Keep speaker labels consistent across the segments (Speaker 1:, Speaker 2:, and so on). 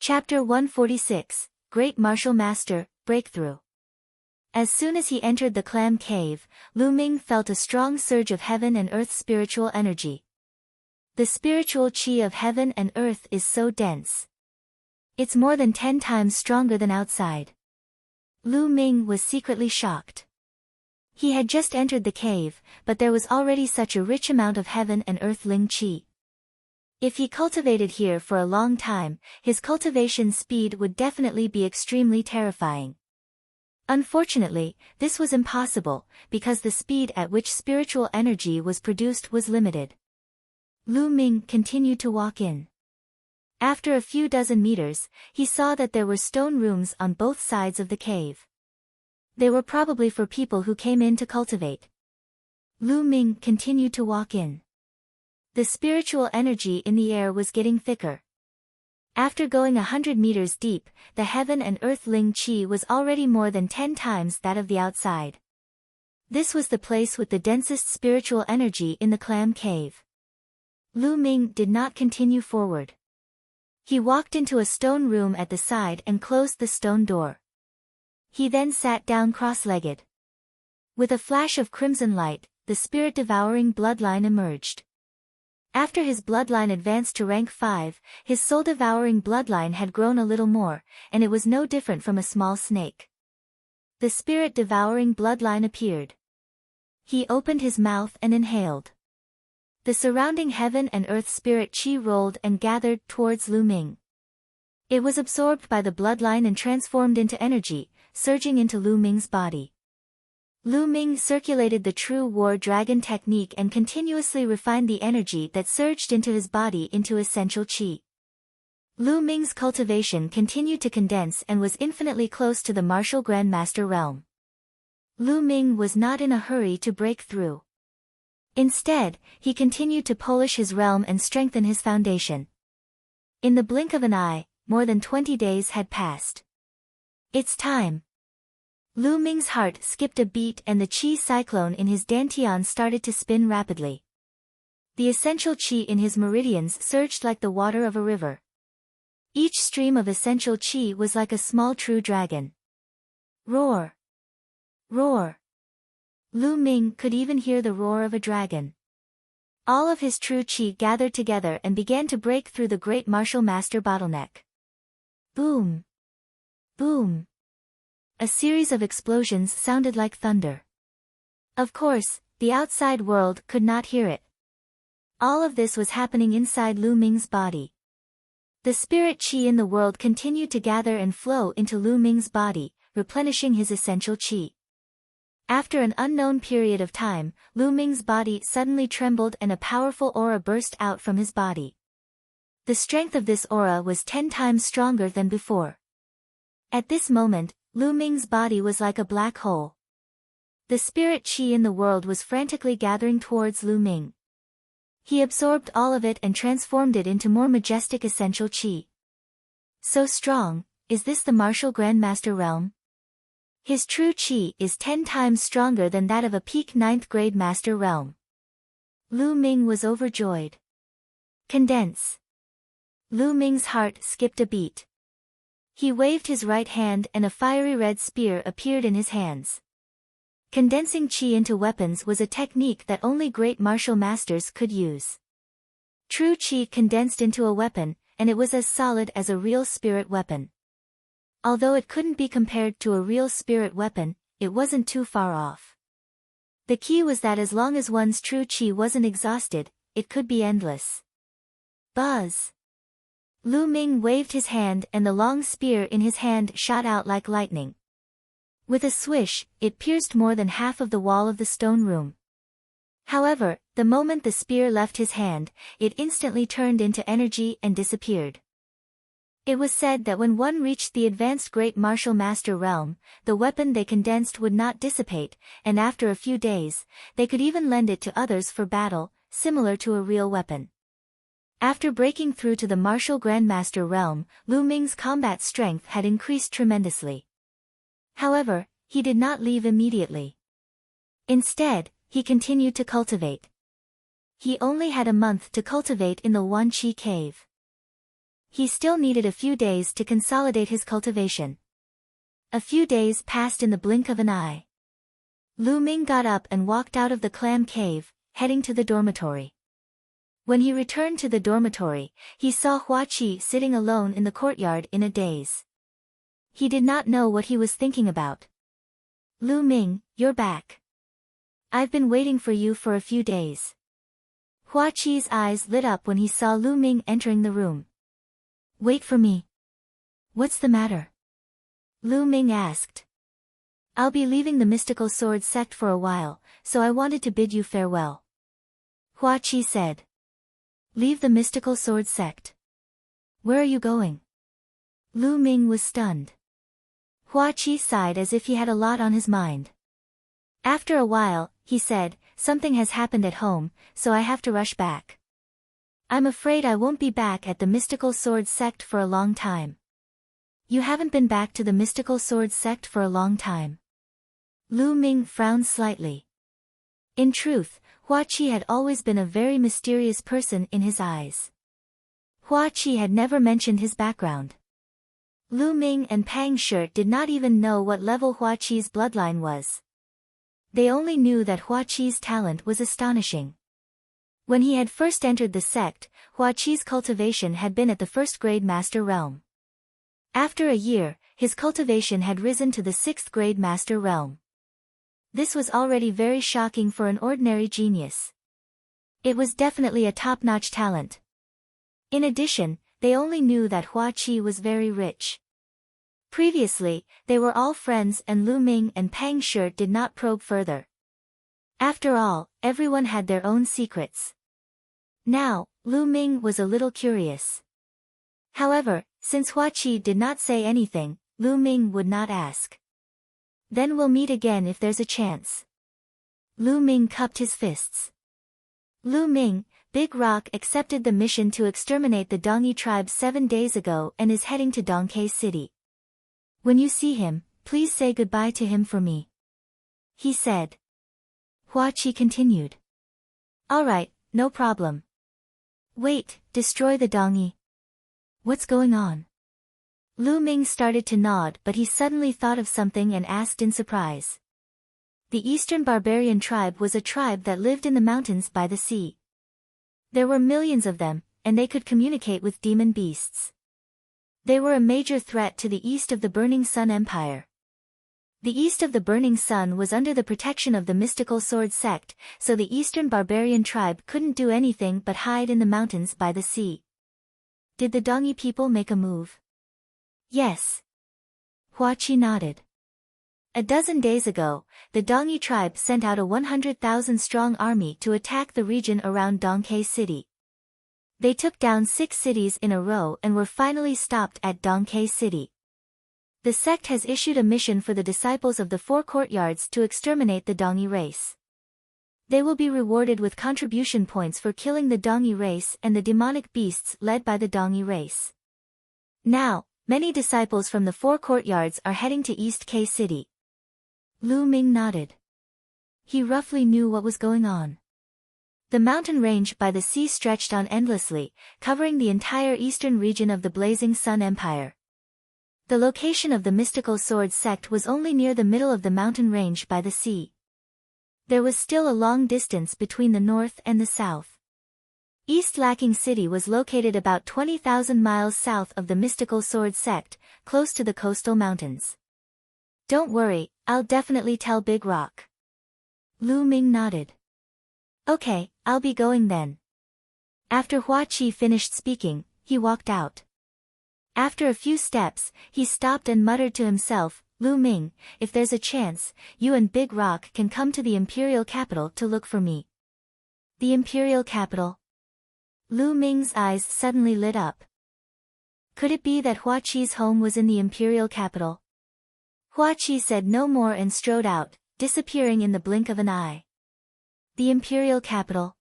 Speaker 1: Chapter 146, Great Martial Master, Breakthrough. As soon as he entered the clam cave, Lu Ming felt a strong surge of heaven and earth's spiritual energy. The spiritual qi of heaven and earth is so dense. It's more than 10 times stronger than outside. Lu Ming was secretly shocked. He had just entered the cave, but there was already such a rich amount of heaven and earthling qi. If he cultivated here for a long time, his cultivation speed would definitely be extremely terrifying. Unfortunately, this was impossible, because the speed at which spiritual energy was produced was limited. Lu Ming continued to walk in. After a few dozen meters, he saw that there were stone rooms on both sides of the cave. They were probably for people who came in to cultivate. Lu Ming continued to walk in. The spiritual energy in the air was getting thicker. After going 100 meters deep, the heaven and earthling qi was already more than 10 times that of the outside. This was the place with the densest spiritual energy in the clam cave. Lu Ming did not continue forward. He walked into a stone room at the side and closed the stone door. He then sat down cross-legged. With a flash of crimson light, the spirit-devouring bloodline emerged. After his bloodline advanced to rank 5, his soul-devouring bloodline had grown a little more, and it was no different from a small snake. The spirit-devouring bloodline appeared. He opened his mouth and inhaled. The surrounding heaven and earth spirit qi rolled and gathered towards Lu Ming. It was absorbed by the bloodline and transformed into energy, surging into Lu Ming's body. Lu Ming circulated the true war dragon technique and continuously refined the energy that surged into his body into essential qi. Lu Ming's cultivation continued to condense and was infinitely close to the martial grandmaster realm. Lu Ming was not in a hurry to break through. Instead, he continued to polish his realm and strengthen his foundation. In the blink of an eye, more than 20 days had passed. It's time. Lu Ming's heart skipped a beat and the qi cyclone in his dantian started to spin rapidly. The essential qi in his meridians surged like the water of a river. Each stream of essential qi was like a small true dragon. Roar! Roar! Lu Ming could even hear the roar of a dragon. All of his true qi gathered together and began to break through the great martial master bottleneck. Boom! Boom! A series of explosions sounded like thunder. Of course, the outside world could not hear it. All of this was happening inside Lu Ming's body. The spirit qi in the world continued to gather and flow into Lu Ming's body, replenishing his essential qi. After an unknown period of time, Lu Ming's body suddenly trembled and a powerful aura burst out from his body. The strength of this aura was 10 times stronger than before. At this moment, Lu Ming's body was like a black hole. The spirit qi in the world was frantically gathering towards Lu Ming. He absorbed all of it and transformed it into more majestic essential qi. So strong, is this the martial grandmaster realm? His true qi is 10 times stronger than that of a peak 9th grade master realm. Lu Ming was overjoyed. Condense. Lu Ming's heart skipped a beat. He waved his right hand and a fiery red spear appeared in his hands. Condensing qi into weapons was a technique that only great martial masters could use. True qi condensed into a weapon, and it was as solid as a real spirit weapon. Although it couldn't be compared to a real spirit weapon, it wasn't too far off. The key was that as long as one's true qi wasn't exhausted, it could be endless. Buzz! Lu Ming waved his hand and the long spear in his hand shot out like lightning. With a swish, it pierced more than half of the wall of the stone room. However, the moment the spear left his hand, it instantly turned into energy and disappeared. It was said that when one reached the advanced great martial master realm, the weapon they condensed would not dissipate, and after a few days, they could even lend it to others for battle, similar to a real weapon. After breaking through to the martial grandmaster realm, Lu Ming's combat strength had increased tremendously. However, he did not leave immediately. Instead, he continued to cultivate. He only had a month to cultivate in the Wanqi cave. he still needed a few days to consolidate his cultivation. A few days passed in the blink of an eye. Lu Ming got up and walked out of the clam cave, heading to the dormitory. When he returned to the dormitory, he saw Hua Qi sitting alone in the courtyard in a daze. He did not know what he was thinking about. Lu Ming, you're back. I've been waiting for you for a few days. Hua Qi's eyes lit up when he saw Lu Ming entering the room. Wait for me. What's the matter? Lu Ming asked. I'll be leaving the mystical sword sect for a while, so I wanted to bid you farewell. Hua Qi said. Leave the mystical sword sect? Where are you going? Lu Ming was stunned. Hua Qi sighed as if he had a lot on his mind. After a while, he said, something has happened at home, so I have to rush back. I'm afraid I won't be back at the mystical sword sect for a long time. You haven't been back to the mystical sword sect for a long time. Lu Ming frowned slightly. In truth, Hua Qi had always been a very mysterious person in his eyes. Hua Qi had never mentioned his background. Lu Ming and Pang Shi did not even know what level Hua Qi's bloodline was. They only knew that Hua Qi's talent was astonishing. When he had first entered the sect, Hua Qi's cultivation had been at the first-grade master realm. After a year, his cultivation had risen to the 6th-grade master realm. This was already very shocking for an ordinary genius. It was definitely a top-notch talent. In addition, they only knew that Hua Qi was very rich. Previously, they were all friends and Lu Ming and Pang Shi did not probe further. After all, everyone had their own secrets. Now, Lu Ming was a little curious. However, since Hua Qi did not say anything, Lu Ming would not ask. Then we'll meet again if there's a chance. Lu Ming cupped his fists. Lu Ming, Big Rock accepted the mission to exterminate the Dongyi tribe 7 days ago and is heading to Dongke City. When you see him, please say goodbye to him for me. He said. Hua Qi continued. Alright, no problem. Wait, destroy the Dongyi. What's going on? Lu Ming started to nod but he suddenly thought of something and asked in surprise. The Eastern Barbarian tribe was a tribe that lived in the mountains by the sea. There were millions of them, and they could communicate with demon beasts. They were a major threat to the east of the Burning Sun Empire. The east of the Burning Sun was under the protection of the mystical sword sect, so the Eastern Barbarian tribe couldn't do anything but hide in the mountains by the sea. Did the Dongyi people make a move? Yes. Hua Qi nodded. A dozen days ago, the Dongyi tribe sent out a 100,000-strong army to attack the region around Dongke City. They took down 6 cities in a row and were finally stopped at Dongke City. The sect has issued a mission for the disciples of the 4 courtyards to exterminate the Dongyi race. They will be rewarded with contribution points for killing the Dongyi race and the demonic beasts led by the Dongyi race. Now, many disciples from the 4 courtyards are heading to East K City. Lu Ming nodded. He roughly knew what was going on. The mountain range by the sea stretched on endlessly, covering the entire eastern region of the Blazing Sun Empire. The location of the mystical sword sect was only near the middle of the mountain range by the sea. There was still a long distance between the north and the south. East Lacking City was located about 20,000 miles south of the mystical sword sect, close to the coastal mountains. Don't worry, I'll definitely tell Big Rock. Lu Ming nodded. Okay, I'll be going then. After Hua Qi finished speaking, he walked out. After a few steps, he stopped and muttered to himself, Lu Ming, if there's a chance, you and Big Rock can come to the imperial capital to look for me. The imperial capital? Lu Ming's eyes suddenly lit up. Could it be that Hua Qi's home was in the imperial capital? Hua Qi said no more and strode out, disappearing in the blink of an eye. The imperial capital?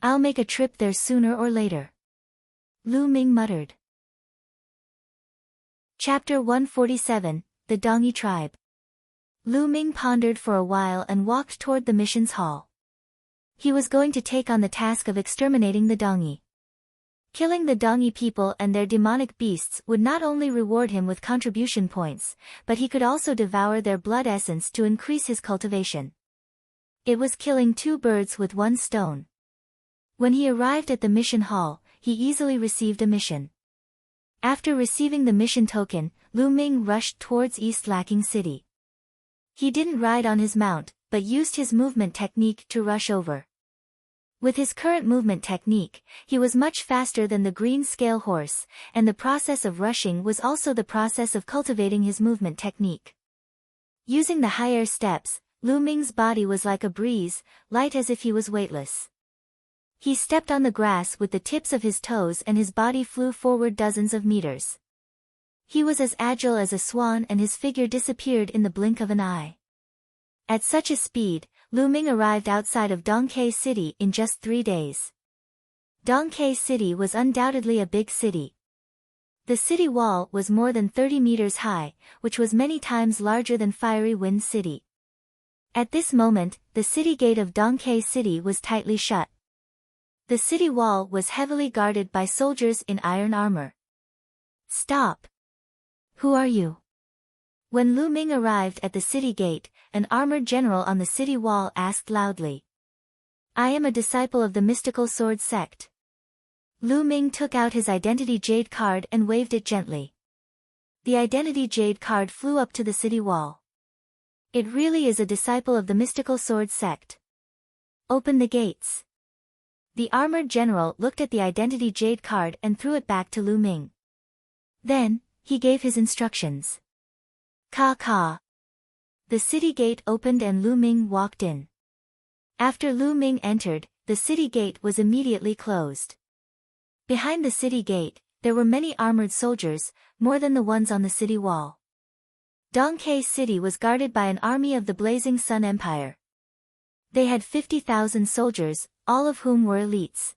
Speaker 1: I'll make a trip there sooner or later. Lu Ming muttered. Chapter 147, The Dongyi Tribe. Lu Ming pondered for a while and walked toward the mission's hall. He was going to take on the task of exterminating the Dongyi. Killing the Dongi people and their demonic beasts would not only reward him with contribution points, but he could also devour their blood essence to increase his cultivation. It was killing two birds with one stone. When he arrived at the mission hall, he easily received a mission. After receiving the mission token, Lu Ming rushed towards East Lacking City. He didn't ride on his mount, but used his movement technique to rush over. With his current movement technique, he was much faster than the green scale horse, and the process of rushing was also the process of cultivating his movement technique. Using the higher steps, Lu Ming's body was like a breeze, light as if he was weightless. He stepped on the grass with the tips of his toes and his body flew forward dozens of meters. He was as agile as a swan and his figure disappeared in the blink of an eye. At such a speed, Lu Ming arrived outside of Dongke City in just 3 days. Dongke City was undoubtedly a big city. The city wall was more than 30 meters high, which was many times larger than Fiery Wind City. At this moment, the city gate of Dongke City was tightly shut. The city wall was heavily guarded by soldiers in iron armor. Stop! Who are you? When Lu Ming arrived at the city gate, an armored general on the city wall asked loudly. I am a disciple of the mystical sword sect. Lu Ming took out his identity jade card and waved it gently. The identity jade card flew up to the city wall. It really is a disciple of the mystical sword sect. Open the gates. The armored general looked at the identity jade card and threw it back to Lu Ming. Then, he gave his instructions. Ka. The city gate opened and Lu Ming walked in. After Lu Ming entered, the city gate was immediately closed. Behind the city gate, there were many armored soldiers, more than the ones on the city wall. Dongke City was guarded by an army of the Blazing Sun Empire. They had 50,000 soldiers, all of whom were elites.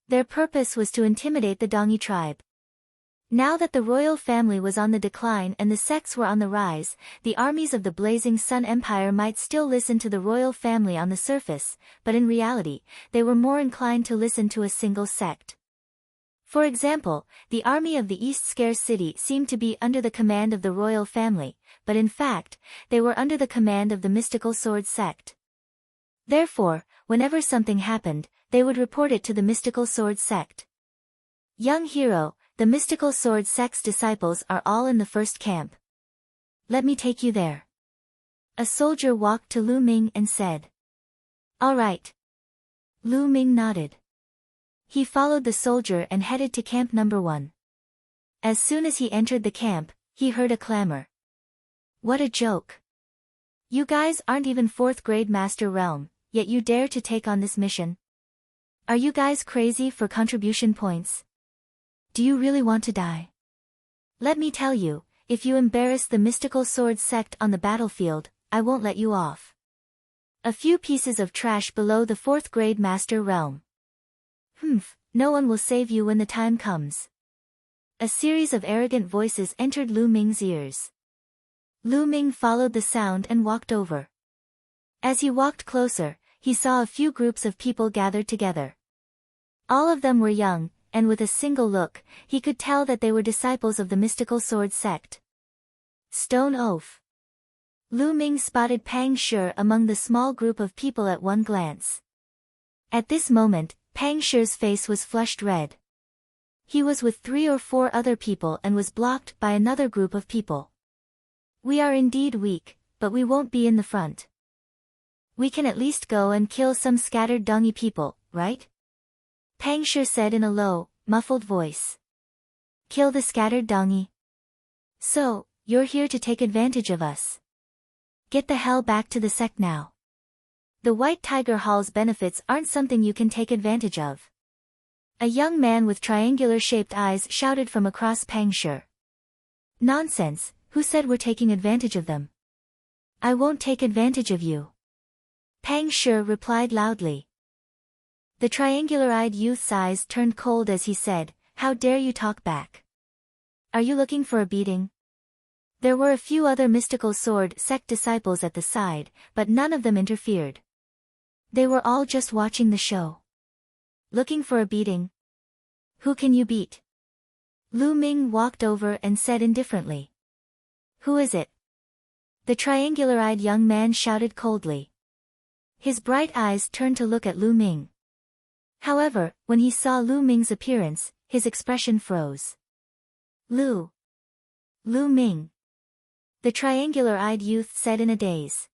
Speaker 1: Their purpose was to intimidate the Dongi tribe. Now that the royal family was on the decline and the sects were on the rise, the armies of the Blazing Sun Empire might still listen to the royal family on the surface, but in reality, they were more inclined to listen to a single sect. For example, the army of the East Scare City seemed to be under the command of the royal family, but in fact, they were under the command of the mystical sword sect. Therefore, whenever something happened, they would report it to the mystical sword sect. Young hero, the mystical sword sect's disciples are all in the first camp. Let me take you there. A soldier walked to Lu Ming and said. All right. Lu Ming nodded. He followed the soldier and headed to camp number 1. As soon as he entered the camp, he heard a clamor. What a joke. You guys aren't even 4th grade Master Realm, yet you dare to take on this mission? Are you guys crazy for contribution points? Do you really want to die? Let me tell you, if you embarrass the mystical sword sect on the battlefield, I won't let you off. A few pieces of trash below the 4th grade Master Realm. No one will save you when the time comes. A series of arrogant voices entered Lu Ming's ears. Lu Ming followed the sound and walked over. As he walked closer, he saw a few groups of people gathered together. All of them were young, and with a single look, he could tell that they were disciples of the mystical sword sect. Stone Oaf. Lu Ming spotted Pang Shi among the small group of people at one glance. At this moment, Pang Shi's face was flushed red. He was with 3 or 4 other people and was blocked by another group of people. We are indeed weak, but we won't be in the front. We can at least go and kill some scattered Dongi people, right? Pang Shi said in a low, muffled voice. Kill the scattered Dongi? So, you're here to take advantage of us. Get the hell back to the sect now. The White Tiger Hall's benefits aren't something you can take advantage of. A young man with triangular-shaped eyes shouted from across Pang Shi. Nonsense, who said we're taking advantage of them? I won't take advantage of you. Pang Shi replied loudly. The triangular-eyed youth's eyes turned cold as he said, How dare you talk back? Are you looking for a beating? There were a few other mystical sword sect disciples at the side, but none of them interfered. They were all just watching the show. Looking for a beating? Who can you beat? Lu Ming walked over and said indifferently. Who is it? The triangular-eyed young man shouted coldly. His bright eyes turned to look at Lu Ming. However, when he saw Lu Ming's appearance, his expression froze. Lu Ming. The triangular-eyed youth said in a daze.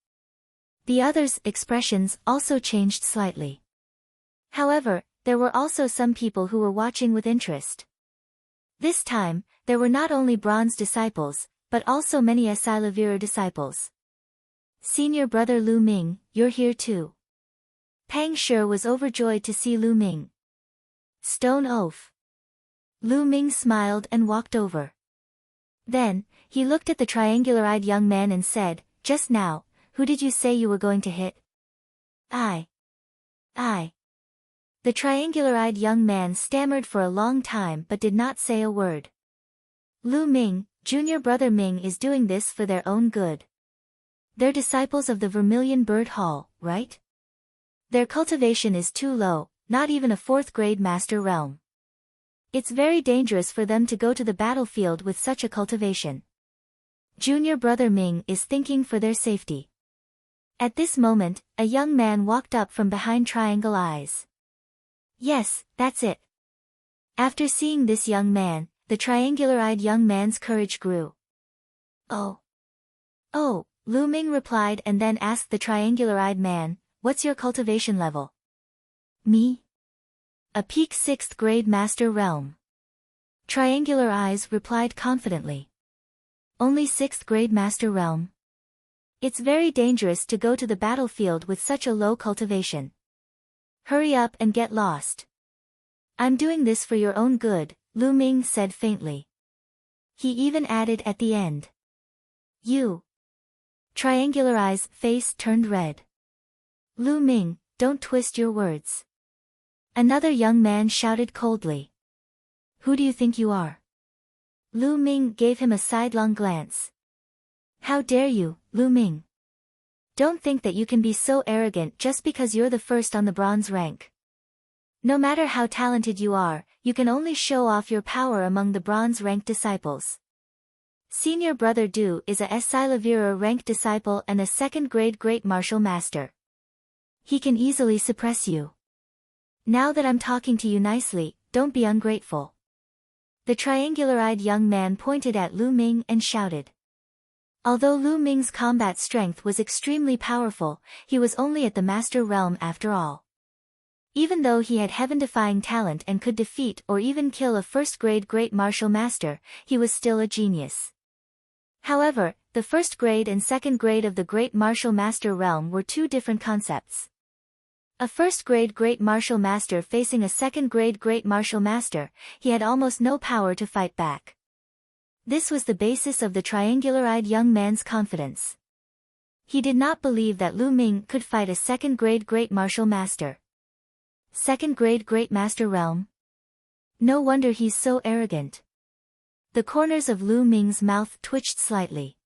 Speaker 1: The others' expressions also changed slightly. However, there were also some people who were watching with interest. This time, there were not only bronze disciples, but also many Asilavira disciples. Senior brother Lu Ming, you're here too. Pang Shi was overjoyed to see Lu Ming. Stone oaf. Lu Ming smiled and walked over. Then, he looked at the triangular-eyed young man and said, just now, who did you say you were going to hit? I. The triangular-eyed young man stammered for a long time but did not say a word. Lu Ming, junior brother Ming is doing this for their own good. They're disciples of the Vermilion Bird Hall, right? Their cultivation is too low, not even a 4th grade master realm. It's very dangerous for them to go to the battlefield with such a cultivation. Junior brother Ming is thinking for their safety. At this moment, a young man walked up from behind Triangle Eyes. Yes, that's it. After seeing this young man, the triangular-eyed young man's courage grew. Oh, Lu Ming replied and then asked the triangular-eyed man, what's your cultivation level? Me? A peak 6th grade master realm. Triangular Eyes replied confidently. Only 6th grade master realm? It's very dangerous to go to the battlefield with such a low cultivation. Hurry up and get lost. I'm doing this for your own good, Lu Ming said faintly. He even added at the end. You. Triangular Eyes' face turned red. Lu Ming, don't twist your words. Another young man shouted coldly. Who do you think you are? Lu Ming gave him a sidelong glance. How dare you, Lu Ming? Don't think that you can be so arrogant just because you're the first on the bronze rank. No matter how talented you are, you can only show off your power among the bronze rank disciples. Senior brother Du is a Silavira rank disciple and a 2nd grade great martial master. He can easily suppress you. Now that I'm talking to you nicely, don't be ungrateful. The triangular-eyed young man pointed at Lu Ming and shouted. Although Lu Ming's combat strength was extremely powerful, he was only at the master realm after all. Even though he had heaven-defying talent and could defeat or even kill a 1st grade great martial master, he was still a genius. However, the 1st grade and 2nd grade of the great martial master realm were two different concepts. A 1st grade great martial master facing a 2nd grade great martial master, he had almost no power to fight back. This was the basis of the triangular-eyed young man's confidence. He did not believe that Lu Ming could fight a 2nd grade great martial master. 2nd grade great master realm? No wonder he's so arrogant. The corners of Lu Ming's mouth twitched slightly.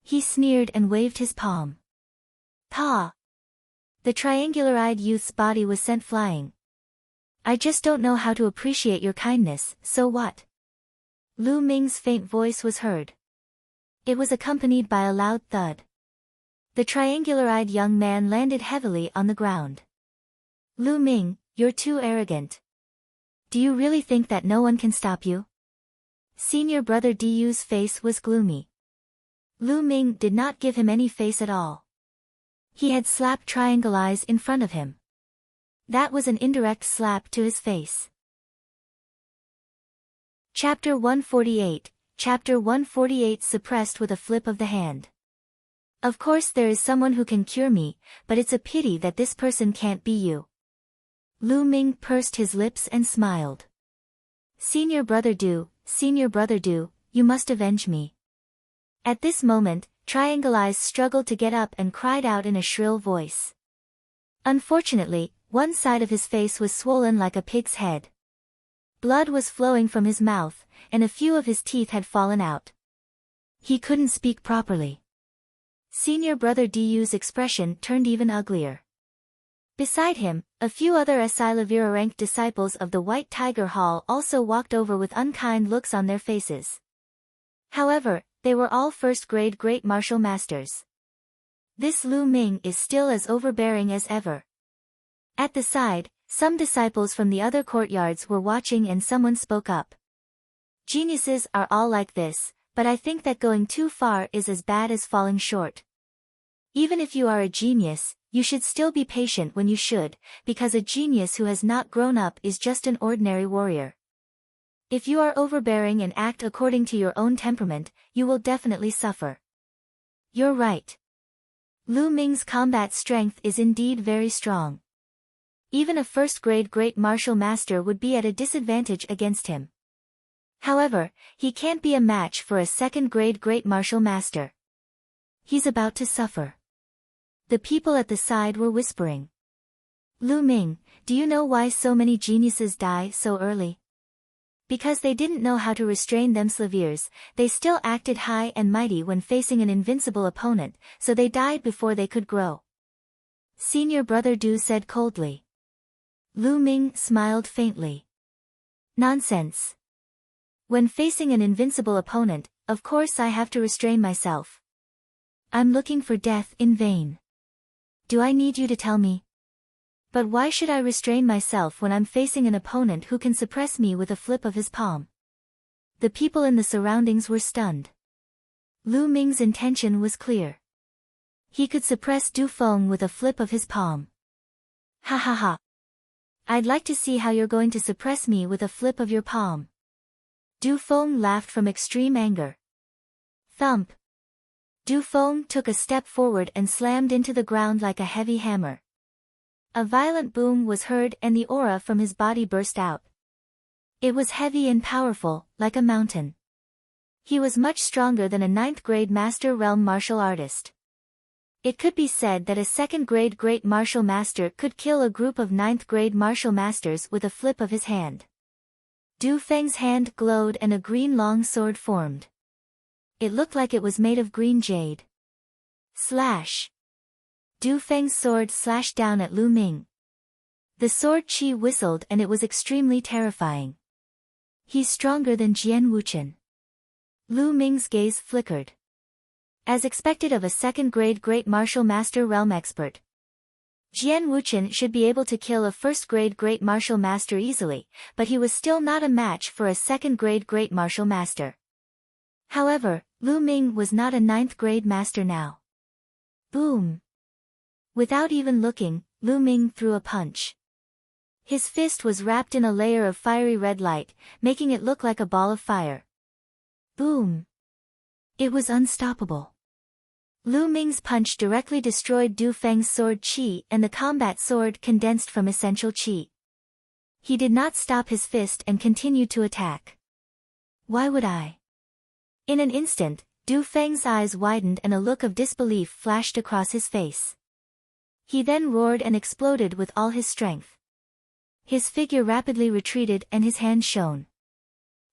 Speaker 1: He sneered and waved his palm. Pa! The triangular-eyed youth's body was sent flying. I just don't know how to appreciate your kindness, so what? Lu Ming's faint voice was heard. It was accompanied by a loud thud. The triangular-eyed young man landed heavily on the ground. Lu Ming, you're too arrogant. Do you really think that no one can stop you? Senior brother Du's face was gloomy. Lu Ming did not give him any face at all. He had slapped Triangle Eyes in front of him. That was an indirect slap to his face. Chapter 148, Chapter 148 suppressed with a flip of the hand. Of course there is someone who can cure me, but it's a pity that this person can't be you. Lu Ming pursed his lips and smiled. Senior brother Du, you must avenge me. At this moment, Triangle Eyes struggled to get up and cried out in a shrill voice. Unfortunately, one side of his face was swollen like a pig's head. Blood was flowing from his mouth, and a few of his teeth had fallen out. He couldn't speak properly. Senior brother Du's expression turned even uglier. Beside him, A few other Asilavira ranked disciples of the White Tiger Hall also walked over with unkind looks on their faces. However, they were all first-grade great martial masters. This Lu Ming is still as overbearing as ever. At the side, some disciples from the other courtyards were watching and someone spoke up. Geniuses are all like this, but I think that going too far is as bad as falling short. Even if you are a genius, you should still be patient when you should, because a genius who has not grown up is just an ordinary warrior. If you are overbearing and act according to your own temperament, you will definitely suffer. You're right. Lu Ming's combat strength is indeed very strong. Even a first-grade great martial master would be at a disadvantage against him. However, he can't be a match for a second-grade great martial master. He's about to suffer. The people at the side were whispering. Lu Ming, do you know why so many geniuses die so early? Because they didn't know how to restrain themselves, they still acted high and mighty when facing an invincible opponent, so they died before they could grow. Senior brother Du said coldly. Lu Ming smiled faintly. Nonsense. When facing an invincible opponent, of course I have to restrain myself. I'm looking for death in vain. Do I need you to tell me? But why should I restrain myself when I'm facing an opponent who can suppress me with a flip of his palm? The people in the surroundings were stunned. Lu Ming's intention was clear. He could suppress Du Feng with a flip of his palm. Ha ha ha. I'd like to see how you're going to suppress me with a flip of your palm. Du Feng laughed from extreme anger. Thump. Du Feng took a step forward and slammed into the ground like a heavy hammer. A violent boom was heard and the aura from his body burst out. It was heavy and powerful, like a mountain. He was much stronger than a 9th-grade Master Realm martial artist. It could be said that a 2nd-grade Great Martial Master could kill a group of 9th-grade Martial Masters with a flip of his hand. Du Feng's hand glowed and a green long sword formed. It looked like it was made of green jade. Slash! Du Feng's sword slashed down at Lu Ming. The sword chi whistled and it was extremely terrifying. He's stronger than Jian Wuchen. Lu Ming's gaze flickered. As expected of a 2nd-grade Great Martial Master Realm expert, Jian Wuchen should be able to kill a 1st-grade Great Martial Master easily, but he was still not a match for a 2nd-grade Great Martial Master. However, Lu Ming was not a 9th-grade master now. Boom! Without even looking, Lu Ming threw a punch. His fist was wrapped in a layer of fiery red light, making it look like a ball of fire. Boom! It was unstoppable. Lu Ming's punch directly destroyed Du Feng's sword chi and the combat sword condensed from essential chi. He did not stop his fist and continued to attack. Why would I? In an instant, Du Feng's eyes widened and a look of disbelief flashed across his face. He then roared and exploded with all his strength. His figure rapidly retreated and his hand shone.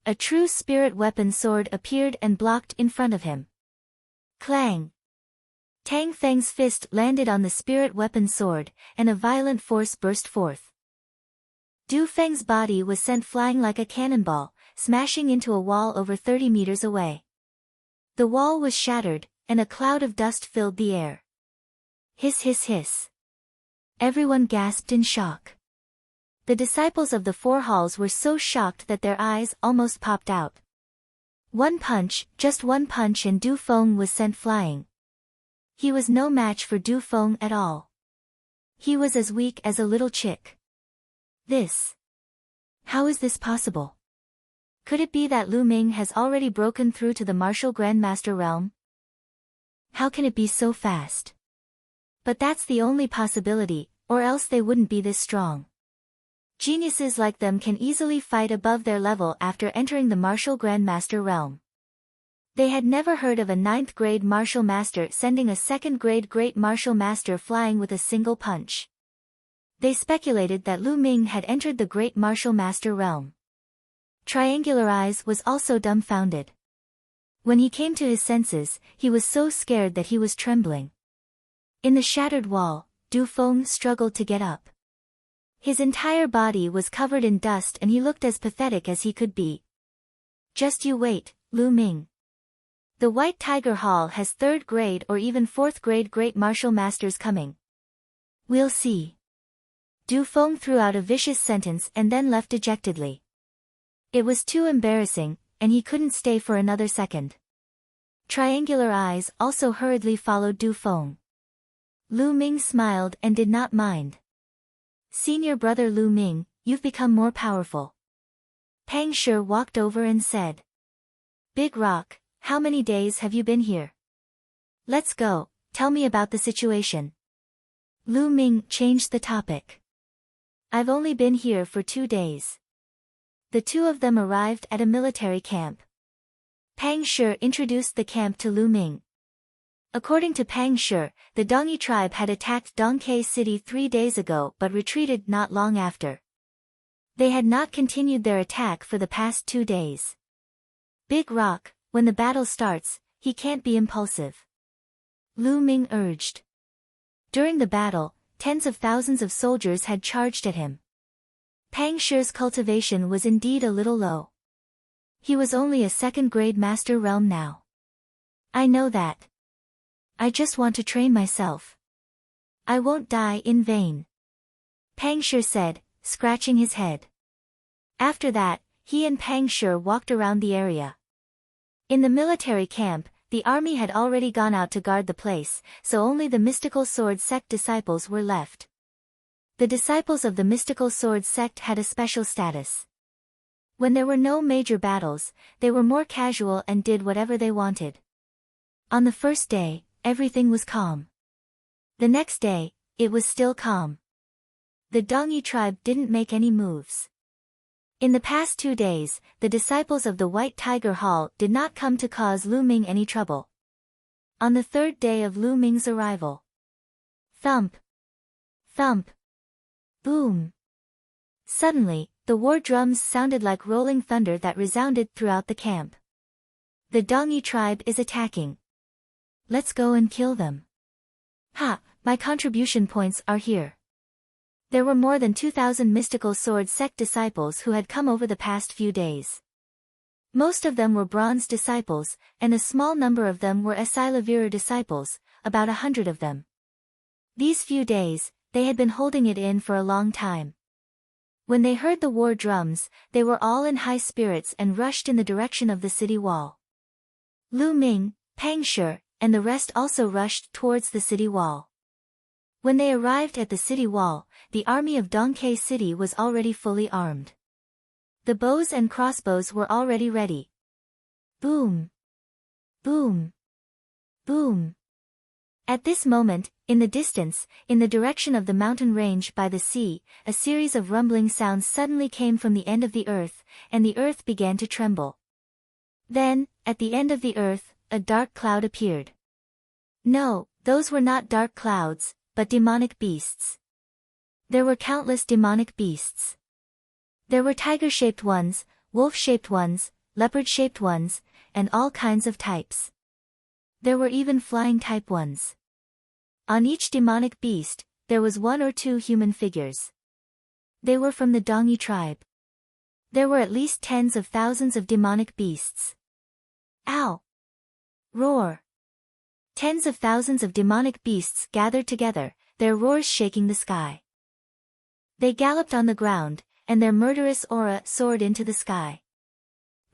Speaker 1: A true spirit weapon sword appeared and blocked in front of him. Clang! Tang Feng's fist landed on the spirit weapon sword, and a violent force burst forth. Du Feng's body was sent flying like a cannonball, smashing into a wall over 30 meters away. The wall was shattered, and a cloud of dust filled the air. Hiss hiss hiss. Everyone gasped in shock. The disciples of the 4 halls were so shocked that their eyes almost popped out. One punch, just one punch and Du Feng was sent flying. He was no match for Du Feng at all. He was as weak as a little chick. How is this possible? Could it be that Lu Ming has already broken through to the martial Grandmaster realm? How can it be so fast? But that's the only possibility, or else they wouldn't be this strong. Geniuses like them can easily fight above their level after entering the martial Grandmaster realm. They had never heard of a 9th-grade martial master sending a 2nd-grade Great Martial Master flying with a single punch. They speculated that Lu Ming had entered the Great Martial Master realm. Triangular Eyes was also dumbfounded. When he came to his senses, he was so scared that he was trembling. In the shattered wall, Du Feng struggled to get up. His entire body was covered in dust and he looked as pathetic as he could be. Just you wait, Lu Ming. The White Tiger Hall has 3rd grade or even 4th grade great martial masters coming. We'll see. Du Feng threw out a vicious sentence and then left dejectedly. It was too embarrassing, and he couldn't stay for another second. Triangular eyes also hurriedly followed Du Feng. Lu Ming smiled and did not mind. Senior brother Lu Ming, you've become more powerful. Pang Shi walked over and said. Big Rock, how many days have you been here? Let's go, tell me about the situation. Lu Ming changed the topic. I've only been here for 2 days. The two of them arrived at a military camp. Pang Shi introduced the camp to Lu Ming. According to Pang Shi, the Dongyi tribe had attacked Dongke City 3 days ago but retreated not long after. They had not continued their attack for the past 2 days. Big Rock, when the battle starts, he can't be impulsive. Lu Ming urged. During the battle, tens of thousands of soldiers had charged at him. Pang Shi's cultivation was indeed a little low. He was only a 2nd grade master realm now. I know that. I just want to train myself. I won't die in vain. Pang Shi said, scratching his head. After that, he and Pang Shi walked around the area. In the military camp, the army had already gone out to guard the place, so only the mystical sword sect disciples were left. The disciples of the mystical sword sect had a special status. When there were no major battles, they were more casual and did whatever they wanted. On the first day, everything was calm. The next day, it was still calm. The Dongyi tribe didn't make any moves. In the past 2 days, the disciples of the White Tiger Hall did not come to cause Lu Ming any trouble. On the 3rd day of Lu Ming's arrival. Thump! Thump! Boom! Suddenly, the war drums sounded like rolling thunder that resounded throughout the camp. The Dongyi tribe is attacking. Let's go and kill them. Ha! My contribution points are here. There were more than 2,000 mystical sword sect disciples who had come over the past few days. Most of them were bronze disciples, and a small number of them were Asilavira disciples, about 100 of them. These few days, they had been holding it in for a long time. When they heard the war drums, they were all in high spirits and rushed in the direction of the city wall. Lu Ming, Pang Shi, and the rest also rushed towards the city wall. When they arrived at the city wall, the army of Dongke City was already fully armed. The bows and crossbows were already ready. Boom! Boom! Boom! At this moment, in the distance, in the direction of the mountain range by the sea, a series of rumbling sounds suddenly came from the end of the earth, and the earth began to tremble. Then, at the end of the earth, a dark cloud appeared. No, those were not dark clouds, but demonic beasts. There were countless demonic beasts. There were tiger-shaped ones, wolf-shaped ones, leopard-shaped ones, and all kinds of types. There were even flying-type ones. On each demonic beast, there was 1 or 2 human figures. They were from the Dongyi tribe. There were at least tens of thousands of demonic beasts. Ow! Roar! Tens of thousands of demonic beasts gathered together, their roars shaking the sky. They galloped on the ground, and their murderous aura soared into the sky.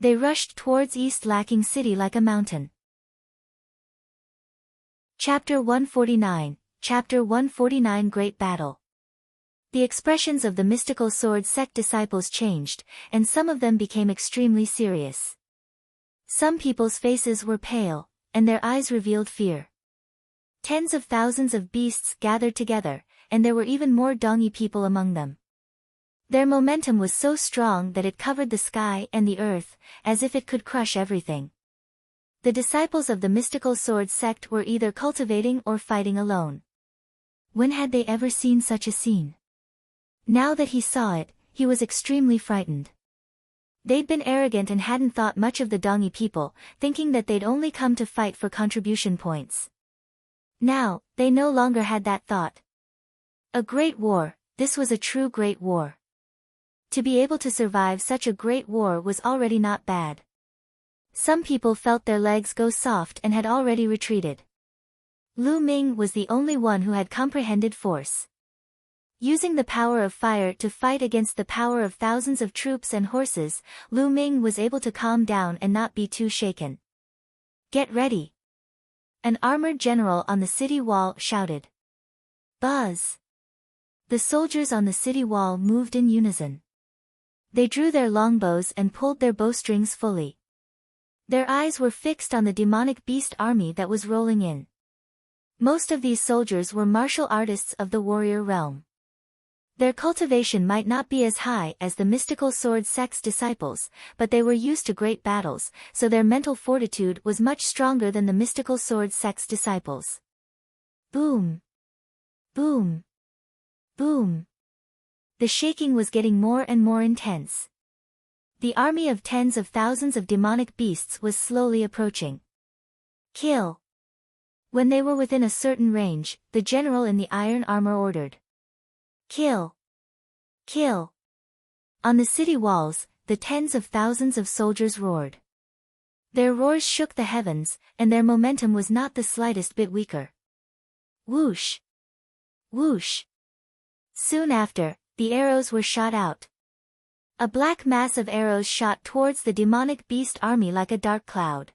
Speaker 1: They rushed towards East Lacking City like a mountain. Chapter 149, Chapter 149 Great Battle. The expressions of the mystical sword sect disciples changed, and some of them became extremely serious. Some people's faces were pale, and their eyes revealed fear. Tens of thousands of beasts gathered together, and there were even more Dongyi people among them. Their momentum was so strong that it covered the sky and the earth, as if it could crush everything. The disciples of the mystical sword sect were either cultivating or fighting alone. When had they ever seen such a scene? Now that he saw it, he was extremely frightened. They'd been arrogant and hadn't thought much of the Dongyi people, thinking that they'd only come to fight for contribution points. Now, they no longer had that thought. A great war, This was a true great war. To be able to survive such a great war was already not bad. Some people felt their legs go soft and had already retreated. Lu Ming was the only one who had comprehended force. Using the power of fire to fight against the power of thousands of troops and horses, Lu Ming was able to calm down and not be too shaken. "Get ready!" An armored general on the city wall shouted. Buzz! The soldiers on the city wall moved in unison. They drew their longbows and pulled their bowstrings fully. Their eyes were fixed on the demonic beast army that was rolling in. Most of these soldiers were martial artists of the warrior realm. Their cultivation might not be as high as the mystical sword sect's disciples, but they were used to great battles, so their mental fortitude was much stronger than the mystical sword sect's disciples. Boom! Boom! Boom! The shaking was getting more and more intense. The army of tens of thousands of demonic beasts was slowly approaching. Kill! When they were within a certain range, the general in the iron armor ordered. Kill! Kill! On the city walls, the tens of thousands of soldiers roared. Their roars shook the heavens, and their momentum was not the slightest bit weaker. Whoosh! Whoosh! Soon after, the arrows were shot out. A black mass of arrows shot towards the demonic beast army like a dark cloud.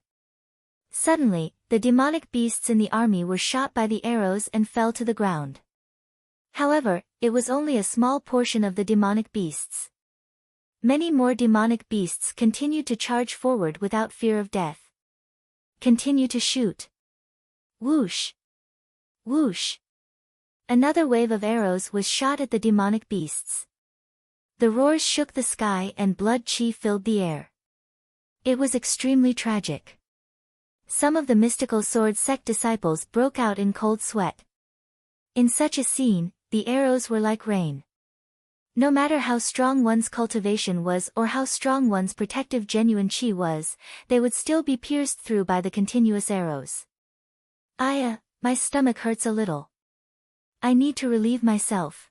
Speaker 1: Suddenly, the demonic beasts in the army were shot by the arrows and fell to the ground. However, it was only a small portion of the demonic beasts. Many more demonic beasts continued to charge forward without fear of death. Continue to shoot. Whoosh! Whoosh! Another wave of arrows was shot at the demonic beasts. The roars shook the sky and blood-chi filled the air. It was extremely tragic. Some of the mystical sword sect disciples broke out in cold sweat. In such a scene, the arrows were like rain. No matter how strong one's cultivation was or how strong one's protective genuine chi was, they would still be pierced through by the continuous arrows. My stomach hurts a little. I need to relieve myself.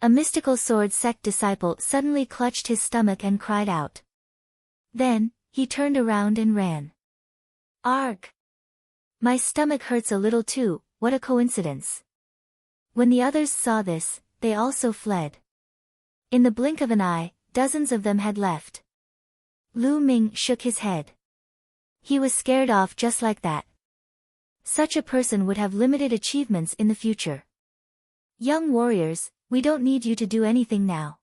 Speaker 1: A mystical sword sect disciple suddenly clutched his stomach and cried out. Then, he turned around and ran. Arg! My stomach hurts a little too, what a coincidence. When the others saw this, they also fled. In the blink of an eye, dozens of them had left. Lu Ming shook his head. He was scared off just like that. Such a person would have limited achievements in the future. Young warriors, we don't need you to do anything now.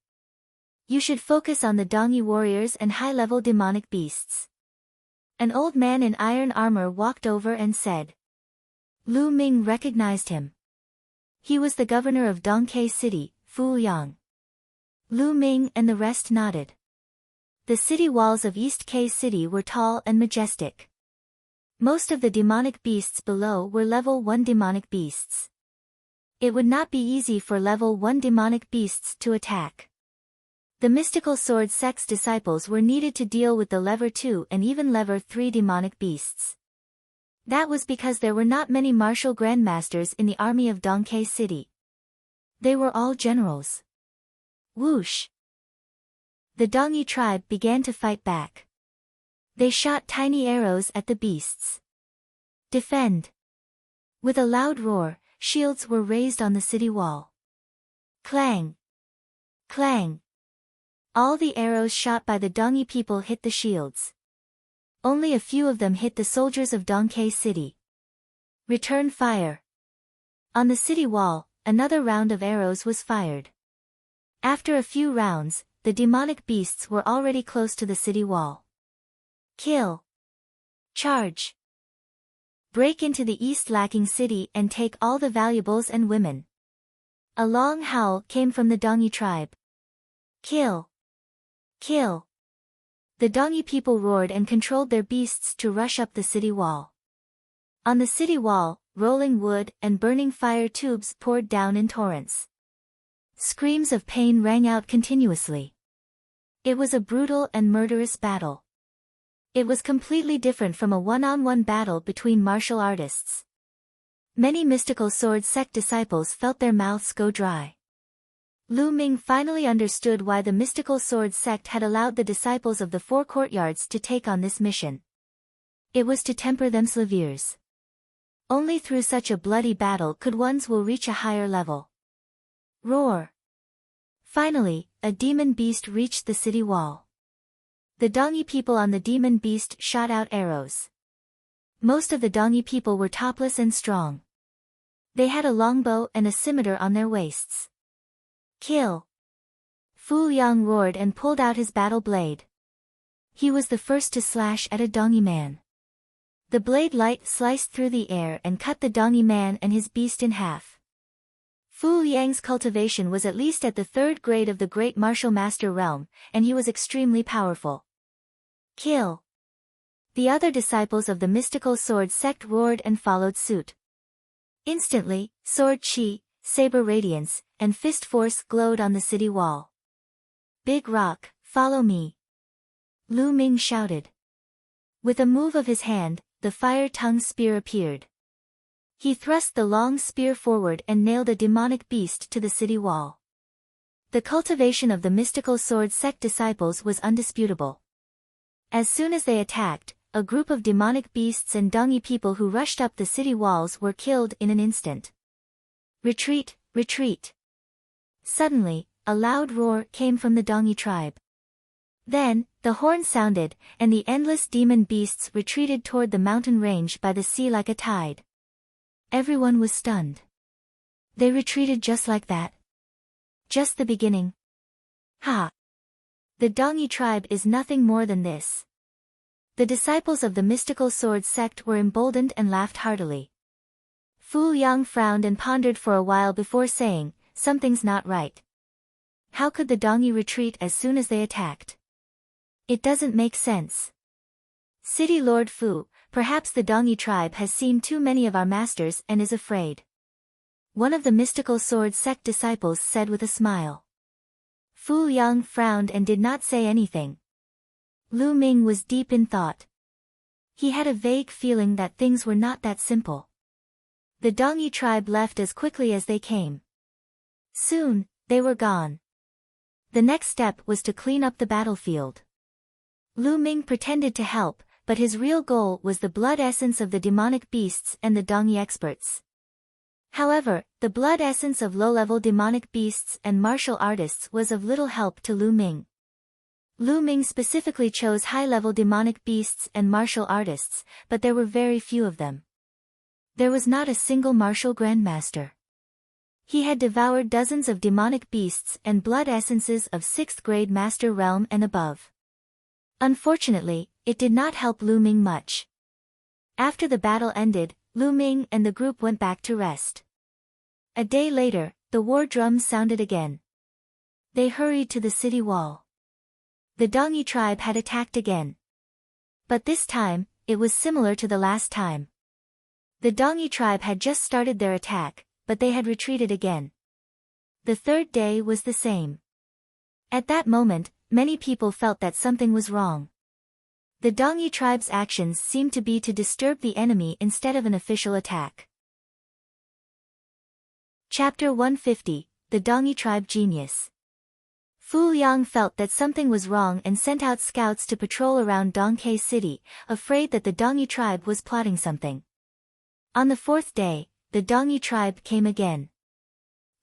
Speaker 1: You should focus on the Dongyi warriors and high-level demonic beasts. An old man in iron armor walked over and said. Lu Ming recognized him. He was the governor of Dongke City, Fuyang. Lu Ming and the rest nodded. The city walls of East K City were tall and majestic. Most of the demonic beasts below were level 1 demonic beasts. It would not be easy for level 1 demonic beasts to attack. The mystical sword sect's disciples were needed to deal with the level 2 and even level 3 demonic beasts. That was because there were not many martial grandmasters in the army of Dongke City. They were all generals. Whoosh! The Dongyi tribe began to fight back. They shot tiny arrows at the beasts. Defend! With a loud roar, shields were raised on the city wall. Clang! Clang! All the arrows shot by the Dongyi people hit the shields. Only a few of them hit the soldiers of Dongke City. Return fire! On the city wall, another round of arrows was fired. After a few rounds, the demonic beasts were already close to the city wall. Kill! Charge! Break into the East Lacking City and take all the valuables and women. A long howl came from the Dongyi tribe. Kill! Kill! The Dongyi people roared and controlled their beasts to rush up the city wall. On the city wall, rolling wood and burning fire tubes poured down in torrents. Screams of pain rang out continuously. It was a brutal and murderous battle. It was completely different from a one-on-one battle between martial artists. Many mystical sword sect disciples felt their mouths go dry. Lu Ming finally understood why the mystical sword sect had allowed the disciples of the four courtyards to take on this mission. It was to temper them slaviers. Only through such a bloody battle could one's will reach a higher level. Roar! Finally, a demon beast reached the city wall. The Dongyi people on the demon beast shot out arrows. Most of the Dongyi people were topless and strong. They had a longbow and a scimitar on their waists. Kill! Fu Liang roared and pulled out his battle blade. He was the first to slash at a Dongyi man. The blade light sliced through the air and cut the Dongyi man and his beast in half. Fu Liang's cultivation was at least at the 3rd grade of the Great Martial Master realm, and he was extremely powerful. Kill! The other disciples of the mystical sword sect roared and followed suit. Instantly, sword chi, saber radiance, and fist force glowed on the city wall. Big Rock, follow me! Lu Ming shouted. With a move of his hand, the fire-tongue spear appeared. He thrust the long spear forward and nailed a demonic beast to the city wall. The cultivation of the mystical sword sect disciples was undisputable. As soon as they attacked, a group of demonic beasts and Dongyi people who rushed up the city walls were killed in an instant. Retreat, retreat! Suddenly, a loud roar came from the Dongyi tribe. Then, the horn sounded, and the endless demon beasts retreated toward the mountain range by the sea like a tide. Everyone was stunned. They retreated just like that. Just the beginning. Ha! The Dongyi tribe is nothing more than this. The disciples of the mystical sword sect were emboldened and laughed heartily. Fu Liang frowned and pondered for a while before saying, something's not right. How could the Dongyi retreat as soon as they attacked? It doesn't make sense. City Lord Fu, perhaps the Dongyi tribe has seen too many of our masters and is afraid. One of the mystical sword sect disciples said with a smile. Fu Liang frowned and did not say anything. Lu Ming was deep in thought. He had a vague feeling that things were not that simple. The Dongyi tribe left as quickly as they came. Soon, they were gone. The next step was to clean up the battlefield. Lu Ming pretended to help, but his real goal was the blood essence of the demonic beasts and the Dongyi experts. However, the blood essence of low-level demonic beasts and martial artists was of little help to Lu Ming. Lu Ming specifically chose high-level demonic beasts and martial artists, but there were very few of them. There was not a single martial grandmaster. He had devoured dozens of demonic beasts and blood essences of 6th grade master realm and above. Unfortunately, it did not help Lu Ming much. After the battle ended, Lu Ming and the group went back to rest. A day later, the war drums sounded again. They hurried to the city wall. The Dongyi tribe had attacked again. But this time, it was similar to the last time. The Dongyi tribe had just started their attack, but they had retreated again. The 3rd day was the same. At that moment, many people felt that something was wrong. The Dongyi tribe's actions seemed to be to disturb the enemy instead of an official attack. Chapter 150, The Dongyi Tribe Genius. Fu Liang felt that something was wrong and sent out scouts to patrol around Dongke City, afraid that the Dongyi tribe was plotting something. On the 4th day, the Dongyi tribe came again.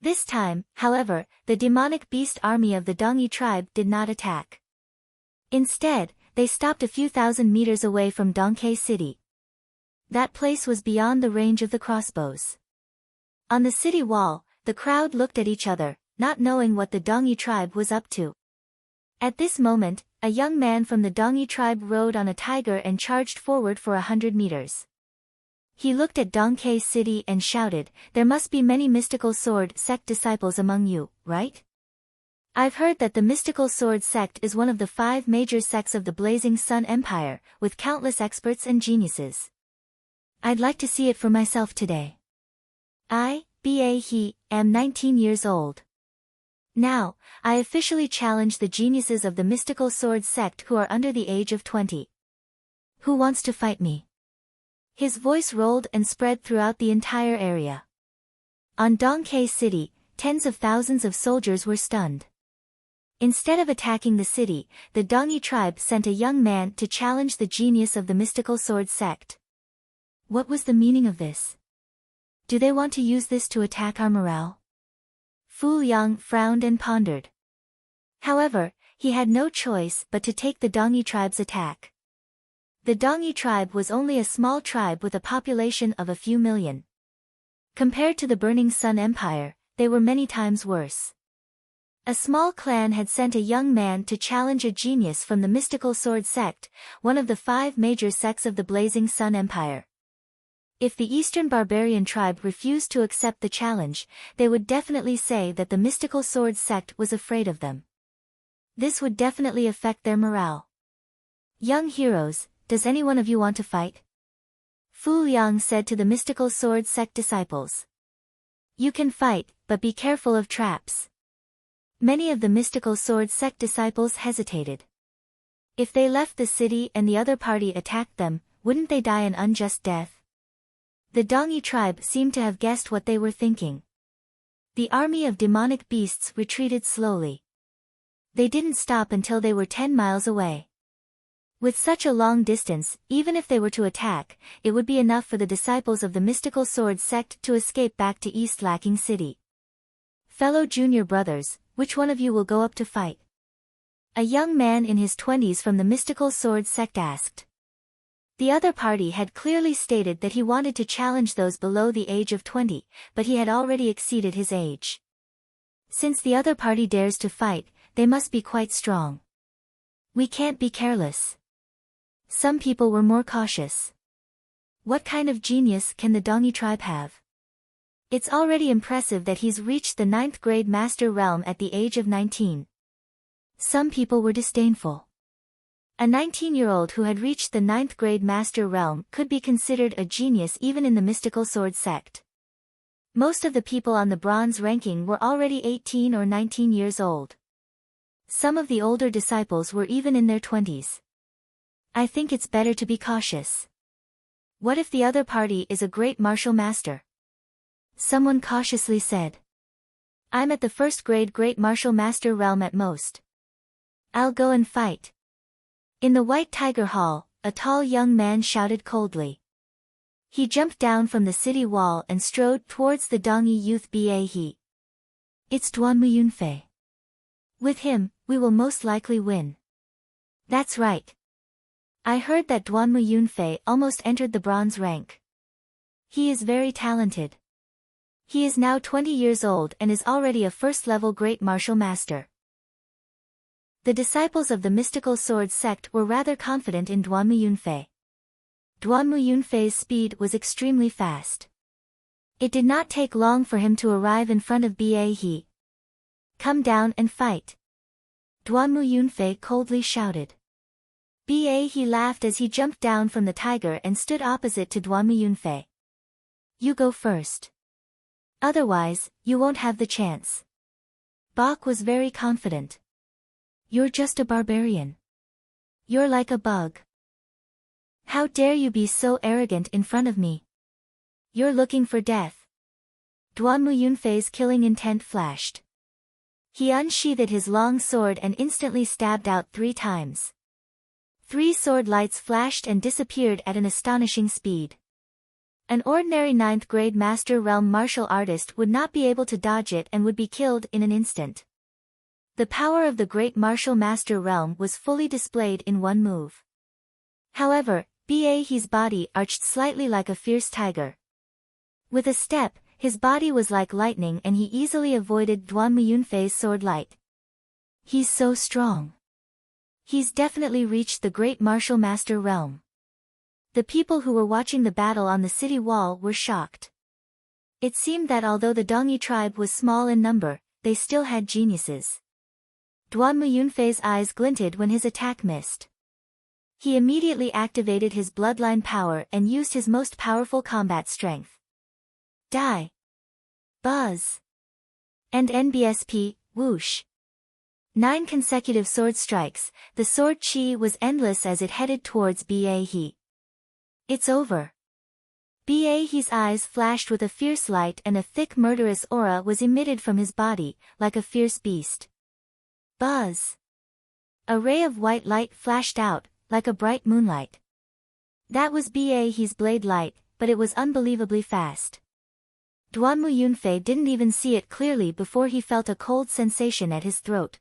Speaker 1: This time, however, the demonic beast army of the Dongyi tribe did not attack. Instead, they stopped a few thousand meters away from Dongke City. That place was beyond the range of the crossbows. On the city wall, the crowd looked at each other, not knowing what the Dongyi tribe was up to. At this moment, a young man from the Dongyi tribe rode on a tiger and charged forward for 100 meters. He looked at Dongke City and shouted, "There must be many mystical sword sect disciples among you, right? I've heard that the mystical sword sect is one of the 5 major sects of the Blazing Sun Empire, with countless experts and geniuses. I'd like to see it for myself today. Am 19 years old. Now, I officially challenge the geniuses of the mystical sword sect who are under the age of 20. Who wants to fight me?" His voice rolled and spread throughout the entire area. On Dongke City, tens of thousands of soldiers were stunned. Instead of attacking the city, the Dongyi tribe sent a young man to challenge the genius of the mystical sword sect. What was the meaning of this? Do they want to use this to attack our morale? Fu Yang frowned and pondered. However, he had no choice but to take the Dongyi tribe's attack. The Dongyi tribe was only a small tribe with a population of a few million. Compared to the Burning Sun Empire, they were many times worse. A small clan had sent a young man to challenge a genius from the mystical sword sect, one of the 5 major sects of the Blazing Sun Empire. If the Eastern barbarian tribe refused to accept the challenge, they would definitely say that the mystical sword sect was afraid of them. This would definitely affect their morale. Young heroes, does any one of you want to fight? Fu Yang said to the mystical sword sect disciples. You can fight, but be careful of traps. Many of the mystical sword sect disciples hesitated. If they left the city and the other party attacked them, wouldn't they die an unjust death? The Dongyi tribe seemed to have guessed what they were thinking. The army of demonic beasts retreated slowly. They didn't stop until they were 10 miles away. With such a long distance, even if they were to attack, it would be enough for the disciples of the mystical sword sect to escape back to East Lacking City. Fellow junior brothers, which one of you will go up to fight? A young man in his 20s from the mystical sword sect asked. The other party had clearly stated that he wanted to challenge those below the age of 20, but he had already exceeded his age. Since the other party dares to fight, they must be quite strong. We can't be careless. Some people were more cautious. What kind of genius can the Dongyi tribe have? It's already impressive that he's reached the 9th grade master realm at the age of 19. Some people were disdainful. A 19-year-old who had reached the 9th grade master realm could be considered a genius even in the mystical sword sect. Most of the people on the bronze ranking were already 18 or 19 years old. Some of the older disciples were even in their 20s. I think it's better to be cautious. What if the other party is a great martial master? Someone cautiously said. I'm at the 1st grade great martial master realm at most. I'll go and fight. In the White Tiger Hall, a tall young man shouted coldly. He jumped down from the city wall and strode towards the Dongyi youth Ba. It's Duanmu Yunfei. With him, we will most likely win. That's right. I heard that Duanmu Yunfei almost entered the bronze rank. He is very talented. He is now 20 years old and is already a 1st-level great martial master. The disciples of the mystical sword sect were rather confident in Duanmu Yunfei. Duanmu Yunfei's speed was extremely fast. It did not take long for him to arrive in front of Ba. Come down and fight. Duanmu Yunfei coldly shouted. Ba. laughed as he jumped down from the tiger and stood opposite to Duanmu Yunfei. You go first. Otherwise, you won't have the chance. Bach was very confident. You're just a barbarian. You're like a bug. How dare you be so arrogant in front of me? You're looking for death. Duanmu Yunfei's killing intent flashed. He unsheathed his long sword and instantly stabbed out 3 times. 3 sword lights flashed and disappeared at an astonishing speed. An ordinary 9th grade master realm martial artist would not be able to dodge it and would be killed in an instant. The power of the great martial master realm was fully displayed in one move. However, Ba's body arched slightly like a fierce tiger. With a step, his body was like lightning and he easily avoided Duanmu Yunfei's sword light. He's so strong. He's definitely reached the great martial master realm. The people who were watching the battle on the city wall were shocked. It seemed that although the Dongyi tribe was small in number, they still had geniuses. Duanmu Yunfei's eyes glinted when his attack missed. He immediately activated his bloodline power and used his most powerful combat strength. Die! Buzz! And NBSP, whoosh! 9 consecutive sword strikes, the sword chi was endless as it headed towards Ba. It's over. Ba's eyes flashed with a fierce light and a thick murderous aura was emitted from his body, like a fierce beast. Buzz! A ray of white light flashed out, like a bright moonlight. That was Ba's blade light, but it was unbelievably fast. Duanmu Yunfei didn't even see it clearly before he felt a cold sensation at his throat.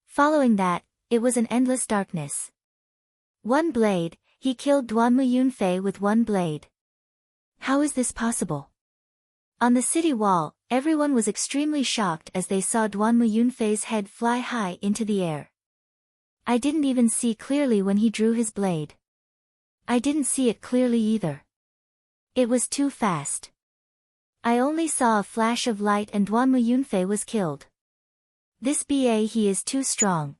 Speaker 1: Following that, it was an endless darkness. One blade, he killed Duanmu Yunfei with one blade. How is this possible? On the city wall, everyone was extremely shocked as they saw Duanmu Yunfei's head fly high into the air. I didn't even see clearly when he drew his blade. I didn't see it clearly either. It was too fast. I only saw a flash of light and Duanmu Yunfei was killed. This he is too strong.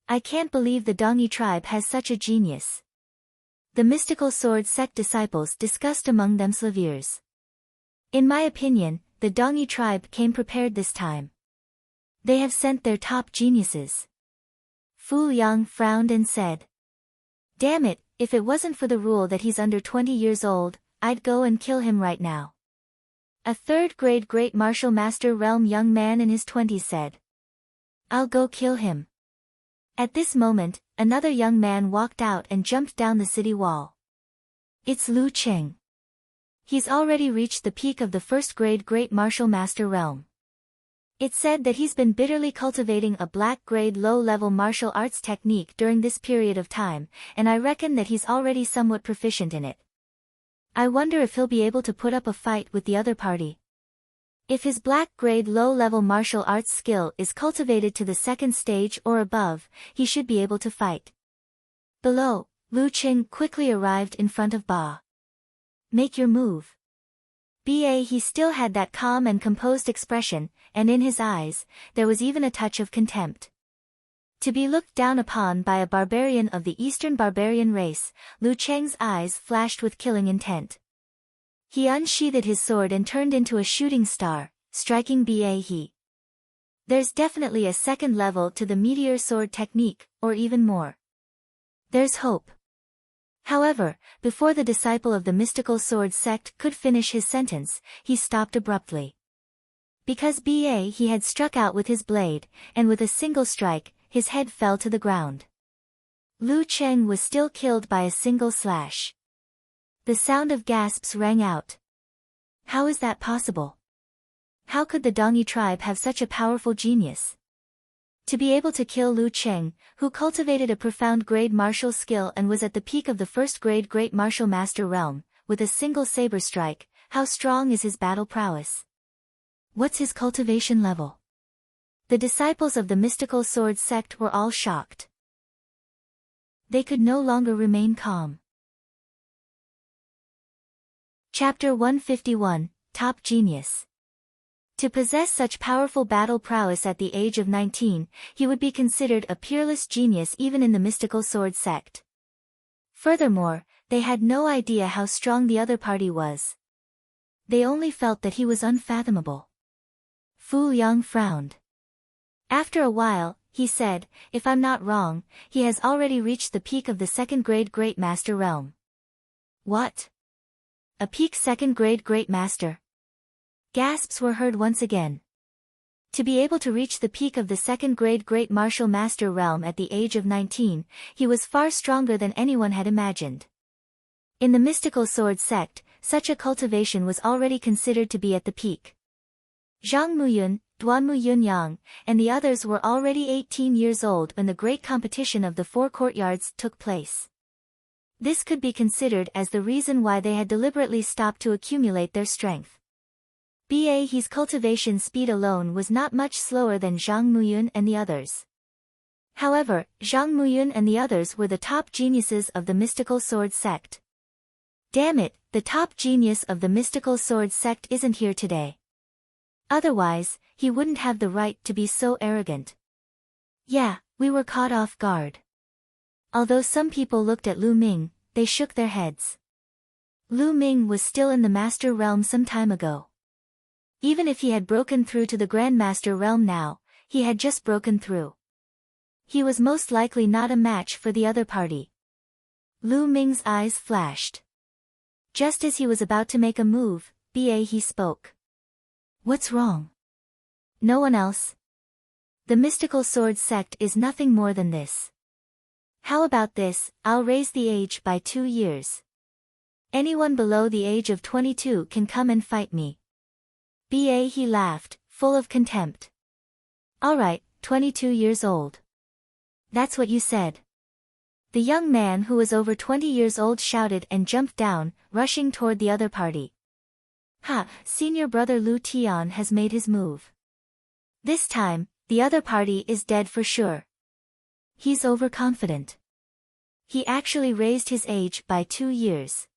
Speaker 1: I can't believe the Dongyi tribe has such a genius. The mystical sword sect disciples discussed among themselves. In my opinion, the Dongyi tribe came prepared this time. They have sent their top geniuses. Fu Yang frowned and said. Damn it, if it wasn't for the rule that he's under 20 years old, I'd go and kill him right now. A third-grade great martial master realm young man in his 20s said. I'll go kill him. At this moment, another young man walked out and jumped down the city wall. It's Lu Cheng. He's already reached the peak of the first-grade great martial master realm. It's said that he's been bitterly cultivating a black-grade low-level martial arts technique during this period of time, and I reckon that he's already somewhat proficient in it. I wonder if he'll be able to put up a fight with the other party. If his black-grade low-level martial arts skill is cultivated to the second stage or above, he should be able to fight. Below, Lu Cheng quickly arrived in front of Ba. Make your move. He still had that calm and composed expression, and in his eyes, there was even a touch of contempt. To be looked down upon by a barbarian of the Eastern barbarian race, Lu Cheng's eyes flashed with killing intent. He unsheathed his sword and turned into a shooting star, striking Ba. There's definitely a second level to the meteor sword technique, or even more. There's hope. However, before the disciple of the mystical sword sect could finish his sentence, he stopped abruptly. Because he had struck out with his blade, and with a single strike, his head fell to the ground. Lu Cheng was still killed by a single slash. The sound of gasps rang out. How is that possible? How could the Dongyi tribe have such a powerful genius? To be able to kill Lu Cheng, who cultivated a profound grade martial skill and was at the peak of the first grade great martial master realm, with a single saber strike, how strong is his battle prowess? What's his cultivation level? The disciples of the mystical sword sect were all shocked. They could no longer remain calm. Chapter 151, Top Genius. To possess such powerful battle prowess at the age of 19, he would be considered a peerless genius even in the mystical sword sect. Furthermore, they had no idea how strong the other party was. They only felt that he was unfathomable. Fu Yang frowned. After a while, he said, if I'm not wrong, he has already reached the peak of the second grade great master realm. What? A peak second grade great master? Gasps were heard once again. To be able to reach the peak of the second grade great martial master realm at the age of 19, he was far stronger than anyone had imagined. In the mystical sword sect, such a cultivation was already considered to be at the peak. Zhang Muyun, Duanmu Yunyang, and the others were already 18 years old when the great competition of the four courtyards took place. This could be considered as the reason why they had deliberately stopped to accumulate their strength. Ba's cultivation speed alone was not much slower than Zhang Muyun and the others. However, Zhang Muyun and the others were the top geniuses of the mystical sword sect. Damn it, the top genius of the mystical sword sect isn't here today. Otherwise, he wouldn't have the right to be so arrogant. Yeah, we were caught off guard. Although some people looked at Lu Ming, they shook their heads. Lu Ming was still in the master realm some time ago. Even if he had broken through to the grandmaster realm now, he had just broken through. He was most likely not a match for the other party. Lu Ming's eyes flashed. Just as he was about to make a move, he spoke. What's wrong? No one else. The mystical sword sect is nothing more than this. How about this, I'll raise the age by 2 years. Anyone below the age of 22 can come and fight me. He laughed, full of contempt. Alright, 22 years old. That's what you said. The young man who was over 20 years old shouted and jumped down, rushing toward the other party. Ha, senior brother Lu Tian has made his move. This time, the other party is dead for sure. He's overconfident. He actually raised his age by 2 years.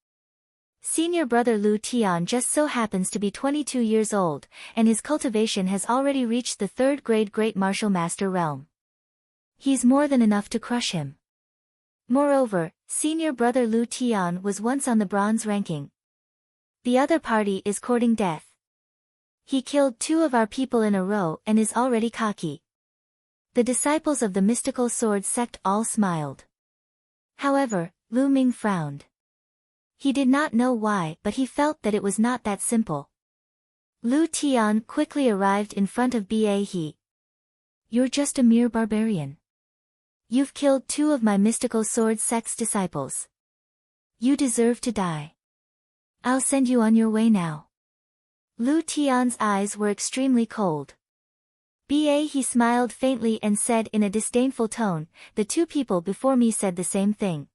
Speaker 1: Senior brother Lu Tian just so happens to be 22 years old, and his cultivation has already reached the 3rd grade Great Martial Master realm. He's more than enough to crush him. Moreover, senior brother Lu Tian was once on the bronze ranking. The other party is courting death. He killed 2 of our people in a row and is already cocky. The disciples of the mystical sword sect all smiled. However, Lu Ming frowned. He did not know why, but he felt that it was not that simple. Lu Tian quickly arrived in front of He. You're just a mere barbarian. You've killed 2 of my mystical sword sect's disciples. You deserve to die. I'll send you on your way now. Lu Tian's eyes were extremely cold. He smiled faintly and said in a disdainful tone, the 2 people before me said the same thing.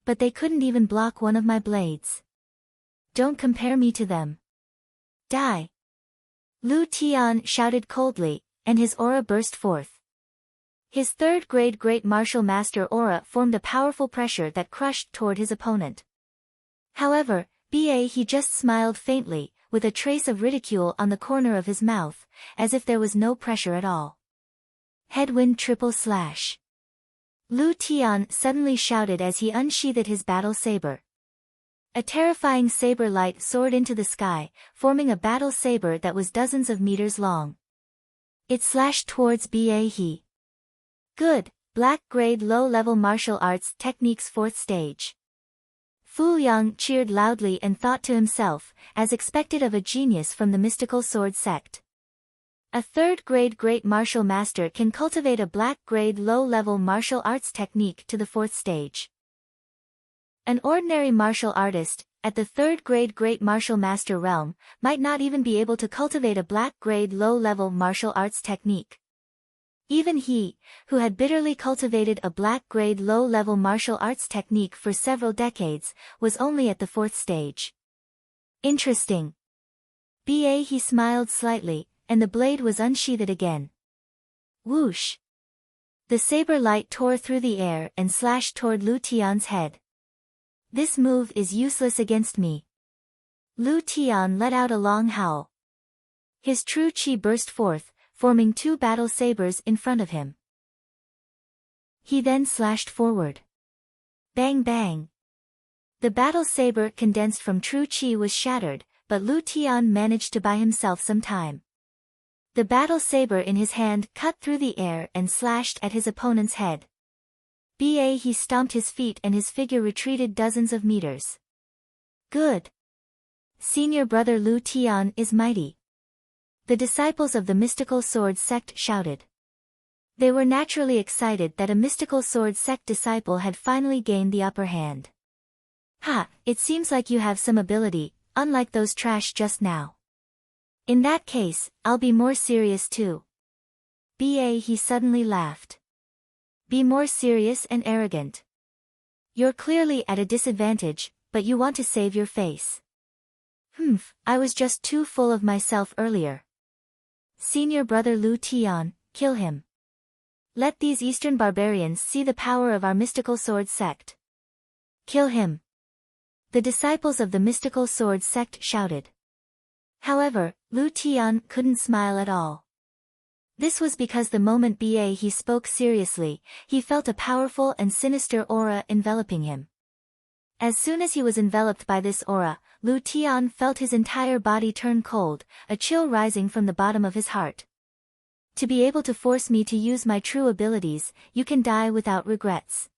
Speaker 1: But they couldn't even block one of my blades. Don't compare me to them. Die. Lu Tian shouted coldly, and his aura burst forth. His 3rd grade Great Martial Master aura formed a powerful pressure that crushed toward his opponent. However, he just smiled faintly, with a trace of ridicule on the corner of his mouth, as if there was no pressure at all. Headwind triple slash. Lu Tian suddenly shouted as he unsheathed his battle saber. A terrifying saber light soared into the sky, forming a battle saber that was dozens of meters long. It slashed towards He. Good, Black Grade Low-Level Martial Arts Techniques 4th Stage. Fu Yang cheered loudly and thought to himself, as expected of a genius from the mystical sword sect. A 3rd grade Great Martial Master can cultivate a Black Grade Low-Level Martial Arts technique to the 4th stage. An ordinary martial artist, at the 3rd grade Great Martial Master realm, might not even be able to cultivate a Black Grade Low-Level Martial Arts technique. Even he, who had bitterly cultivated a Black Grade Low-Level Martial Arts technique for several decades, was only at the 4th stage. Interesting. He smiled slightly, and the blade was unsheathed again. Whoosh! The saber light tore through the air and slashed toward Lu Tian's head. This move is useless against me. Lu Tian let out a long howl. His true chi burst forth, forming 2 battle sabers in front of him. He then slashed forward. Bang bang! The battle saber condensed from true chi was shattered, but Lu Tian managed to buy himself some time. The battle saber in his hand cut through the air and slashed at his opponent's head. He stomped his feet and his figure retreated dozens of meters. Good! Senior brother Lu Tian is mighty. The disciples of the mystical sword sect shouted. They were naturally excited that a mystical sword sect disciple had finally gained the upper hand. Ha, it seems like you have some ability, unlike those trash just now. In that case, I'll be more serious too. He suddenly laughed. Be more serious and arrogant. You're clearly at a disadvantage, but you want to save your face. I was just too full of myself earlier. Senior brother Lu Tian, kill him. Let these Eastern barbarians see the power of our mystical sword sect. Kill him. The disciples of the mystical sword sect shouted. However, Lu Tian couldn't smile at all. This was because the moment he spoke seriously, he felt a powerful and sinister aura enveloping him. As soon as he was enveloped by this aura, Lu Tian felt his entire body turn cold, a chill rising from the bottom of his heart. To be able to force me to use my true abilities, you can die without regrets.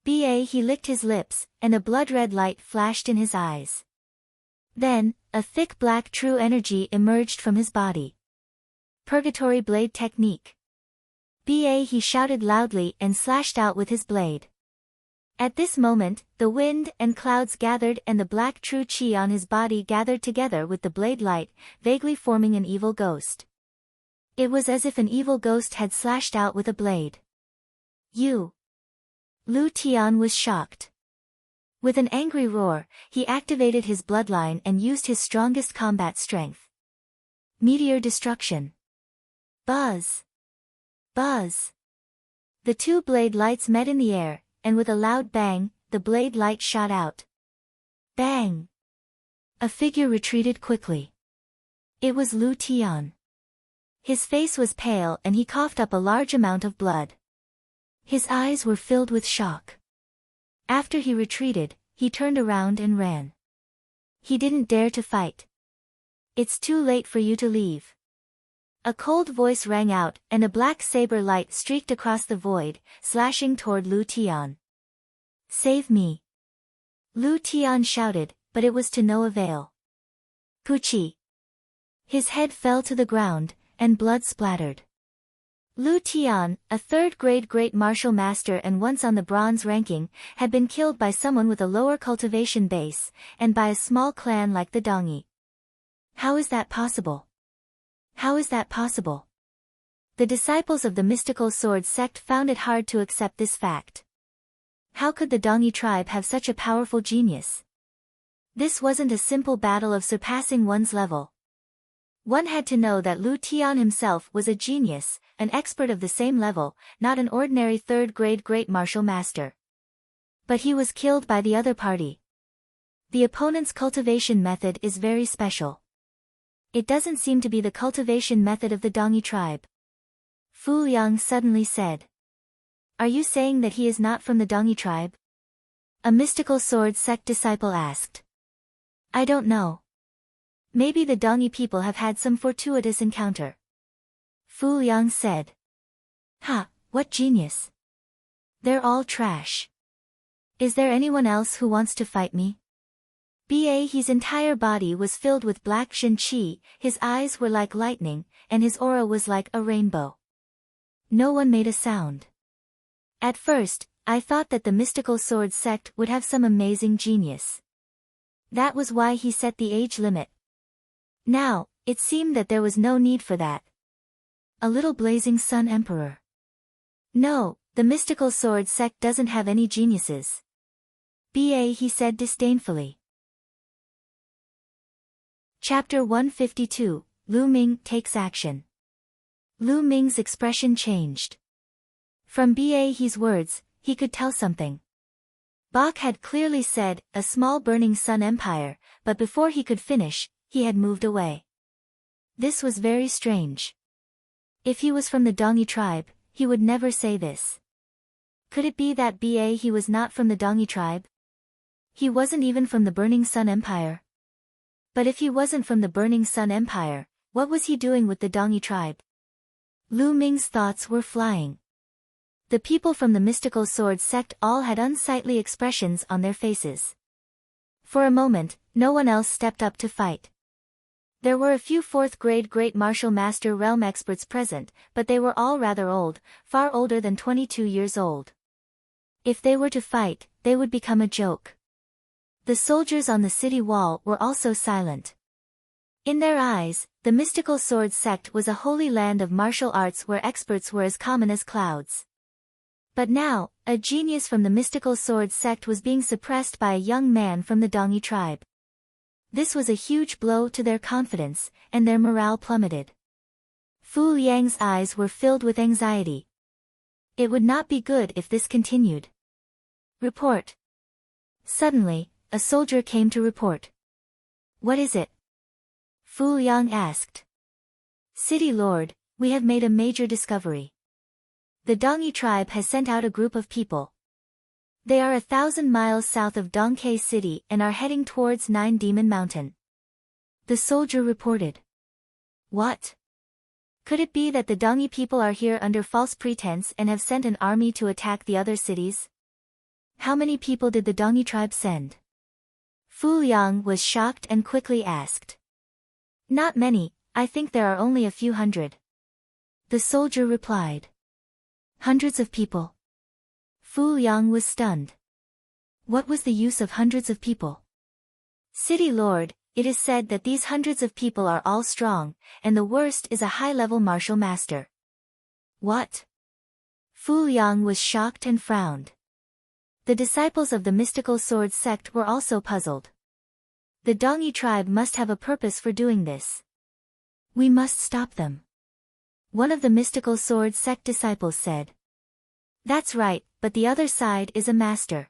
Speaker 1: He licked his lips, and a blood-red light flashed in his eyes. Then, a thick black true energy emerged from his body. Purgatory blade technique. He shouted loudly and slashed out with his blade. At this moment, the wind and clouds gathered and the black true chi on his body gathered together with the blade light, vaguely forming an evil ghost. It was as if an evil ghost had slashed out with a blade. You! Lu Tian was shocked. With an angry roar, he activated his bloodline and used his strongest combat strength. Meteor destruction. Buzz! Buzz! The two blade lights met in the air, and with a loud bang, the blade light shot out. Bang! A figure retreated quickly. It was Lu Tian. His face was pale and he coughed up a large amount of blood. His eyes were filled with shock. After he retreated, he turned around and ran. He didn't dare to fight. It's too late for you to leave. A cold voice rang out, and a black saber light streaked across the void, slashing toward Lu Tian. Save me! Lu Tian shouted, but it was to no avail. Puchi! His head fell to the ground, and blood splattered. Lu Tian, a third-grade great martial master and once on the bronze ranking, had been killed by someone with a lower cultivation base, and by a small clan like the Dongyi. How is that possible? How is that possible? The disciples of the mystical sword sect found it hard to accept this fact. How could the Dongyi tribe have such a powerful genius? This wasn't a simple battle of surpassing one's level. One had to know that Lu Tian himself was a genius, an expert of the same level, not an ordinary third-grade great martial master. But he was killed by the other party. The opponent's cultivation method is very special. It doesn't seem to be the cultivation method of the Dongyi tribe. Fu Liang suddenly said. Are you saying that he is not from the Dongyi tribe? A mystical sword sect disciple asked. I don't know. Maybe the Dongyi people have had some fortuitous encounter. Fu Liang said. Ha, what genius. They're all trash. Is there anyone else who wants to fight me? His entire body was filled with black Shen Qi, his eyes were like lightning, and his aura was like a rainbow. No one made a sound. At first, I thought that the mystical sword sect would have some amazing genius. That was why he set the age limit. Now, it seemed that there was no need for that. A little blazing sun emperor. No, the mystical sword sect doesn't have any geniuses. He said disdainfully. Chapter 152, Lu Ming takes action. Lu Ming's expression changed. From His words, he could tell something. Bach had clearly said, a small burning sun empire, but before he could finish, he had moved away. This was very strange. If he was from the Dongyi tribe, he would never say this. Could it be that he was not from the Dongyi tribe? He wasn't even from the Burning Sun Empire. But if he wasn't from the Burning Sun Empire, what was he doing with the Dongyi tribe? Lu Ming's thoughts were flying. The people from the mystical sword sect all had unsightly expressions on their faces. For a moment, no one else stepped up to fight. There were a few fourth-grade Great Martial Master realm experts present, but they were all rather old, far older than 22 years old. If they were to fight, they would become a joke. The soldiers on the city wall were also silent. In their eyes, the mystical sword sect was a holy land of martial arts where experts were as common as clouds. But now, a genius from the mystical sword sect was being suppressed by a young man from the Dongyi tribe. This was a huge blow to their confidence, and their morale plummeted. Fu Liang's eyes were filled with anxiety. It would not be good if this continued. Report. Suddenly, a soldier came to report. What is it? Fu Liang asked. City Lord, we have made a major discovery. The Dongyi tribe has sent out a group of people. They are 1,000 miles south of Dongke City and are heading towards Nine Demon Mountain. The soldier reported. What? Could it be that the Dongyi people are here under false pretense and have sent an army to attack the other cities? How many people did the Dongi tribe send? Fu Yang was shocked and quickly asked. Not many, I think there are only a few hundred. The soldier replied. Hundreds of people? Fu Yang was stunned. What was the use of hundreds of people? City Lord, it is said that these hundreds of people are all strong, and the worst is a high-level martial master. What? Fu Yang was shocked and frowned. The disciples of the mystical sword sect were also puzzled. The Dongi tribe must have a purpose for doing this. We must stop them. One of the mystical sword sect disciples said. That's right, but the other side is a master.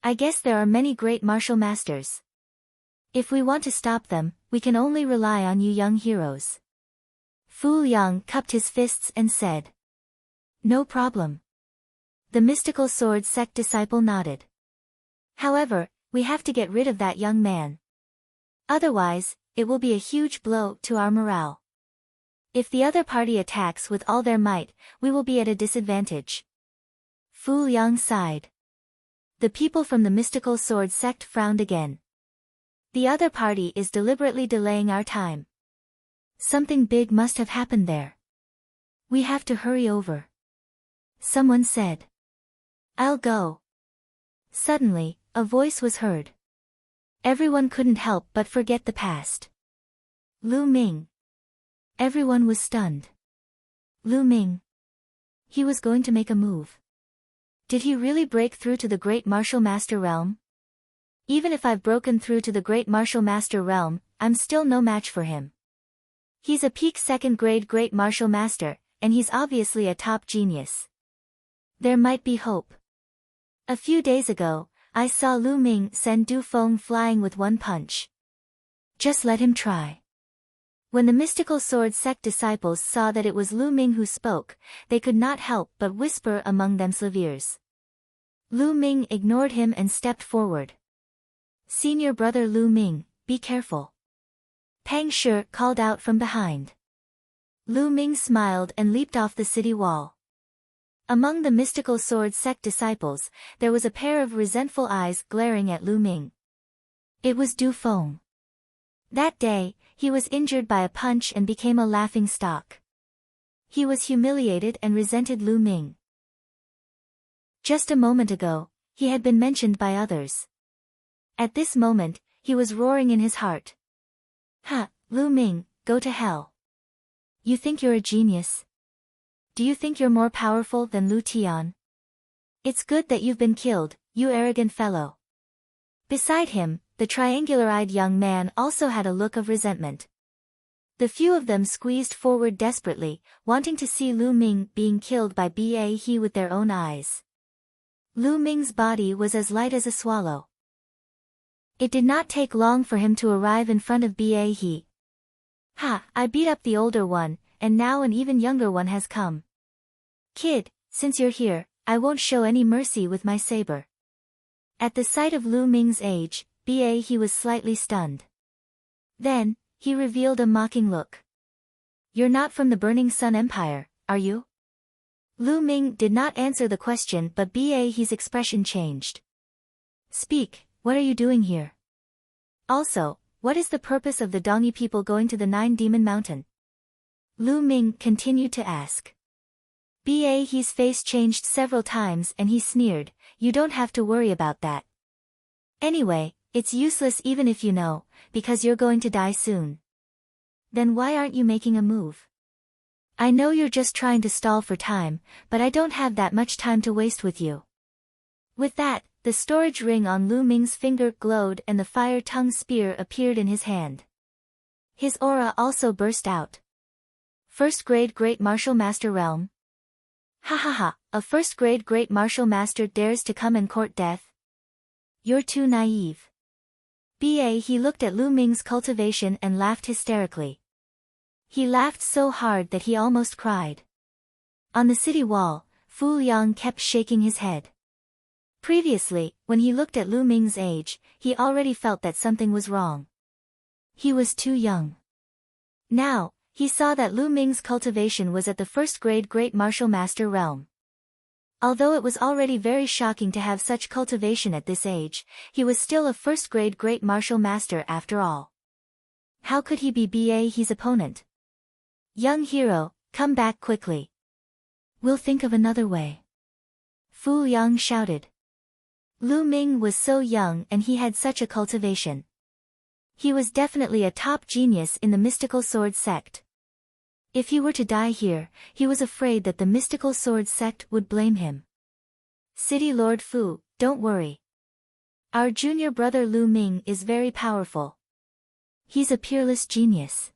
Speaker 1: I guess there are many great martial masters. If we want to stop them, we can only rely on you young heroes. Fu Yang cupped his fists and said. No problem. The mystical sword sect disciple nodded. However, we have to get rid of that young man. Otherwise, it will be a huge blow to our morale. If the other party attacks with all their might, we will be at a disadvantage. Fu Yang sighed. The people from the mystical sword sect frowned again. The other party is deliberately delaying our time. Something big must have happened there. We have to hurry over. Someone said. I'll go. Suddenly, a voice was heard. Everyone couldn't help but forget the past. Lu Ming. Everyone was stunned. Lu Ming. He was going to make a move. Did he really break through to the Great Martial Master realm? Even if I've broken through to the Great Martial Master realm, I'm still no match for him. He's a peak second grade Great Martial Master, and he's obviously a top genius. There might be hope. A few days ago, I saw Lu Ming send Du Feng flying with one punch. Just let him try. When the mystical sword sect disciples saw that it was Lu Ming who spoke, they could not help but whisper among themselves. Lu Ming ignored him and stepped forward. Senior brother Lu Ming, be careful. Pang Shi called out from behind. Lu Ming smiled and leaped off the city wall. Among the mystical sword sect disciples, there was a pair of resentful eyes glaring at Lu Ming. It was Du Feng. That day, he was injured by a punch and became a laughing stock. He was humiliated and resented Lu Ming. Just a moment ago, he had been mentioned by others. At this moment, he was roaring in his heart. Ha, Lu Ming, go to hell. You think you're a genius? Do you think you're more powerful than Lu Tian? It's good that you've been killed, you arrogant fellow. Beside him, the triangular-eyed young man also had a look of resentment. The few of them squeezed forward desperately, wanting to see Lu Ming being killed by Ba He with their own eyes. Lu Ming's body was as light as a swallow. It did not take long for him to arrive in front of Ba He. Ha, I beat up the older one, and now an even younger one has come. Kid, since you're here, I won't show any mercy with my saber. At the sight of Lu Ming's age, Ba He was slightly stunned. Then, he revealed a mocking look. You're not from the Burning Sun Empire, are you? Lu Ming did not answer the question, but Ba He's expression changed. Speak, what are you doing here? Also, what is the purpose of the Dongi people going to the Nine Demon Mountain? Lu Ming continued to ask. Ba He's face changed several times and he sneered, you don't have to worry about that. Anyway, it's useless even if you know, because you're going to die soon. Then why aren't you making a move? I know you're just trying to stall for time, but I don't have that much time to waste with you. With that, the storage ring on Lu Ming's finger glowed and the fire-tongue spear appeared in his hand. His aura also burst out. First grade Great Martial Master Realm? Ha ha ha, a first grade Great Martial Master dares to come and court death? You're too naive. Ba He looked at Lu Ming's cultivation and laughed hysterically. He laughed so hard that he almost cried. On the city wall, Fu Yang kept shaking his head. Previously, when he looked at Lu Ming's age, he already felt that something was wrong. He was too young. Now, he saw that Lu Ming's cultivation was at the first grade Great Martial Master realm. Although it was already very shocking to have such cultivation at this age, he was still a first-grade great martial master after all. How could he be his opponent? Young hero, come back quickly. We'll think of another way. Fu Yang shouted. Lu Ming was so young and he had such a cultivation. He was definitely a top genius in the mystical sword sect. If he were to die here, he was afraid that the mystical sword sect would blame him. City Lord Fu, don't worry. Our junior brother Lu Ming is very powerful. He's a peerless genius.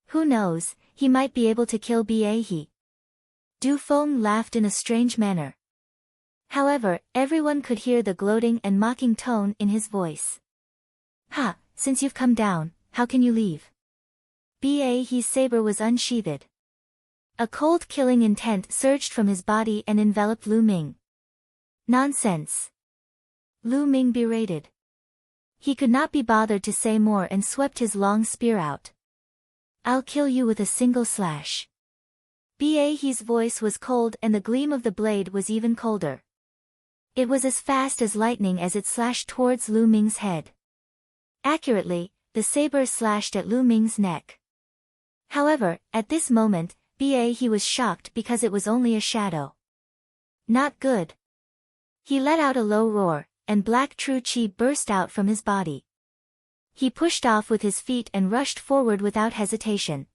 Speaker 1: Who knows, he might be able to kill he. Du Feng laughed in a strange manner. However, everyone could hear the gloating and mocking tone in his voice. Ha, since you've come down, how can you leave? His saber was unsheathed. A cold killing intent surged from his body and enveloped Lu Ming. Nonsense! Lu Ming berated. He could not be bothered to say more and swept his long spear out. I'll kill you with a single slash. His voice was cold and the gleam of the blade was even colder. It was as fast as lightning as it slashed towards Lu Ming's head. Accurately, the saber slashed at Lu Ming's neck. However, at this moment, he was shocked because it was only a shadow. Not good. He let out a low roar, and black true qi burst out from his body. He pushed off with his feet and rushed forward without hesitation.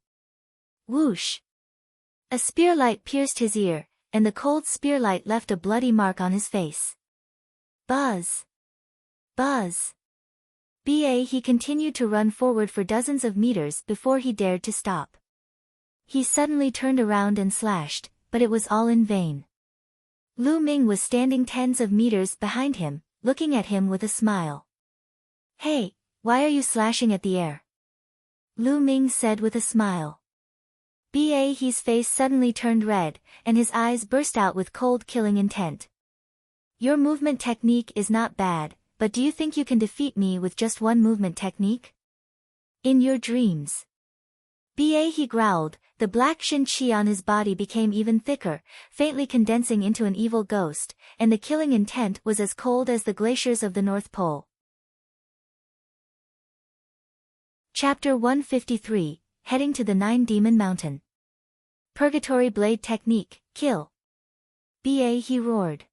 Speaker 1: Whoosh! A spearlight pierced his ear, and the cold spearlight left a bloody mark on his face. Buzz! Buzz! He continued to run forward for dozens of meters before he dared to stop. He suddenly turned around and slashed, but it was all in vain. Lu Ming was standing tens of meters behind him, looking at him with a smile. Hey, why are you slashing at the air? Lu Ming said with a smile. His face suddenly turned red, and his eyes burst out with cold killing intent. Your movement technique is not bad, but do you think you can defeat me with just one movement technique? In your dreams. He growled, the black shin qi on his body became even thicker, faintly condensing into an evil ghost, and the killing intent was as cold as the glaciers of the North Pole. Chapter 153, Heading to the Nine-Demon Mountain. Purgatory Blade Technique, Kill. He roared.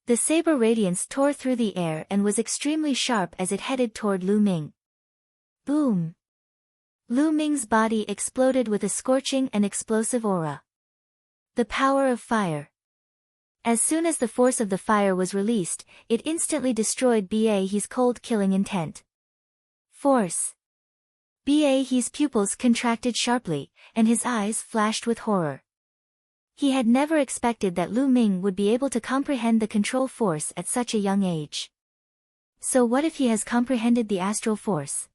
Speaker 1: The saber radiance tore through the air and was extremely sharp as it headed toward Lu Ming. Boom! Lu Ming's body exploded with a scorching and explosive aura. The power of fire. As soon as the force of the fire was released, it instantly destroyed his cold killing intent. Force. His pupils contracted sharply, and his eyes flashed with horror. He had never expected that Lu Ming would be able to comprehend the control force at such a young age. So what if he has comprehended the astral force?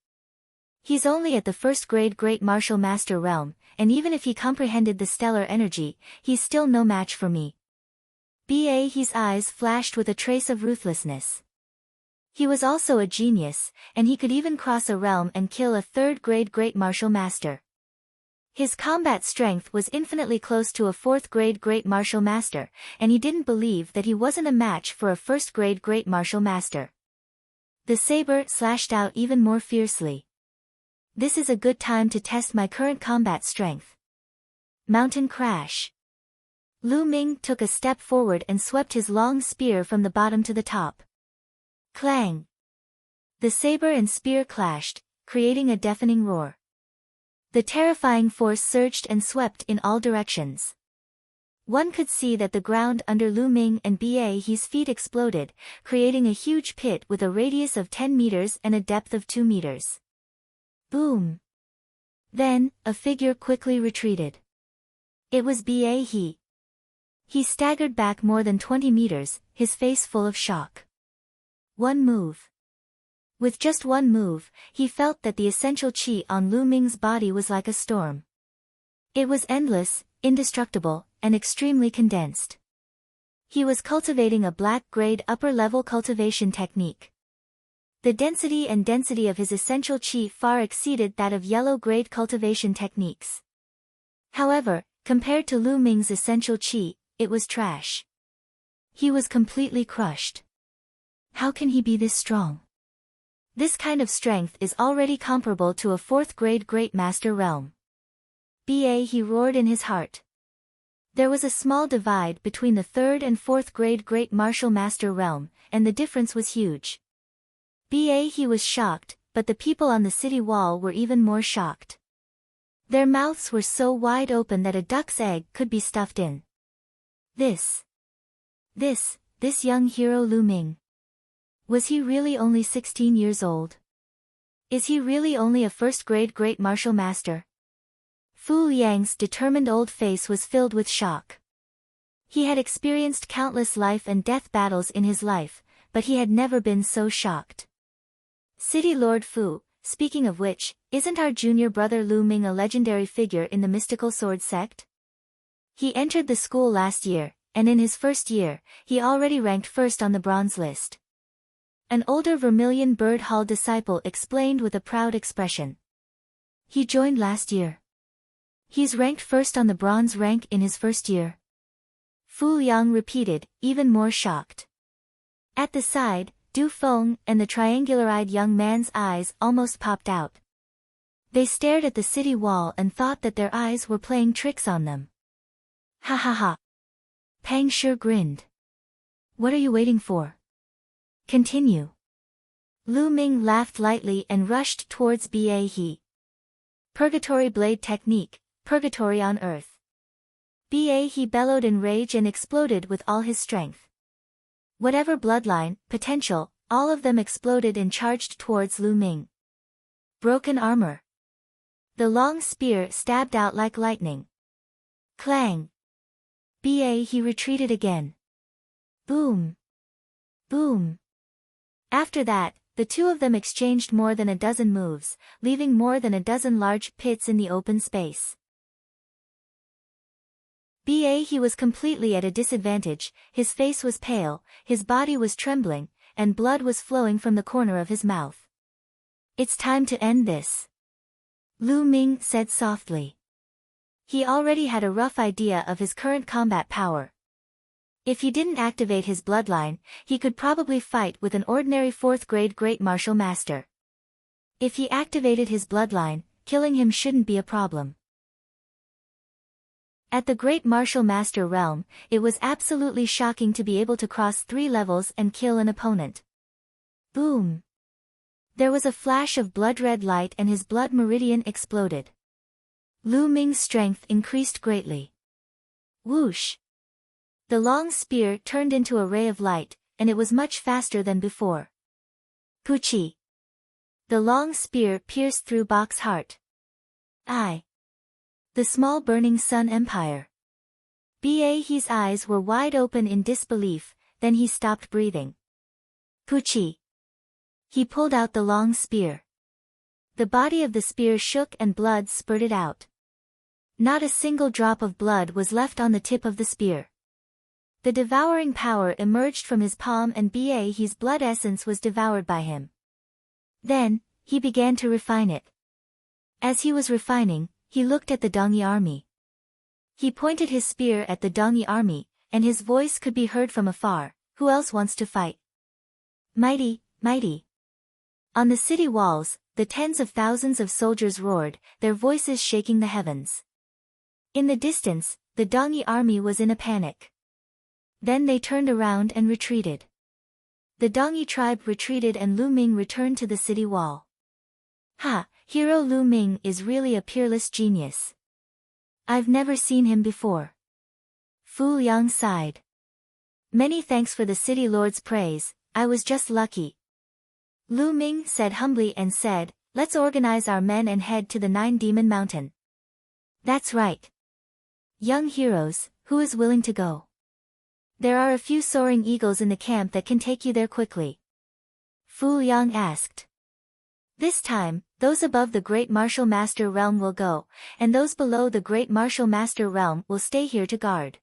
Speaker 1: He's only at the first-grade Great Martial Master realm, and even if he comprehended the stellar energy, he's still no match for me. His eyes flashed with a trace of ruthlessness. He was also a genius, and he could even cross a realm and kill a third-grade Great Martial Master. His combat strength was infinitely close to a fourth-grade Great Martial Master, and he didn't believe that he wasn't a match for a first-grade Great Martial Master. The saber slashed out even more fiercely. This is a good time to test my current combat strength. Mountain Crash. Lu Ming took a step forward and swept his long spear from the bottom to the top. Clang! The saber and spear clashed, creating a deafening roar. The terrifying force surged and swept in all directions. One could see that the ground under Lu Ming and his feet exploded, creating a huge pit with a radius of 10 meters and a depth of 2 meters. Boom! Then, a figure quickly retreated. It was He. He staggered back more than 20 meters, his face full of shock. One move. With just one move, he felt that the essential qi on Lu Ming's body was like a storm. It was endless, indestructible, and extremely condensed. He was cultivating a black-grade upper-level cultivation technique. The density of his essential qi far exceeded that of yellow-grade cultivation techniques. However, compared to Lu Ming's essential qi, it was trash. He was completely crushed. How can he be this strong? This kind of strength is already comparable to a 4th grade Great Master realm. He roared in his heart. There was a small divide between the 3rd and 4th grade Great Martial Master realm, and the difference was huge. He was shocked, but the people on the city wall were even more shocked. Their mouths were so wide open that a duck's egg could be stuffed in. This young hero Lu Ming. Was he really only 16 years old? Is he really only a 1st grade Great Martial Master? Fu Liang's determined old face was filled with shock. He had experienced countless life and death battles in his life, but he had never been so shocked. City Lord Fu, speaking of which, isn't our junior brother Lu Ming a legendary figure in the mystical sword sect? He entered the school last year, and in his first year, he already ranked first on the bronze list. An older Vermilion Bird Hall disciple explained with a proud expression. He joined last year. He's ranked first on the bronze rank in his first year. Fu Liang repeated, even more shocked. At the side, Du Feng and the triangular-eyed young man's eyes almost popped out. They stared at the city wall and thought that their eyes were playing tricks on them. Ha ha ha. Pang Shi grinned. What are you waiting for? Continue. Lu Ming laughed lightly and rushed towards He. Purgatory Blade Technique, Purgatory on Earth. He bellowed in rage and exploded with all his strength. Whatever bloodline, potential, all of them exploded and charged towards Lu Ming. Broken armor. The long spear stabbed out like lightning. Clang. He retreated again. Boom. Boom. After that, the two of them exchanged more than a dozen moves, leaving more than a dozen large pits in the open space. He was completely at a disadvantage, his face was pale, his body was trembling, and blood was flowing from the corner of his mouth. It's time to end this. Lu Ming said softly. He already had a rough idea of his current combat power. If he didn't activate his bloodline, he could probably fight with an ordinary 4th grade Great Martial Master. If he activated his bloodline, killing him shouldn't be a problem. At the Great Martial Master realm, it was absolutely shocking to be able to cross 3 levels and kill an opponent. Boom! There was a flash of blood-red light and his blood meridian exploded. Lu Ming's strength increased greatly. Whoosh! The long spear turned into a ray of light, and it was much faster than before. Puchi! The long spear pierced through Bok's heart. The small burning sun empire. He's eyes were wide open in disbelief, then he stopped breathing. Puchi! He pulled out the long spear. The body of the spear shook and blood spurted out. Not a single drop of blood was left on the tip of the spear. The devouring power emerged from his palm and He's blood essence was devoured by him. Then, he began to refine it. As he was refining, he looked at the Dongyi army. He pointed his spear at the Dongyi army, and his voice could be heard from afar. Who else wants to fight? Mighty, mighty. On the city walls, the tens of thousands of soldiers roared, their voices shaking the heavens. In the distance, the Dongyi army was in a panic. Then they turned around and retreated. The Dongyi tribe retreated and Lu Ming returned to the city wall. Hero Lu Ming is really a peerless genius. I've never seen him before. Fu Liang sighed. Many thanks for the city lord's praise, I was just lucky. Lu Ming said humbly and said, let's organize our men and head to the 9-Demon Mountain. That's right. Young heroes, who is willing to go? There are a few soaring eagles in the camp that can take you there quickly. Fu Liang asked. This time, those above the Great Martial Master realm will go, and those below the Great Martial Master realm will stay here to guard.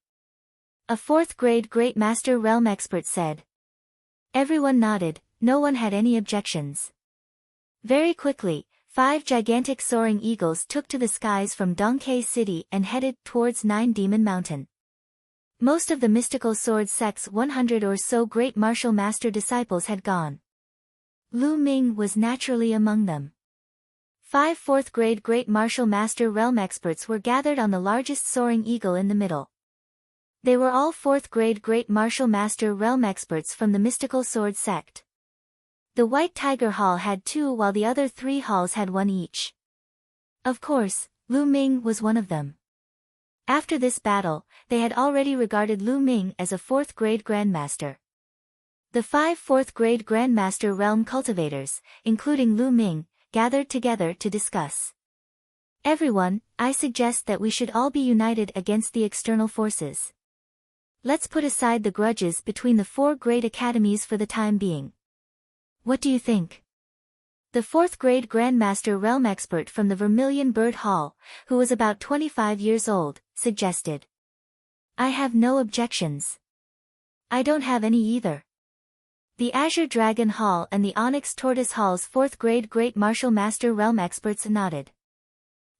Speaker 1: A 4th grade Great Master realm expert said. Everyone nodded, no one had any objections. Very quickly, 5 gigantic soaring eagles took to the skies from Dongke City and headed towards 9-Demon Mountain. Most of the mystical sword sect's 100 or so great martial master disciples had gone. Lu Ming was naturally among them. 5 fourth-grade great martial master realm experts were gathered on the largest soaring eagle in the middle. They were all 4th-grade great martial master realm experts from the mystical sword sect. The White Tiger Hall had 2 while the other 3 halls had 1 each. Of course, Lu Ming was one of them. After this battle, they had already regarded Lu Ming as a 4th-grade grandmaster. The 5 4th-grade grandmaster realm cultivators, including Lu Ming, gathered together to discuss. Everyone, I suggest that we should all be united against the external forces. Let's put aside the grudges between the 4 great academies for the time being. What do you think? The 4th-grade grandmaster realm expert from the Vermilion Bird Hall, who was about 25 years old, suggested. I have no objections. I don't have any either. The Azure Dragon Hall and the Onyx Tortoise Hall's 4th-grade Great Martial Master Realm experts nodded.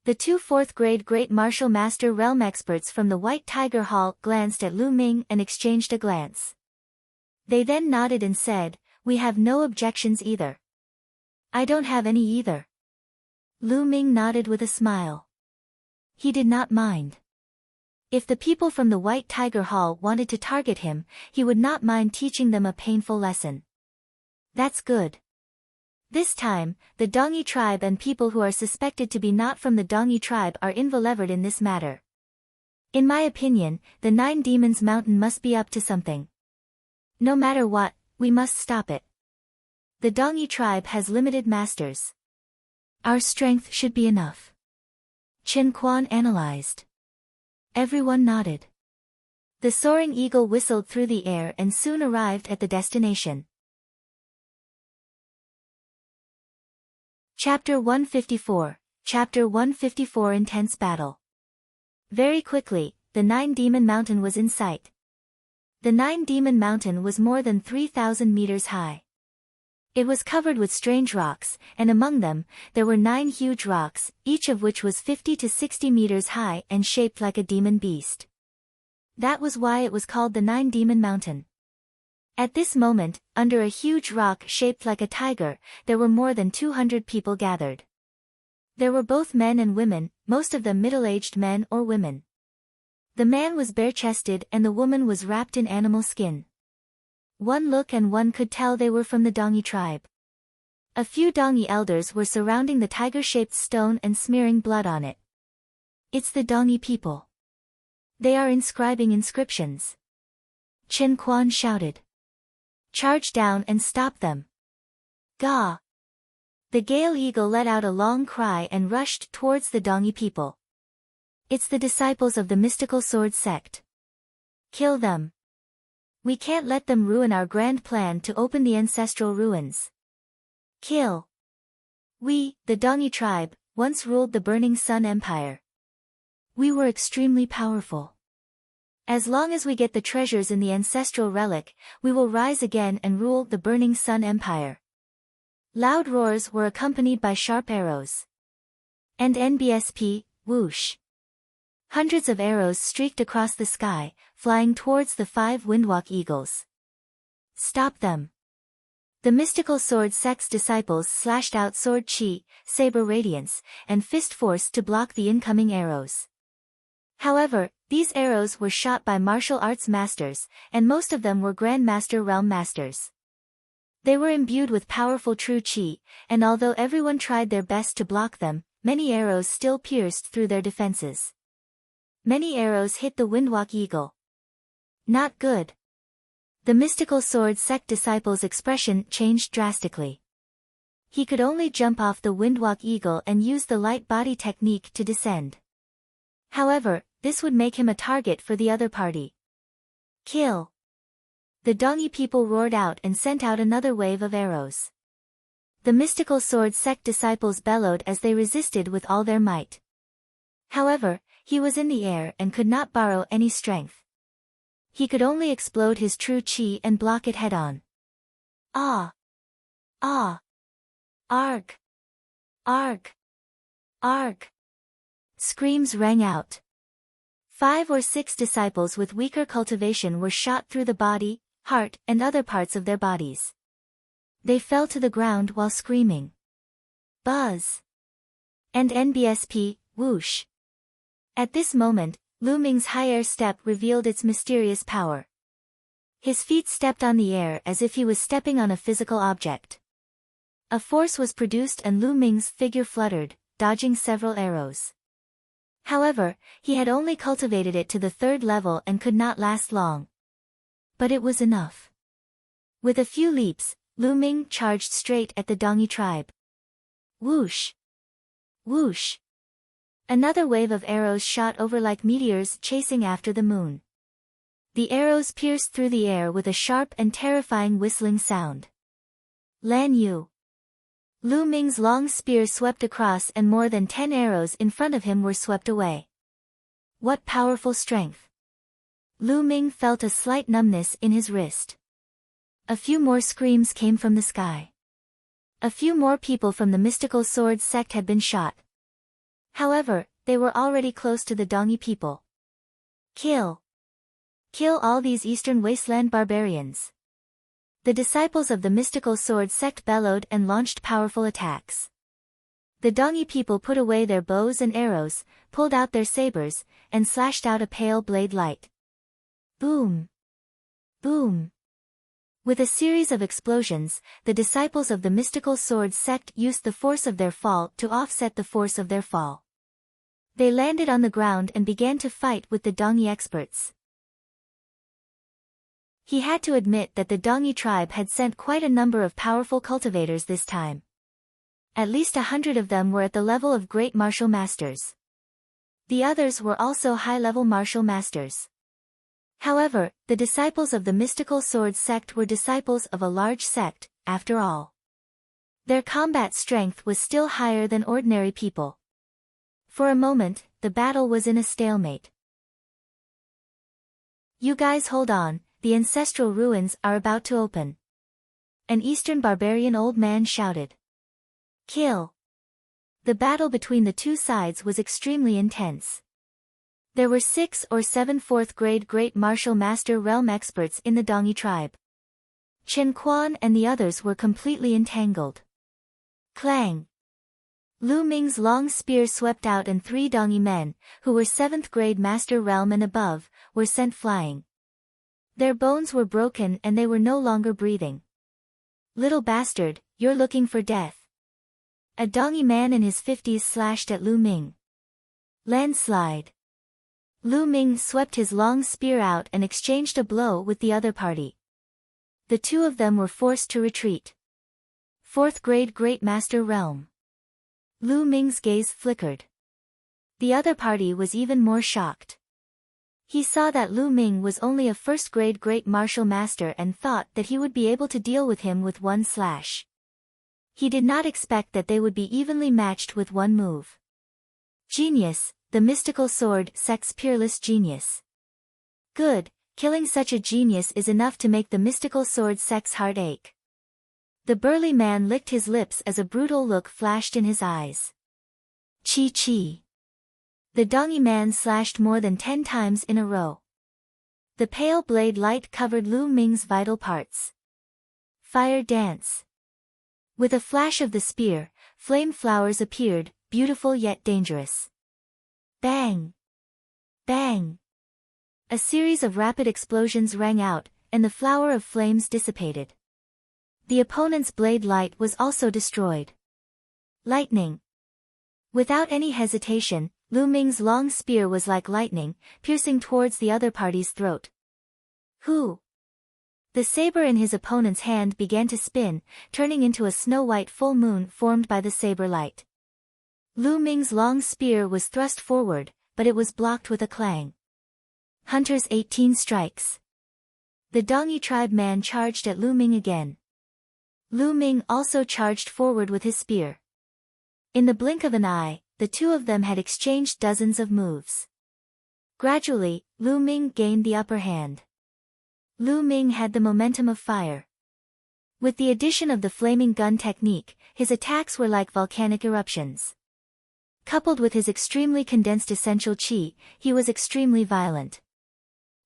Speaker 1: The 2 4th-grade Great Martial Master Realm experts from the White Tiger Hall glanced at Lu Ming and exchanged a glance. They then nodded and said, we have no objections either. I don't have any either. Lu Ming nodded with a smile. He did not mind. If the people from the White Tiger Hall wanted to target him, he would not mind teaching them a painful lesson. That's good. This time, the Dongi tribe and people who are suspected to be not from the Dongi tribe are involved in this matter. In my opinion, the 9 Demons Mountain must be up to something. No matter what, we must stop it. The Dongi tribe has limited masters. Our strength should be enough. Chen Quan analyzed. Everyone nodded. The soaring eagle whistled through the air and soon arrived at the destination. Chapter 154. Chapter 154 Intense Battle. Very quickly, the 9 Demon Mountain was in sight. The 9 Demon Mountain was more than 3,000 meters high. It was covered with strange rocks, and among them, there were 9 huge rocks, each of which was 50 to 60 meters high and shaped like a demon beast. That was why it was called the 9 Demon Mountain. At this moment, under a huge rock shaped like a tiger, there were more than 200 people gathered. There were both men and women, most of them middle-aged men or women. The man was bare-chested and the woman was wrapped in animal skin. One look and one could tell they were from the Dongi tribe. A few Dongi elders were surrounding the tiger-shaped stone and smearing blood on it. It's the Dongi people. They are inscribing inscriptions. Chen Quan shouted. Charge down and stop them. Gah! The Gale Eagle let out a long cry and rushed towards the Dongi people. It's the disciples of the mystical sword sect. Kill them. We can't let them ruin our grand plan to open the ancestral ruins. Kill. We, the Dongi tribe, once ruled the Burning Sun Empire. We were extremely powerful. As long as we get the treasures in the ancestral relic, we will rise again and rule the Burning Sun Empire. Loud roars were accompanied by sharp arrows. And NBSP, whoosh. Hundreds of arrows streaked across the sky, flying towards the 5 Windwalk Eagles. Stop them. The mystical sword sect's disciples slashed out sword chi, saber radiance, and fist force to block the incoming arrows. However, these arrows were shot by martial arts masters, and most of them were Grandmaster Realm Masters. They were imbued with powerful true chi, and although everyone tried their best to block them, many arrows still pierced through their defenses. Many arrows hit the Windwalk Eagle. Not good. The mystical sword sect disciple's expression changed drastically. He could only jump off the Windwalk Eagle and use the light body technique to descend. However, this would make him a target for the other party. Kill. The Dongi people roared out and sent out another wave of arrows. The mystical sword sect disciples bellowed as they resisted with all their might. However, he was in the air and could not borrow any strength. He could only explode his true chi and block it head-on. Ah! Ah! Arg! Arg! Arg! Screams rang out. 5 or 6 disciples with weaker cultivation were shot through the body, heart, and other parts of their bodies. They fell to the ground while screaming. Buzz! And NBSP, whoosh! At this moment, Lu Ming's high air step revealed its mysterious power. His feet stepped on the air as if he was stepping on a physical object. A force was produced and Lu Ming's figure fluttered, dodging several arrows. However, he had only cultivated it to the 3rd level and could not last long. But it was enough. With a few leaps, Lu Ming charged straight at the Dongyi tribe. Whoosh! Whoosh! Another wave of arrows shot over like meteors chasing after the moon. The arrows pierced through the air with a sharp and terrifying whistling sound. Lan Yu! Lu Ming's long spear swept across and more than 10 arrows in front of him were swept away. What powerful strength! Lu Ming felt a slight numbness in his wrist. A few more screams came from the sky. A few more people from the mystical sword sect had been shot. However, they were already close to the Dongyi people. Kill! Kill all these Eastern Wasteland barbarians! The disciples of the mystical sword sect bellowed and launched powerful attacks. The Dongyi people put away their bows and arrows, pulled out their sabers, and slashed out a pale blade light. Boom! Boom! With a series of explosions, the disciples of the mystical sword sect used the force of their fall to offset the force of their fall. They landed on the ground and began to fight with the Dongyi experts. He had to admit that the Dongyi tribe had sent quite a number of powerful cultivators this time. At least 100 of them were at the level of great martial masters. The others were also high-level martial masters. However, the disciples of the mystical sword sect were disciples of a large sect, after all. Their combat strength was still higher than ordinary people. For a moment, the battle was in a stalemate. You guys hold on. The ancestral ruins are about to open. An Eastern barbarian old man shouted. Kill! The battle between the two sides was extremely intense. There were 6 or 7 4th-grade Great Martial Master Realm experts in the Dongyi tribe. Chen Quan and the others were completely entangled. Clang! Lu Ming's long spear swept out and 3 Dongyi men, who were 7th-grade Master Realm and above, were sent flying. Their bones were broken and they were no longer breathing. Little bastard, you're looking for death. A Dongyi man in his 50s slashed at Lu Ming. Landslide. Lu Ming swept his long spear out and exchanged a blow with the other party. The two of them were forced to retreat. 4th-grade Great Master Realm. Lu Ming's gaze flickered. The other party was even more shocked. He saw that Lu Ming was only a 1st-grade Great Martial Master and thought that he would be able to deal with him with one slash. He did not expect that they would be evenly matched with one move. Genius, the mystical sword sect's peerless genius. Good, killing such a genius is enough to make the mystical sword sect's heart ache. The burly man licked his lips as a brutal look flashed in his eyes. Chi. The Dongyi man slashed more than 10 times in a row. The pale blade light covered Lu Ming's vital parts. Fire dance. With a flash of the spear, flame flowers appeared, beautiful yet dangerous. Bang! Bang! A series of rapid explosions rang out, and the flower of flames dissipated. The opponent's blade light was also destroyed. Lightning. Without any hesitation, Lu Ming's long spear was like lightning, piercing towards the other party's throat. Who? The saber in his opponent's hand began to spin, turning into a snow-white full moon formed by the saber light. Lu Ming's long spear was thrust forward, but it was blocked with a clang. Hunter's 18 strikes. The Dongyi tribe man charged at Lu Ming again. Lu Ming also charged forward with his spear. In the blink of an eye, the two of them had exchanged dozens of moves. Gradually, Lu Ming gained the upper hand. Lu Ming had the momentum of fire. With the addition of the flaming gun technique, his attacks were like volcanic eruptions. Coupled with his extremely condensed essential qi, he was extremely violent.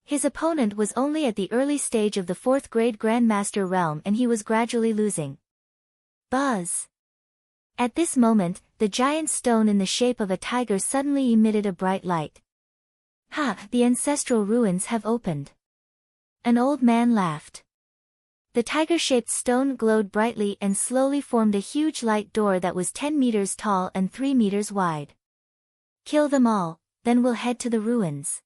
Speaker 1: His opponent was only at the early stage of the 4th grade Grandmaster realm and he was gradually losing. Buzz! At this moment, the giant stone in the shape of a tiger suddenly emitted a bright light. Ha! The ancestral ruins have opened. An old man laughed. The tiger-shaped stone glowed brightly and slowly formed a huge light door that was 10 meters tall and 3 meters wide. Kill them all, then we'll head to the ruins.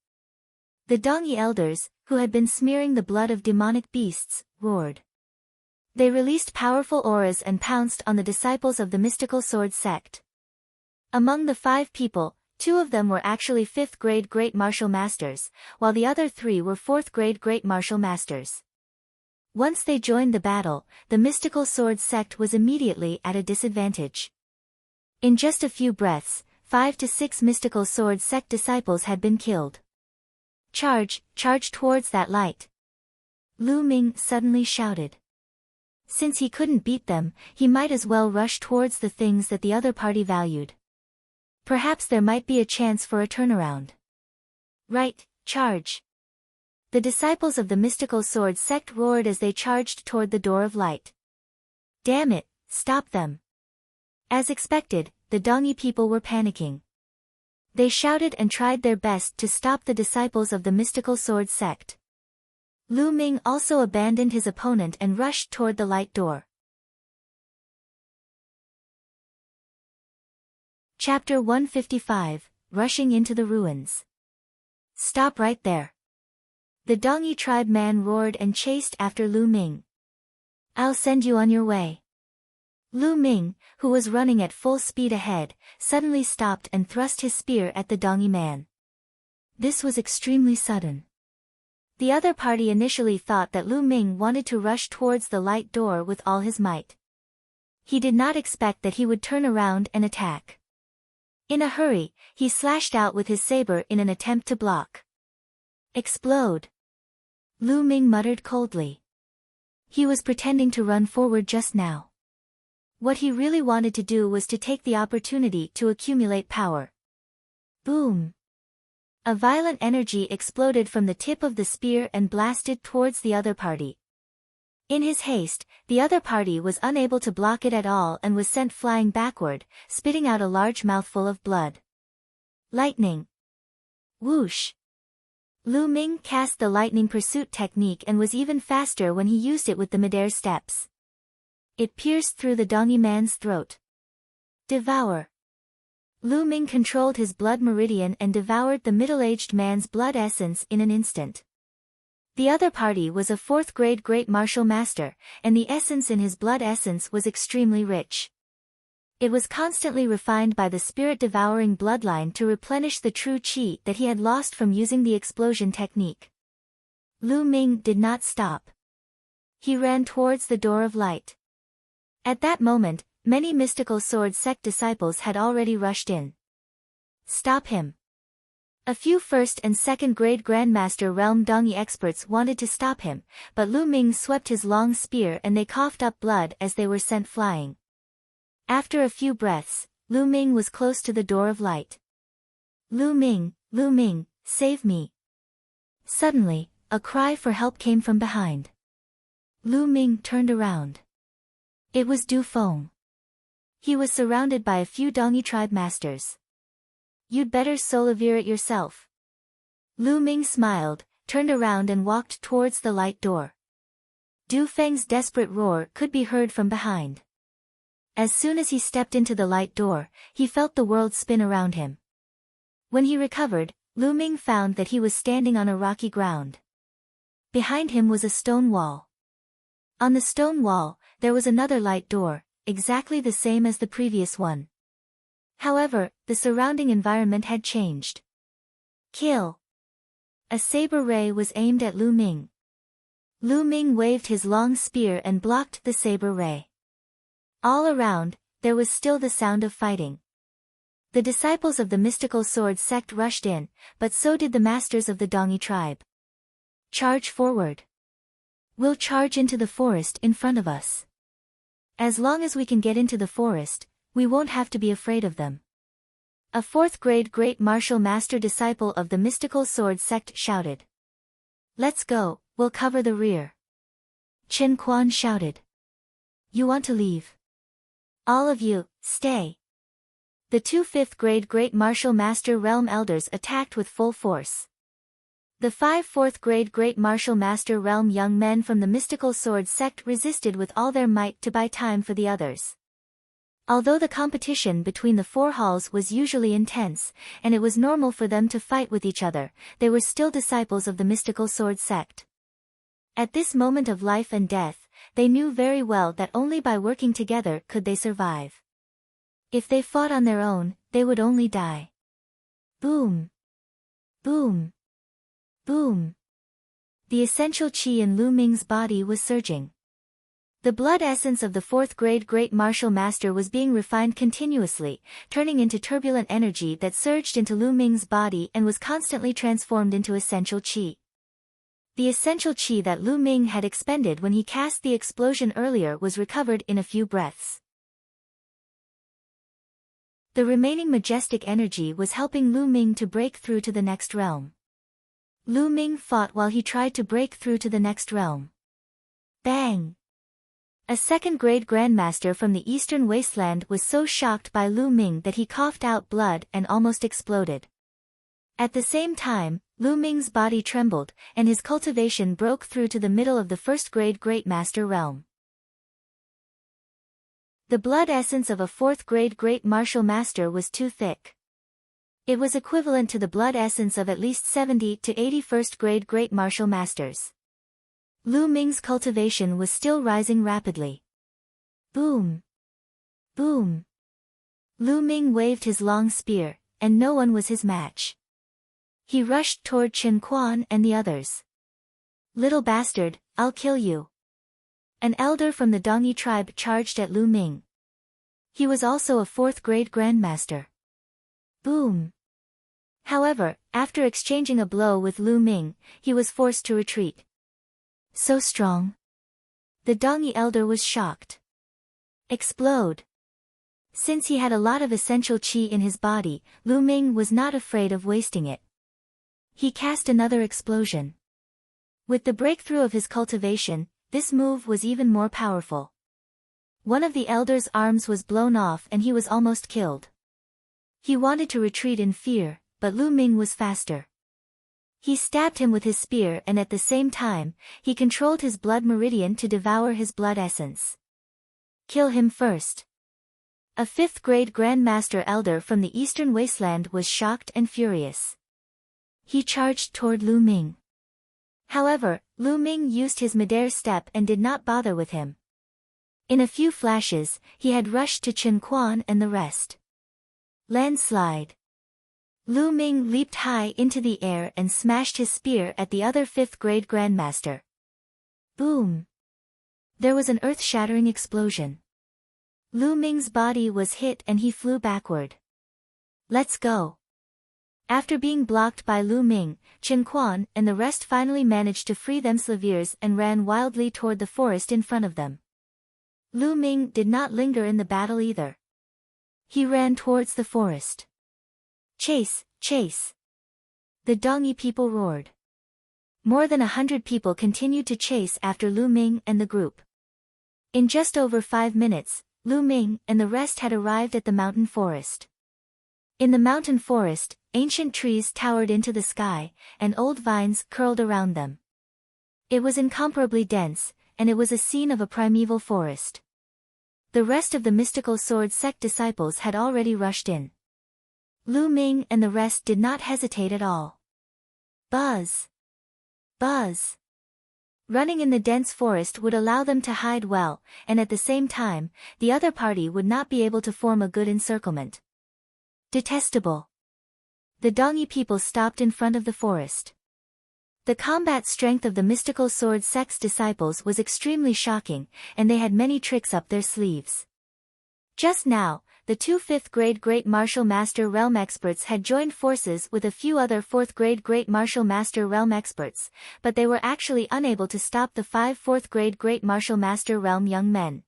Speaker 1: The Dongyi elders, who had been smearing the blood of demonic beasts, roared. They released powerful auras and pounced on the disciples of the mystical sword sect. Among the 5 people, 2 of them were actually 5th grade Great Martial Masters, while the other 3 were 4th grade Great Martial Masters. Once they joined the battle, the mystical sword sect was immediately at a disadvantage. In just a few breaths, 5 to 6 mystical sword sect disciples had been killed. Charge towards that light! Lu Ming suddenly shouted. Since he couldn't beat them, he might as well rush towards the things that the other party valued. Perhaps there might be a chance for a turnaround. Right, charge! The disciples of the mystical sword sect roared as they charged toward the door of light. Damn it, stop them! As expected, the Dongyi people were panicking. They shouted and tried their best to stop the disciples of the mystical sword sect. Lu Ming also abandoned his opponent and rushed toward the light door. Chapter 155, Rushing into the Ruins. Stop right there! The Dongyi tribe man roared and chased after Lu Ming. I'll send you on your way. Lu Ming, who was running at full speed ahead, suddenly stopped and thrust his spear at the Dongyi man. This was extremely sudden. The other party initially thought that Lu Ming wanted to rush towards the light door with all his might. He did not expect that he would turn around and attack. In a hurry, he slashed out with his saber in an attempt to block. Explode! Lu Ming muttered coldly. He was pretending to run forward just now. What he really wanted to do was to take the opportunity to accumulate power. Boom! A violent energy exploded from the tip of the spear and blasted towards the other party. In his haste, the other party was unable to block it at all and was sent flying backward, spitting out a large mouthful of blood. Lightning! Whoosh! Lu Ming cast the lightning pursuit technique and was even faster when he used it with the midair steps. It pierced through the Dongyi man's throat. Devour! Lu Ming controlled his blood meridian and devoured the middle-aged man's blood essence in an instant. The other party was a 4th grade Great Martial Master, and the essence in his blood essence was extremely rich. It was constantly refined by the spirit-devouring bloodline to replenish the true qi that he had lost from using the explosion technique. Lu Ming did not stop. He ran towards the door of light. At that moment, many mystical sword sect disciples had already rushed in. Stop him! A few 1st and 2nd grade Grandmaster Realm Dongyi experts wanted to stop him, but Lu Ming swept his long spear and they coughed up blood as they were sent flying. After a few breaths, Lu Ming was close to the door of light. Lu Ming, save me! Suddenly, a cry for help came from behind. Lu Ming turned around. It was Du Feng. He was surrounded by a few Dongyi tribe masters. You'd better solivere it yourself. Lu Ming smiled, turned around and walked towards the light door. Du Feng's desperate roar could be heard from behind. As soon as he stepped into the light door, he felt the world spin around him. When he recovered, Lu Ming found that he was standing on a rocky ground. Behind him was a stone wall. On the stone wall, there was another light door, exactly the same as the previous one. However, the surrounding environment had changed. Kill! A saber ray was aimed at Lu Ming. Lu Ming waved his long spear and blocked the saber ray. All around, there was still the sound of fighting. The disciples of the mystical sword sect rushed in, but so did the masters of the Dongyi tribe. Charge forward! We'll charge into the forest in front of us. As long as we can get into the forest, we won't have to be afraid of them. A fourth-grade Great Martial Master disciple of the Mystical Sword sect shouted. Let's go, we'll cover the rear. Chen Quan shouted. You want to leave? All of you, stay. The two fifth-grade Great Martial Master Realm Elders attacked with full force. The 5 fourth-grade Great Martial Master Realm young men from the Mystical Sword sect resisted with all their might to buy time for the others. Although the competition between the 4 halls was usually intense, and it was normal for them to fight with each other, they were still disciples of the Mystical Sword sect. At this moment of life and death, they knew very well that only by working together could they survive. If they fought on their own, they would only die. Boom! Boom! Boom! The essential qi in Lu Ming's body was surging. The blood essence of the 4th-grade Great Martial Master was being refined continuously, turning into turbulent energy that surged into Lu Ming's body and was constantly transformed into essential qi. The essential qi that Lu Ming had expended when he cast the explosion earlier was recovered in a few breaths. The remaining majestic energy was helping Lu Ming to break through to the next realm. Lu Ming fought while he tried to break through to the next realm. Bang! A second-grade Grandmaster from the Eastern Wasteland was so shocked by Lu Ming that he coughed out blood and almost exploded. At the same time, Lu Ming's body trembled, and his cultivation broke through to the middle of the first-grade Great Master realm. The blood essence of a 4th-grade Great Martial Master was too thick. It was equivalent to the blood essence of at least 70 to 80 1st-grade Great Martial Masters. Lu Ming's cultivation was still rising rapidly. Boom! Boom! Lu Ming waved his long spear, and no one was his match. He rushed toward Chen Quan and the others. Little bastard, I'll kill you. An elder from the Dongyi tribe charged at Lu Ming. He was also a 4th-grade Grandmaster. Boom! However, after exchanging a blow with Lu Ming, he was forced to retreat. So strong. The Dongyi elder was shocked. Explode! Since he had a lot of essential qi in his body, Lu Ming was not afraid of wasting it. He cast another explosion. With the breakthrough of his cultivation, this move was even more powerful. One of the elder's arms was blown off and he was almost killed. He wanted to retreat in fear, but Lu Ming was faster. He stabbed him with his spear and at the same time, he controlled his blood meridian to devour his blood essence. Kill him first. A 5th-grade Grandmaster Elder from the Eastern Wasteland was shocked and furious. He charged toward Lu Ming. However, Lu Ming used his midair step and did not bother with him. In a few flashes, he had rushed to Chen Quan and the rest. Landslide. Lu Ming leaped high into the air and smashed his spear at the other 5th-grade Grandmaster. Boom! There was an earth-shattering explosion. Lu Ming's body was hit and he flew backward. Let's go. After being blocked by Lu Ming, Chen Quan and the rest finally managed to free themselves and ran wildly toward the forest in front of them. Lu Ming did not linger in the battle either. He ran towards the forest. Chase, chase! The Dongyi people roared. More than 100 people continued to chase after Lu Ming and the group. In just over 5 minutes, Lu Ming and the rest had arrived at the mountain forest. In the mountain forest, ancient trees towered into the sky, and old vines curled around them. It was incomparably dense, and it was a scene of a primeval forest. The rest of the Mystical Sword sect disciples had already rushed in. Lu Ming and the rest did not hesitate at all. Buzz! Buzz! Running in the dense forest would allow them to hide well, and at the same time, the other party would not be able to form a good encirclement. Detestable! The Dongyi people stopped in front of the forest. The combat strength of the Mystical Sword sect's disciples was extremely shocking, and they had many tricks up their sleeves. Just now, the 2 5th-grade Great Martial Master Realm experts had joined forces with a few other 4th-grade Great Martial Master Realm experts, but they were actually unable to stop the 5 4th-grade Great Martial Master Realm young men.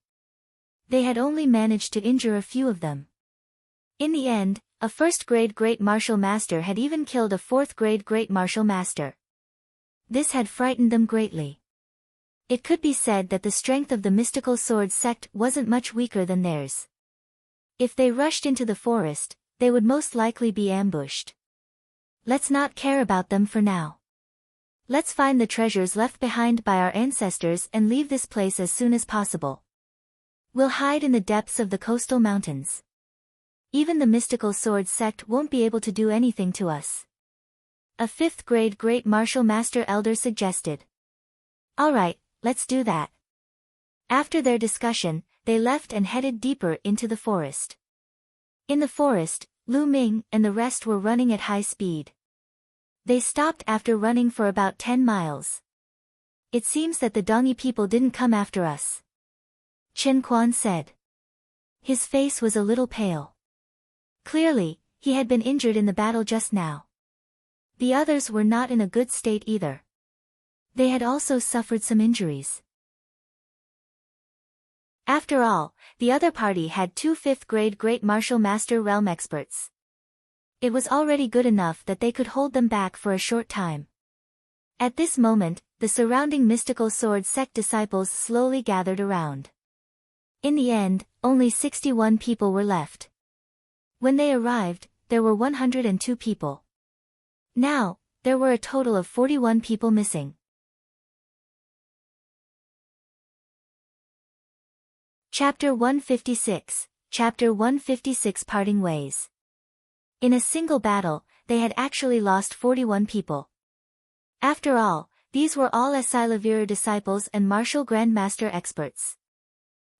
Speaker 1: They had only managed to injure a few of them. In the end, A first-grade Great Martial Master had even killed a fourth-grade Great Martial Master. This had frightened them greatly. It could be said that the strength of the mystical sword sect wasn't much weaker than theirs. If they rushed into the forest, they would most likely be ambushed. Let's not care about them for now. Let's find the treasures left behind by our ancestors and leave this place as soon as possible. We'll hide in the depths of the coastal mountains. Even the mystical sword sect won't be able to do anything to us. A fifth-grade Great Martial Master Elder suggested. Alright, let's do that. After their discussion, they left and headed deeper into the forest. In the forest, Lu Ming and the rest were running at high speed. They stopped after running for about 10 miles. It seems that the Dongi people didn't come after us, Chen Quan said. His face was a little pale. Clearly, he had been injured in the battle just now. The others were not in a good state either. They had also suffered some injuries. After all, the other party had 2 fifth-grade Great Martial Master Realm experts. It was already good enough that they could hold them back for a short time. At this moment, the surrounding mystical sword sect disciples slowly gathered around. In the end, only 61 people were left. When they arrived, there were 102 people. Now, there were a total of 41 people missing. Chapter 156, Chapter 156 Parting Ways. In a single battle, they had actually lost 41 people. After all, these were all Asilavira disciples and martial grandmaster experts.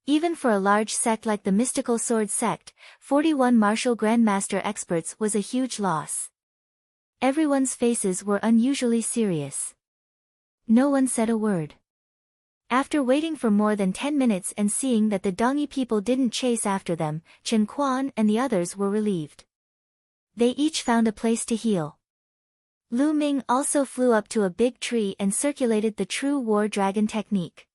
Speaker 1: Even for a large sect like the mystical sword sect, 41 martial grandmaster experts was a huge loss. Everyone's faces were unusually serious. No one said a word. After waiting for more than 10 minutes and seeing that the Dongi people didn't chase after them, Chen Quan and the others were relieved. They each found a place to heal. Lu Ming also flew up to a big tree and circulated the true war dragon technique.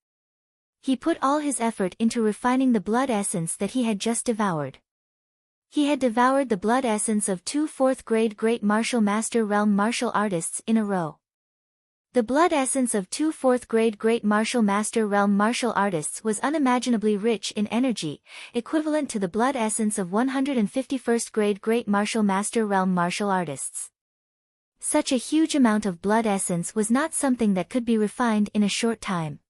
Speaker 1: He put all his effort into refining the blood essence that he had just devoured. He had devoured the blood essence of 2 fourth-grade Great Martial Master Realm martial artists in a row. The blood essence of 2 fourth-grade Great Martial Master Realm martial artists was unimaginably rich in energy, equivalent to the blood essence of 151st-grade Great Martial Master Realm martial artists. Such a huge amount of blood essence was not something that could be refined in a short time.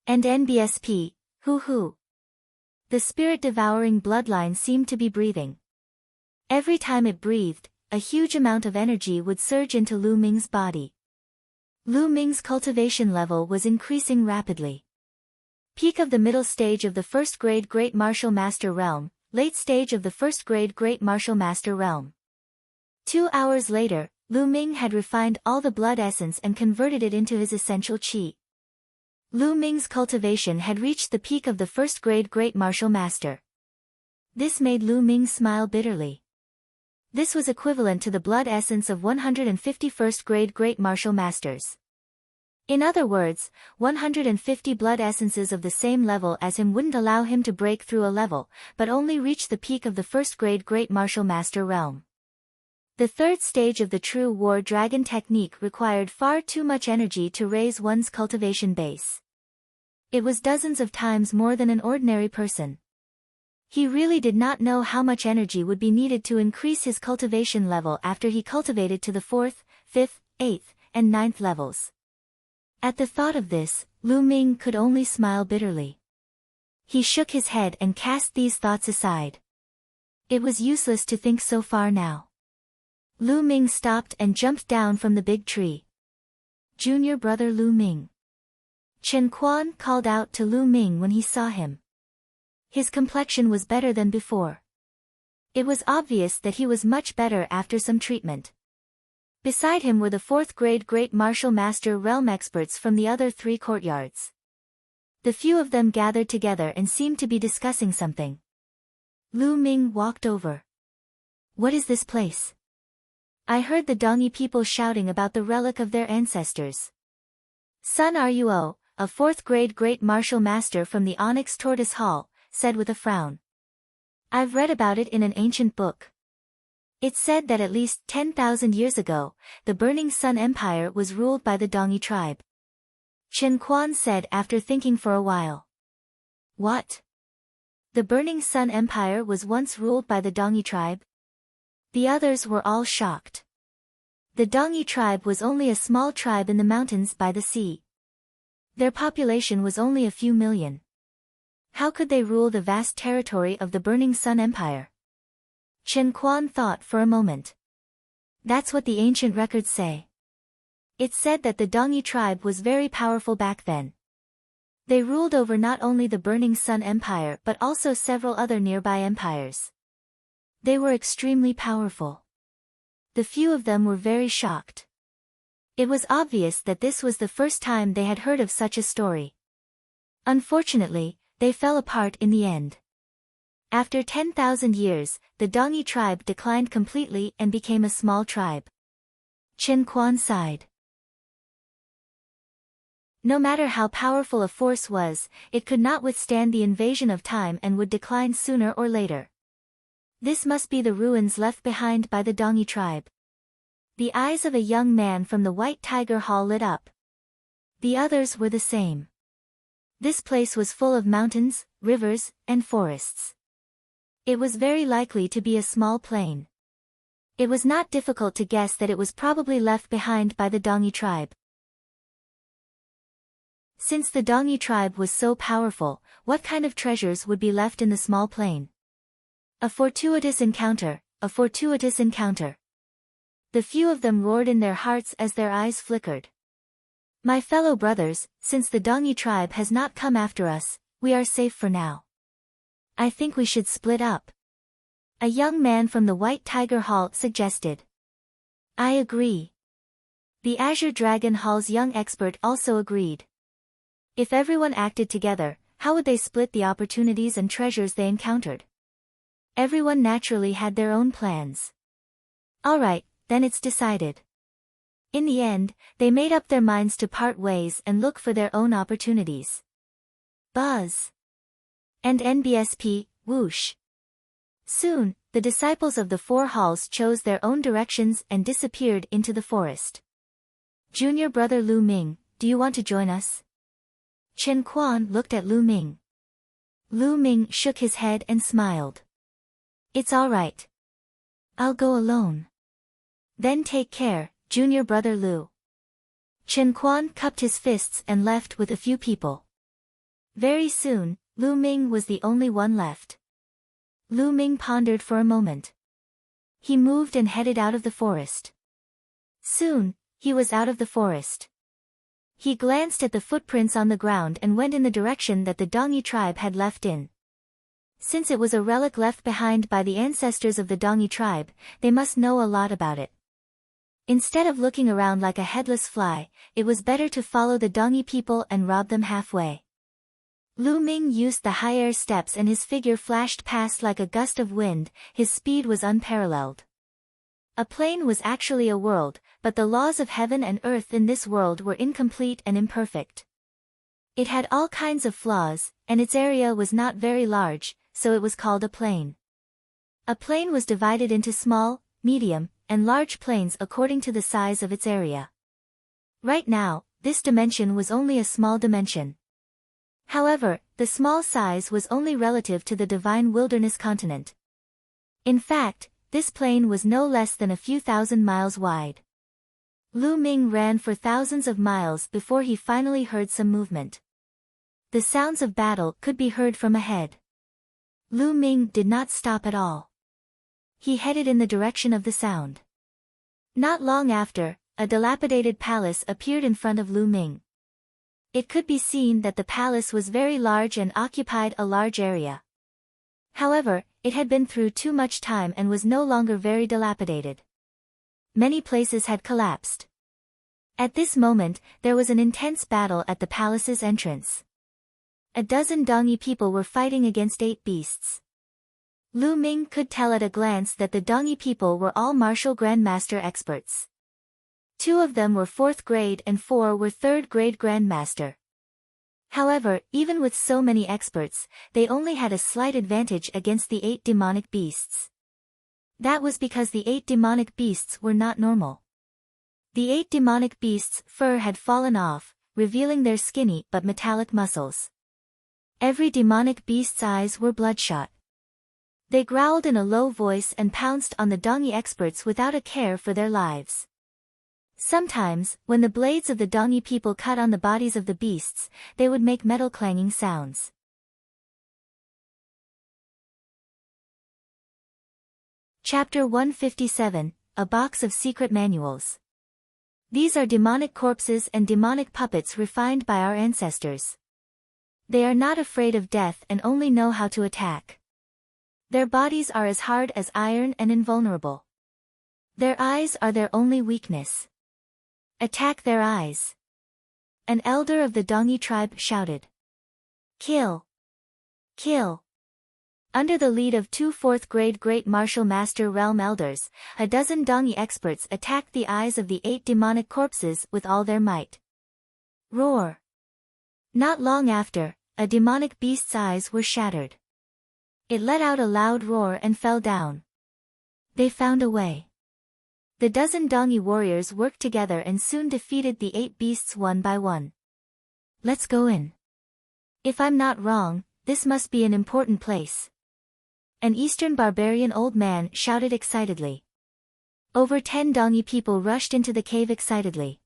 Speaker 1: And NBSP, hoo. The spirit-devouring bloodline seemed to be breathing. Every time it breathed, a huge amount of energy would surge into Lu Ming's body. Lu Ming's cultivation level was increasing rapidly. Peak of the middle stage of the first-grade Great Martial Master Realm, late stage of the first-grade Great Martial Master Realm. 2 hours later, Lu Ming had refined all the blood essence and converted it into his essential qi. Lu Ming's cultivation had reached the peak of the first-grade Great Martial Master. This made Lu Ming smile bitterly. This was equivalent to the blood essence of 151st-grade Great Martial Masters. In other words, 150 blood essences of the same level as him wouldn't allow him to break through a level, but only reach the peak of the first-grade Great Martial Master realm. The third stage of the true war dragon technique required far too much energy to raise one's cultivation base. It was dozens of times more than an ordinary person. He really did not know how much energy would be needed to increase his cultivation level after he cultivated to the 4th, 5th, 8th, and 9th levels. At the thought of this, Lu Ming could only smile bitterly. He shook his head and cast these thoughts aside. It was useless to think so far now. Lu Ming stopped and jumped down from the big tree. Junior brother Lu Ming. Chen Quan called out to Lu Ming when he saw him. His complexion was better than before. It was obvious that he was much better after some treatment. Beside him were the 4th-grade Great Martial Master Realm experts from the other 3 courtyards. The few of them gathered together and seemed to be discussing something. Lu Ming walked over. What is this place? I heard the Dongi people shouting about the relic of their ancestors. Sun Ruo, a 4th-grade Great Martial Master from the Onyx Tortoise Hall, said with a frown. I've read about it in an ancient book. It's said that at least 10,000 years ago, the Burning Sun Empire was ruled by the Dongi tribe. Chen Quan said after thinking for a while. What? The Burning Sun Empire was once ruled by the Dongi tribe? The others were all shocked. The Dongi tribe was only a small tribe in the mountains by the sea. Their population was only a few million. How could they rule the vast territory of the Burning Sun Empire? Chen Quan thought for a moment. That's what the ancient records say. It's said that the Dongi tribe was very powerful back then. They ruled over not only the Burning Sun Empire but also several other nearby empires. They were extremely powerful. The few of them were very shocked. It was obvious that this was the first time they had heard of such a story. Unfortunately, they fell apart in the end. After 10,000 years, the Dongi tribe declined completely and became a small tribe. Chen Quan sighed. No matter how powerful a force was, it could not withstand the invasion of time and would decline sooner or later. This must be the ruins left behind by the Dongi tribe. The eyes of a young man from the White Tiger Hall lit up. The others were the same. This place was full of mountains, rivers, and forests. It was very likely to be a small plain. It was not difficult to guess that it was probably left behind by the Dongi tribe. Since the Dongi tribe was so powerful, what kind of treasures would be left in the small plain? A fortuitous encounter, a fortuitous encounter. The few of them roared in their hearts as their eyes flickered. My fellow brothers, since the Dongi tribe has not come after us, we are safe for now. I think we should split up. A young man from the White Tiger Hall suggested. I agree. The Azure Dragon Hall's young expert also agreed. If everyone acted together, how would they split the opportunities and treasures they encountered? Everyone naturally had their own plans. All right, then it's decided. In the end, they made up their minds to part ways and look for their own opportunities. Buzz. And NBSP, whoosh. Soon, the disciples of the four halls chose their own directions and disappeared into the forest. Junior brother Lu Ming, do you want to join us? Chen Quan looked at Lu Ming. Lu Ming shook his head and smiled. It's all right. I'll go alone. Then take care, junior brother Lu. Chen Quan cupped his fists and left with a few people. Very soon, Lu Ming was the only one left. Lu Ming pondered for a moment. He moved and headed out of the forest. Soon, he was out of the forest. He glanced at the footprints on the ground and went in the direction that the Dongi tribe had left in. Since it was a relic left behind by the ancestors of the Dongi tribe, they must know a lot about it. Instead of looking around like a headless fly, it was better to follow the Dongi people and rob them halfway. Lu Ming used the high air steps and his figure flashed past like a gust of wind, his speed was unparalleled. A plane was actually a world, but the laws of heaven and earth in this world were incomplete and imperfect. It had all kinds of flaws, and its area was not very large, so it was called a plane. A plane was divided into small, medium, and large planes according to the size of its area. Right now, this dimension was only a small dimension. However, the small size was only relative to the divine wilderness continent. In fact, this plane was no less than a few thousand miles wide. Lu Ming ran for thousands of miles before he finally heard some movement. The sounds of battle could be heard from ahead. Lu Ming did not stop at all. He headed in the direction of the sound. Not long after, a dilapidated palace appeared in front of Lu Ming. It could be seen that the palace was very large and occupied a large area. However, it had been through too much time and was no longer very dilapidated. Many places had collapsed. At this moment, there was an intense battle at the palace's entrance. A dozen Dongi people were fighting against 8 beasts. Lu Ming could tell at a glance that the Dongi people were all martial grandmaster experts. 2 of them were 4th grade and 4 were 3rd grade grandmaster. However, even with so many experts, they only had a slight advantage against the 8 demonic beasts. That was because the 8 demonic beasts were not normal. The 8 demonic beasts' fur had fallen off, revealing their skinny but metallic muscles. Every demonic beast's eyes were bloodshot. They growled in a low voice and pounced on the Dongi experts without a care for their lives. Sometimes, when the blades of the Dongi people cut on the bodies of the beasts, they would make metal clanging sounds. Chapter 157, A Box of Secret Manuals. These are demonic corpses and demonic puppets refined by our ancestors. They are not afraid of death and only know how to attack. Their bodies are as hard as iron and invulnerable. Their eyes are their only weakness. Attack their eyes. An elder of the Dongi tribe shouted. Kill! Kill! Under the lead of 2 4th-grade Great Martial Master Realm Elders, a dozen Dongi experts attacked the eyes of the 8 demonic corpses with all their might. Roar! Not long after, a demonic beast's eyes were shattered. It let out a loud roar and fell down. They found a way. The dozen Dongi warriors worked together and soon defeated the 8 beasts one by one. Let's go in. If I'm not wrong, this must be an important place. An Eastern barbarian old man shouted excitedly. Over 10 Dongi people rushed into the cave excitedly.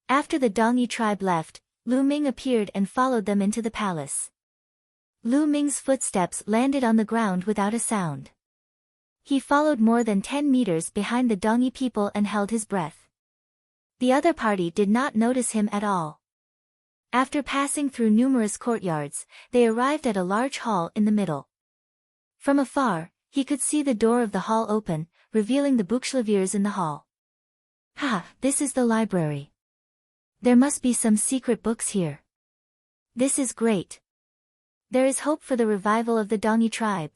Speaker 1: After the Dongi tribe left, Lu Ming appeared and followed them into the palace. Lu Ming's footsteps landed on the ground without a sound. He followed more than 10 meters behind the Dongi people and held his breath. The other party did not notice him at all. After passing through numerous courtyards, they arrived at a large hall in the middle. From afar, he could see the door of the hall open, revealing the bookshelves in the hall. Ha, this is the library. There must be some secret books here. This is great. There is hope for the revival of the Dongi tribe.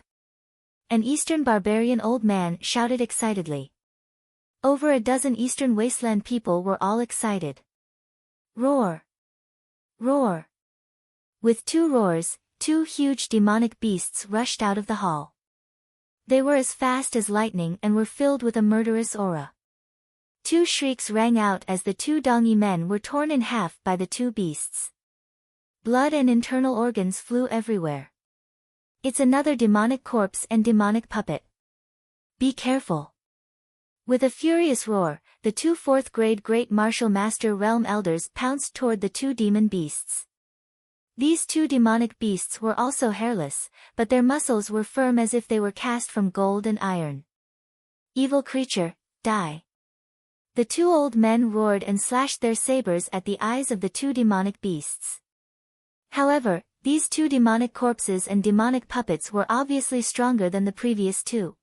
Speaker 1: An Eastern barbarian old man shouted excitedly. Over a dozen Eastern wasteland people were all excited. Roar! Roar! With 2 roars, 2 huge demonic beasts rushed out of the hall. They were as fast as lightning and were filled with a murderous aura. 2 shrieks rang out as the 2 Dongi men were torn in half by the 2 beasts. Blood and internal organs flew everywhere. It's another demonic corpse and demonic puppet. Be careful. With a furious roar, the 2 4th-grade Great Martial Master Realm Elders pounced toward the 2 demon beasts. These 2 demonic beasts were also hairless, but their muscles were firm as if they were cast from gold and iron. Evil creature, die. The 2 old men roared and slashed their sabers at the eyes of the 2 demonic beasts. However, these 2 demonic corpses and demonic puppets were obviously stronger than the previous 2.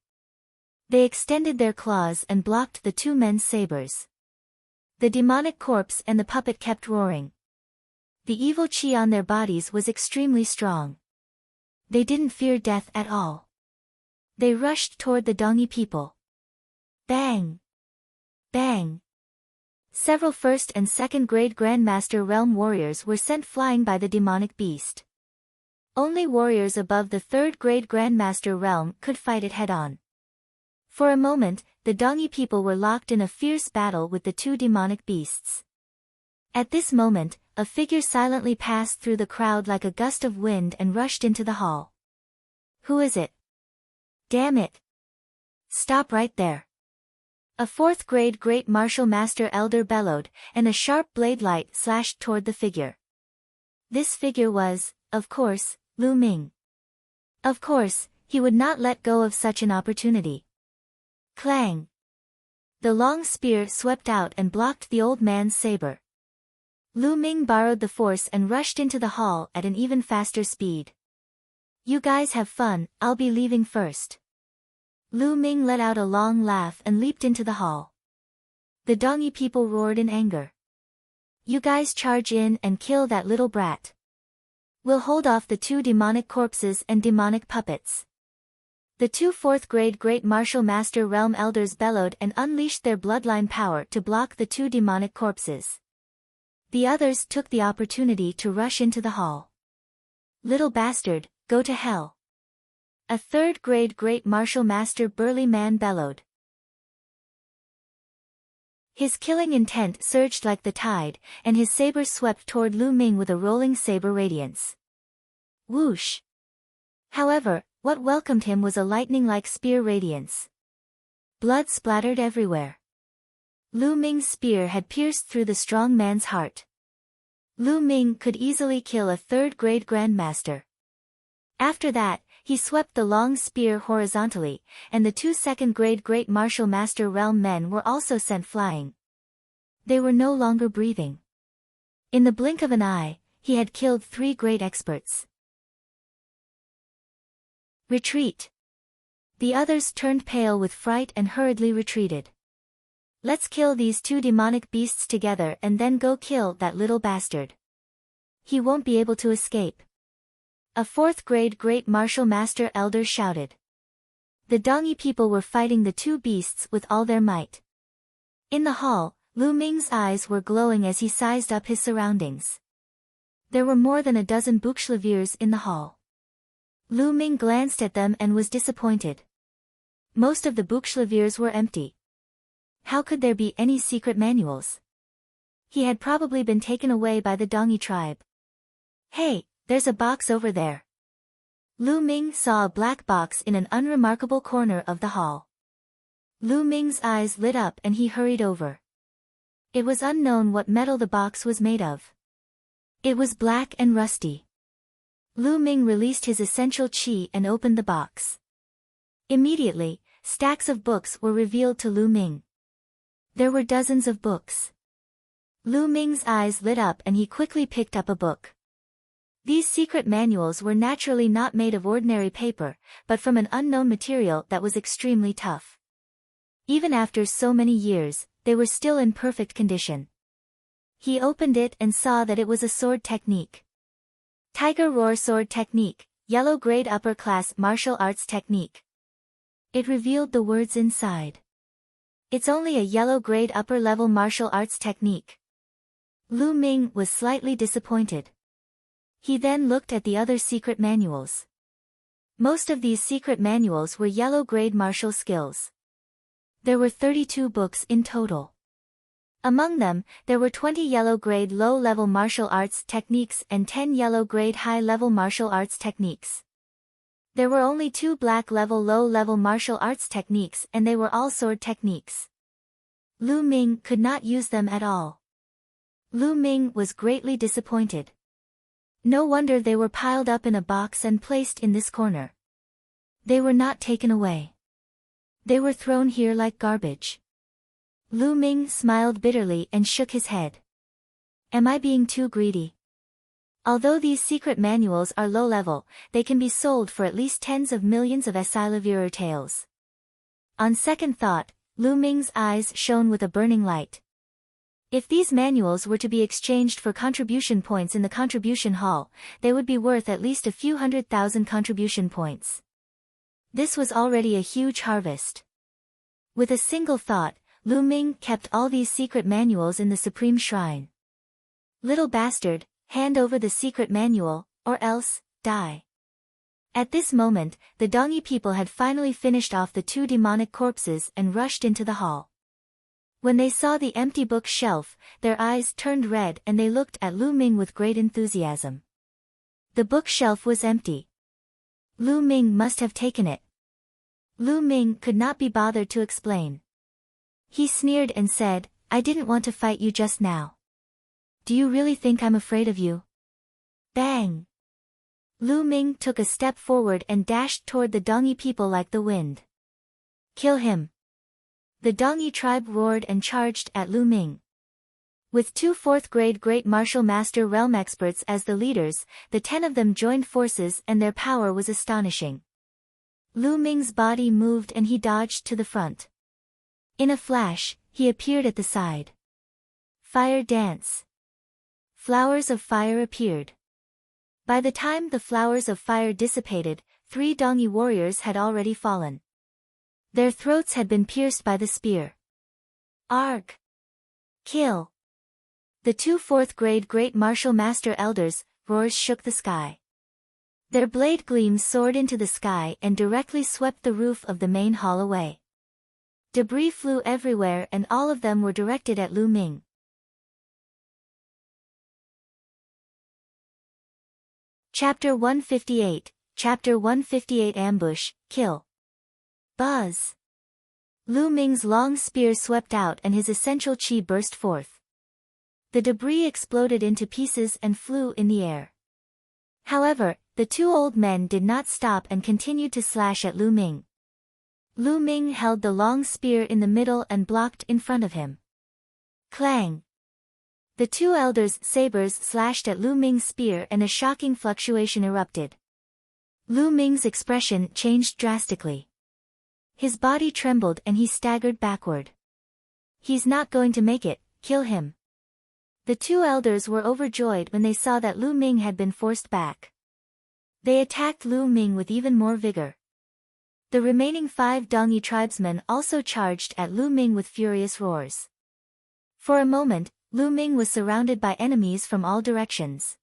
Speaker 1: They extended their claws and blocked the 2 men's sabers. The demonic corpse and the puppet kept roaring. The evil chi on their bodies was extremely strong. They didn't fear death at all. They rushed toward the Dongi people. Bang! Bang! Several 1st and 2nd grade Grandmaster Realm warriors were sent flying by the demonic beast. Only warriors above the 3rd grade Grandmaster Realm could fight it head-on. For a moment, the Dongi people were locked in a fierce battle with the 2 demonic beasts. At this moment, a figure silently passed through the crowd like a gust of wind and rushed into the hall. Who is it? Damn it! Stop right there! A 4th grade Great Martial Master Elder bellowed, and a sharp blade light slashed toward the figure. This figure was, of course, Lu Ming. Of course, he would not let go of such an opportunity. Clang! The long spear swept out and blocked the old man's saber. Lu Ming borrowed the force and rushed into the hall at an even faster speed. You guys have fun, I'll be leaving first. Lu Ming let out a long laugh and leaped into the hall. The Dongi people roared in anger. You guys charge in and kill that little brat. We'll hold off the 2 demonic corpses and demonic puppets. The 2 4th-grade Great Martial Master Realm Elders bellowed and unleashed their bloodline power to block the 2 demonic corpses. The others took the opportunity to rush into the hall. Little bastard, go to hell. A third-grade great martial master burly man bellowed. His killing intent surged like the tide, and his saber swept toward Lu Ming with a rolling saber radiance. Whoosh! However, what welcomed him was a lightning-like spear radiance. Blood splattered everywhere. Lu Ming's spear had pierced through the strong man's heart. Lu Ming could easily kill a third-grade grandmaster. After that, he swept the long spear horizontally, and the 2 second-grade Great Martial Master Realm men were also sent flying. They were no longer breathing. In the blink of an eye, he had killed 3 great experts. Retreat. The others turned pale with fright and hurriedly retreated. Let's kill these 2 demonic beasts together and then go kill that little bastard. He won't be able to escape. A 4th-grade Great Martial Master Elder shouted. The Dongi people were fighting the 2 beasts with all their might. In the hall, Lu Ming's eyes were glowing as he sized up his surroundings. There were more than a dozen bookshelves in the hall. Lu Ming glanced at them and was disappointed. Most of the bookshelves were empty. How could there be any secret manuals? He had probably been taken away by the Dongi tribe. Hey, there's a box over there. Lu Ming saw a black box in an unremarkable corner of the hall. Lu Ming's eyes lit up and he hurried over. It was unknown what metal the box was made of. It was black and rusty. Lu Ming released his essential qi and opened the box. Immediately, stacks of books were revealed to Lu Ming. There were dozens of books. Lu Ming's eyes lit up and he quickly picked up a book. These secret manuals were naturally not made of ordinary paper, but from an unknown material that was extremely tough. Even after so many years, they were still in perfect condition. He opened it and saw that it was a sword technique. Tiger Roar Sword Technique, Yellow Grade Upper Class Martial Arts Technique. It revealed the words inside. It's only a yellow grade upper level martial arts technique. Lu Ming was slightly disappointed. He then looked at the other secret manuals. Most of these secret manuals were yellow grade martial skills. There were 32 books in total. Among them, there were 20 yellow grade low-level martial arts techniques and 10 yellow grade high-level martial arts techniques. There were only 2 black-level low-level martial arts techniques and they were all sword techniques. Lu Ming could not use them at all. Lu Ming was greatly disappointed. No wonder they were piled up in a box and placed in this corner. They were not taken away. They were thrown here like garbage. Lu Ming smiled bitterly and shook his head. Am I being too greedy? Although these secret manuals are low-level, they can be sold for at least tens of millions of Esilavir taels. On second thought, Lu Ming's eyes shone with a burning light. If these manuals were to be exchanged for contribution points in the contribution hall, they would be worth at least a few 100,000 contribution points. This was already a huge harvest. With a single thought, Lu Ming kept all these secret manuals in the Supreme Shrine. Little bastard, hand over the secret manual, or else, die. At this moment, the Dongi people had finally finished off the 2 demonic corpses and rushed into the hall. When they saw the empty bookshelf, their eyes turned red and they looked at Lu Ming with great enthusiasm. The bookshelf was empty. Lu Ming must have taken it. Lu Ming could not be bothered to explain. He sneered and said, I didn't want to fight you just now. Do you really think I'm afraid of you? Bang! Lu Ming took a step forward and dashed toward the Dongi people like the wind. Kill him! The Dongi tribe roared and charged at Lu Ming. With 2 4th-grade Great Martial Master Realm experts as the leaders, the 10 of them joined forces and their power was astonishing. Lu Ming's body moved and he dodged to the front. In a flash, he appeared at the side. Fire dance. Flowers of fire appeared. By the time the flowers of fire dissipated, 3 Dongi warriors had already fallen. Their throats had been pierced by the spear. Arg! Kill! The 2 4th-grade Great Martial Master Elders' roars shook the sky. Their blade gleams soared into the sky and directly swept the roof of the main hall away. Debris flew everywhere and all of them were directed at Lu Ming. Chapter 158, Chapter 158 Ambush, Kill. Buzz. Lu Ming's long spear swept out and his essential chi burst forth. The debris exploded into pieces and flew in the air. However, the two old men did not stop and continued to slash at Lu Ming. Lu Ming held the long spear in the middle and blocked in front of him. Clang! The two elders' sabers slashed at Lu Ming's spear and a shocking fluctuation erupted. Lu Ming's expression changed drastically. His body trembled and he staggered backward. He's not going to make it, kill him. The two elders were overjoyed when they saw that Lu Ming had been forced back. They attacked Lu Ming with even more vigor. The remaining 5 Dongyi tribesmen also charged at Lu Ming with furious roars. For a moment, Lu Ming was surrounded by enemies from all directions.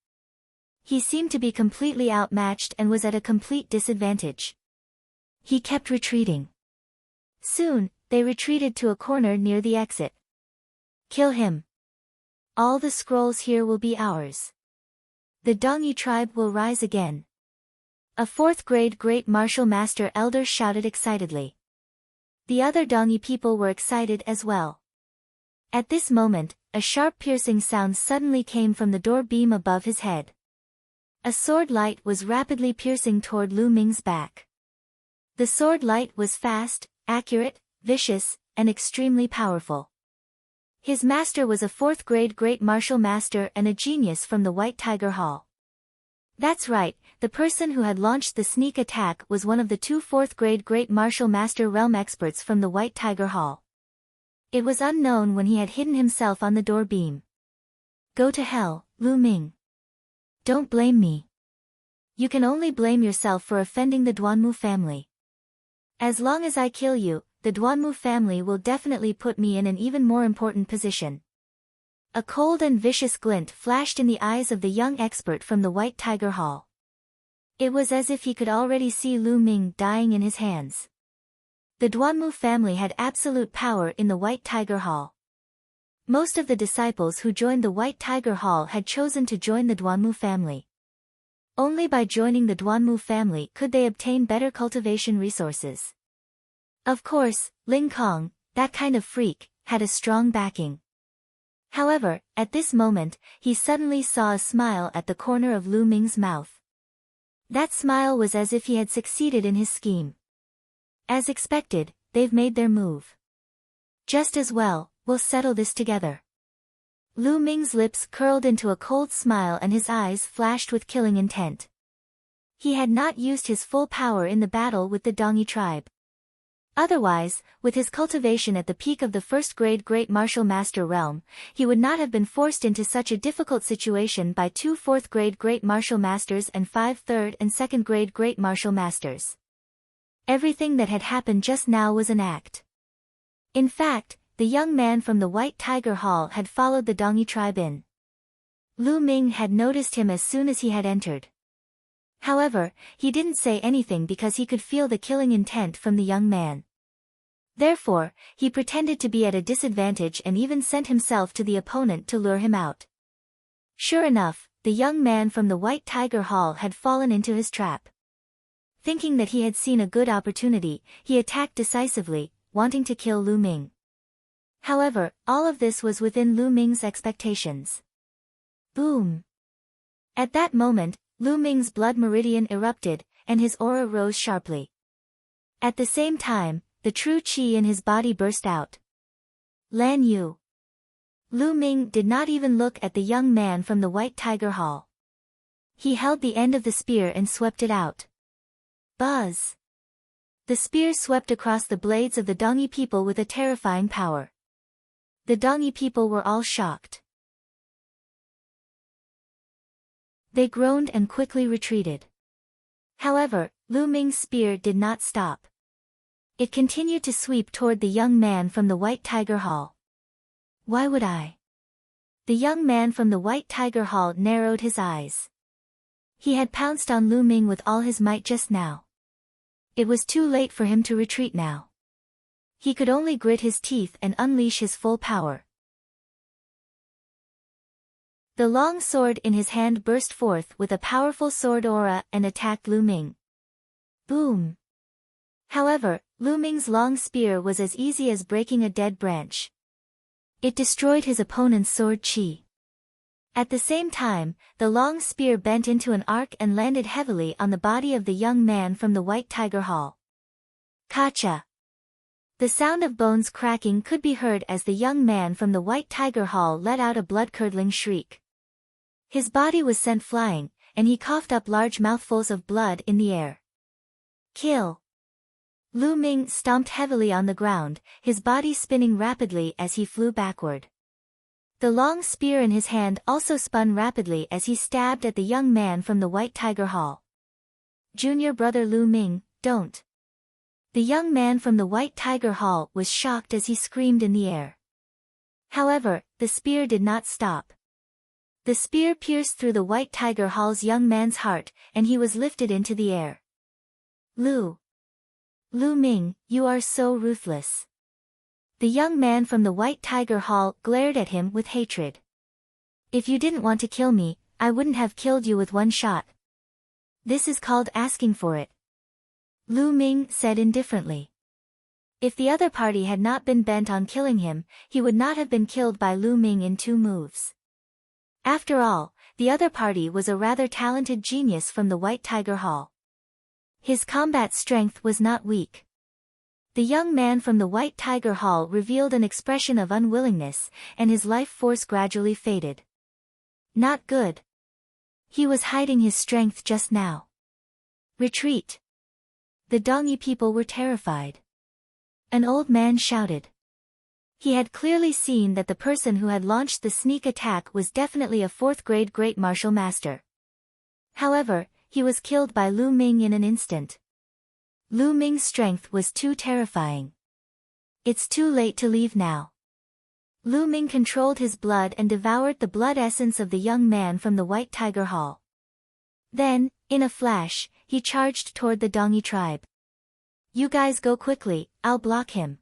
Speaker 1: He seemed to be completely outmatched and was at a complete disadvantage. He kept retreating. Soon, they retreated to a corner near the exit. Kill him. All the scrolls here will be ours. The Dongyi tribe will rise again. A 4th grade Great Martial Master elder shouted excitedly. The other Dongyi people were excited as well. At this moment, a sharp piercing sound suddenly came from the door beam above his head. A sword light was rapidly piercing toward Lu Ming's back. The sword light was fast, accurate, vicious, and extremely powerful. His master was a 4th grade Great Martial Master and a genius from the White Tiger Hall. That's right, the person who had launched the sneak attack was one of the 2 4th grade Great Martial Master realm experts from the White Tiger Hall. It was unknown when he had hidden himself on the door beam. Go to hell, Lu Ming. Don't blame me. You can only blame yourself for offending the Duanmu family. As long as I kill you, the Duanmu family will definitely put me in an even more important position. A cold and vicious glint flashed in the eyes of the young expert from the White Tiger Hall. It was as if he could already see Lu Ming dying in his hands. The Duanmu family had absolute power in the White Tiger Hall. Most of the disciples who joined the White Tiger Hall had chosen to join the Duanmu family. Only by joining the Duanmu family could they obtain better cultivation resources. Of course, Ling Kong, that kind of freak, had a strong backing. However, at this moment, he suddenly saw a smile at the corner of Lu Ming's mouth. That smile was as if he had succeeded in his scheme. As expected, they've made their move. Just as well, we'll settle this together. Lu Ming's lips curled into a cold smile and his eyes flashed with killing intent. He had not used his full power in the battle with the Dongyi tribe. Otherwise, with his cultivation at the peak of the 1st grade Great Martial Master realm, he would not have been forced into such a difficult situation by 2 4th grade Great Martial Masters and 5 3rd and 2nd grade Great Martial Masters. Everything that had happened just now was an act. In fact, the young man from the White Tiger Hall had followed the Dongyi tribe in. Lu Ming had noticed him as soon as he had entered. However, he didn't say anything because he could feel the killing intent from the young man. Therefore, he pretended to be at a disadvantage and even sent himself to the opponent to lure him out. Sure enough, the young man from the White Tiger Hall had fallen into his trap. Thinking that he had seen a good opportunity, he attacked decisively, wanting to kill Lu Ming. However, all of this was within Lu Ming's expectations. Boom! At that moment, Lu Ming's blood meridian erupted, and his aura rose sharply. At the same time, the true qi in his body burst out. Lan Yu. Lu Ming did not even look at the young man from the White Tiger Hall. He held the end of the spear and swept it out. Buzz! The spear swept across the blades of the Dongyi people with a terrifying power. The Dongyi people were all shocked. They groaned and quickly retreated. However, Lu Ming's spear did not stop. It continued to sweep toward the young man from the White Tiger Hall. Why would I? The young man from the White Tiger Hall narrowed his eyes. He had pounced on Lu Ming with all his might just now. It was too late for him to retreat now. He could only grit his teeth and unleash his full power. The long sword in his hand burst forth with a powerful sword aura and attacked Lu Ming. Boom! However, Lu Ming's long spear was as easy as breaking a dead branch. It destroyed his opponent's sword chi. At the same time, the long spear bent into an arc and landed heavily on the body of the young man from the White Tiger Hall. Kacha! The sound of bones cracking could be heard as the young man from the White Tiger Hall let out a blood-curdling shriek. His body was sent flying, and he coughed up large mouthfuls of blood in the air. Kill! Lu Ming stomped heavily on the ground, his body spinning rapidly as he flew backward. The long spear in his hand also spun rapidly as he stabbed at the young man from the White Tiger Hall. Junior brother Lu Ming, don't! The young man from the White Tiger Hall was shocked as he screamed in the air. However, the spear did not stop. The spear pierced through the White Tiger Hall's young man's heart, and he was lifted into the air. Lu Ming, you are so ruthless. The young man from the White Tiger Hall glared at him with hatred. If you didn't want to kill me, I wouldn't have killed you with one shot. This is called asking for it. Lu Ming said indifferently. If the other party had not been bent on killing him, he would not have been killed by Lu Ming in 2 moves. After all, the other party was a rather talented genius from the White Tiger Hall. His combat strength was not weak. The young man from the White Tiger Hall revealed an expression of unwillingness, and his life force gradually faded. Not good. He was hiding his strength just now. Retreat! The Dongyi people were terrified. An old man shouted. He had clearly seen that the person who had launched the sneak attack was definitely a 4th-grade great martial master. However, he was killed by Lu Ming in an instant. Lu Ming's strength was too terrifying. It's too late to leave now. Lu Ming controlled his blood and devoured the blood essence of the young man from the White Tiger Hall. Then, in a flash, he charged toward the Dongyi tribe. You guys go quickly, I'll block him.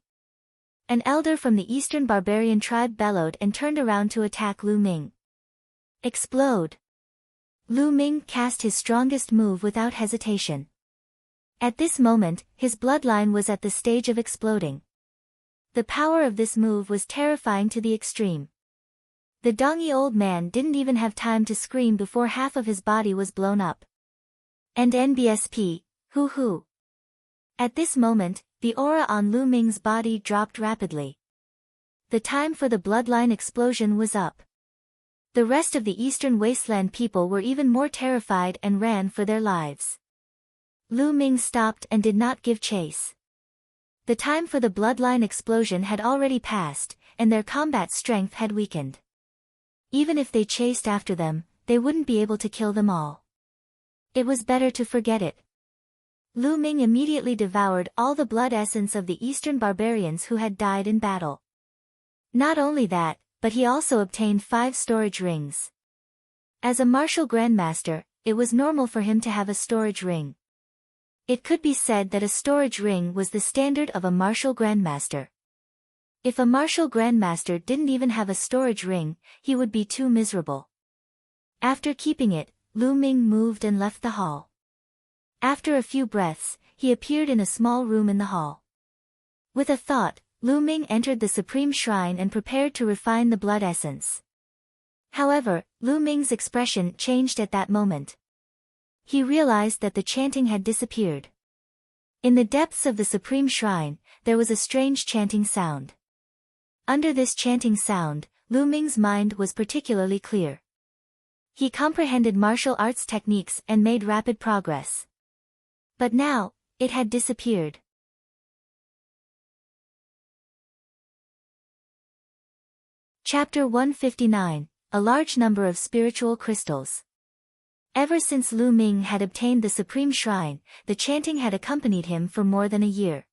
Speaker 1: An elder from the Eastern Barbarian tribe bellowed and turned around to attack Lu Ming. Explode! Lu Ming cast his strongest move without hesitation. At this moment, his bloodline was at the stage of exploding. The power of this move was terrifying to the extreme. The Dongyi old man didn't even have time to scream before half of his body was blown up. And NBSP, hoo. At this moment, the aura on Lu Ming's body dropped rapidly. The time for the bloodline explosion was up. The rest of the Eastern Wasteland people were even more terrified and ran for their lives. Lu Ming stopped and did not give chase. The time for the bloodline explosion had already passed, and their combat strength had weakened. Even if they chased after them, they wouldn't be able to kill them all. It was better to forget it. Lu Ming immediately devoured all the blood essence of the Eastern barbarians who had died in battle. Not only that, but he also obtained 5 storage rings. As a martial grandmaster, it was normal for him to have a storage ring. It could be said that a storage ring was the standard of a martial grandmaster. If a martial grandmaster didn't even have a storage ring, he would be too miserable. After keeping it, Lu Ming moved and left the hall. After a few breaths, he appeared in a small room in the hall. With a thought, Lu Ming entered the Supreme Shrine and prepared to refine the blood essence. However, Lu Ming's expression changed at that moment. He realized that the chanting had disappeared. In the depths of the Supreme Shrine, there was a strange chanting sound. Under this chanting sound, Lu Ming's mind was particularly clear. He comprehended martial arts techniques and made rapid progress. But now, it had disappeared. Chapter 159, A Large Number of Spiritual Crystals. Ever since Lu Ming had obtained the Supreme Shrine, the chanting had accompanied him for more than a year.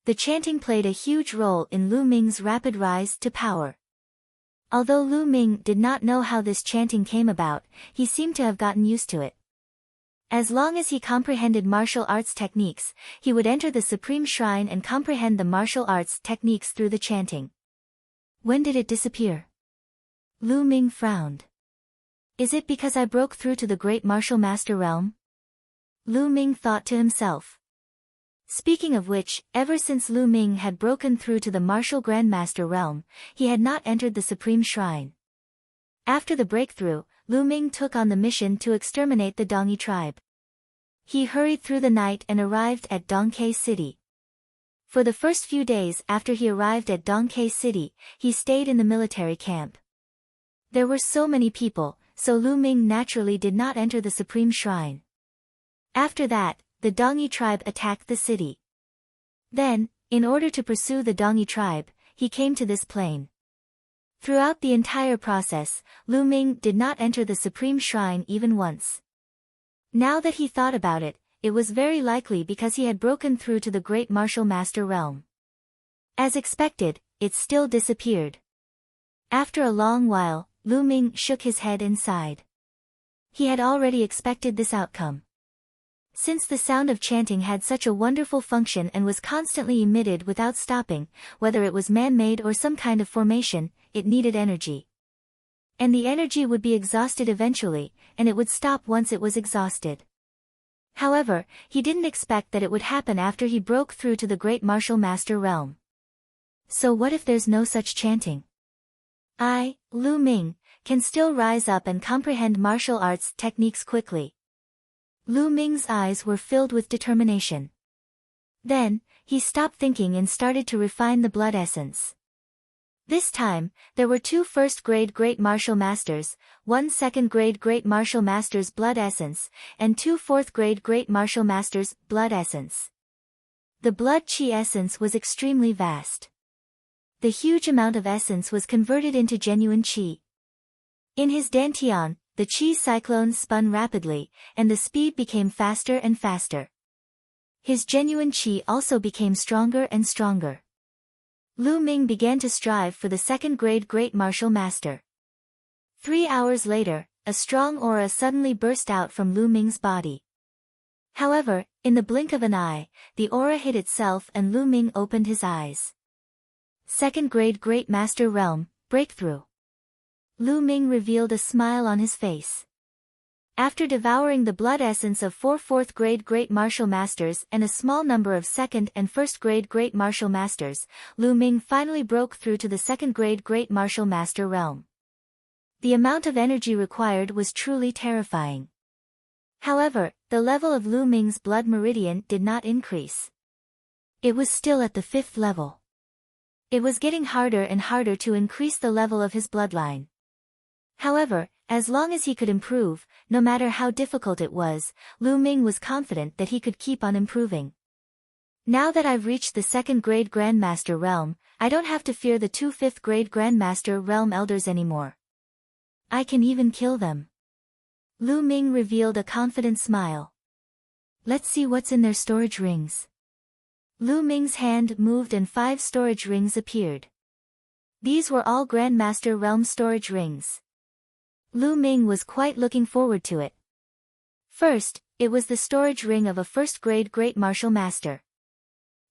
Speaker 1: The chanting played a huge role in Lu Ming's rapid rise to power. Although Lu Ming did not know how this chanting came about, he seemed to have gotten used to it. As long as he comprehended martial arts techniques, he would enter the Supreme Shrine and comprehend the martial arts techniques through the chanting. When did it disappear? Lu Ming frowned. Is it because I broke through to the Great Martial Master realm? Lu Ming thought to himself. Speaking of which, ever since Lu Ming had broken through to the Martial Grandmaster realm, he had not entered the Supreme Shrine. After the breakthrough, Lu Ming took on the mission to exterminate the Dongyi tribe. He hurried through the night and arrived at Dongke City. For the first few days after he arrived at Dongke City, he stayed in the military camp. There were so many people, so Lu Ming naturally did not enter the Supreme Shrine. After that, the Dongyi tribe attacked the city. Then, in order to pursue the Dongyi tribe, he came to this plain. Throughout the entire process, Lu Ming did not enter the Supreme Shrine even once. Now that he thought about it, it was very likely because he had broken through to the Great Martial Master realm. As expected, it still disappeared. After a long while, Lu Ming shook his head and sighed. He had already expected this outcome. Since the sound of chanting had such a wonderful function and was constantly emitted without stopping, whether it was man-made or some kind of formation, it needed energy. And the energy would be exhausted eventually, and it would stop once it was exhausted. However, he didn't expect that it would happen after he broke through to the Great Martial Master realm. So what if there's no such chanting? I, Lu Ming, can still rise up and comprehend martial arts techniques quickly. Lu Ming's eyes were filled with determination. Then, he stopped thinking and started to refine the blood essence. This time, there were 2 first-grade Great Martial Masters, 1 second-grade Great Martial Master's blood essence, and 2 fourth-grade Great Martial Master's blood essence. The blood chi essence was extremely vast. The huge amount of essence was converted into genuine chi. In his dantian, the chi cyclone spun rapidly, and the speed became faster and faster. His genuine chi also became stronger and stronger. Lu Ming began to strive for the second-grade Great Martial Master. 3 hours later, a strong aura suddenly burst out from Lu Ming's body. However, in the blink of an eye, the aura hid itself and Lu Ming opened his eyes. Second-grade Great Master Realm, Breakthrough. Lu Ming revealed a smile on his face. After devouring the blood essence of 4 fourth-grade Great Martial Masters and a small number of second- and first-grade Great Martial Masters, Lu Ming finally broke through to the second-grade Great Martial Master realm. The amount of energy required was truly terrifying. However, the level of Lu Ming's blood meridian did not increase. It was still at the 5th level. It was getting harder and harder to increase the level of his bloodline. However, as long as he could improve, no matter how difficult it was, Lu Ming was confident that he could keep on improving. Now that I've reached the second-grade Grandmaster realm, I don't have to fear the 2 fifth-grade Grandmaster realm elders anymore. I can even kill them. Lu Ming revealed a confident smile. Let's see what's in their storage rings. Lu Ming's hand moved and 5 storage rings appeared. These were all Grandmaster realm storage rings. Lu Ming was quite looking forward to it. First, it was the storage ring of a first-grade Great Martial Master.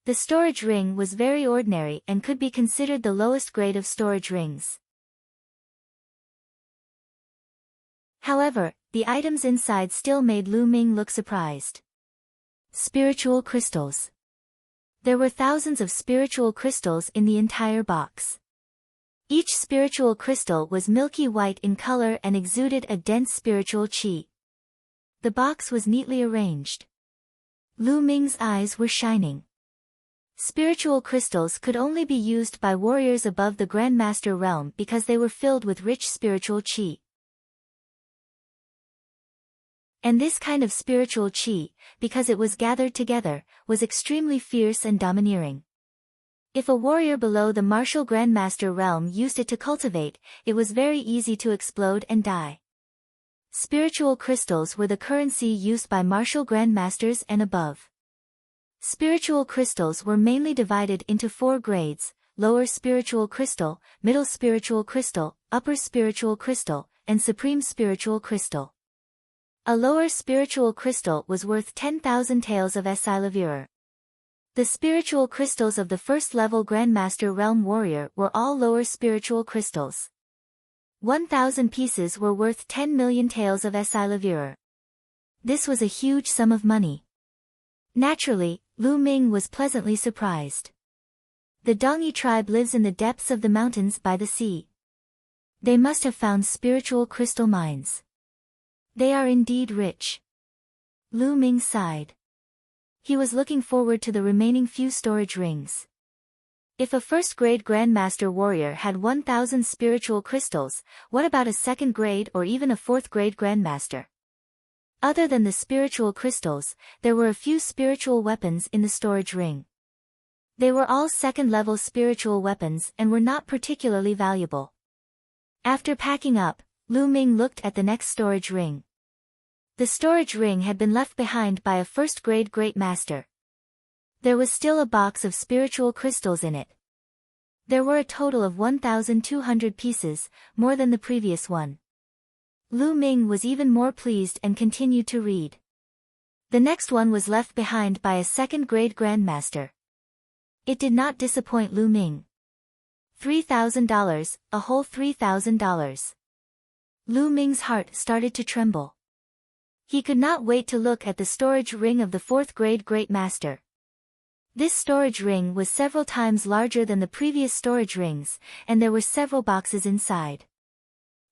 Speaker 1: The storage ring was very ordinary and could be considered the lowest grade of storage rings. However, the items inside still made Lu Ming look surprised. Spiritual crystals. There were thousands of spiritual crystals in the entire box. Each spiritual crystal was milky white in color and exuded a dense spiritual chi. The box was neatly arranged. Lu Ming's eyes were shining. Spiritual crystals could only be used by warriors above the Grandmaster realm because they were filled with rich spiritual chi. And this kind of spiritual chi, because it was gathered together, was extremely fierce and domineering. If a warrior below the martial Grandmaster realm used it to cultivate, it was very easy to explode and die. Spiritual crystals were the currency used by martial Grandmasters and above. Spiritual crystals were mainly divided into 4 grades: lower spiritual crystal, middle spiritual crystal, upper spiritual crystal, and supreme spiritual crystal. A lower spiritual crystal was worth 10,000 taels of Esilavir. The spiritual crystals of the first-level Grandmaster Realm Warrior were all lower spiritual crystals. 1,000 pieces were worth 10 million taels of Esilavir. This was a huge sum of money. Naturally, Lu Ming was pleasantly surprised. The Dongi tribe lives in the depths of the mountains by the sea. They must have found spiritual crystal mines. They are indeed rich. Lu Ming sighed. He was looking forward to the remaining few storage rings. If a first-grade Grandmaster Warrior had 1,000 spiritual crystals, what about a second-grade or even a fourth-grade Grandmaster? Other than the spiritual crystals, there were a few spiritual weapons in the storage ring. They were all second-level spiritual weapons and were not particularly valuable. After packing up, Lu Ming looked at the next storage ring. The storage ring had been left behind by a first-grade Great Master. There was still a box of spiritual crystals in it. There were a total of 1,200 pieces, more than the previous one. Lu Ming was even more pleased and continued to read. The next one was left behind by a second-grade Grandmaster. It did not disappoint Lu Ming. $3,000, a whole $3,000. Lu Ming's heart started to tremble. He could not wait to look at the storage ring of the fourth-grade Great Master. This storage ring was several times larger than the previous storage rings, and there were several boxes inside.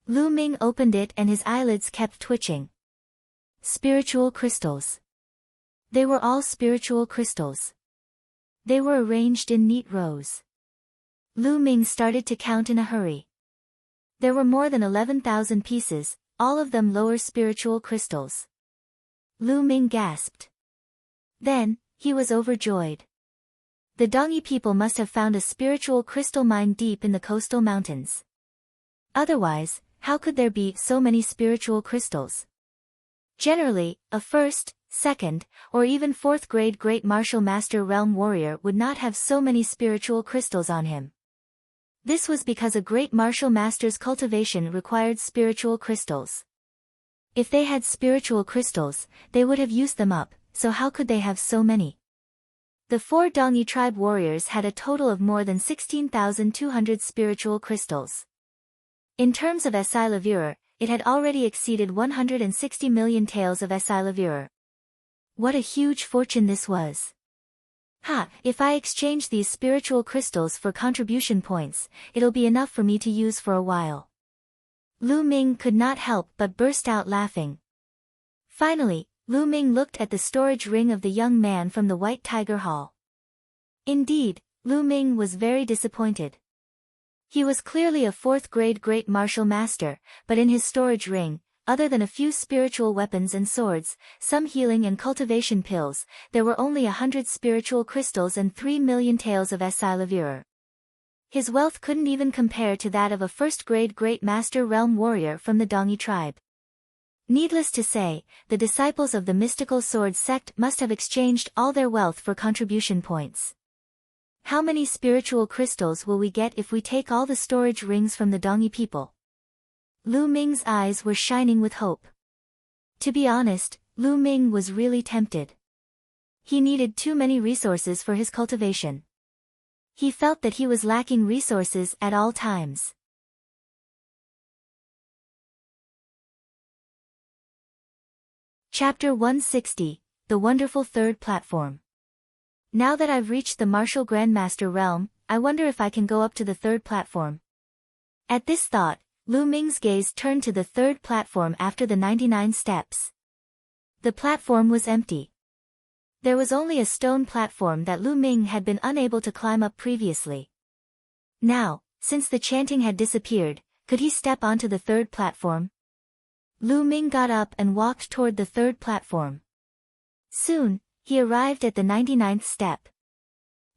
Speaker 1: Lu Ming opened it and his eyelids kept twitching. Spiritual crystals. They were all spiritual crystals. They were arranged in neat rows. Lu Ming started to count in a hurry. There were more than 11,000 pieces, all of them lower spiritual crystals. Lu Ming gasped. Then, he was overjoyed. The Dongi people must have found a spiritual crystal mine deep in the coastal mountains. Otherwise, how could there be so many spiritual crystals? Generally, a first, second, or even fourth-grade Great Martial Master Realm Warrior would not have so many spiritual crystals on him. This was because a Great Martial Master's cultivation required spiritual crystals. If they had spiritual crystals, they would have used them up, so how could they have so many? The 4 Dongi tribe warriors had a total of more than 16,200 spiritual crystals. In terms of Esilavir, it had already exceeded 160 million taels of Esilavir. What a huge fortune this was! Ha! If I exchange these spiritual crystals for contribution points, it'll be enough for me to use for a while. Lu Ming could not help but burst out laughing. Finally, Lu Ming looked at the storage ring of the young man from the White Tiger Hall. Indeed, Lu Ming was very disappointed. He was clearly a fourth-grade Great Martial Master, but in his storage ring, other than a few spiritual weapons and swords, some healing and cultivation pills, there were only 100 spiritual crystals and 3 million taels of Esilavir. His wealth couldn't even compare to that of a first-grade Great Master Realm Warrior from the Dongi tribe. Needless to say, the disciples of the mystical sword sect must have exchanged all their wealth for contribution points. How many spiritual crystals will we get if we take all the storage rings from the Dongi people? Lu Ming's eyes were shining with hope. To be honest, Lu Ming was really tempted. He needed too many resources for his cultivation. He felt that he was lacking resources at all times. Chapter 160, The Wonderful Third Platform. Now that I've reached the Martial Grandmaster realm, I wonder if I can go up to the third platform. At this thought, Lu Ming's gaze turned to the third platform after the 99 steps. The platform was empty. There was only a stone platform that Lu Ming had been unable to climb up previously. Now, since the chanting had disappeared, could he step onto the third platform? Lu Ming got up and walked toward the third platform. Soon, he arrived at the 99th step.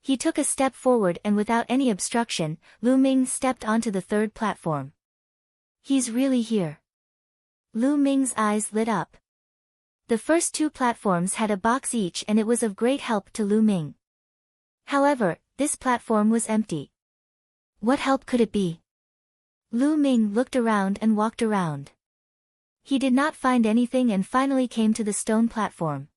Speaker 1: He took a step forward and without any obstruction, Lu Ming stepped onto the third platform. He's really here. Lu Ming's eyes lit up. The first 2 platforms had a box each and it was of great help to Lu Ming. However, this platform was empty. What help could it be? Lu Ming looked around and walked around. He did not find anything and finally came to the stone platform.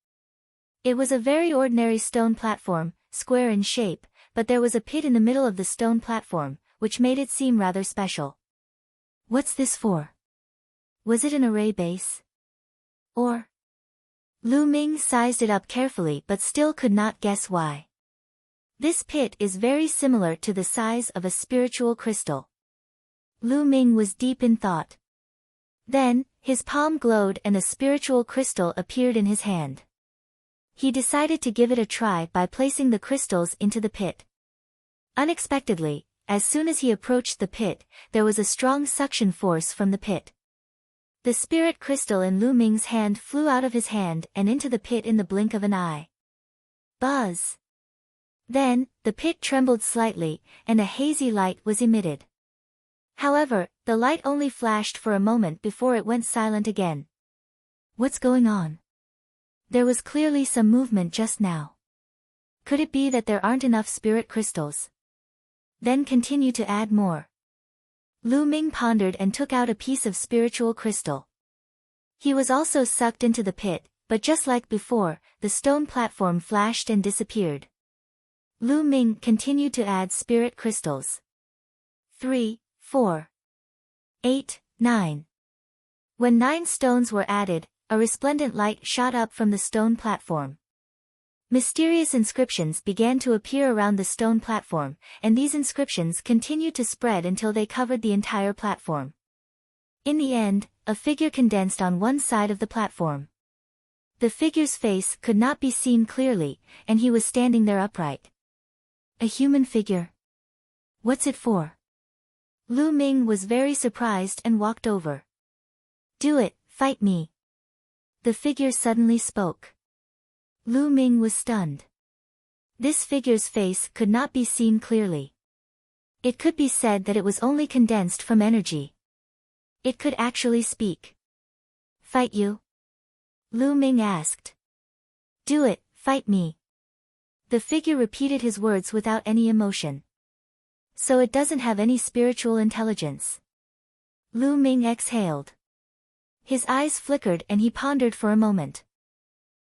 Speaker 1: It was a very ordinary stone platform, square in shape, but there was a pit in the middle of the stone platform, which made it seem rather special. What's this for? Was it an array base? Or? Lu Ming sized it up carefully but still could not guess why. This pit is very similar to the size of a spiritual crystal. Lu Ming was deep in thought. Then, his palm glowed and a spiritual crystal appeared in his hand. He decided to give it a try by placing the crystals into the pit. Unexpectedly, as soon as he approached the pit, there was a strong suction force from the pit. The spirit crystal in Lu Ming's hand flew out of his hand and into the pit in the blink of an eye. Buzz! Then, the pit trembled slightly, and a hazy light was emitted. However, the light only flashed for a moment before it went silent again. What's going on? There was clearly some movement just now. Could it be that there aren't enough spirit crystals? Then continue to add more. Lu Ming pondered and took out a piece of spiritual crystal. He was also sucked into the pit, but just like before, the stone platform flashed and disappeared. Lu Ming continued to add spirit crystals. 3, 4, 8, 9. When 9 stones were added, a resplendent light shot up from the stone platform. Mysterious inscriptions began to appear around the stone platform, and these inscriptions continued to spread until they covered the entire platform. In the end, a figure condensed on one side of the platform. The figure's face could not be seen clearly, and he was standing there upright. A human figure? What's it for? Lu Ming was very surprised and walked over. Do it, fight me. The figure suddenly spoke. Lu Ming was stunned. This figure's face could not be seen clearly. It could be said that it was only condensed from energy. It could actually speak. Fight you? Lu Ming asked. Do it, fight me. The figure repeated his words without any emotion. So it doesn't have any spiritual intelligence. Lu Ming exhaled. His eyes flickered and he pondered for a moment.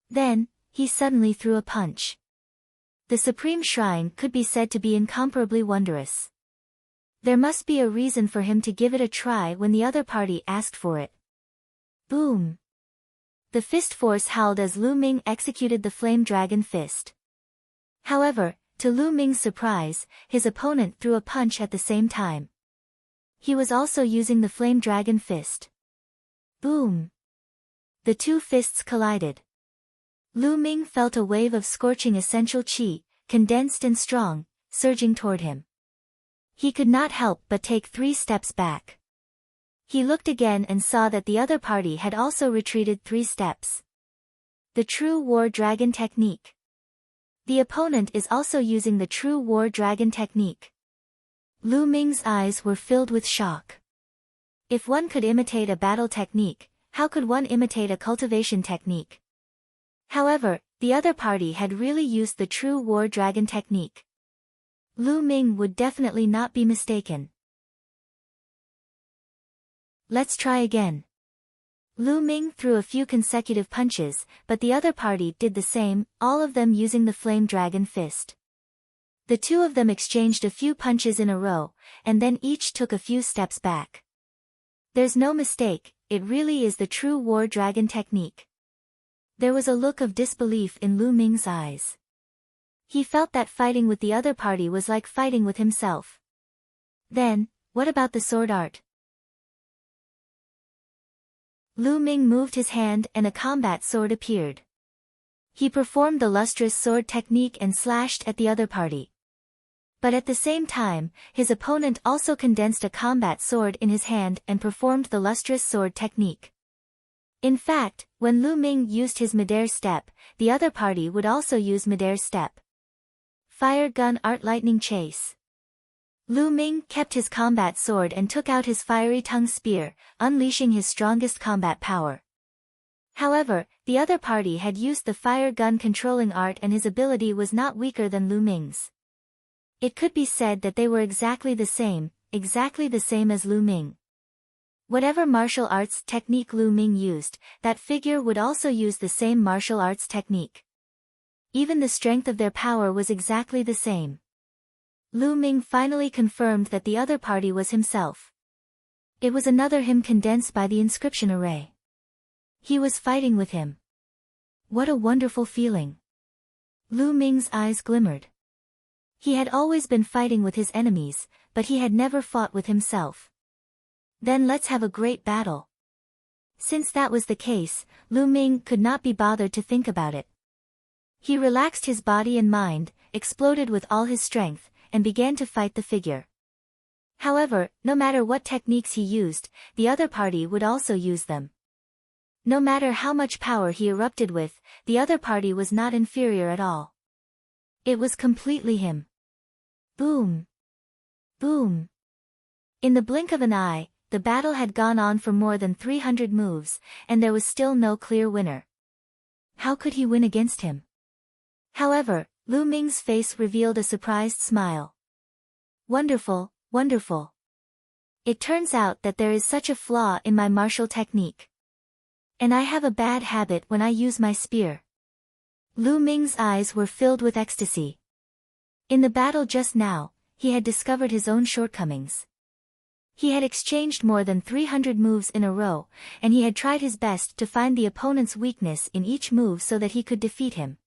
Speaker 1: Then, he suddenly threw a punch. The Supreme Shrine could be said to be incomparably wondrous. There must be a reason for him to give it a try when the other party asked for it. Boom! The fist force howled as Lu Ming executed the Flame Dragon Fist. However, to Lu Ming's surprise, his opponent threw a punch at the same time. He was also using the Flame Dragon Fist. Boom! The two fists collided. Lu Ming felt a wave of scorching essential qi, condensed and strong, surging toward him. He could not help but take 3 steps back. He looked again and saw that the other party had also retreated 3 steps. The True War Dragon Technique. The opponent is also using the True War Dragon Technique. Lu Ming's eyes were filled with shock. If one could imitate a battle technique, how could one imitate a cultivation technique? However, the other party had really used the True War Dragon Technique. Lu Ming would definitely not be mistaken. Let's try again. Lu Ming threw a few consecutive punches, but the other party did the same, all of them using the Flame Dragon Fist. The two of them exchanged a few punches in a row, and then each took a few steps back. There's no mistake, it really is the True War Dragon Technique. There was a look of disbelief in Lu Ming's eyes. He felt that fighting with the other party was like fighting with himself. Then, what about the sword art? Lu Ming moved his hand and a combat sword appeared. He performed the lustrous sword technique and slashed at the other party. But at the same time, his opponent also condensed a combat sword in his hand and performed the lustrous sword technique. In fact, when Lu Ming used his midair step, the other party would also use midair step. Fire gun art lightning chase. Lu Ming kept his combat sword and took out his fiery tongue spear, unleashing his strongest combat power. However, the other party had used the fire gun controlling art and his ability was not weaker than Lu Ming's. It could be said that they were exactly the same as Lu Ming. Whatever martial arts technique Lu Ming used, that figure would also use the same martial arts technique. Even the strength of their power was exactly the same. Lu Ming finally confirmed that the other party was himself. It was another him condensed by the inscription array. He was fighting with him. What a wonderful feeling. Lu Ming's eyes glimmered. He had always been fighting with his enemies, but he had never fought with himself. Then let's have a great battle. Since that was the case, Lu Ming could not be bothered to think about it. He relaxed his body and mind, exploded with all his strength, and began to fight the figure. However, no matter what techniques he used, the other party would also use them. No matter how much power he erupted with, the other party was not inferior at all. It was completely him. Boom! Boom! In the blink of an eye, the battle had gone on for more than 300 moves, and there was still no clear winner. How could he win against him? However, Lu Ming's face revealed a surprised smile. Wonderful, wonderful. It turns out that there is such a flaw in my martial technique. And I have a bad habit when I use my spear. Lu Ming's eyes were filled with ecstasy. In the battle just now, he had discovered his own shortcomings. He had exchanged more than 300 moves in a row, and he had tried his best to find the opponent's weakness in each move so that he could defeat him.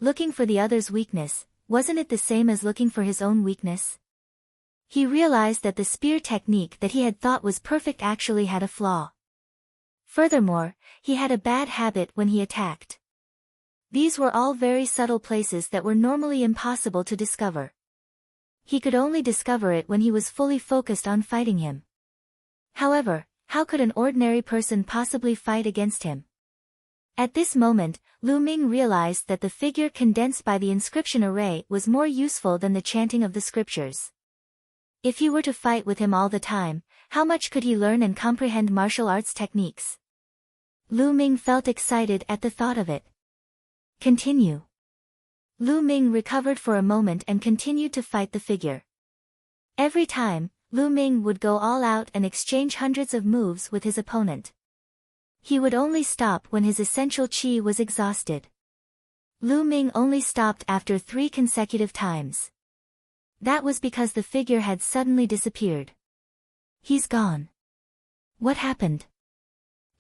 Speaker 1: Looking for the other's weakness, wasn't it the same as looking for his own weakness? He realized that the spear technique that he had thought was perfect actually had a flaw. Furthermore, he had a bad habit when he attacked. These were all very subtle places that were normally impossible to discover. He could only discover it when he was fully focused on fighting him. However, how could an ordinary person possibly fight against him? At this moment, Lu Ming realized that the figure condensed by the inscription array was more useful than the chanting of the scriptures. If he were to fight with him all the time, how much could he learn and comprehend martial arts techniques? Lu Ming felt excited at the thought of it. Continue. Lu Ming recovered for a moment and continued to fight the figure. Every time, Lu Ming would go all out and exchange hundreds of moves with his opponent. He would only stop when his essential qi was exhausted. Lu Ming only stopped after 3 consecutive times. That was because the figure had suddenly disappeared. He's gone. What happened?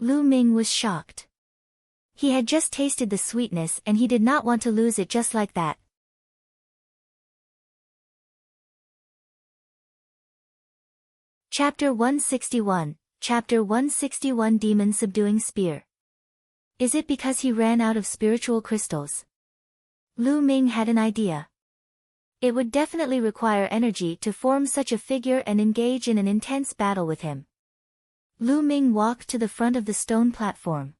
Speaker 1: Lu Ming was shocked. He had just tasted the sweetness and he did not want to lose it just like that. Chapter 161, Chapter 161 Demon Subduing Spear. Is it because he ran out of spiritual crystals? Lu Ming had an idea. It would definitely require energy to form such a figure and engage in an intense battle with him. Lu Ming walked to the front of the stone platform.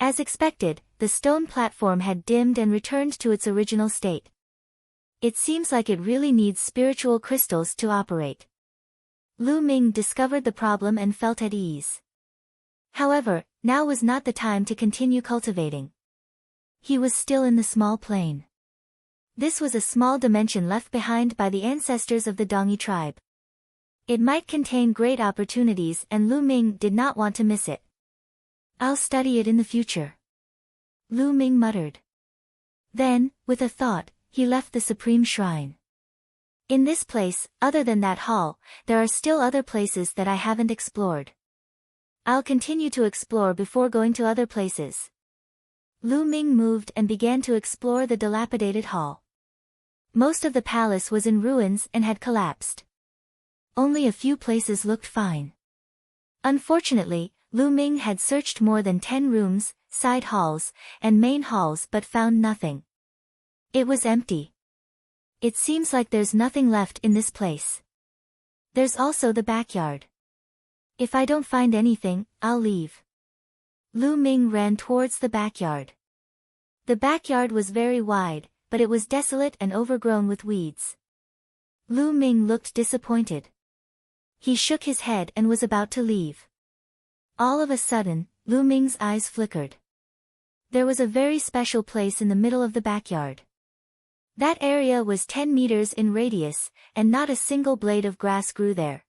Speaker 1: As expected, the stone platform had dimmed and returned to its original state. It seems like it really needs spiritual crystals to operate. Lu Ming discovered the problem and felt at ease. However, now was not the time to continue cultivating. He was still in the small plane. This was a small dimension left behind by the ancestors of the Dongi tribe. It might contain great opportunities and Lu Ming did not want to miss it. I'll study it in the future. Lu Ming muttered. Then, with a thought, he left the Supreme Shrine. In this place, other than that hall, there are still other places that I haven't explored. I'll continue to explore before going to other places. Lu Ming moved and began to explore the dilapidated hall. Most of the palace was in ruins and had collapsed. Only a few places looked fine. Unfortunately, Lu Ming had searched more than 10 rooms, side halls, and main halls but found nothing. It was empty. It seems like there's nothing left in this place. There's also the backyard. If I don't find anything, I'll leave. Lu Ming ran towards the backyard. The backyard was very wide, but it was desolate and overgrown with weeds. Lu Ming looked disappointed. He shook his head and was about to leave. All of a sudden, Lu Ming's eyes flickered. There was a very special place in the middle of the backyard. That area was 10 meters in radius, and not a single blade of grass grew there.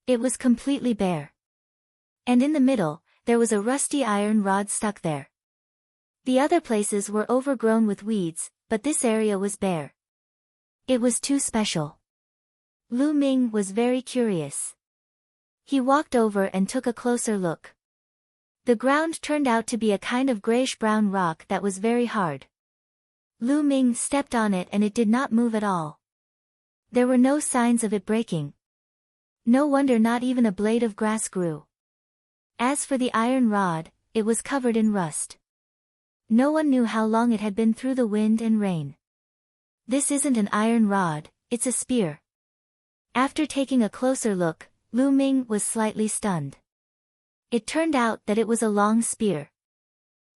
Speaker 1: It was completely bare. And in the middle, there was a rusty iron rod stuck there. The other places were overgrown with weeds, but this area was bare. It was too special. Lu Ming was very curious. He walked over and took a closer look. The ground turned out to be a kind of grayish-brown rock that was very hard. Lu Ming stepped on it and it did not move at all. There were no signs of it breaking. No wonder not even a blade of grass grew. As for the iron rod, it was covered in rust. No one knew how long it had been through the wind and rain. This isn't an iron rod, it's a spear. After taking a closer look, Lu Ming was slightly stunned. It turned out that it was a long spear.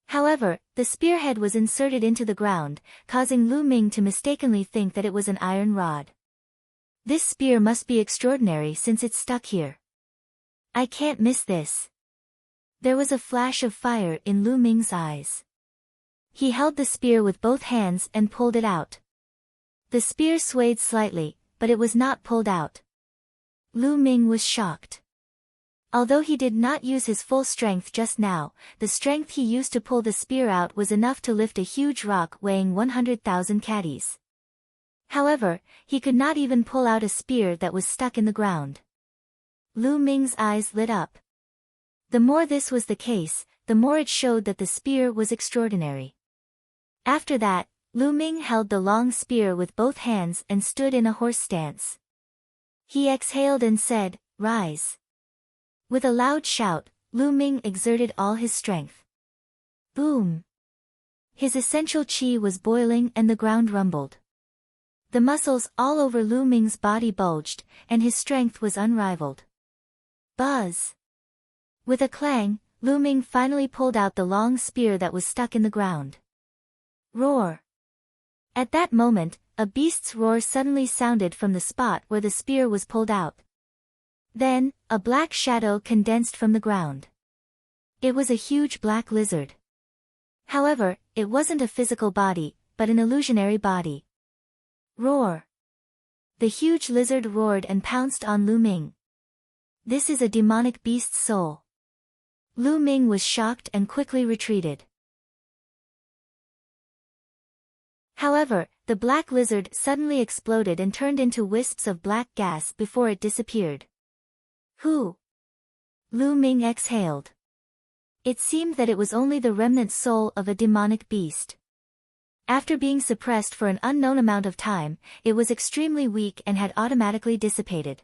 Speaker 1: However, the spearhead was inserted into the ground, causing Lu Ming to mistakenly think that it was an iron rod. This spear must be extraordinary since it's stuck here. I can't miss this. There was a flash of fire in Lu Ming's eyes. He held the spear with both hands and pulled it out. The spear swayed slightly, but it was not pulled out. Lu Ming was shocked. Although he did not use his full strength just now, the strength he used to pull the spear out was enough to lift a huge rock weighing 100,000 catties. However, he could not even pull out a spear that was stuck in the ground. Lu Ming's eyes lit up. The more this was the case, the more it showed that the spear was extraordinary. After that, Lu Ming held the long spear with both hands and stood in a horse stance. He exhaled and said, "Rise." With a loud shout, Lu Ming exerted all his strength. Boom! His essential qi was boiling and the ground rumbled. The muscles all over Lu Ming's body bulged, and his strength was unrivaled. Buzz! With a clang, Lu Ming finally pulled out the long spear that was stuck in the ground. Roar! At that moment, a beast's roar suddenly sounded from the spot where the spear was pulled out. Then, a black shadow condensed from the ground. It was a huge black lizard. However, it wasn't a physical body, but an illusionary body. Roar! The huge lizard roared and pounced on Lu Ming. This is a demonic beast's soul. Lu Ming was shocked and quickly retreated. However, the black lizard suddenly exploded and turned into wisps of black gas before it disappeared. Who? Lu Ming exhaled. It seemed that it was only the remnant soul of a demonic beast. After being suppressed for an unknown amount of time, it was extremely weak and had automatically dissipated.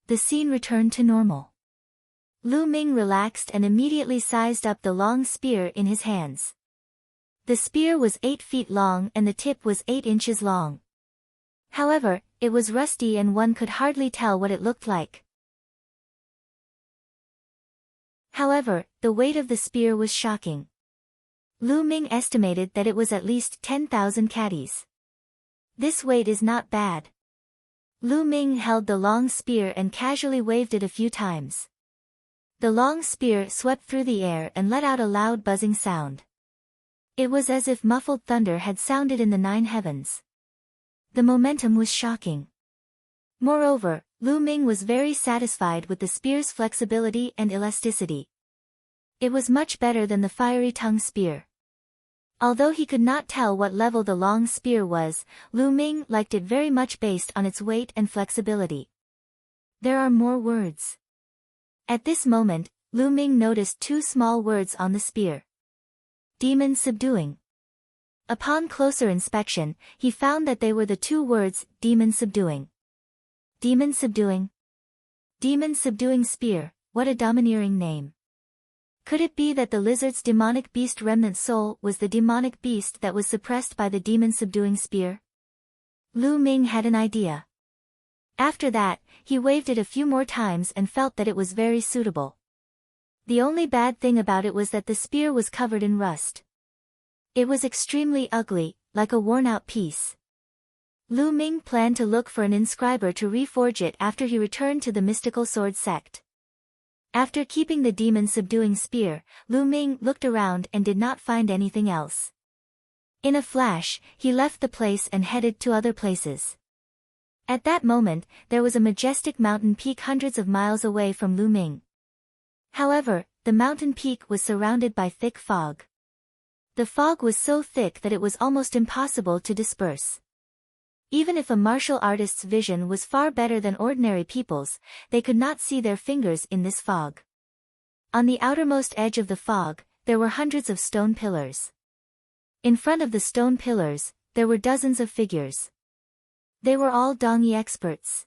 Speaker 1: The scene returned to normal. Lu Ming relaxed and immediately sized up the long spear in his hands. The spear was 8 feet long and the tip was 8 inches long. However, it was rusty and one could hardly tell what it looked like. However, the weight of the spear was shocking. Lu Ming estimated that it was at least 10,000 catties. This weight is not bad. Lu Ming held the long spear and casually waved it a few times. The long spear swept through the air and let out a loud buzzing sound. It was as if muffled thunder had sounded in the 9 heavens. The momentum was shocking. Moreover, Lu Ming was very satisfied with the spear's flexibility and elasticity. It was much better than the fiery tongue spear. Although he could not tell what level the long spear was, Lu Ming liked it very much based on its weight and flexibility. There are more words. At this moment, Lu Ming noticed 2 small words on the spear. Demon subduing. Upon closer inspection, he found that they were the 2 words, demon subduing. Demon subduing. Demon subduing spear, what a domineering name. Could it be that the lizard's demonic beast remnant soul was the demonic beast that was suppressed by the demon subduing spear? Lu Ming had an idea. After that, he waved it a few more times and felt that it was very suitable. The only bad thing about it was that the spear was covered in rust. It was extremely ugly, like a worn-out piece. Lu Ming planned to look for an inscriber to reforge it after he returned to the mystical sword sect. After keeping the demon subduing spear, Lu Ming looked around and did not find anything else. In a flash, he left the place and headed to other places. At that moment, there was a majestic mountain peak hundreds of miles away from Lu Ming. However, the mountain peak was surrounded by thick fog. The fog was so thick that it was almost impossible to disperse. Even if a martial artist's vision was far better than ordinary people's, they could not see their fingers in this fog. On the outermost edge of the fog, there were hundreds of stone pillars. In front of the stone pillars, there were dozens of figures. They were all Dongi experts.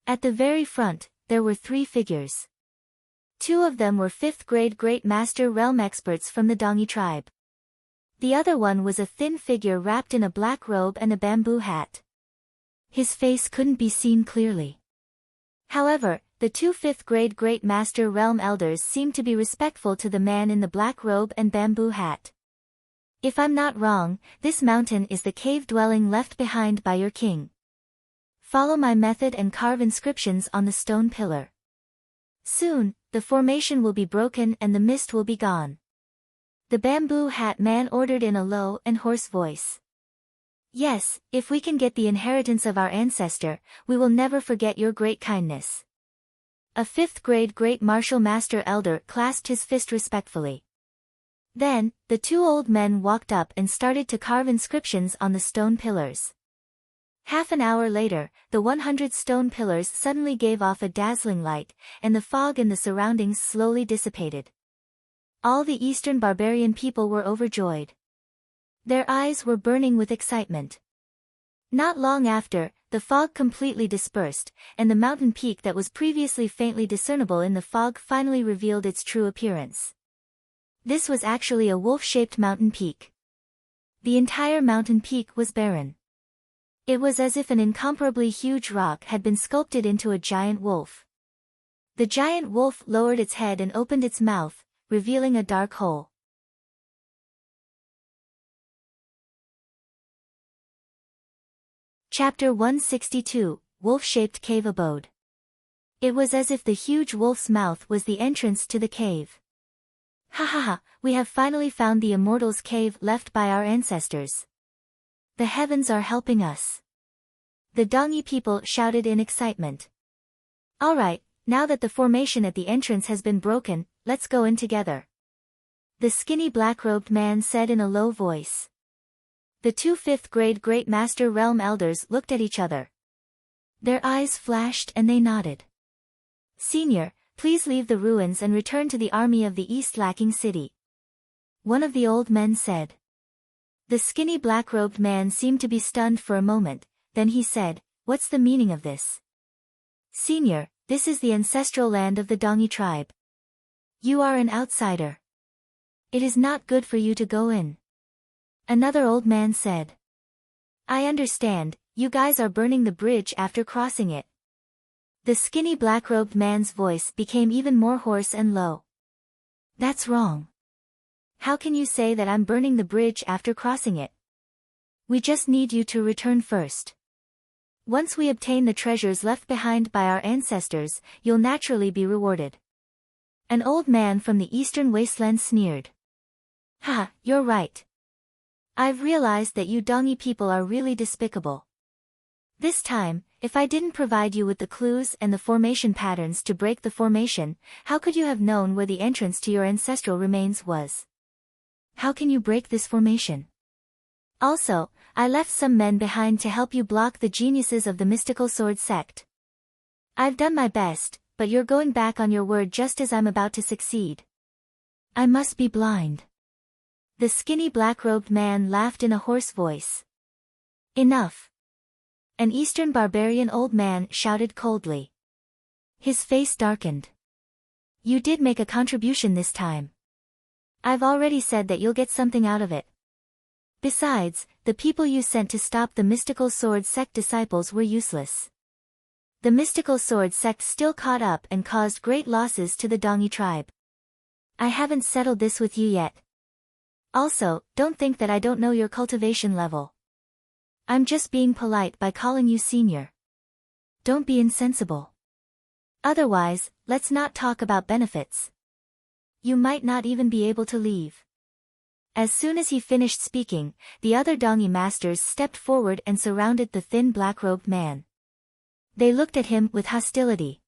Speaker 1: At the very front, there were 3 figures. 2 of them were 5th grade Great Master Realm experts from the Dongi tribe. The other one was a thin figure wrapped in a black robe and a bamboo hat. His face couldn't be seen clearly. However, the 2 5th grade Great Master Realm elders seemed to be respectful to the man in the black robe and bamboo hat. If I'm not wrong, this mountain is the cave dwelling left behind by your king. Follow my method and carve inscriptions on the stone pillar. Soon, the formation will be broken and the mist will be gone. The bamboo hat man ordered in a low and hoarse voice. Yes, if we can get the inheritance of our ancestor, we will never forget your great kindness. A 5th grade Great Martial Master Elder clasped his fist respectfully. Then, the 2 old men walked up and started to carve inscriptions on the stone pillars. Half an hour later, the 100 stone pillars suddenly gave off a dazzling light, and the fog in the surroundings slowly dissipated. All the Eastern barbarian people were overjoyed. Their eyes were burning with excitement. Not long after, the fog completely dispersed, and the mountain peak that was previously faintly discernible in the fog finally revealed its true appearance. This was actually a wolf-shaped mountain peak. The entire mountain peak was barren. It was as if an incomparably huge rock had been sculpted into a giant wolf. The giant wolf lowered its head and opened its mouth, revealing a dark hole. Chapter 162, Wolf-Shaped Cave Abode. It was as if the huge wolf's mouth was the entrance to the cave. Ha ha ha, we have finally found the immortals' cave left by our ancestors. The heavens are helping us. The Dongi people shouted in excitement. Alright, now that the formation at the entrance has been broken, let's go in together. The skinny black-robed man said in a low voice. The 2 5th grade Great Master Realm elders looked at each other. Their eyes flashed and they nodded. Senior, please leave the ruins and return to the army of the East Lacking City. One of the old men said. The skinny black-robed man seemed to be stunned for a moment, then he said, what's the meaning of this? Senior, this is the ancestral land of the Dongi tribe. You are an outsider. It is not good for you to go in. Another old man said. I understand, you guys are burning the bridge after crossing it. The skinny black-robed man's voice became even more hoarse and low. That's wrong. How can you say that I'm burning the bridge after crossing it? We just need you to return first. Once we obtain the treasures left behind by our ancestors, you'll naturally be rewarded. An old man from the eastern wasteland sneered. Ha, you're right. I've realized that you Dongi people are really despicable. This time, if I didn't provide you with the clues and the formation patterns to break the formation, how could you have known where the entrance to your ancestral remains was? How can you break this formation? Also, I left some men behind to help you block the geniuses of the mystical sword sect. I've done my best, but you're going back on your word just as I'm about to succeed. I must be blind. The skinny black-robed man laughed in a hoarse voice. Enough. An Eastern barbarian old man shouted coldly. His face darkened. You did make a contribution this time. I've already said that you'll get something out of it. Besides, the people you sent to stop the mystical sword sect disciples were useless. The mystical sword sect still caught up and caused great losses to the Dongi tribe. I haven't settled this with you yet. Also, don't think that I don't know your cultivation level. I'm just being polite by calling you senior. Don't be insensible. Otherwise, let's not talk about benefits. You might not even be able to leave. As soon as he finished speaking, the other Dongi masters stepped forward and surrounded the thin black-robed man. They looked at him with hostility.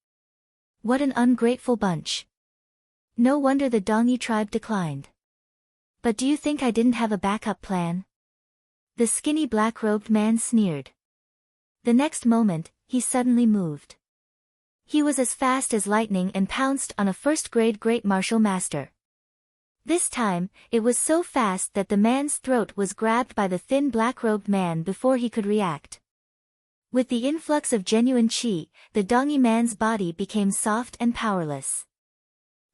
Speaker 1: What an ungrateful bunch. No wonder the Dongi tribe declined. But do you think I didn't have a backup plan? The skinny black-robed man sneered. The next moment, he suddenly moved. He was as fast as lightning and pounced on a first-grade Great Martial Master. This time, it was so fast that the man's throat was grabbed by the thin black-robed man before he could react. With the influx of genuine chi, the Dongi man's body became soft and powerless.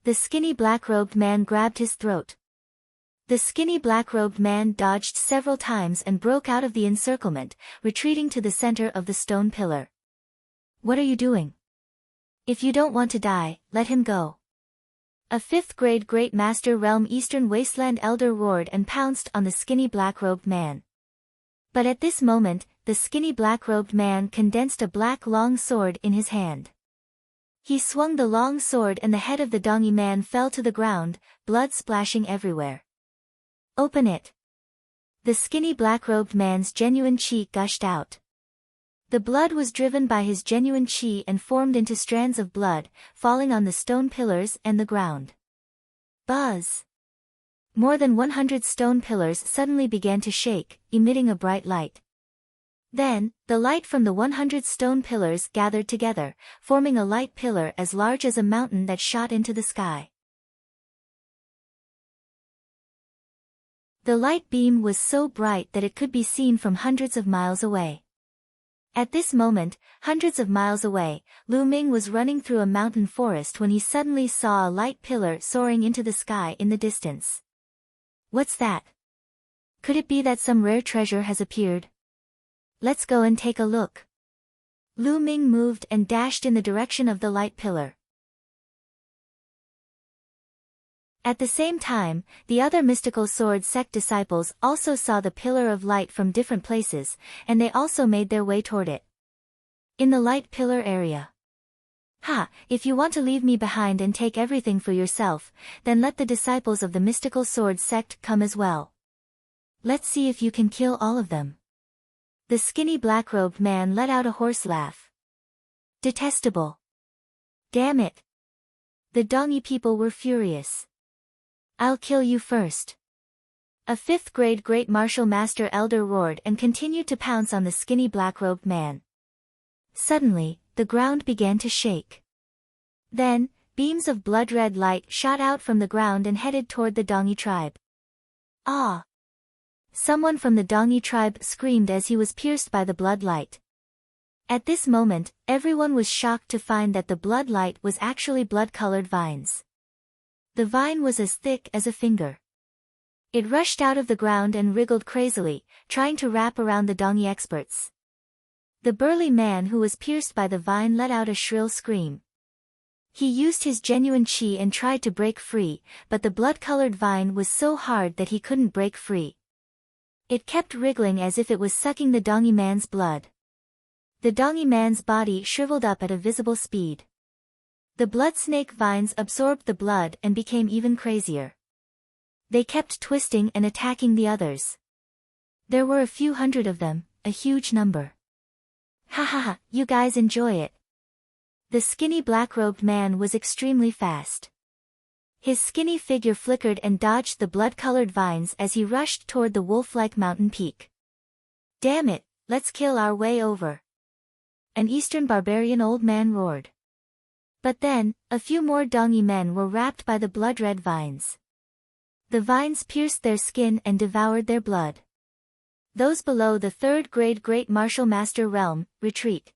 Speaker 1: The skinny black-robed man grabbed his throat. The skinny black-robed man dodged several times and broke out of the encirclement, retreating to the center of the stone pillar. What are you doing? If you don't want to die, let him go. A fifth-grade Great Master Realm Eastern Wasteland Elder roared and pounced on the skinny black-robed man. But at this moment, the skinny black-robed man condensed a black long sword in his hand. He swung the long sword and the head of the Dongi man fell to the ground, blood splashing everywhere. Open it. The skinny black-robed man's genuine chi gushed out. The blood was driven by his genuine chi and formed into strands of blood, falling on the stone pillars and the ground. Buzz! More than 100 stone pillars suddenly began to shake, emitting a bright light. Then, the light from the 100 stone pillars gathered together, forming a light pillar as large as a mountain that shot into the sky. The light beam was so bright that it could be seen from hundreds of miles away. At this moment, hundreds of miles away, Lu Ming was running through a mountain forest when he suddenly saw a light pillar soaring into the sky in the distance. What's that? Could it be that some rare treasure has appeared? Let's go and take a look. Lu Ming moved and dashed in the direction of the light pillar. At the same time, the other mystical sword sect disciples also saw the pillar of light from different places, and they also made their way toward it. In the light pillar area. Ha! If you want to leave me behind and take everything for yourself, then let the disciples of the mystical sword sect come as well. Let's see if you can kill all of them. The skinny black-robed man let out a hoarse laugh. Detestable. Damn it. The Dongi people were furious. I'll kill you first. A fifth-grade Great Martial Master Elder roared and continued to pounce on the skinny black-robed man. Suddenly, the ground began to shake. Then, beams of blood-red light shot out from the ground and headed toward the Dongi tribe. Ah! Someone from the Dongi tribe screamed as he was pierced by the blood light. At this moment, everyone was shocked to find that the blood light was actually blood-colored vines. The vine was as thick as a finger. It rushed out of the ground and wriggled crazily, trying to wrap around the Dongi experts. The burly man who was pierced by the vine let out a shrill scream. He used his genuine chi and tried to break free, but the blood-colored vine was so hard that he couldn't break free. It kept wriggling as if it was sucking the Dongi man's blood. The Dongi man's body shriveled up at a visible speed. The blood snake vines absorbed the blood and became even crazier. They kept twisting and attacking the others. There were a few hundred of them, a huge number. Ha ha ha, you guys enjoy it. The skinny black-robed man was extremely fast. His skinny figure flickered and dodged the blood-colored vines as he rushed toward the wolf-like mountain peak. Damn it, let's kill our way over. An Eastern barbarian old man roared. But then, a few more Dongi men were wrapped by the blood-red vines. The vines pierced their skin and devoured their blood. Those below the third-grade Great Martial Master Realm, retreat.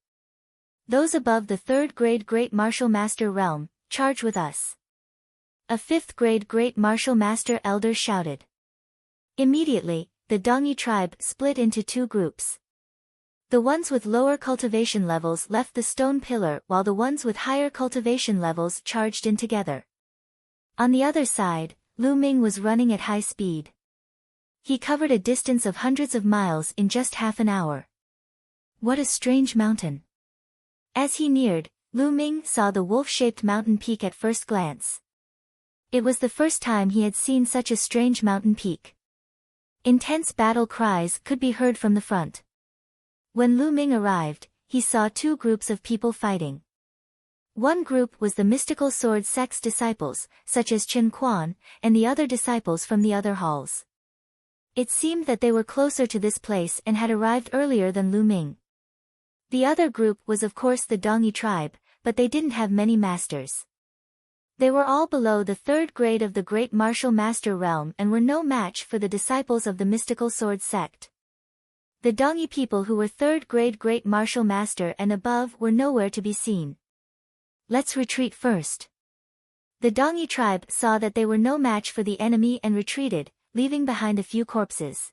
Speaker 1: Those above the third-grade Great Martial Master Realm, charge with us. A fifth-grade Great Martial Master Elder shouted. Immediately, the Dongi tribe split into two groups. The ones with lower cultivation levels left the stone pillar while the ones with higher cultivation levels charged in together. On the other side, Lu Ming was running at high speed. He covered a distance of hundreds of miles in just half an hour. What a strange mountain. As he neared, Lu Ming saw the wolf-shaped mountain peak at first glance. It was the first time he had seen such a strange mountain peak. Intense battle cries could be heard from the front. When Lu Ming arrived, he saw two groups of people fighting. One group was the mystical sword sect's disciples, such as Chen Quan, and the other disciples from the other halls. It seemed that they were closer to this place and had arrived earlier than Lu Ming. The other group was of course the Dongyi tribe, but they didn't have many masters. They were all below the third grade of the Great Martial Master realm and were no match for the disciples of the mystical sword sect. The Dongyi people who were third grade Great Martial Master and above were nowhere to be seen. Let's retreat first. The Dongyi tribe saw that they were no match for the enemy and retreated, leaving behind a few corpses.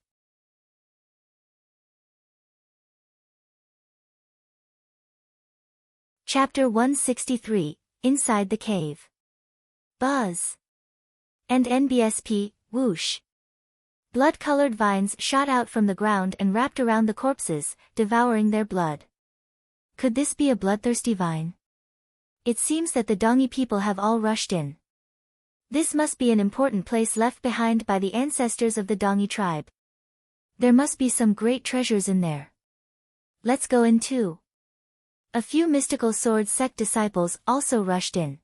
Speaker 1: Chapter 163, Inside the Cave. Buzz. And NBSP, whoosh. Blood-colored vines shot out from the ground and wrapped around the corpses, devouring their blood. Could this be a bloodthirsty vine? It seems that the Dongyi people have all rushed in. This must be an important place left behind by the ancestors of the Dongyi tribe. There must be some great treasures in there. Let's go in too. A few mystical sword sect disciples also rushed in.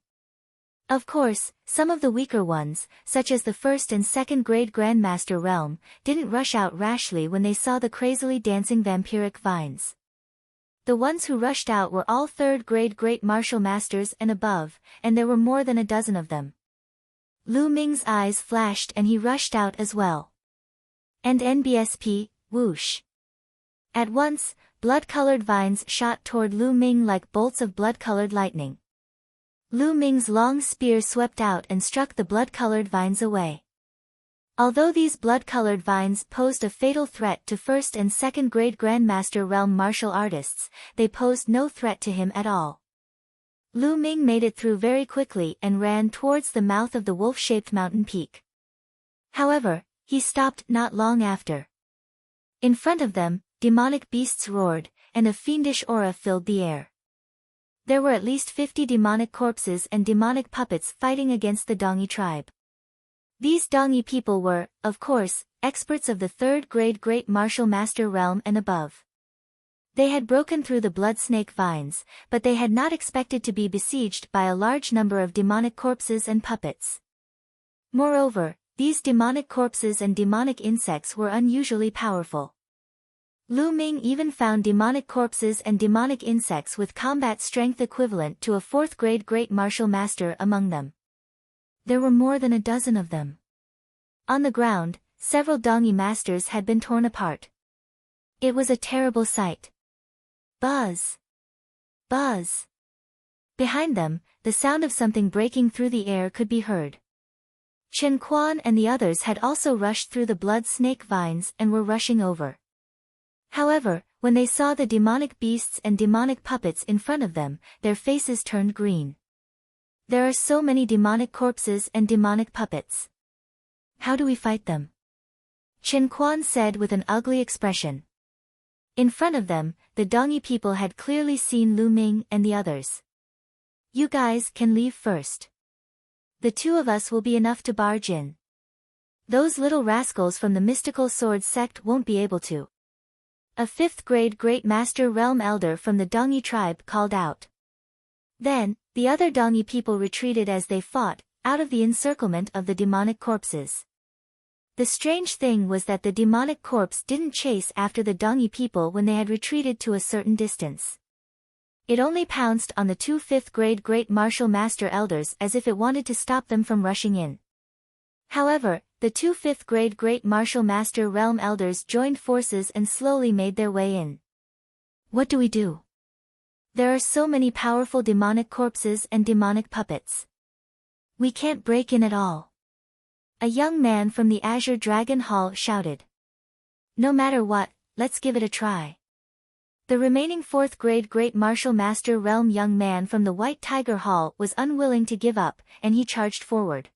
Speaker 1: Of course, some of the weaker ones, such as the first and second grade Grandmaster realm, didn't rush out rashly when they saw the crazily dancing vampiric vines. The ones who rushed out were all third grade Great Martial Masters and above, and there were more than a dozen of them. Lu Ming's eyes flashed and he rushed out as well. And NBSP, whoosh. At once, blood-colored vines shot toward Lu Ming like bolts of blood-colored lightning. Lu Ming's long spear swept out and struck the blood-colored vines away. Although these blood-colored vines posed a fatal threat to first and second grade Grandmaster realm martial artists, they posed no threat to him at all. Lu Ming made it through very quickly and ran towards the mouth of the wolf-shaped mountain peak. However, he stopped not long after. In front of them, demonic beasts roared, and a fiendish aura filled the air. There were at least 50 demonic corpses and demonic puppets fighting against the Dongyi tribe. These Dongyi people were, of course, experts of the third grade Great Martial Master realm and above. They had broken through the blood snake vines, but they had not expected to be besieged by a large number of demonic corpses and puppets. Moreover, these demonic corpses and demonic insects were unusually powerful. Lu Ming even found demonic corpses and demonic insects with combat strength equivalent to a fourth grade Great Martial Master among them. There were more than a dozen of them. On the ground, several Dongyi masters had been torn apart. It was a terrible sight. Buzz! Buzz! Behind them, the sound of something breaking through the air could be heard. Chen Quan and the others had also rushed through the blood snake vines and were rushing over. However, when they saw the demonic beasts and demonic puppets in front of them, their faces turned green. There are so many demonic corpses and demonic puppets. How do we fight them? Chen Quan said with an ugly expression. In front of them, the Dongyi people had clearly seen Lu Ming and the others. You guys can leave first. The two of us will be enough to barge in. Those little rascals from the mystical sword sect won't be able to. A fifth grade Great Master Realm Elder from the Dongyi tribe called out. Then, the other Dongyi people retreated as they fought, out of the encirclement of the demonic corpses. The strange thing was that the demonic corpse didn't chase after the Dongyi people when they had retreated to a certain distance. It only pounced on the two fifth grade Great Martial Master Elders as if it wanted to stop them from rushing in. However, the two fifth grade Great Martial Master Realm Elders joined forces and slowly made their way in. What do we do? There are so many powerful demonic corpses and demonic puppets. We can't break in at all. A young man from the Azure Dragon Hall shouted. No matter what, let's give it a try. The remaining fourth grade Great Martial Master Realm young man from the White Tiger Hall was unwilling to give up, and he charged forward.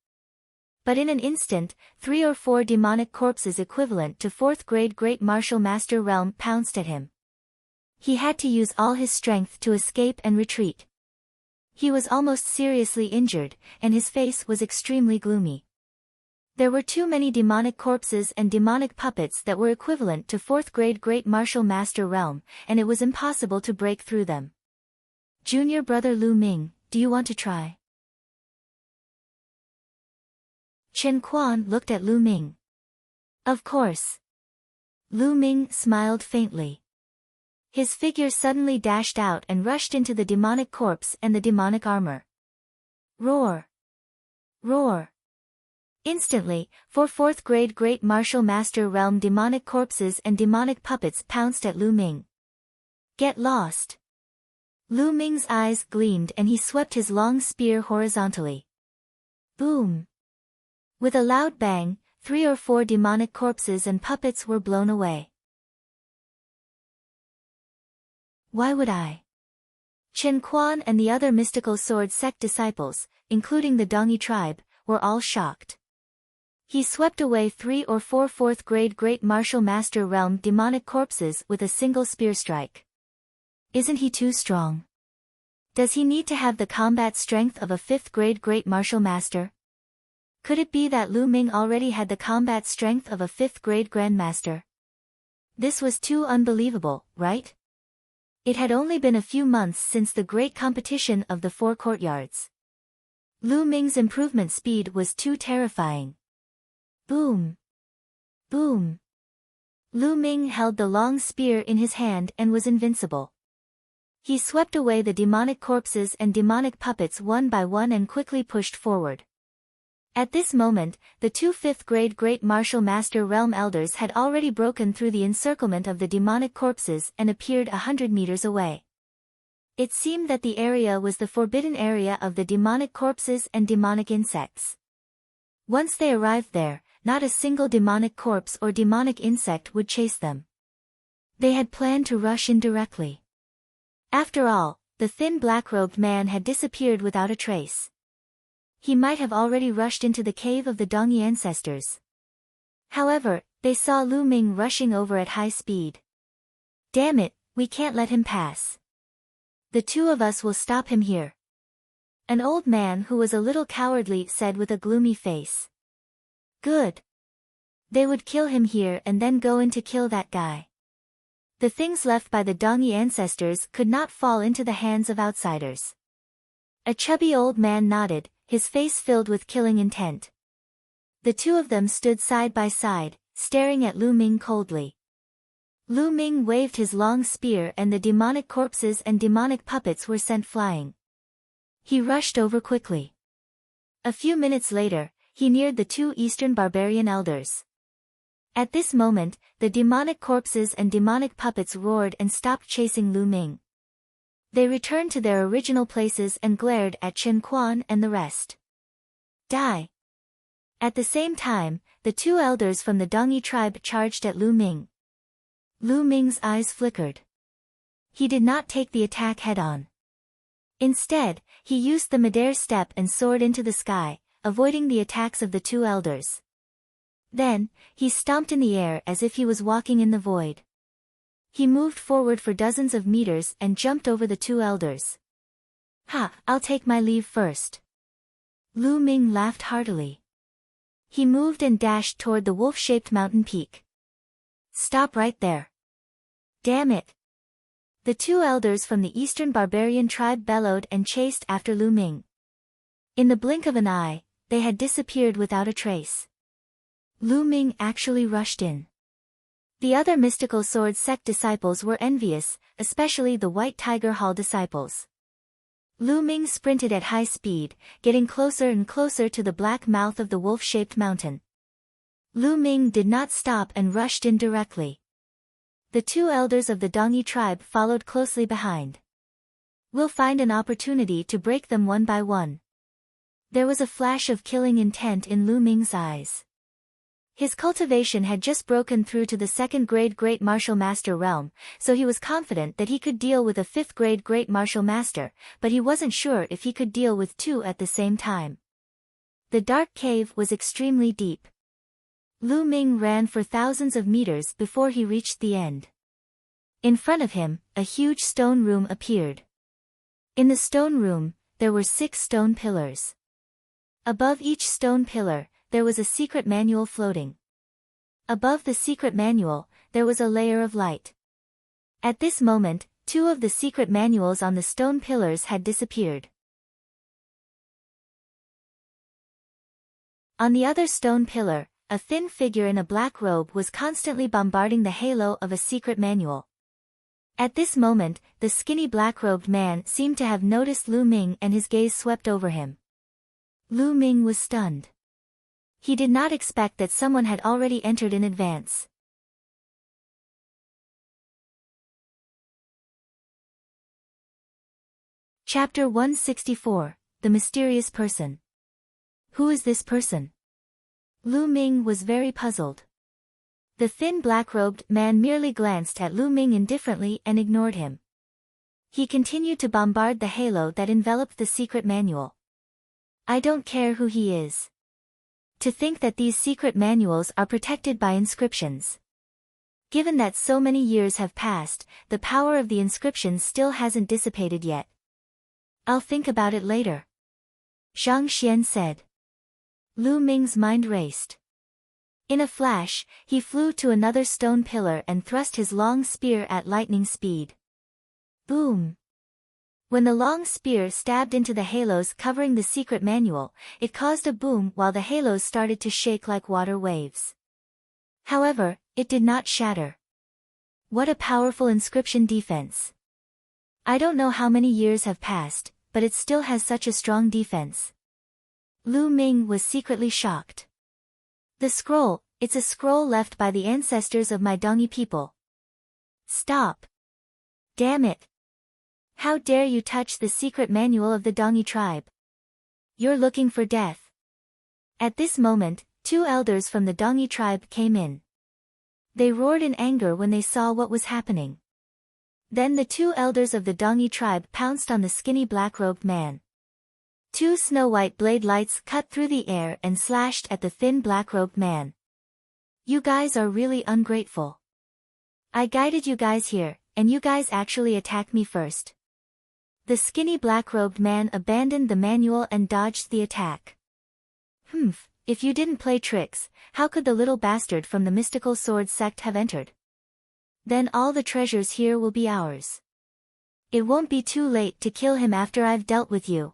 Speaker 1: But in an instant, 3 or 4 demonic corpses equivalent to fourth grade Great Martial Master Realm pounced at him. He had to use all his strength to escape and retreat. He was almost seriously injured, and his face was extremely gloomy. There were too many demonic corpses and demonic puppets that were equivalent to fourth grade Great Martial Master Realm, and it was impossible to break through them. Junior brother Lu Ming, do you want to try? Chen Quan looked at Lu Ming. Of course. Lu Ming smiled faintly. His figure suddenly dashed out and rushed into the demonic corpse and the demonic armor. Roar! Roar! Instantly, 4 4th-grade Great Martial Master Realm demonic corpses and demonic puppets pounced at Lu Ming. Get lost! Lu Ming's eyes gleamed and he swept his long spear horizontally. Boom! With a loud bang, 3 or 4 demonic corpses and puppets were blown away. Why would I? Chen Quan and the other mystical sword sect disciples, including the Dongyi tribe, were all shocked. He swept away 3 or 4 4th-grade Great Martial Master Realm demonic corpses with a single spear strike. Isn't he too strong? Does he need to have the combat strength of a 5th-grade Great Martial Master? Could it be that Lu Ming already had the combat strength of a 5th-grade Grandmaster? This was too unbelievable, right? It had only been a few months since the great competition of the 4 courtyards. Lu Ming's improvement speed was too terrifying. Boom! Boom! Lu Ming held the long spear in his hand and was invincible. He swept away the demonic corpses and demonic puppets one by one and quickly pushed forward. At this moment, the 2 5th-grade Great Martial Master Realm Elders had already broken through the encirclement of the demonic corpses and appeared 100 meters away. It seemed that the area was the forbidden area of the demonic corpses and demonic insects. Once they arrived there, not a single demonic corpse or demonic insect would chase them. They had planned to rush in directly. After all, the thin black-robed man had disappeared without a trace. He might have already rushed into the cave of the Dongyi ancestors. However, they saw Lu Ming rushing over at high speed. Damn it, we can't let him pass. The 2 of us will stop him here. An old man who was a little cowardly said with a gloomy face. Good. They would kill him here and then go in to kill that guy. The things left by the Dongyi ancestors could not fall into the hands of outsiders. A chubby old man nodded, his face filled with killing intent. The 2 of them stood side by side, staring at Lu Ming coldly. Lu Ming waved his long spear and the demonic corpses and demonic puppets were sent flying. He rushed over quickly. A few minutes later, he neared the 2 Eastern Barbarian Elders. At this moment, the demonic corpses and demonic puppets roared and stopped chasing Lu Ming. They returned to their original places and glared at Chen Quan and the rest. Die! At the same time, the 2 elders from the Dongyi tribe charged at Lu Ming. Lu Ming's eyes flickered. He did not take the attack head-on. Instead, he used the midair step and soared into the sky, avoiding the attacks of the 2 elders. Then, he stomped in the air as if he was walking in the void. He moved forward for dozens of meters and jumped over the 2 elders. Ha, I'll take my leave first. Lu Ming laughed heartily. He moved and dashed toward the wolf-shaped mountain peak. Stop right there. Damn it. The 2 elders from the Eastern Barbarian tribe bellowed and chased after Lu Ming. In the blink of an eye, they had disappeared without a trace. Lu Ming actually rushed in. The other mystical sword sect disciples were envious, especially the White Tiger Hall disciples. Lu Ming sprinted at high speed, getting closer and closer to the black mouth of the wolf-shaped mountain. Lu Ming did not stop and rushed in directly. The 2 elders of the Dongyi tribe followed closely behind. We'll find an opportunity to break them one by one. There was a flash of killing intent in Lu Ming's eyes. His cultivation had just broken through to the 2nd-grade Great Martial Master realm, so he was confident that he could deal with a 5th-grade Great Martial Master, but he wasn't sure if he could deal with 2 at the same time. The dark cave was extremely deep. Lu Ming ran for thousands of meters before he reached the end. In front of him, a huge stone room appeared. In the stone room, there were 6 stone pillars. Above each stone pillar, there was a secret manual floating. Above the secret manual, there was a layer of light. At this moment, 2 of the secret manuals on the stone pillars had disappeared. On the other stone pillar, a thin figure in a black robe was constantly bombarding the halo of a secret manual. At this moment, the skinny black-robed man seemed to have noticed Lu Ming and his gaze swept over him. Lu Ming was stunned. He did not expect that someone had already entered in advance. Chapter 164, The Mysterious Person. Who is this person? Lu Ming was very puzzled. The thin black-robed man merely glanced at Lu Ming indifferently and ignored him. He continued to bombard the halo that enveloped the secret manual. I don't care who he is. To think that these secret manuals are protected by inscriptions. Given that so many years have passed, the power of the inscriptions still hasn't dissipated yet. I'll think about it later. Zhang Xian said. Lu Ming's mind raced. In a flash, he flew to another stone pillar and thrust his long spear at lightning speed. Boom! When the long spear stabbed into the halos covering the secret manual, it caused a boom while the halos started to shake like water waves. However, it did not shatter. What a powerful inscription defense! I don't know how many years have passed, but it still has such a strong defense. Lu Ming was secretly shocked. The scroll, it's a scroll left by the ancestors of my Dongyi people. Stop! Damn it! How dare you touch the secret manual of the Dongyi tribe? You're looking for death. At this moment, two elders from the Dongyi tribe came in. They roared in anger when they saw what was happening. Then the two elders of the Dongyi tribe pounced on the skinny black-robed man. Two snow-white blade lights cut through the air and slashed at the thin black-robed man. You guys are really ungrateful. I guided you guys here, and you guys actually attacked me first. The skinny black-robed man abandoned the manual and dodged the attack. If you didn't play tricks, how could the little bastard from the mystical sword sect have entered? Then all the treasures here will be ours. It won't be too late to kill him after I've dealt with you.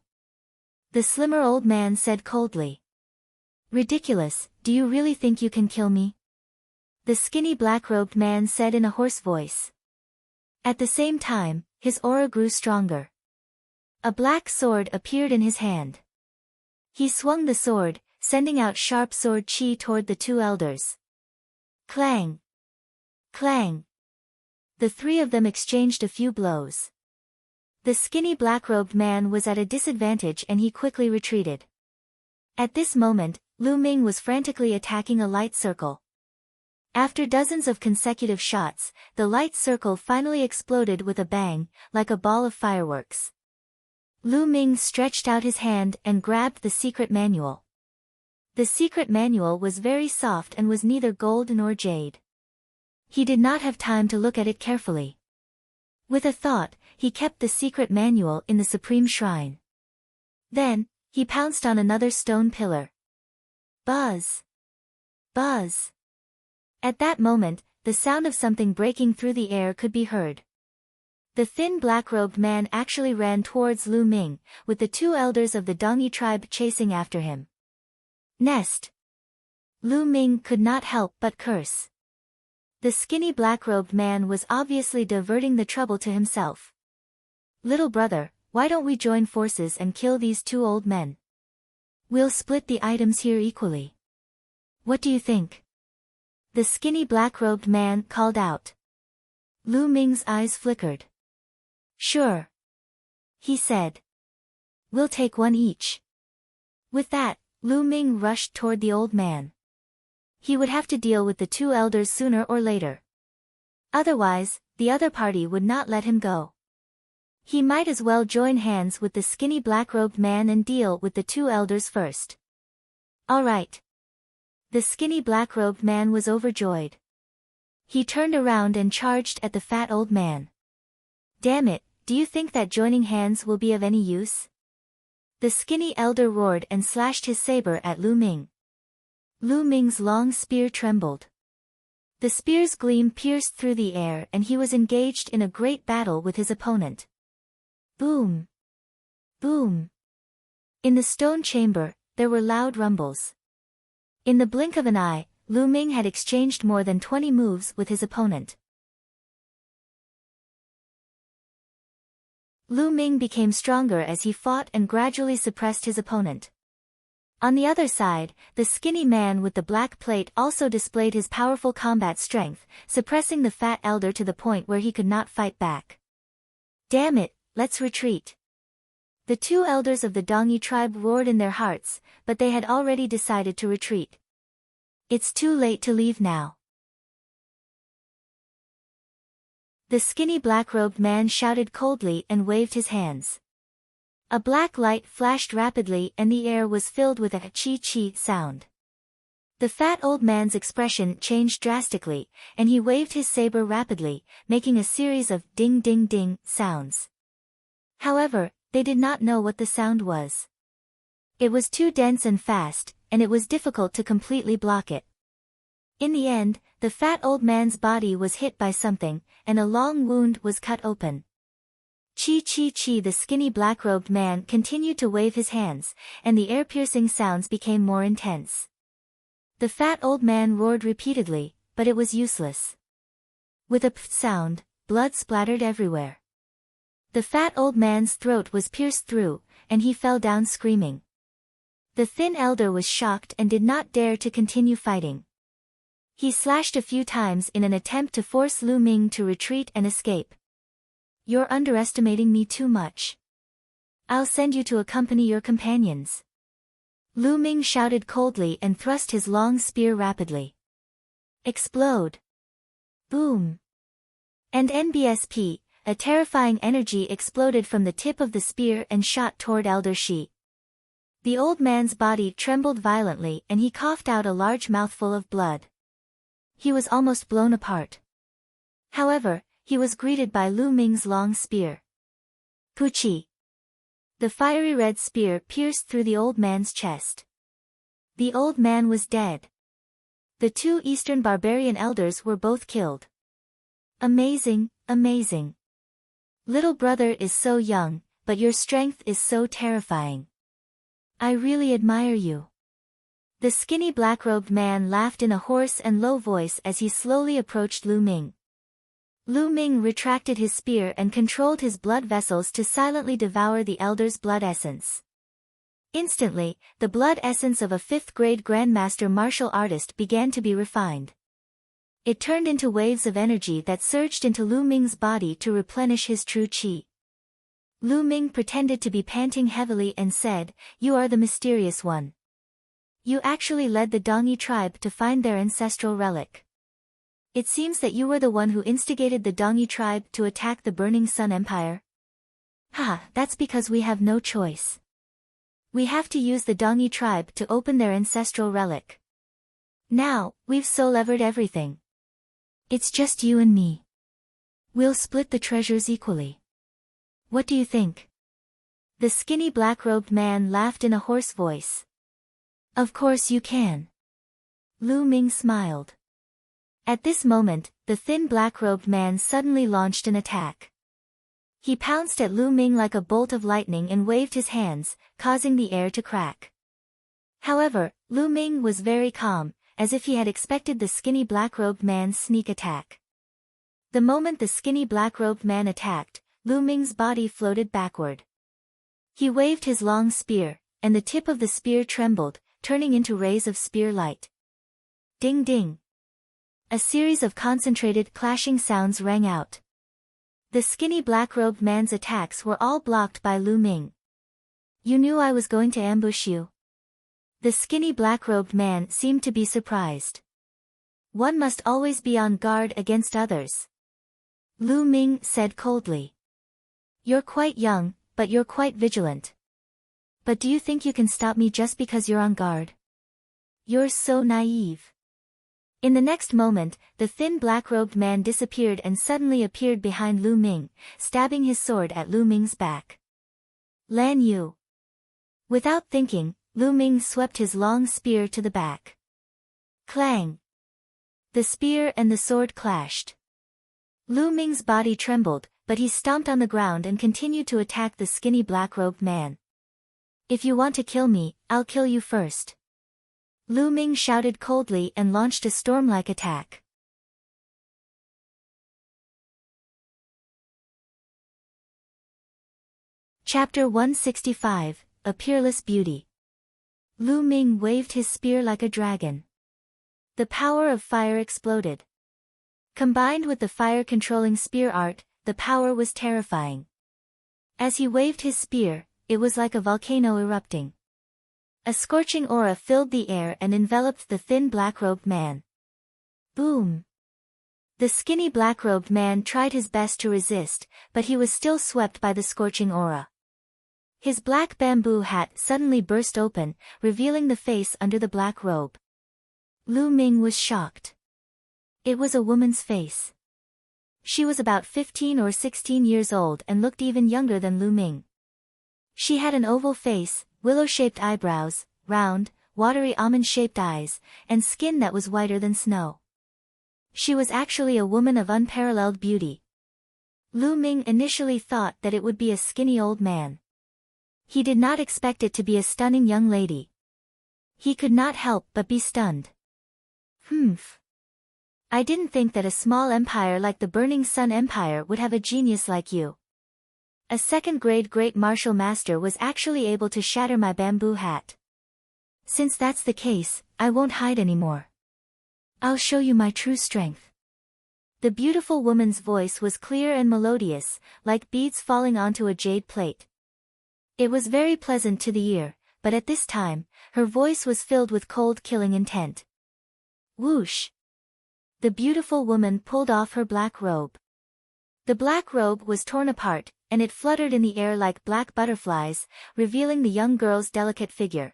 Speaker 1: The slimmer old man said coldly. Ridiculous, do you really think you can kill me? The skinny black-robed man said in a hoarse voice. At the same time, his aura grew stronger. A black sword appeared in his hand. He swung the sword, sending out sharp sword chi toward the two elders. Clang! Clang! The three of them exchanged a few blows. The skinny black-robed man was at a disadvantage and he quickly retreated. At this moment, Lu Ming was frantically attacking a light circle. After dozens of consecutive shots, the light circle finally exploded with a bang, like a ball of fireworks. Lu Ming stretched out his hand and grabbed the secret manual. The secret manual was very soft and was neither gold nor jade. He did not have time to look at it carefully. With a thought, he kept the secret manual in the supreme shrine. Then, he pounced on another stone pillar. Buzz! Buzz! At that moment, the sound of something breaking through the air could be heard. The thin black-robed man actually ran towards Lu Ming, with the two elders of the Dongyi tribe chasing after him. Nest! Lu Ming could not help but curse. The skinny black-robed man was obviously diverting the trouble to himself. Little brother, why don't we join forces and kill these two old men? We'll split the items here equally. What do you think? The skinny black-robed man called out. Lu Ming's eyes flickered. Sure. He said. We'll take one each. With that, Lu Ming rushed toward the old man. He would have to deal with the two elders sooner or later. Otherwise, the other party would not let him go. He might as well join hands with the skinny black-robed man and deal with the two elders first. All right. The skinny black-robed man was overjoyed. He turned around and charged at the fat old man. Damn it, do you think that joining hands will be of any use? The skinny elder roared and slashed his saber at Lu Ming. Lu Ming's long spear trembled. The spear's gleam pierced through the air and he was engaged in a great battle with his opponent. Boom! Boom! In the stone chamber, there were loud rumbles. In the blink of an eye, Lu Ming had exchanged more than 20 moves with his opponent. Lu Ming became stronger as he fought and gradually suppressed his opponent. On the other side, the skinny man with the black plate also displayed his powerful combat strength, suppressing the fat elder to the point where he could not fight back. Damn it, let's retreat. The two elders of the Dongyi tribe roared in their hearts, but they had already decided to retreat. It's too late to leave now. The skinny black-robed man shouted coldly and waved his hands. A black light flashed rapidly and the air was filled with a chi-chi sound. The fat old man's expression changed drastically, and he waved his saber rapidly, making a series of ding-ding-ding sounds. However, they did not know what the sound was. It was too dense and fast, and it was difficult to completely block it. In the end, the fat old man's body was hit by something, and a long wound was cut open. Chi-chi-chi, the skinny black-robed man continued to wave his hands, and the air-piercing sounds became more intense. The fat old man roared repeatedly, but it was useless. With a pft sound, blood splattered everywhere. The fat old man's throat was pierced through, and he fell down screaming. The thin elder was shocked and did not dare to continue fighting. He slashed a few times in an attempt to force Lu Ming to retreat and escape. You're underestimating me too much. I'll send you to accompany your companions. Lu Ming shouted coldly and thrust his long spear rapidly. Explode! Boom! And NBSP, a terrifying energy exploded from the tip of the spear and shot toward Elder Shi. The old man's body trembled violently and he coughed out a large mouthful of blood. He was almost blown apart. However, he was greeted by Lu Ming's long spear. Puchi! The fiery red spear pierced through the old man's chest. The old man was dead. The two Eastern barbarian elders were both killed. Amazing, amazing. Little brother is so young, but your strength is so terrifying. I really admire you. The skinny black-robed man laughed in a hoarse and low voice as he slowly approached Lu Ming. Lu Ming retracted his spear and controlled his blood vessels to silently devour the elder's blood essence. Instantly, the blood essence of a 5th-grade grandmaster martial artist began to be refined. It turned into waves of energy that surged into Lu Ming's body to replenish his true qi. Lu Ming pretended to be panting heavily and said, "You are the mysterious one. You actually led the Dongyi tribe to find their ancestral relic. It seems that you were the one who instigated the Dongyi tribe to attack the Burning Sun Empire." "Ha, that's because we have no choice. We have to use the Dongyi tribe to open their ancestral relic. Now, we've so-levered everything. It's just you and me. We'll split the treasures equally. What do you think?" The skinny black-robed man laughed in a hoarse voice. "Of course you can." Lu Ming smiled. At this moment, the thin black-robed man suddenly launched an attack. He pounced at Lu Ming like a bolt of lightning and waved his hands, causing the air to crack. However, Lu Ming was very calm, as if he had expected the skinny black-robed man's sneak attack. The moment the skinny black-robed man attacked, Lu Ming's body floated backward. He waved his long spear, and the tip of the spear trembled, turning into rays of spear light. Ding ding! A series of concentrated clashing sounds rang out. The skinny black-robed man's attacks were all blocked by Lu Ming. "You knew I was going to ambush you?" The skinny black-robed man seemed to be surprised. "One must always be on guard against others," Lu Ming said coldly. "You're quite young, but you're quite vigilant. But do you think you can stop me just because you're on guard? You're so naive." In the next moment, the thin black-robed man disappeared and suddenly appeared behind Lu Ming, stabbing his sword at Lu Ming's back. "Lan Yu!" Without thinking, Lu Ming swept his long spear to the back. Clang! The spear and the sword clashed. Lu Ming's body trembled, but he stomped on the ground and continued to attack the skinny black-robed man. "If you want to kill me, I'll kill you first." Lu Ming shouted coldly and launched a storm-like attack. Chapter 165, A Peerless Beauty. Lu Ming waved his spear like a dragon. The power of fire exploded. Combined with the fire-controlling spear art, the power was terrifying. As he waved his spear, it was like a volcano erupting. A scorching aura filled the air and enveloped the thin black-robed man. Boom! The skinny black-robed man tried his best to resist, but he was still swept by the scorching aura. His black bamboo hat suddenly burst open, revealing the face under the black robe. Lu Ming was shocked. It was a woman's face. She was about 15 or 16 years old and looked even younger than Lu Ming. She had an oval face, willow-shaped eyebrows, round, watery almond-shaped eyes, and skin that was whiter than snow. She was actually a woman of unparalleled beauty. Lu Ming initially thought that it would be a skinny old man. He did not expect it to be a stunning young lady. He could not help but be stunned. Humph. I didn't think that a small empire like the Burning Sun Empire would have a genius like you. A second-grade great martial master was actually able to shatter my bamboo hat. Since that's the case, I won't hide anymore. I'll show you my true strength. The beautiful woman's voice was clear and melodious, like beads falling onto a jade plate. It was very pleasant to the ear, but at this time, her voice was filled with cold killing intent. Whoosh! The beautiful woman pulled off her black robe. The black robe was torn apart, and it fluttered in the air like black butterflies, revealing the young girl's delicate figure.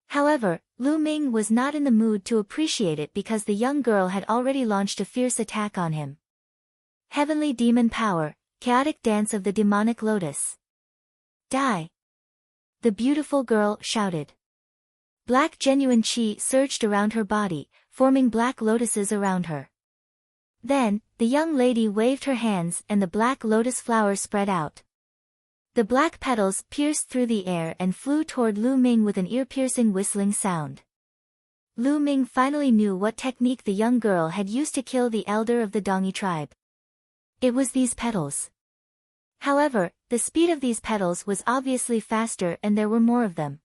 Speaker 1: However, Lu Ming was not in the mood to appreciate it because the young girl had already launched a fierce attack on him. Heavenly demon power, chaotic dance of the demonic lotus. Die! The beautiful girl shouted. Black genuine chi surged around her body, forming black lotuses around her. Then, the young lady waved her hands and the black lotus flower spread out. The black petals pierced through the air and flew toward Lu Ming with an ear-piercing whistling sound. Lu Ming finally knew what technique the young girl had used to kill the elder of the Dongi tribe. It was these petals. However, the speed of these petals was obviously faster and there were more of them.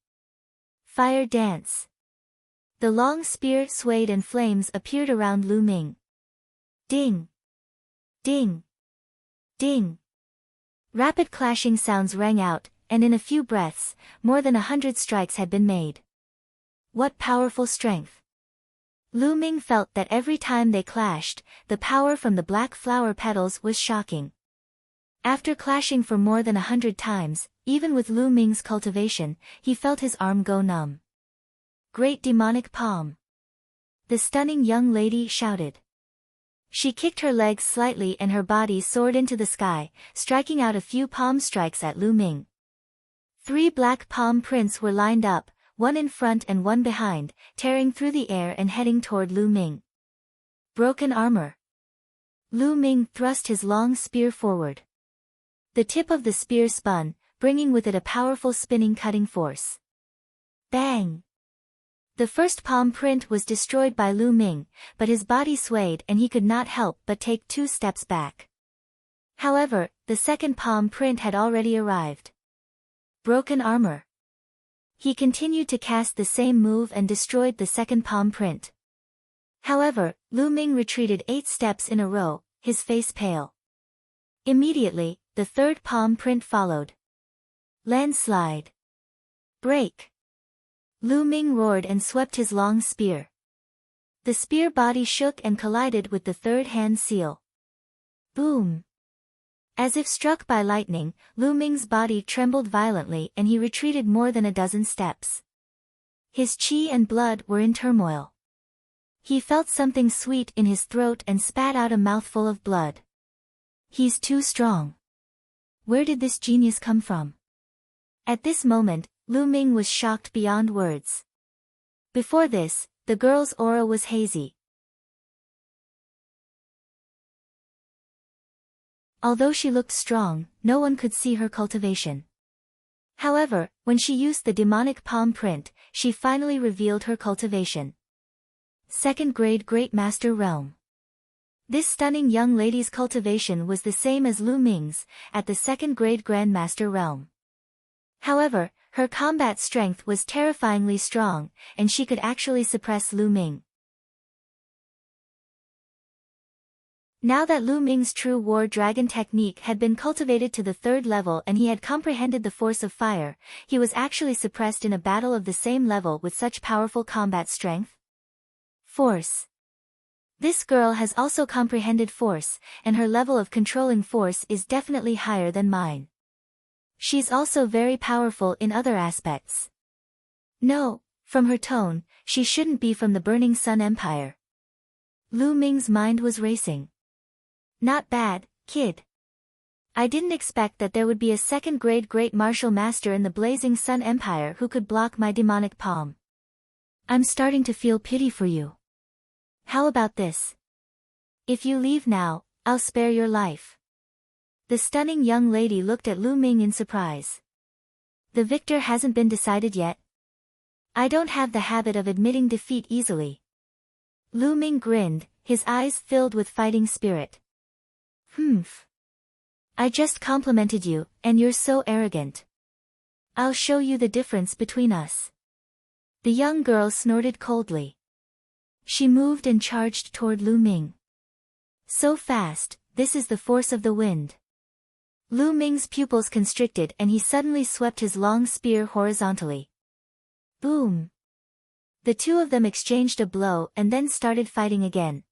Speaker 1: Fire dance. The long spear swayed and flames appeared around Lu Ming. Ding! Ding! Ding! Rapid clashing sounds rang out, and in a few breaths, more than 100 strikes had been made. What powerful strength! Lu Ming felt that every time they clashed, the power from the black flower petals was shocking. After clashing for more than 100 times, even with Lu Ming's cultivation, he felt his arm go numb. Great demonic palm! The stunning young lady shouted. She kicked her legs slightly and her body soared into the sky, striking out a few palm strikes at Lu Ming. 3 black palm prints were lined up, one in front and one behind, tearing through the air and heading toward Lu Ming. Broken armor. Lu Ming thrust his long spear forward. The tip of the spear spun, bringing with it a powerful spinning cutting force. Bang! The first palm print was destroyed by Lu Ming, but his body swayed and he could not help but take 2 steps back. However, the second palm print had already arrived. Broken armor. He continued to cast the same move and destroyed the second palm print. However, Lu Ming retreated 8 steps in a row, his face pale. Immediately, the third palm print followed. Landslide. Break. Lu Ming roared and swept his long spear. The spear body shook and collided with the third hand seal. Boom! As if struck by lightning, Lu Ming's body trembled violently and he retreated more than a dozen steps. His chi and blood were in turmoil. He felt something sweet in his throat and spat out a mouthful of blood. He's too strong. Where did this genius come from? At this moment, Lu Ming was shocked beyond words. Before this, the girl's aura was hazy. Although she looked strong, no one could see her cultivation. However, when she used the demonic palm print, she finally revealed her cultivation. Second grade Great Master Realm. This stunning young lady's cultivation was the same as Lu Ming's, at the second grade Grandmaster realm. However, her combat strength was terrifyingly strong, and she could actually suppress Lu Ming. Now that Lu Ming's true war dragon technique had been cultivated to the third level and he had comprehended the force of fire, he was actually suppressed in a battle of the same level with such powerful combat strength. Force. This girl has also comprehended force, and her level of controlling force is definitely higher than mine. She's also very powerful in other aspects. No, from her tone, she shouldn't be from the Burning Sun Empire. Lu Ming's mind was racing. Not bad, kid. I didn't expect that there would be a second-grade Great Martial Master in the Blazing Sun Empire who could block my demonic palm. I'm starting to feel pity for you. How about this? If you leave now, I'll spare your life. The stunning young lady looked at Lu Ming in surprise. The victor hasn't been decided yet. I don't have the habit of admitting defeat easily. Lu Ming grinned, his eyes filled with fighting spirit. Humph. I just complimented you, and you're so arrogant. I'll show you the difference between us. The young girl snorted coldly. She moved and charged toward Lu Ming. So fast, this is the force of the wind. Lu Ming's pupils constricted and he suddenly swept his long spear horizontally. Boom! The two of them exchanged a blow and then started fighting again.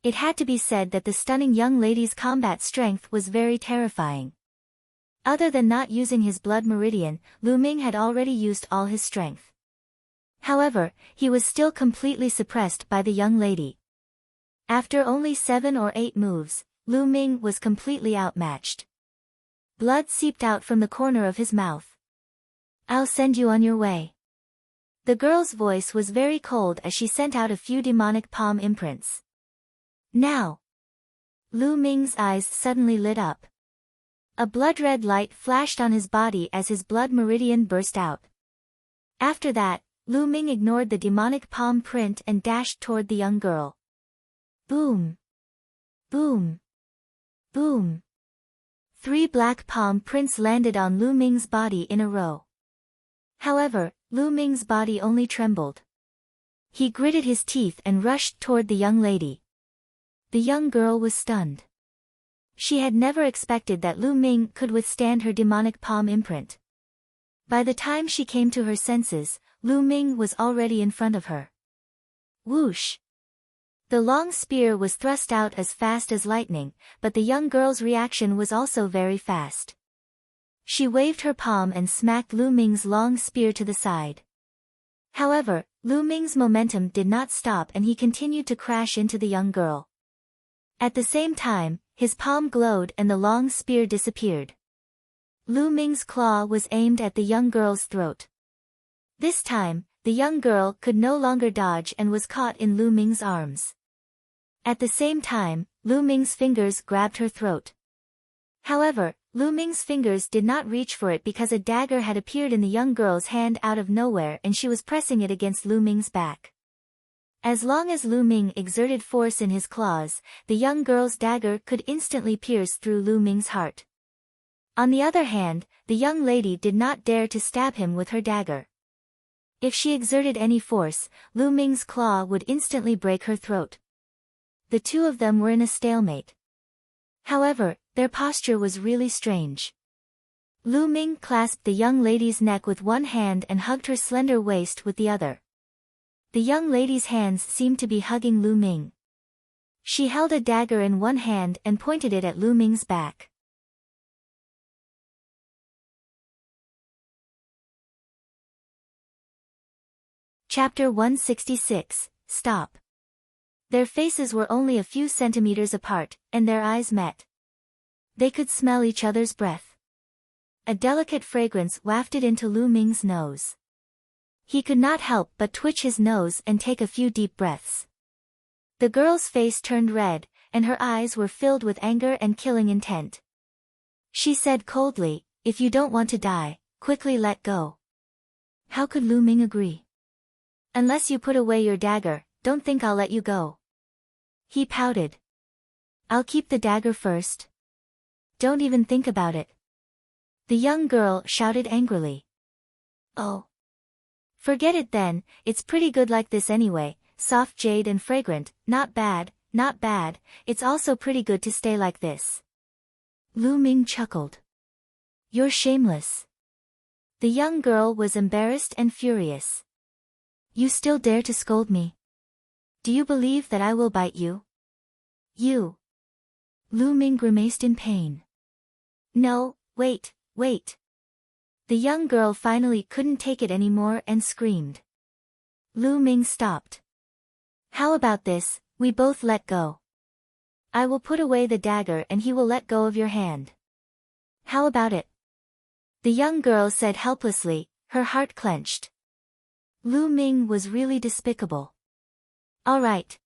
Speaker 1: It had to be said that the stunning young lady's combat strength was very terrifying. Other than not using his blood meridian, Lu Ming had already used all his strength. However, he was still completely suppressed by the young lady. After only 7 or 8 moves, Lu Ming was completely outmatched. Blood seeped out from the corner of his mouth. I'll send you on your way. The girl's voice was very cold as she sent out a few demonic palm imprints. Now! Lu Ming's eyes suddenly lit up. A blood-red light flashed on his body as his blood meridian burst out. After that, Lu Ming ignored the demonic palm print and dashed toward the young girl. Boom! Boom! Boom! 3 black palm prints landed on Lu Ming's body in a row. However, Lu Ming's body only trembled. He gritted his teeth and rushed toward the young lady. The young girl was stunned. She had never expected that Lu Ming could withstand her demonic palm imprint. By the time she came to her senses, Lu Ming was already in front of her. Whoosh! The long spear was thrust out as fast as lightning, but the young girl's reaction was also very fast. She waved her palm and smacked Lu Ming's long spear to the side. However, Lu Ming's momentum did not stop and he continued to crash into the young girl. At the same time, his palm glowed and the long spear disappeared. Lu Ming's claw was aimed at the young girl's throat. This time, the young girl could no longer dodge and was caught in Lu Ming's arms. At the same time, Lu Ming's fingers grabbed her throat. However, Lu Ming's fingers did not reach for it because a dagger had appeared in the young girl's hand out of nowhere and she was pressing it against Lu Ming's back. As long as Lu Ming exerted force in his claws, the young girl's dagger could instantly pierce through Lu Ming's heart. On the other hand, the young lady did not dare to stab him with her dagger. If she exerted any force, Lu Ming's claw would instantly break her throat. The two of them were in a stalemate. However, their posture was really strange. Lu Ming clasped the young lady's neck with one hand and hugged her slender waist with the other. The young lady's hands seemed to be hugging Lu Ming. She held a dagger in one hand and pointed it at Lu Ming's back. Chapter 166, Stop. Their faces were only a few centimeters apart, and their eyes met. They could smell each other's breath. A delicate fragrance wafted into Lu Ming's nose. He could not help but twitch his nose and take a few deep breaths. The girl's face turned red, and her eyes were filled with anger and killing intent. She said coldly, "If you don't want to die, quickly let go. How could Lu Ming agree? Unless you put away your dagger, don't think I'll let you go. He pouted. I'll keep the dagger first. Don't even think about it. The young girl shouted angrily. Oh. Forget it then, it's pretty good like this anyway, soft jade and fragrant, not bad, not bad, it's also pretty good to stay like this. Lu Ming chuckled. You're shameless. The young girl was embarrassed and furious. You still dare to scold me? Do you believe that I will bite you? You. Lu Ming grimaced in pain. No, wait. The young girl finally couldn't take it anymore and screamed. Lu Ming stopped. How about this, we both let go. I will put away the dagger and he will let go of your hand. How about it? The young girl said helplessly, her heart clenched. Lu Ming was really despicable. All right.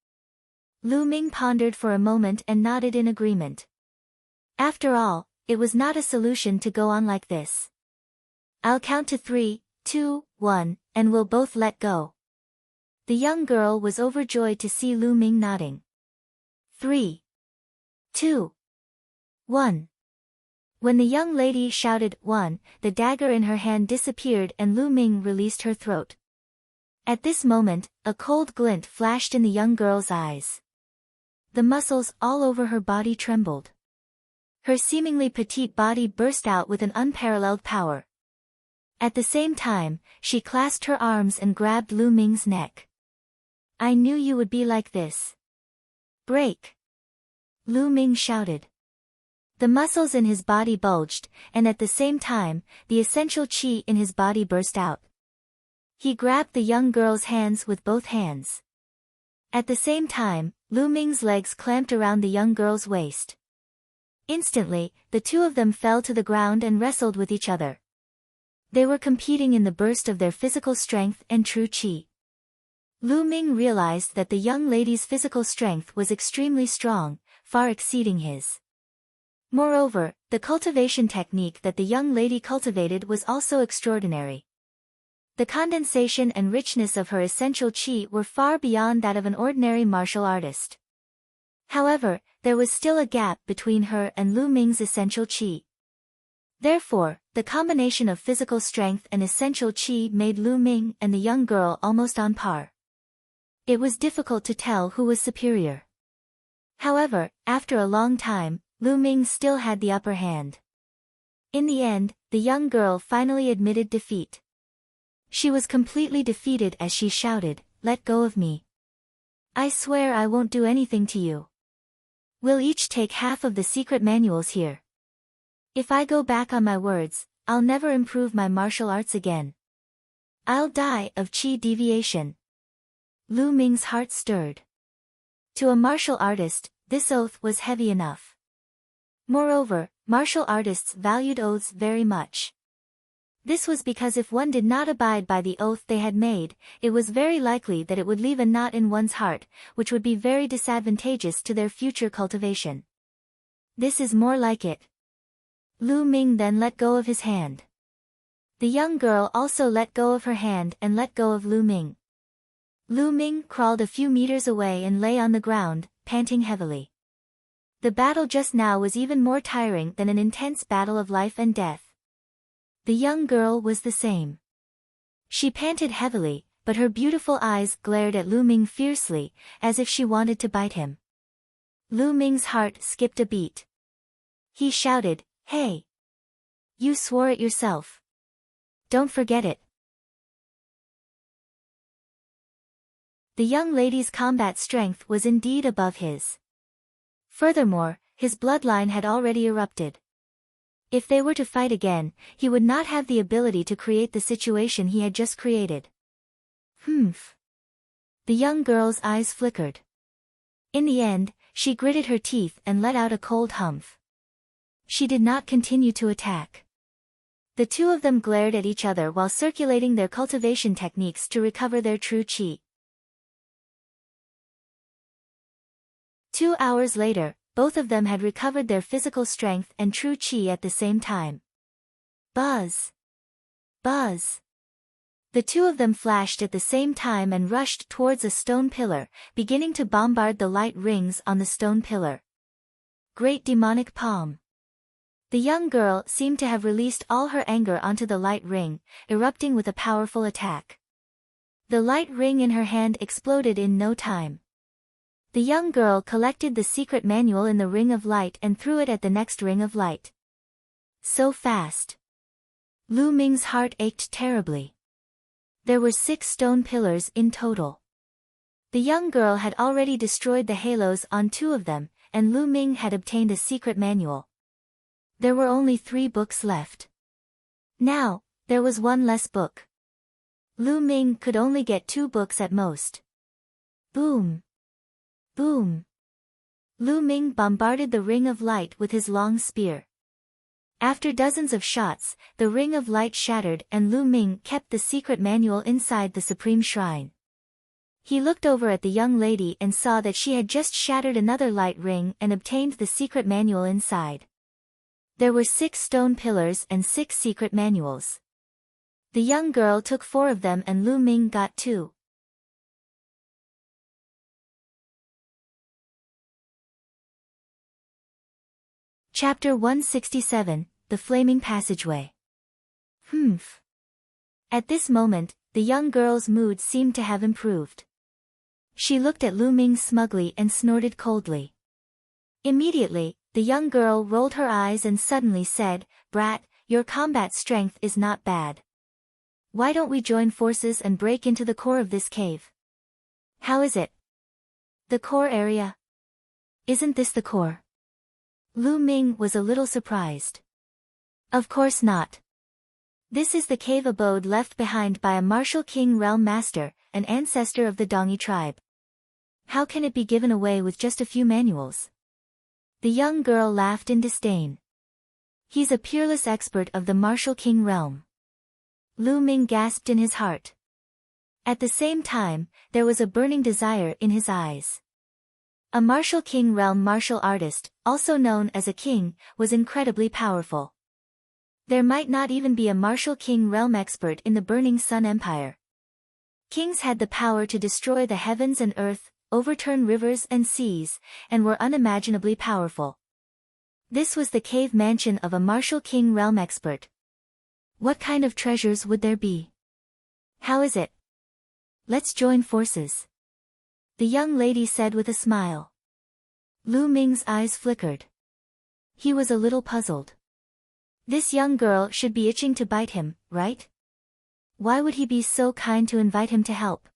Speaker 1: Lu Ming pondered for a moment and nodded in agreement. After all, it was not a solution to go on like this. I'll count to 3, 2, 1, and we'll both let go. The young girl was overjoyed to see Lu Ming nodding. 3, 2, 1. When the young lady shouted 1, the dagger in her hand disappeared and Lu Ming released her throat. At this moment, a cold glint flashed in the young girl's eyes. The muscles all over her body trembled. Her seemingly petite body burst out with an unparalleled power. At the same time, she clasped her arms and grabbed Lu Ming's neck. I knew you would be like this. Break! Lu Ming shouted. The muscles in his body bulged, and at the same time, the essential qi in his body burst out. He grabbed the young girl's hands with both hands. At the same time, Lu Ming's legs clamped around the young girl's waist. Instantly, the two of them fell to the ground and wrestled with each other. They were competing in the burst of their physical strength and true qi. Lu Ming realized that the young lady's physical strength was extremely strong, far exceeding his. Moreover, the cultivation technique that the young lady cultivated was also extraordinary. The condensation and richness of her essential qi were far beyond that of an ordinary martial artist. However, there was still a gap between her and Lu Ming's essential qi. Therefore, the combination of physical strength and essential qi made Lu Ming and the young girl almost on par. It was difficult to tell who was superior. However, after a long time, Lu Ming still had the upper hand. In the end, the young girl finally admitted defeat. She was completely defeated as she shouted, "Let go of me. I swear I won't do anything to you. We'll each take half of the secret manuals here. If I go back on my words, I'll never improve my martial arts again. I'll die of qi deviation." Lu Ming's heart stirred. To a martial artist, this oath was heavy enough. Moreover, martial artists valued oaths very much. This was because if one did not abide by the oath they had made, it was very likely that it would leave a knot in one's heart, which would be very disadvantageous to their future cultivation. This is more like it. Lu Ming then let go of his hand. The young girl also let go of her hand and let go of Lu Ming. Lu Ming crawled a few meters away and lay on the ground, panting heavily. The battle just now was even more tiring than an intense battle of life and death. The young girl was the same. She panted heavily, but her beautiful eyes glared at Lu Ming fiercely, as if she wanted to bite him. Lu Ming's heart skipped a beat. He shouted, "Hey! You swore it yourself. Don't forget it." The young lady's combat strength was indeed above his. Furthermore, his bloodline had already erupted. If they were to fight again, he would not have the ability to create the situation he had just created. Humph. The young girl's eyes flickered. In the end, she gritted her teeth and let out a cold humph. She did not continue to attack. The two of them glared at each other while circulating their cultivation techniques to recover their true qi. 2 hours later, both of them had recovered their physical strength and true qi at the same time. Buzz! Buzz! The two of them flashed at the same time and rushed towards a stone pillar, beginning to bombard the light rings on the stone pillar. Great demonic palm! The young girl seemed to have released all her anger onto the light ring, erupting with a powerful attack. The light ring in her hand exploded in no time. The young girl collected the secret manual in the ring of light and threw it at the next ring of light. So fast! Lu Ming's heart ached terribly. There were 6 stone pillars in total. The young girl had already destroyed the halos on 2 of them, and Lu Ming had obtained a secret manual. There were only 3 books left. Now, there was 1 less book. Lu Ming could only get 2 books at most. Boom! Boom! Lu Ming bombarded the ring of light with his long spear. After dozens of shots, the ring of light shattered and Lu Ming kept the secret manual inside the supreme shrine. He looked over at the young lady and saw that she had just shattered another light ring and obtained the secret manual inside. There were 6 stone pillars and 6 secret manuals. The young girl took 4 of them and Lu Ming got 2. Chapter 167, The Flaming Passageway. Humph. At this moment, the young girl's mood seemed to have improved. She looked at Lu Ming smugly and snorted coldly. Immediately, the young girl rolled her eyes and suddenly said, "Brat, your combat strength is not bad. Why don't we join forces and break into the core of this cave?" "How is it? The core area? Isn't this the core?" Lu Ming was a little surprised. "Of course not. This is the cave abode left behind by a martial king realm master, an ancestor of the Dongi tribe. How can it be given away with just a few manuals?" The young girl laughed in disdain. "He's a peerless expert of the martial king realm." Lu Ming gasped in his heart. At the same time, there was a burning desire in his eyes. A martial king realm martial artist, also known as a king, was incredibly powerful. There might not even be a martial king realm expert in the Burning Sun Empire. Kings had the power to destroy the heavens and earth, overturn rivers and seas, and were unimaginably powerful. This was the cave mansion of a martial king realm expert. What kind of treasures would there be? "How is it? Let's join forces," the young lady said with a smile. Lu Ming's eyes flickered. He was a little puzzled. This young girl should be itching to bite him, right? Why would he be so kind to invite him to help?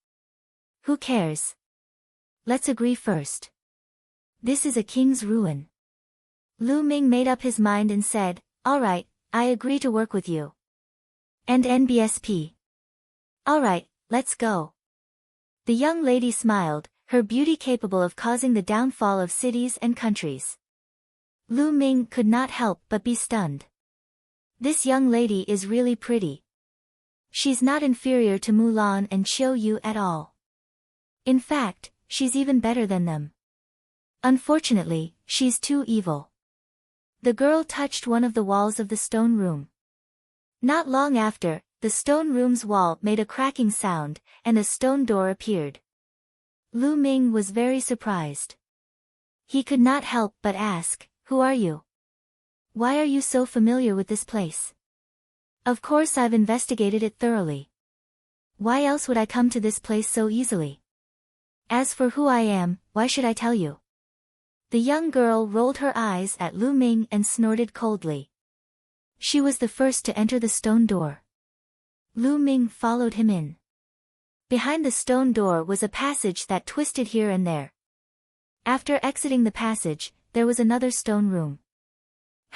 Speaker 1: Who cares? Let's agree first. This is a king's ruin. Lu Ming made up his mind and said, "All right, I agree to work with you." And NBSP. "All right, let's go." The young lady smiled, her beauty capable of causing the downfall of cities and countries. Lu Ming could not help but be stunned. This young lady is really pretty. She's not inferior to Mulan and Qiu Yu at all. In fact, she's even better than them. Unfortunately, she's too evil. The girl touched one of the walls of the stone room. Not long after, the stone room's wall made a cracking sound, and a stone door appeared. Lu Ming was very surprised. He could not help but ask, "Who are you? Why are you so familiar with this place?" "Of course I've investigated it thoroughly. Why else would I come to this place so easily? As for who I am, why should I tell you?" The young girl rolled her eyes at Lu Ming and snorted coldly. She was the first to enter the stone door. Lu Ming followed him in. Behind the stone door was a passage that twisted here and there. After exiting the passage, there was another stone room.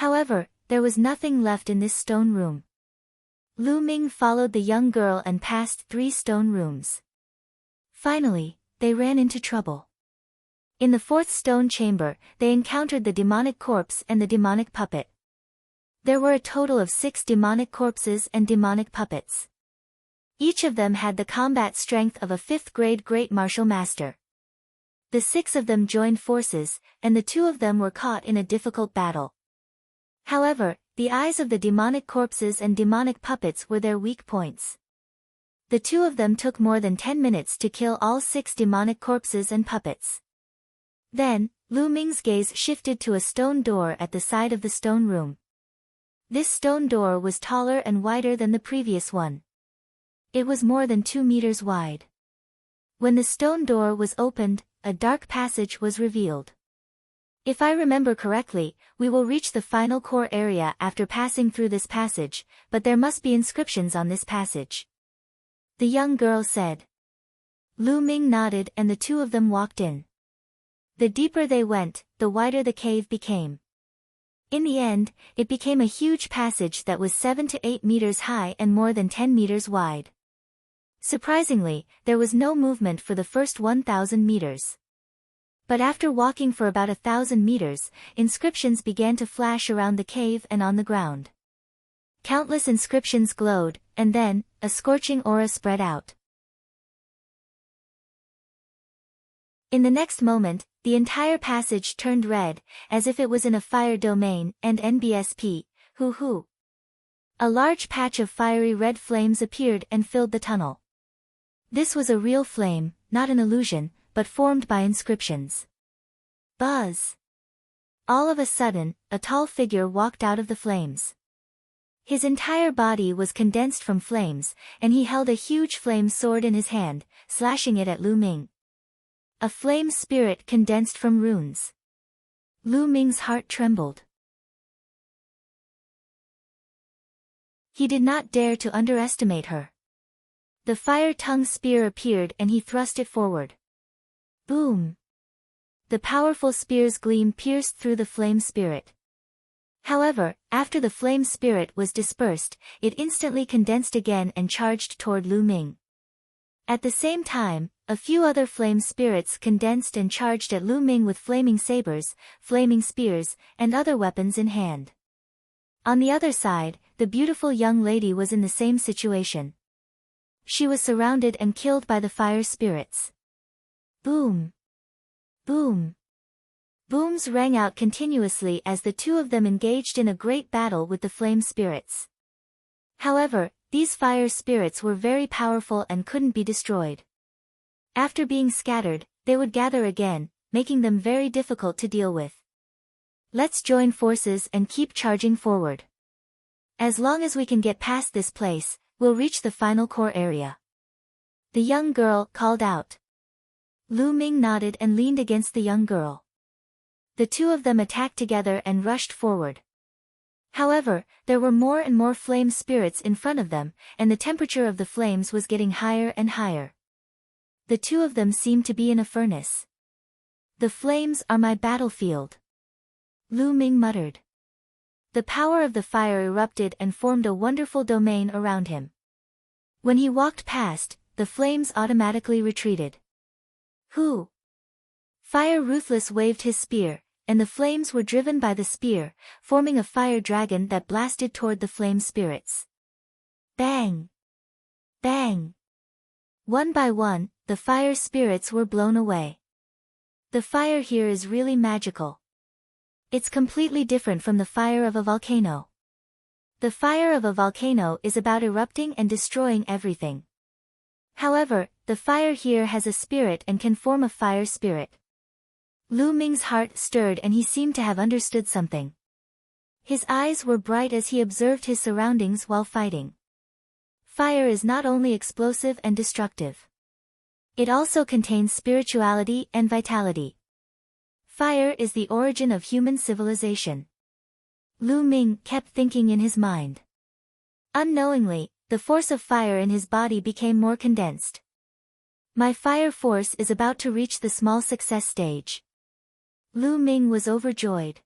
Speaker 1: However, there was nothing left in this stone room. Lu Ming followed the young girl and passed 3 stone rooms. Finally, they ran into trouble. In the 4th stone chamber, they encountered the demonic corpse and the demonic puppet. There were a total of 6 demonic corpses and demonic puppets. Each of them had the combat strength of a 5th-grade great martial master. The 6 of them joined forces, and the 2 of them were caught in a difficult battle. However, The eyes of the demonic corpses and demonic puppets were their weak points. The two of them took more than 10 minutes to kill all 6 demonic corpses and puppets. Then, Lu Ming's gaze shifted to a stone door at the side of the stone room. This stone door was taller and wider than the previous one. It was more than 2 meters wide. When the stone door was opened, a dark passage was revealed. If I remember correctly, we will reach the final core area after passing through this passage, but there must be inscriptions on this passage. The young girl said. Lu Ming nodded and the two of them walked in. The deeper they went, the wider the cave became. In the end, it became a huge passage that was 7 to 8 meters high and more than 10 meters wide. Surprisingly, there was no movement for the first 1,000 meters. But after walking for about 1,000 meters, inscriptions began to flash around the cave and on the ground. Countless inscriptions glowed, and then, a scorching aura spread out. In the next moment, the entire passage turned red, as if it was in a fire domain, and NBSP, hoo. A large patch of fiery red flames appeared and filled the tunnel. This was a real flame, not an illusion, but formed by inscriptions. Buzz! All of a sudden, a tall figure walked out of the flames. His entire body was condensed from flames, and he held a huge flame sword in his hand, slashing it at Lu Ming. A flame spirit condensed from runes. Lu Ming's heart trembled. He did not dare to underestimate her. The fire-tongue spear appeared and he thrust it forward. Boom! The powerful spear's gleam pierced through the flame spirit. However, after the flame spirit was dispersed, it instantly condensed again and charged toward Lu Ming. At the same time, a few other flame spirits condensed and charged at Lu Ming with flaming sabers, flaming spears, and other weapons in hand. On the other side, the beautiful young lady was in the same situation. She was surrounded and killed by the fire spirits. Boom! Boom! Booms rang out continuously as the two of them engaged in a great battle with the flame spirits. However, these fire spirits were very powerful and couldn't be destroyed. After being scattered, they would gather again, making them very difficult to deal with. Let's join forces and keep charging forward. As long as we can get past this place, we'll reach the final core area. The young girl called out. Lu Ming nodded and leaned against the young girl. The two of them attacked together and rushed forward. However, there were more and more flame spirits in front of them, and the temperature of the flames was getting higher and higher. The two of them seemed to be in a furnace. The flames are my battlefield. Lu Ming muttered. The power of the fire erupted and formed a wonderful domain around him. When he walked past, the flames automatically retreated. Who? Fire Ruthless waved his spear, and the flames were driven by the spear, forming a fire dragon that blasted toward the flame spirits. Bang! Bang! One by one, the fire spirits were blown away. The fire here is really magical. It's completely different from the fire of a volcano. The fire of a volcano is about erupting and destroying everything. However, the fire here has a spirit and can form a fire spirit. Lu Ming's heart stirred and he seemed to have understood something. His eyes were bright as he observed his surroundings while fighting. Fire is not only explosive and destructive. It also contains spirituality and vitality. Fire is the origin of human civilization. Lu Ming kept thinking in his mind. Unknowingly, the force of fire in his body became more condensed. My fire force is about to reach the small success stage. Lu Ming was overjoyed.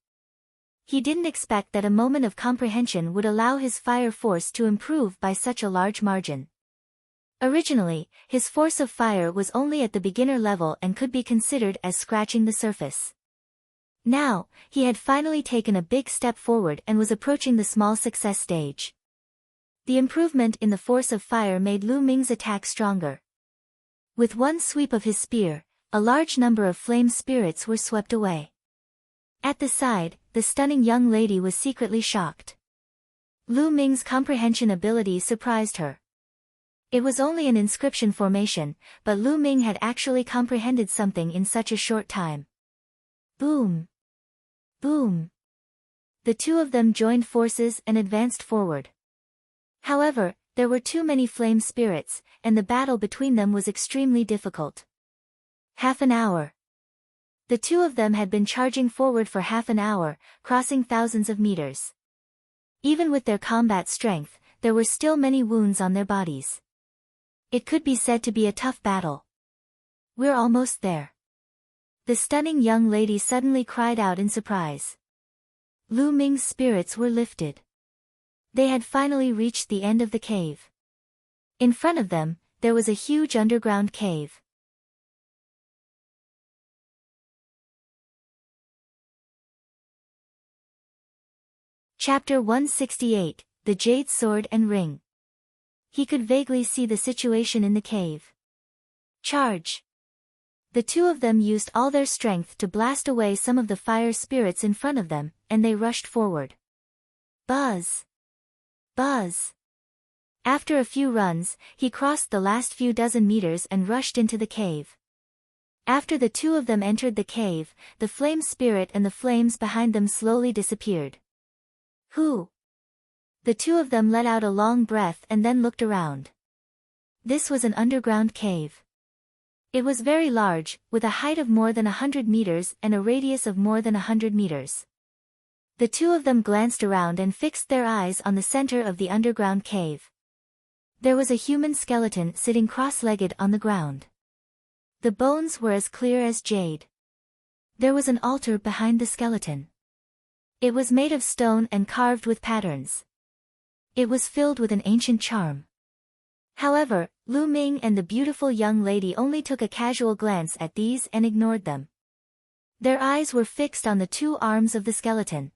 Speaker 1: He didn't expect that a moment of comprehension would allow his fire force to improve by such a large margin. Originally, his force of fire was only at the beginner level and could be considered as scratching the surface. Now, he had finally taken a big step forward and was approaching the small success stage. The improvement in the force of fire made Lu Ming's attack stronger. With one sweep of his spear, a large number of flame spirits were swept away. At the side, the stunning young lady was secretly shocked. Lu Ming's comprehension ability surprised her. It was only an inscription formation, but Lu Ming had actually comprehended something in such a short time. Boom! Boom! The two of them joined forces and advanced forward. However, there were too many flame spirits, and the battle between them was extremely difficult. Half an hour. The two of them had been charging forward for half an hour, crossing thousands of meters. Even with their combat strength, there were still many wounds on their bodies. It could be said to be a tough battle. We're almost there. The stunning young lady suddenly cried out in surprise. Lu Ming's spirits were lifted. They had finally reached the end of the cave. In front of them, there was a huge underground cave. Chapter 168, The Jade Sword and Ring. He could vaguely see the situation in the cave. Charge! The two of them used all their strength to blast away some of the fire spirits in front of them, and they rushed forward. Buzz! Buzz! After a few runs, he crossed the last few dozen meters and rushed into the cave. After the two of them entered the cave, the flame spirit and the flames behind them slowly disappeared. Who? The two of them let out a long breath and then looked around. This was an underground cave. It was very large, with a height of more than 100 meters and a radius of more than 100 meters. The two of them glanced around and fixed their eyes on the center of the underground cave. There was a human skeleton sitting cross-legged on the ground. The bones were as clear as jade. There was an altar behind the skeleton. It was made of stone and carved with patterns. It was filled with an ancient charm. However, Lu Ming and the beautiful young lady only took a casual glance at these and ignored them. Their eyes were fixed on the two arms of the skeleton.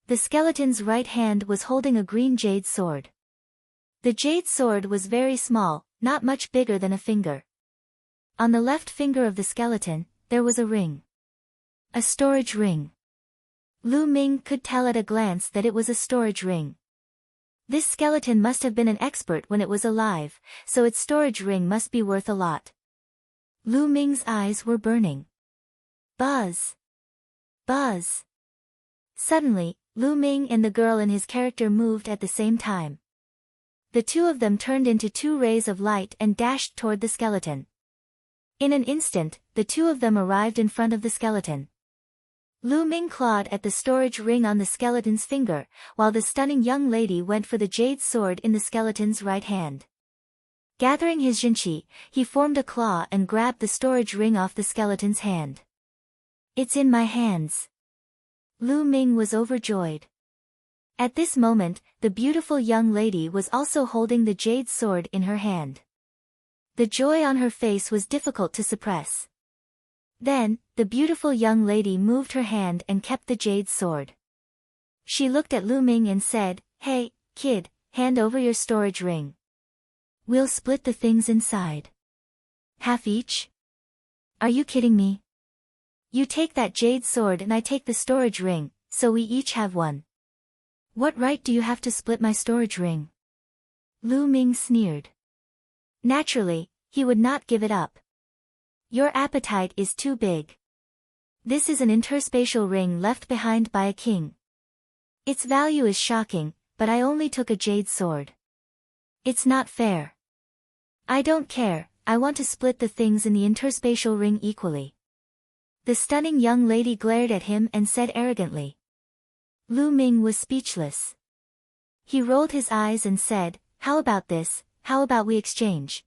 Speaker 1: The skeleton's right hand was holding a green jade sword. The jade sword was very small, not much bigger than a finger. On the left finger of the skeleton, there was a ring. A storage ring. Lu Ming could tell at a glance that it was a storage ring. This skeleton must have been an expert when it was alive, so its storage ring must be worth a lot. Lu Ming's eyes were burning. Buzz! Buzz! Suddenly, Lu Ming and the girl in his character moved at the same time. The two of them turned into two rays of light and dashed toward the skeleton. In an instant, the two of them arrived in front of the skeleton. Lu Ming clawed at the storage ring on the skeleton's finger, while the stunning young lady went for the jade sword in the skeleton's right hand. Gathering his jinqi, he formed a claw and grabbed the storage ring off the skeleton's hand. It's in my hands. Lu Ming was overjoyed. At this moment, the beautiful young lady was also holding the jade sword in her hand. The joy on her face was difficult to suppress. Then, the beautiful young lady moved her hand and kept the jade sword. She looked at Lu Ming and said, "Hey, kid, hand over your storage ring. We'll split the things inside. Half each? Are you kidding me? You take that jade sword and I take the storage ring, so we each have one. What right do you have to split my storage ring?" Lu Ming sneered. Naturally, he would not give it up. Your appetite is too big. This is an interspatial ring left behind by a king. Its value is shocking, but I only took a jade sword. It's not fair. I don't care, I want to split the things in the interspatial ring equally. The stunning young lady glared at him and said arrogantly. Lu Ming was speechless. He rolled his eyes and said, "How about this, how about we exchange?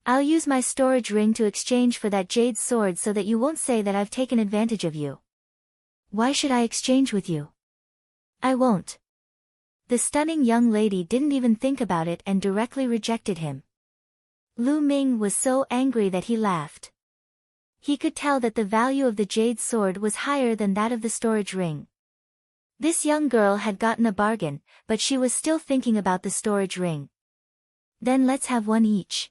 Speaker 1: I'll use my storage ring to exchange for that jade sword so that you won't say that I've taken advantage of you." "Why should I exchange with you?" "I won't." The stunning young lady didn't even think about it and directly rejected him. Lu Ming was so angry that he laughed. He could tell that the value of the jade sword was higher than that of the storage ring. This young girl had gotten a bargain, but she was still thinking about the storage ring. "Then let's have one each."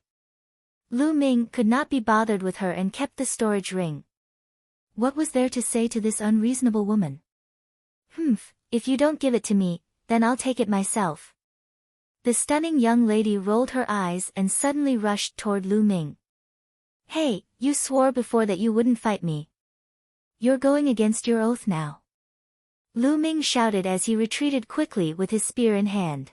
Speaker 1: Lu Ming could not be bothered with her and kept the storage ring. What was there to say to this unreasonable woman? If you don't give it to me, then I'll take it myself. The stunning young lady rolled her eyes and suddenly rushed toward Lu Ming. Hey, you swore before that you wouldn't fight me. You're going against your oath now. Lu Ming shouted as he retreated quickly with his spear in hand.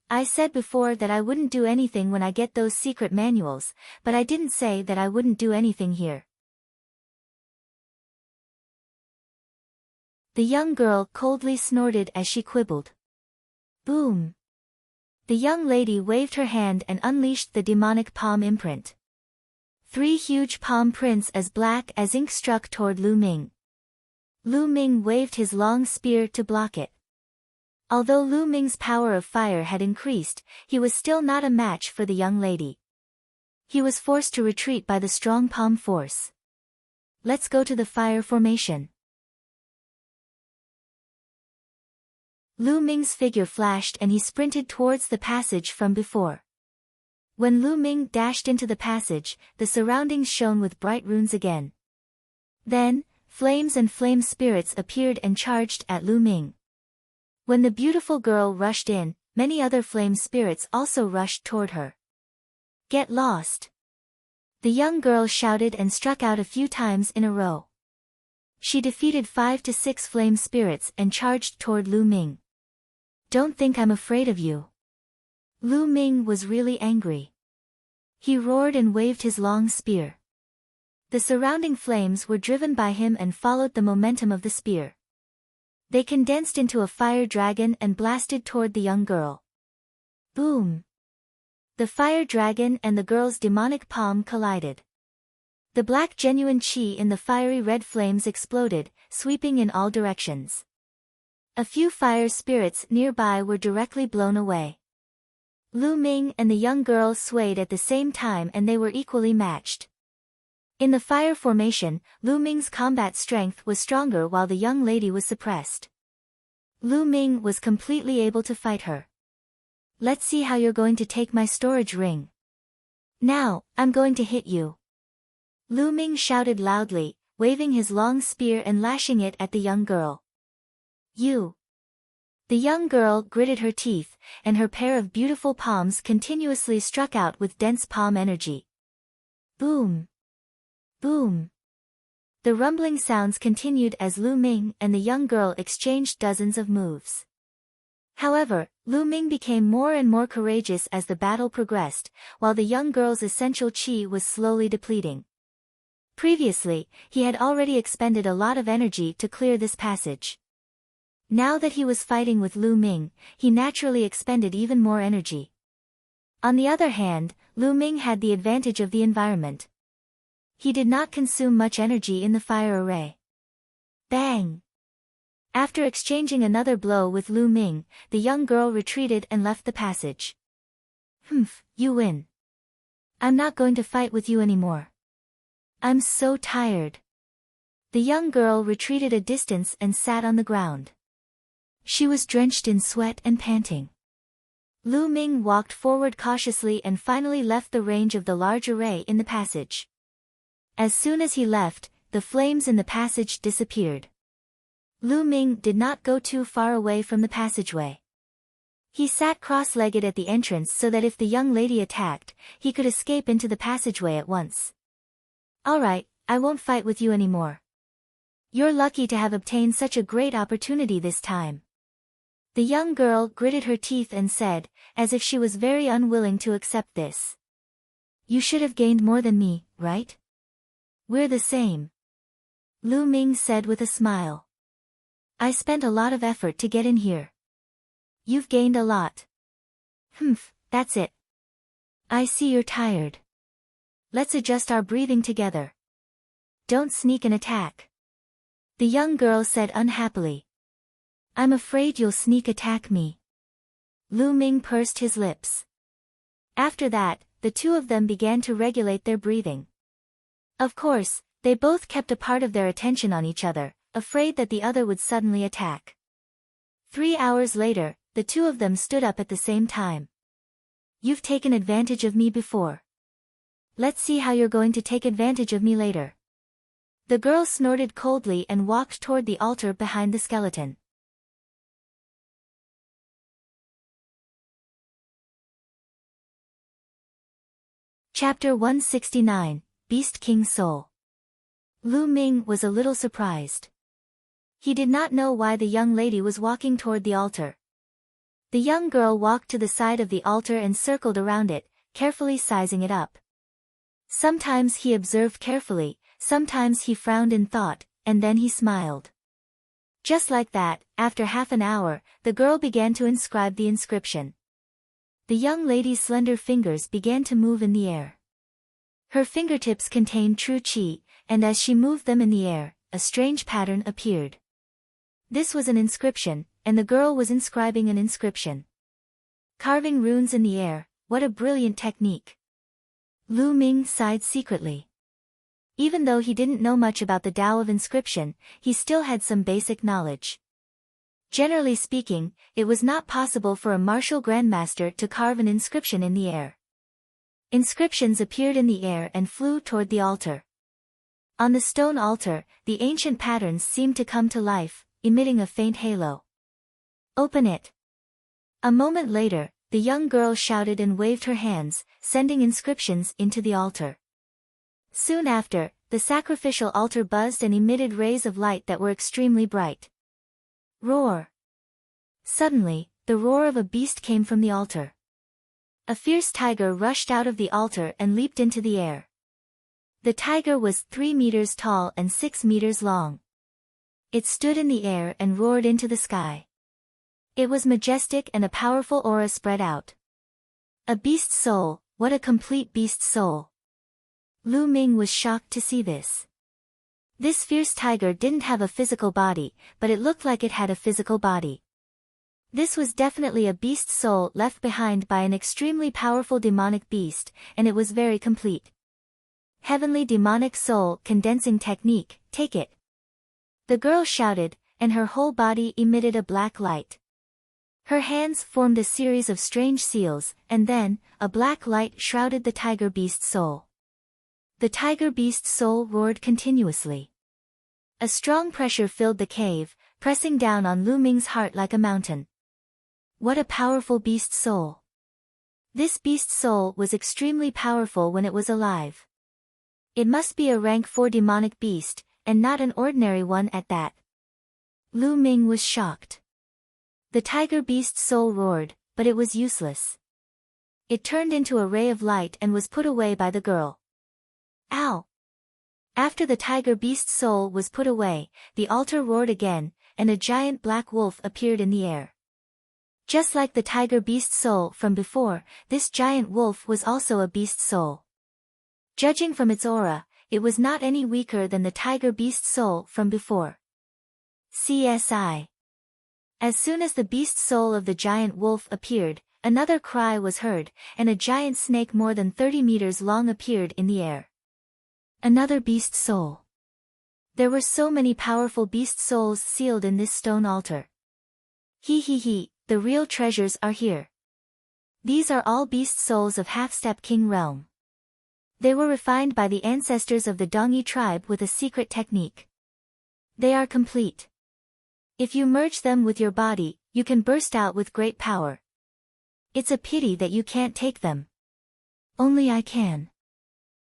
Speaker 1: I said before that I wouldn't do anything when I get those secret manuals, but I didn't say that I wouldn't do anything here. The young girl coldly snorted as she quibbled. Boom! The young lady waved her hand and unleashed the demonic palm imprint. 3 huge palm prints as black as ink struck toward Lu Ming. Lu Ming waved his long spear to block it. Although Lu Ming's power of fire had increased, he was still not a match for the young lady. He was forced to retreat by the strong palm force. Let's go to the fire formation. Lu Ming's figure flashed and he sprinted towards the passage from before. When Lu Ming dashed into the passage, the surroundings shone with bright runes again. Then, flames and flame spirits appeared and charged at Lu Ming. When the beautiful girl rushed in, many other flame spirits also rushed toward her. Get lost! The young girl shouted and struck out a few times in a row. She defeated 5 to 6 flame spirits and charged toward Lu Ming. Don't think I'm afraid of you. Lu Ming was really angry. He roared and waved his long spear. The surrounding flames were driven by him and followed the momentum of the spear. They condensed into a fire dragon and blasted toward the young girl. Boom! The fire dragon and the girl's demonic palm collided. The black genuine chi in the fiery red flames exploded, sweeping in all directions. A few fire spirits nearby were directly blown away. Lu Ming and the young girl swayed at the same time and they were equally matched. In the fire formation, Lu Ming's combat strength was stronger while the young lady was suppressed. Lu Ming was completely able to fight her. Let's see how you're going to take my storage ring. Now, I'm going to hit you. Lu Ming shouted loudly, waving his long spear and lashing it at the young girl. You! The young girl gritted her teeth, and her pair of beautiful palms continuously struck out with dense palm energy. Boom! Boom! The rumbling sounds continued as Lu Ming and the young girl exchanged dozens of moves. However, Lu Ming became more and more courageous as the battle progressed, while the young girl's essential chi was slowly depleting. Previously, he had already expended a lot of energy to clear this passage. Now that he was fighting with Lu Ming, he naturally expended even more energy. On the other hand, Lu Ming had the advantage of the environment. He did not consume much energy in the fire array. Bang! After exchanging another blow with Lu Ming, the young girl retreated and left the passage. You win. I'm not going to fight with you anymore. I'm so tired. The young girl retreated a distance and sat on the ground. She was drenched in sweat and panting. Lu Ming walked forward cautiously and finally left the range of the large array in the passage. As soon as he left, the flames in the passage disappeared. Lu Ming did not go too far away from the passageway. He sat cross-legged at the entrance so that if the young lady attacked, he could escape into the passageway at once. Alright, I won't fight with you anymore. You're lucky to have obtained such a great opportunity this time. The young girl gritted her teeth and said, as if she was very unwilling to accept this. You should have gained more than me, right? We're the same. Lu Ming said with a smile. I spent a lot of effort to get in here. You've gained a lot. That's it. I see you're tired. Let's adjust our breathing together. Don't sneak an attack. The young girl said unhappily. I'm afraid you'll sneak attack me. Lu Ming pursed his lips. After that, the two of them began to regulate their breathing. Of course, they both kept a part of their attention on each other, afraid that the other would suddenly attack. 3 hours later, the two of them stood up at the same time. You've taken advantage of me before. Let's see how you're going to take advantage of me later. The girl snorted coldly and walked toward the altar behind the skeleton. Chapter 169, Beast King Soul. Lu Ming was a little surprised. He did not know why the young lady was walking toward the altar. The young girl walked to the side of the altar and circled around it, carefully sizing it up. Sometimes he observed carefully, sometimes he frowned in thought, and then he smiled. Just like that, after half an hour, the girl began to inscribe the inscription. The young lady's slender fingers began to move in the air. Her fingertips contained true qi, and as she moved them in the air, a strange pattern appeared. This was an inscription, and the girl was inscribing an inscription. Carving runes in the air, what a brilliant technique. Lu Ming sighed secretly. Even though he didn't know much about the Tao of inscription, he still had some basic knowledge. Generally speaking, it was not possible for a martial grandmaster to carve an inscription in the air. Inscriptions appeared in the air and flew toward the altar. On the stone altar, the ancient patterns seemed to come to life, emitting a faint halo. "Open it." A moment later, the young girl shouted and waved her hands, sending inscriptions into the altar. Soon after, the sacrificial altar buzzed and emitted rays of light that were extremely bright. Roar! Suddenly, the roar of a beast came from the altar. A fierce tiger rushed out of the altar and leaped into the air. The tiger was 3 meters tall and 6 meters long. It stood in the air and roared into the sky. It was majestic and a powerful aura spread out. A beast soul, what a complete beast soul. Lu Ming was shocked to see this. This fierce tiger didn't have a physical body, but it looked like it had a physical body. This was definitely a beast soul left behind by an extremely powerful demonic beast, and it was very complete. Heavenly demonic soul condensing technique, take it. The girl shouted, and her whole body emitted a black light. Her hands formed a series of strange seals, and then, a black light shrouded the tiger beast soul. The tiger beast soul roared continuously. A strong pressure filled the cave, pressing down on Lu Ming's heart like a mountain. What a powerful beast soul. This beast soul was extremely powerful when it was alive. It must be a rank 4 demonic beast, and not an ordinary one at that. Lu Ming was shocked. The tiger beast soul roared, but it was useless. It turned into a ray of light and was put away by the girl. Ow! After the tiger beast soul was put away, the altar roared again, and a giant black wolf appeared in the air. Just like the tiger beast soul from before, this giant wolf was also a beast soul. Judging from its aura, it was not any weaker than the tiger beast soul from before. CSI. As soon as the beast soul of the giant wolf appeared, another cry was heard, and a giant snake more than 30 meters long appeared in the air. Another beast soul. There were so many powerful beast souls sealed in this stone altar. He, the real treasures are here. These are all beast souls of Half-Step King realm. They were refined by the ancestors of the Dongyi tribe with a secret technique. They are complete. If you merge them with your body, you can burst out with great power. It's a pity that you can't take them. Only I can.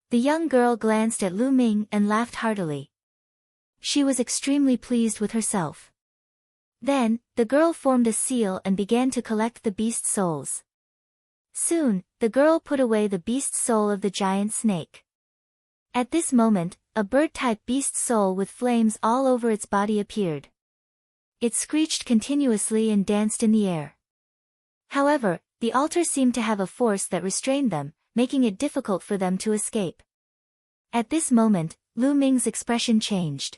Speaker 1: The young girl glanced at Lu Ming and laughed heartily. She was extremely pleased with herself. Then, the girl formed a seal and began to collect the beast souls. Soon, the girl put away the beast soul of the giant snake. At this moment, a bird-type beast soul with flames all over its body appeared. It screeched continuously and danced in the air. However, the altar seemed to have a force that restrained them, making it difficult for them to escape. At this moment, Lu Ming's expression changed.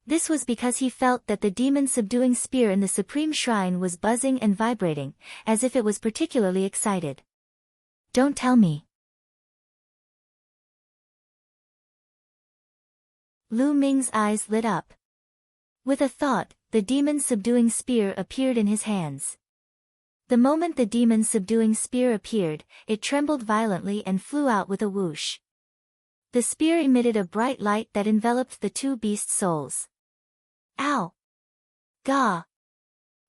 Speaker 1: This was because he felt that the demon-subduing spear in the Supreme Shrine was buzzing and vibrating, as if it was particularly excited. Don't tell me. Lu Ming's eyes lit up. With a thought, the demon-subduing spear appeared in his hands. The moment the demon-subduing spear appeared, it trembled violently and flew out with a whoosh. The spear emitted a bright light that enveloped the 2 beast souls. Ow! Gah!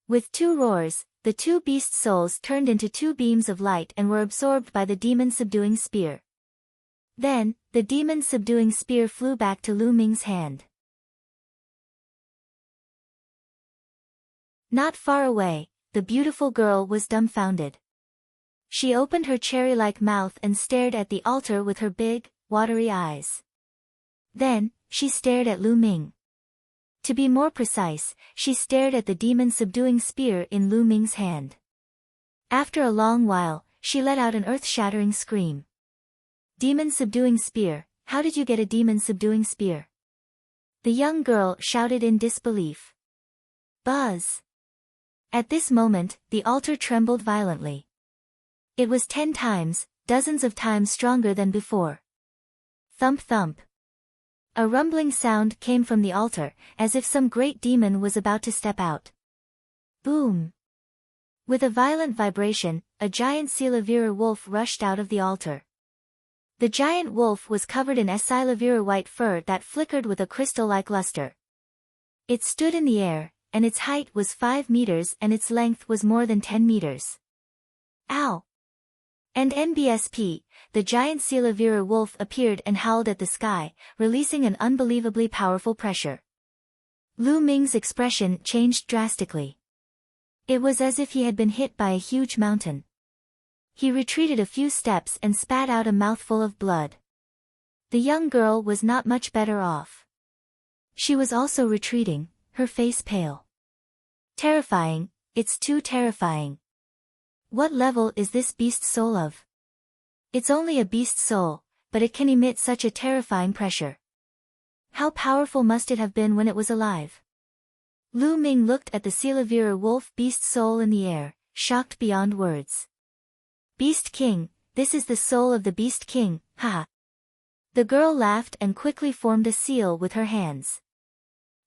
Speaker 1: With 2 roars, the 2 beast souls turned into 2 beams of light and were absorbed by the demon-subduing spear. Then, the demon-subduing spear flew back to Lu Ming's hand. Not far away, the beautiful girl was dumbfounded. She opened her cherry-like mouth and stared at the altar with her big, watery eyes. Then, she stared at Lu Ming. To be more precise, she stared at the demon-subduing spear in Lu Ming's hand. After a long while, she let out an earth-shattering scream. Demon-subduing spear, how did you get a demon-subduing spear? The young girl shouted in disbelief. Buzz! At this moment, the altar trembled violently. It was 10 times, dozens of times stronger than before. Thump thump. A rumbling sound came from the altar, as if some great demon was about to step out. Boom! With a violent vibration, a giant Silavira wolf rushed out of the altar. The giant wolf was covered in Silavira white fur that flickered with a crystal-like luster. It stood in the air, and its height was 5 meters and its length was more than 10 meters. Ow! And NBSP, the giant Silavira wolf appeared and howled at the sky, releasing an unbelievably powerful pressure. Lu Ming's expression changed drastically. It was as if he had been hit by a huge mountain. He retreated a few steps and spat out a mouthful of blood. The young girl was not much better off. She was also retreating, her face pale. Terrifying, it's too terrifying. What level is this beast soul of? It's only a beast soul, but it can emit such a terrifying pressure. How powerful must it have been when it was alive? Lu Ming looked at the Silavira wolf beast soul in the air, shocked beyond words. Beast King, this is the soul of the Beast King, haha. The girl laughed and quickly formed a seal with her hands.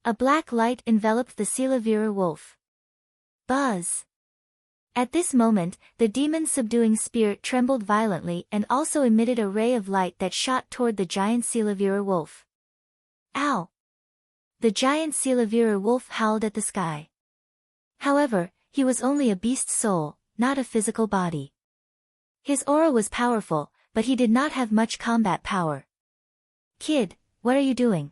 Speaker 1: A black light enveloped the Silavira wolf. Buzz! At this moment, the demon-subduing spear trembled violently and also emitted a ray of light that shot toward the giant Silavira wolf. Ow! The giant Silavira wolf howled at the sky. However, he was only a beast soul, not a physical body. His aura was powerful, but he did not have much combat power. Kid, what are you doing?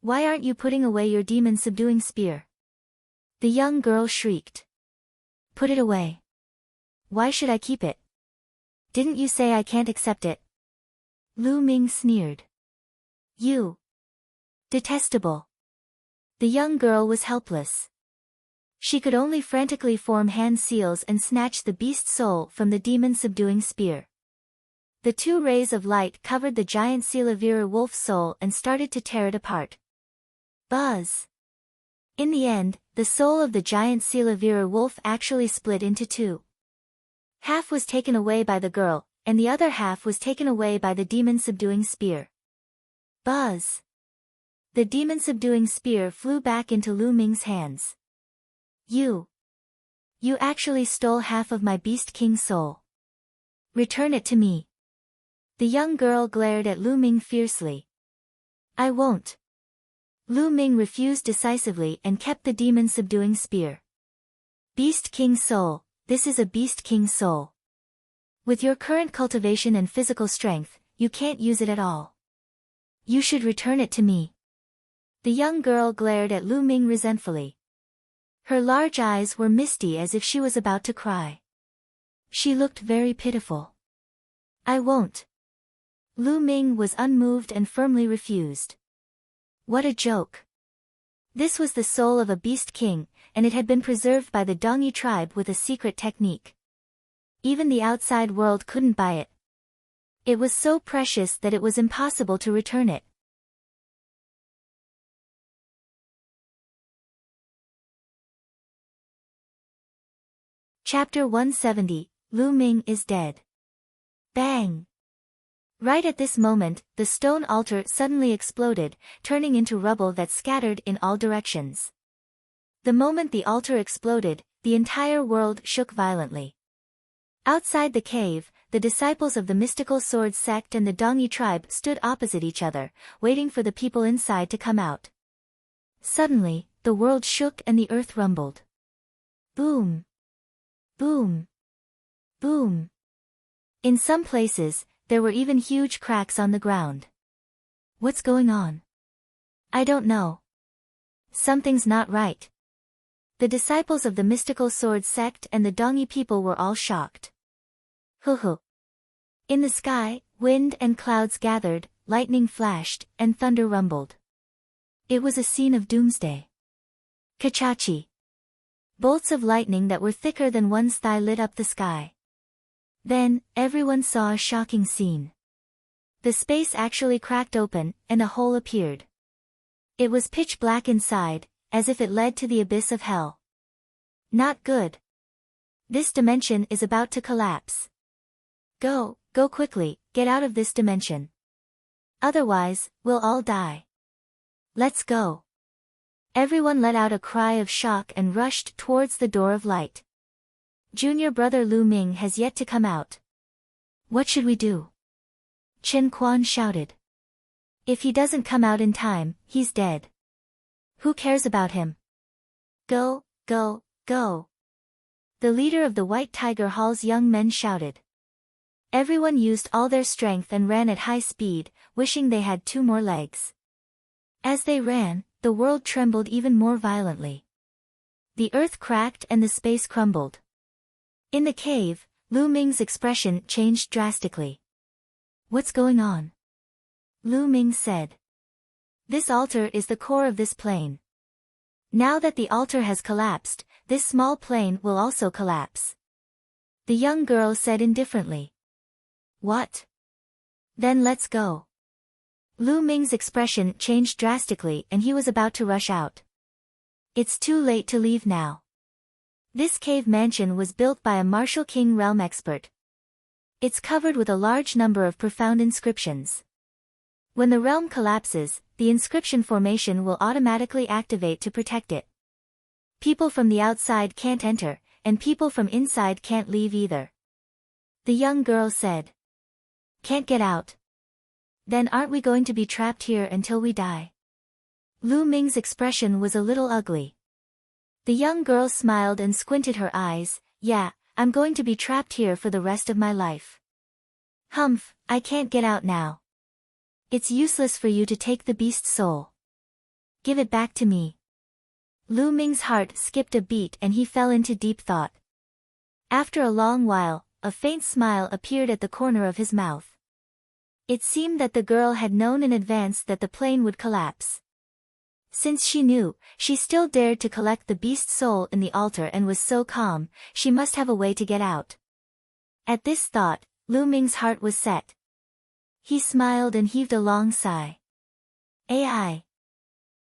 Speaker 1: Why aren't you putting away your demon-subduing spear? The young girl shrieked. Put it away. Why should I keep it? Didn't you say I can't accept it? Lu Ming sneered. You. Detestable. The young girl was helpless. She could only frantically form hand seals and snatch the beast soul from the demon-subduing spear. The 2 rays of light covered the giant Silavira wolf soul and started to tear it apart. Buzz! In the end, the soul of the giant Silavira wolf actually split into 2. Half was taken away by the girl, and the other half was taken away by the demon-subduing spear. Buzz! The demon-subduing spear flew back into Lu Ming's hands. You actually stole half of my Beast King soul. Return it to me. The young girl glared at Lu Ming fiercely. I won't. Lu Ming refused decisively and kept the demon-subduing spear. Beast King soul, this is a Beast King soul. With your current cultivation and physical strength, you can't use it at all. You should return it to me. The young girl glared at Lu Ming resentfully. Her large eyes were misty as if she was about to cry. She looked very pitiful. I won't. Lu Ming was unmoved and firmly refused. What a joke. This was the soul of a Beast King, and it had been preserved by the Dongyi tribe with a secret technique. Even the outside world couldn't buy it. It was so precious that it was impossible to return it. Chapter 170, Lu Ming is dead. Bang! Right at this moment, the stone altar suddenly exploded, turning into rubble that scattered in all directions. The moment the altar exploded, the entire world shook violently. Outside the cave, the disciples of the mystical sword sect and the Dongyi tribe stood opposite each other, waiting for the people inside to come out. Suddenly, the world shook and the earth rumbled. Boom! Boom! Boom! In some places, there were even huge cracks on the ground. What's going on? I don't know. Something's not right. The disciples of the mystical sword sect and the Dongi people were all shocked. Hoo. In the sky, wind and clouds gathered, lightning flashed, and thunder rumbled. It was a scene of doomsday. Kachachi. Bolts of lightning that were thicker than one's thigh lit up the sky. Then, everyone saw a shocking scene. The space actually cracked open, and a hole appeared. It was pitch black inside, as if it led to the abyss of hell. Not good. This dimension is about to collapse. Go quickly, get out of this dimension. Otherwise, we'll all die. Let's go. Everyone let out a cry of shock and rushed towards the door of light. Junior brother Lu Ming has yet to come out. What should we do? Chen Quan shouted. If he doesn't come out in time, he's dead. Who cares about him? Go. The leader of the White Tiger Hall's young men shouted. Everyone used all their strength and ran at high speed, wishing they had 2 more legs. As they ran, the world trembled even more violently. The earth cracked and the space crumbled. In the cave, Lu Ming's expression changed drastically. What's going on? Lu Ming said. This altar is the core of this plane. Now that the altar has collapsed, this small plane will also collapse. The young girl said indifferently. What? Then let's go. Lu Ming's expression changed drastically and he was about to rush out. It's too late to leave now. This cave mansion was built by a martial king realm expert. It's covered with a large number of profound inscriptions. When the realm collapses, the inscription formation will automatically activate to protect it. People from the outside can't enter, and people from inside can't leave either. The young girl said. Can't get out. Then aren't we going to be trapped here until we die? Lu Ming's expression was a little ugly. The young girl smiled and squinted her eyes. Yeah, I'm going to be trapped here for the rest of my life. Humph, I can't get out now. It's useless for you to take the beast's soul. Give it back to me. Lu Ming's heart skipped a beat and he fell into deep thought. After a long while, a faint smile appeared at the corner of his mouth. It seemed that the girl had known in advance that the plane would collapse. Since she knew, she still dared to collect the beast's soul in the altar and was so calm, she must have a way to get out. At this thought, Lu Ming's heart was set. He smiled and heaved a long sigh. AI.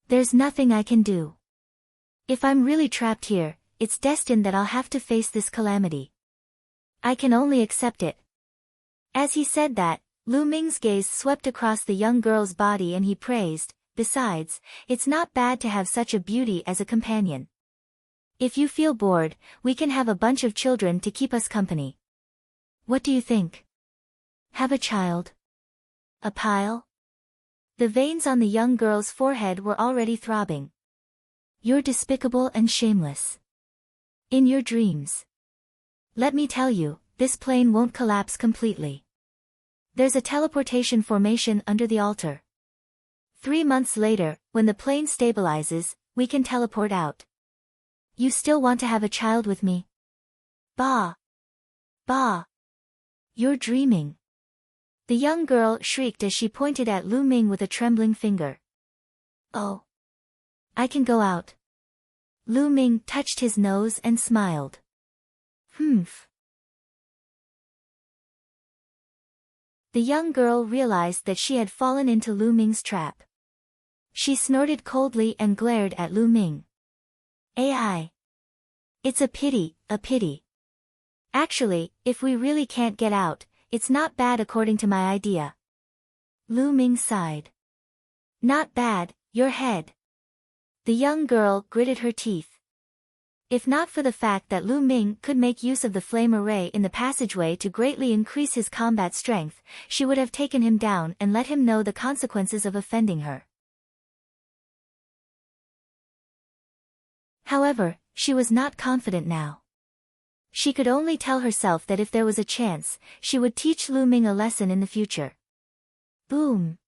Speaker 1: There's nothing I can do. If I'm really trapped here, it's destined that I'll have to face this calamity. I can only accept it. As he said that, Lu Ming's gaze swept across the young girl's body and he praised, besides, it's not bad to have such a beauty as a companion. If you feel bored, we can have a bunch of children to keep us company. What do you think? Have a child? A pile? The veins on the young girl's forehead were already throbbing. You're despicable and shameless. In your dreams. Let me tell you, this plane won't collapse completely. There's a teleportation formation under the altar. 3 months later, when the plane stabilizes, we can teleport out. You still want to have a child with me? Bah! You're dreaming. The young girl shrieked as she pointed at Lu Ming with a trembling finger. Oh. I can go out. Lu Ming touched his nose and smiled. Humph. The young girl realized that she had fallen into Lu Ming's trap. She snorted coldly and glared at Lu Ming. AI. It's a pity. Actually, if we really can't get out, it's not bad according to my idea. Lu Ming sighed. Not bad, your head. The young girl gritted her teeth. If not for the fact that Lu Ming could make use of the flame array in the passageway to greatly increase his combat strength, she would have taken him down and let him know the consequences of offending her. However, she was not confident now. She could only tell herself that if there was a chance, she would teach Lu Ming a lesson in the future. Boom!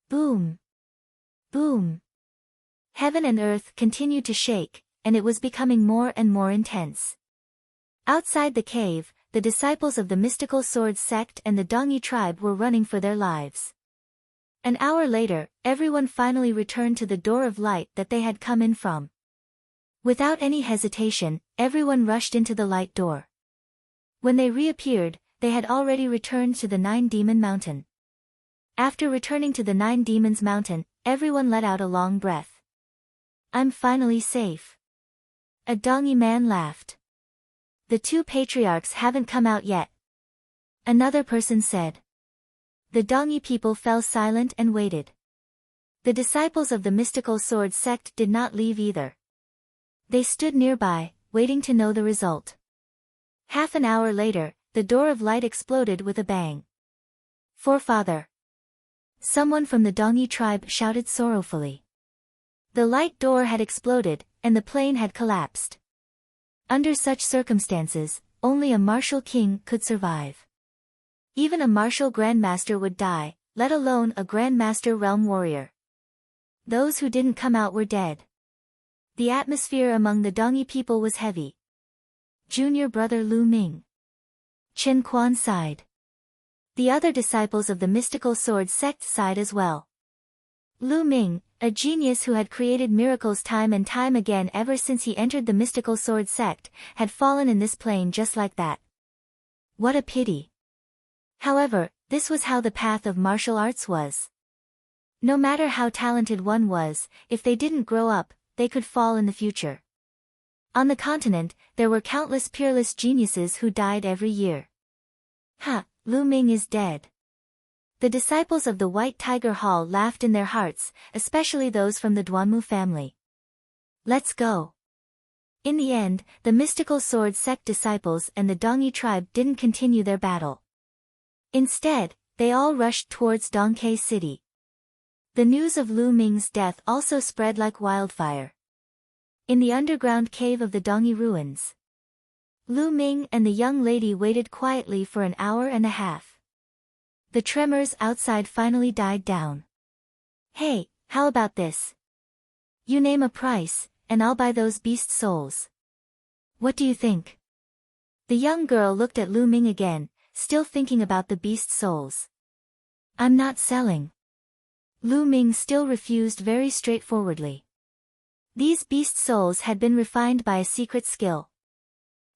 Speaker 1: Boom! Boom! Heaven and earth continued to shake, and it was becoming more and more intense. Outside the cave, the disciples of the mystical sword sect and the Dongyi tribe were running for their lives. An hour later, everyone finally returned to the door of light that they had come in from. Without any hesitation, everyone rushed into the light door. When they reappeared, they had already returned to the Nine Demon Mountain. After returning to the Nine Demons Mountain, everyone let out a long breath. I'm finally safe. A Dongyi man laughed. The two patriarchs haven't come out yet. Another person said. The Dongyi people fell silent and waited. The disciples of the mystical sword sect did not leave either. They stood nearby, waiting to know the result. Half an hour later, the door of light exploded with a bang. Forefather! Someone from the Dongyi tribe shouted sorrowfully. The light door had exploded, and the plane had collapsed. Under such circumstances, only a martial king could survive. Even a martial grandmaster would die, let alone a grandmaster realm warrior. Those who didn't come out were dead. The atmosphere among the Dongyi people was heavy. Junior brother Lu Ming. Chen Quan sighed. The other disciples of the mystical sword sect sighed as well. Lu Ming, a genius who had created miracles time and time again ever since he entered the mystical sword sect, had fallen in this plane just like that. What a pity. However, this was how the path of martial arts was. No matter how talented one was, if they didn't grow up, they could fall in the future. On the continent, there were countless peerless geniuses who died every year. Ha, Lu Ming is dead. The disciples of the White Tiger Hall laughed in their hearts, especially those from the Duanmu family. Let's go. In the end, the mystical sword sect disciples and the Dongyi tribe didn't continue their battle. Instead, they all rushed towards Dongke City. The news of Lu Ming's death also spread like wildfire. In the underground cave of the Dongyi ruins, Lu Ming and the young lady waited quietly for an hour and a half. The tremors outside finally died down. Hey, how about this? You name a price, and I'll buy those beast souls. What do you think? The young girl looked at Lu Ming again, still thinking about the beast souls. I'm not selling. Lu Ming still refused very straightforwardly. These beast souls had been refined by a secret skill.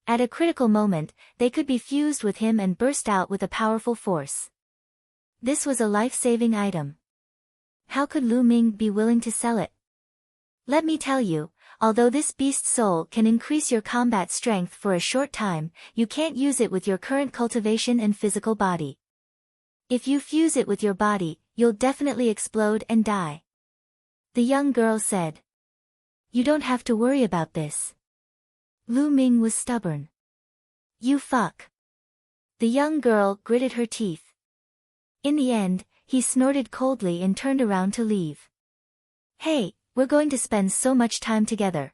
Speaker 1: At a critical moment, they could be fused with him and burst out with a powerful force. This was a life-saving item. How could Lu Ming be willing to sell it? Let me tell you, although this beast soul can increase your combat strength for a short time, you can't use it with your current cultivation and physical body. If you fuse it with your body, you'll definitely explode and die. The young girl said. You don't have to worry about this. Lu Ming was stubborn. You fuck. The young girl gritted her teeth. In the end, he snorted coldly and turned around to leave. Hey, we're going to spend so much time together.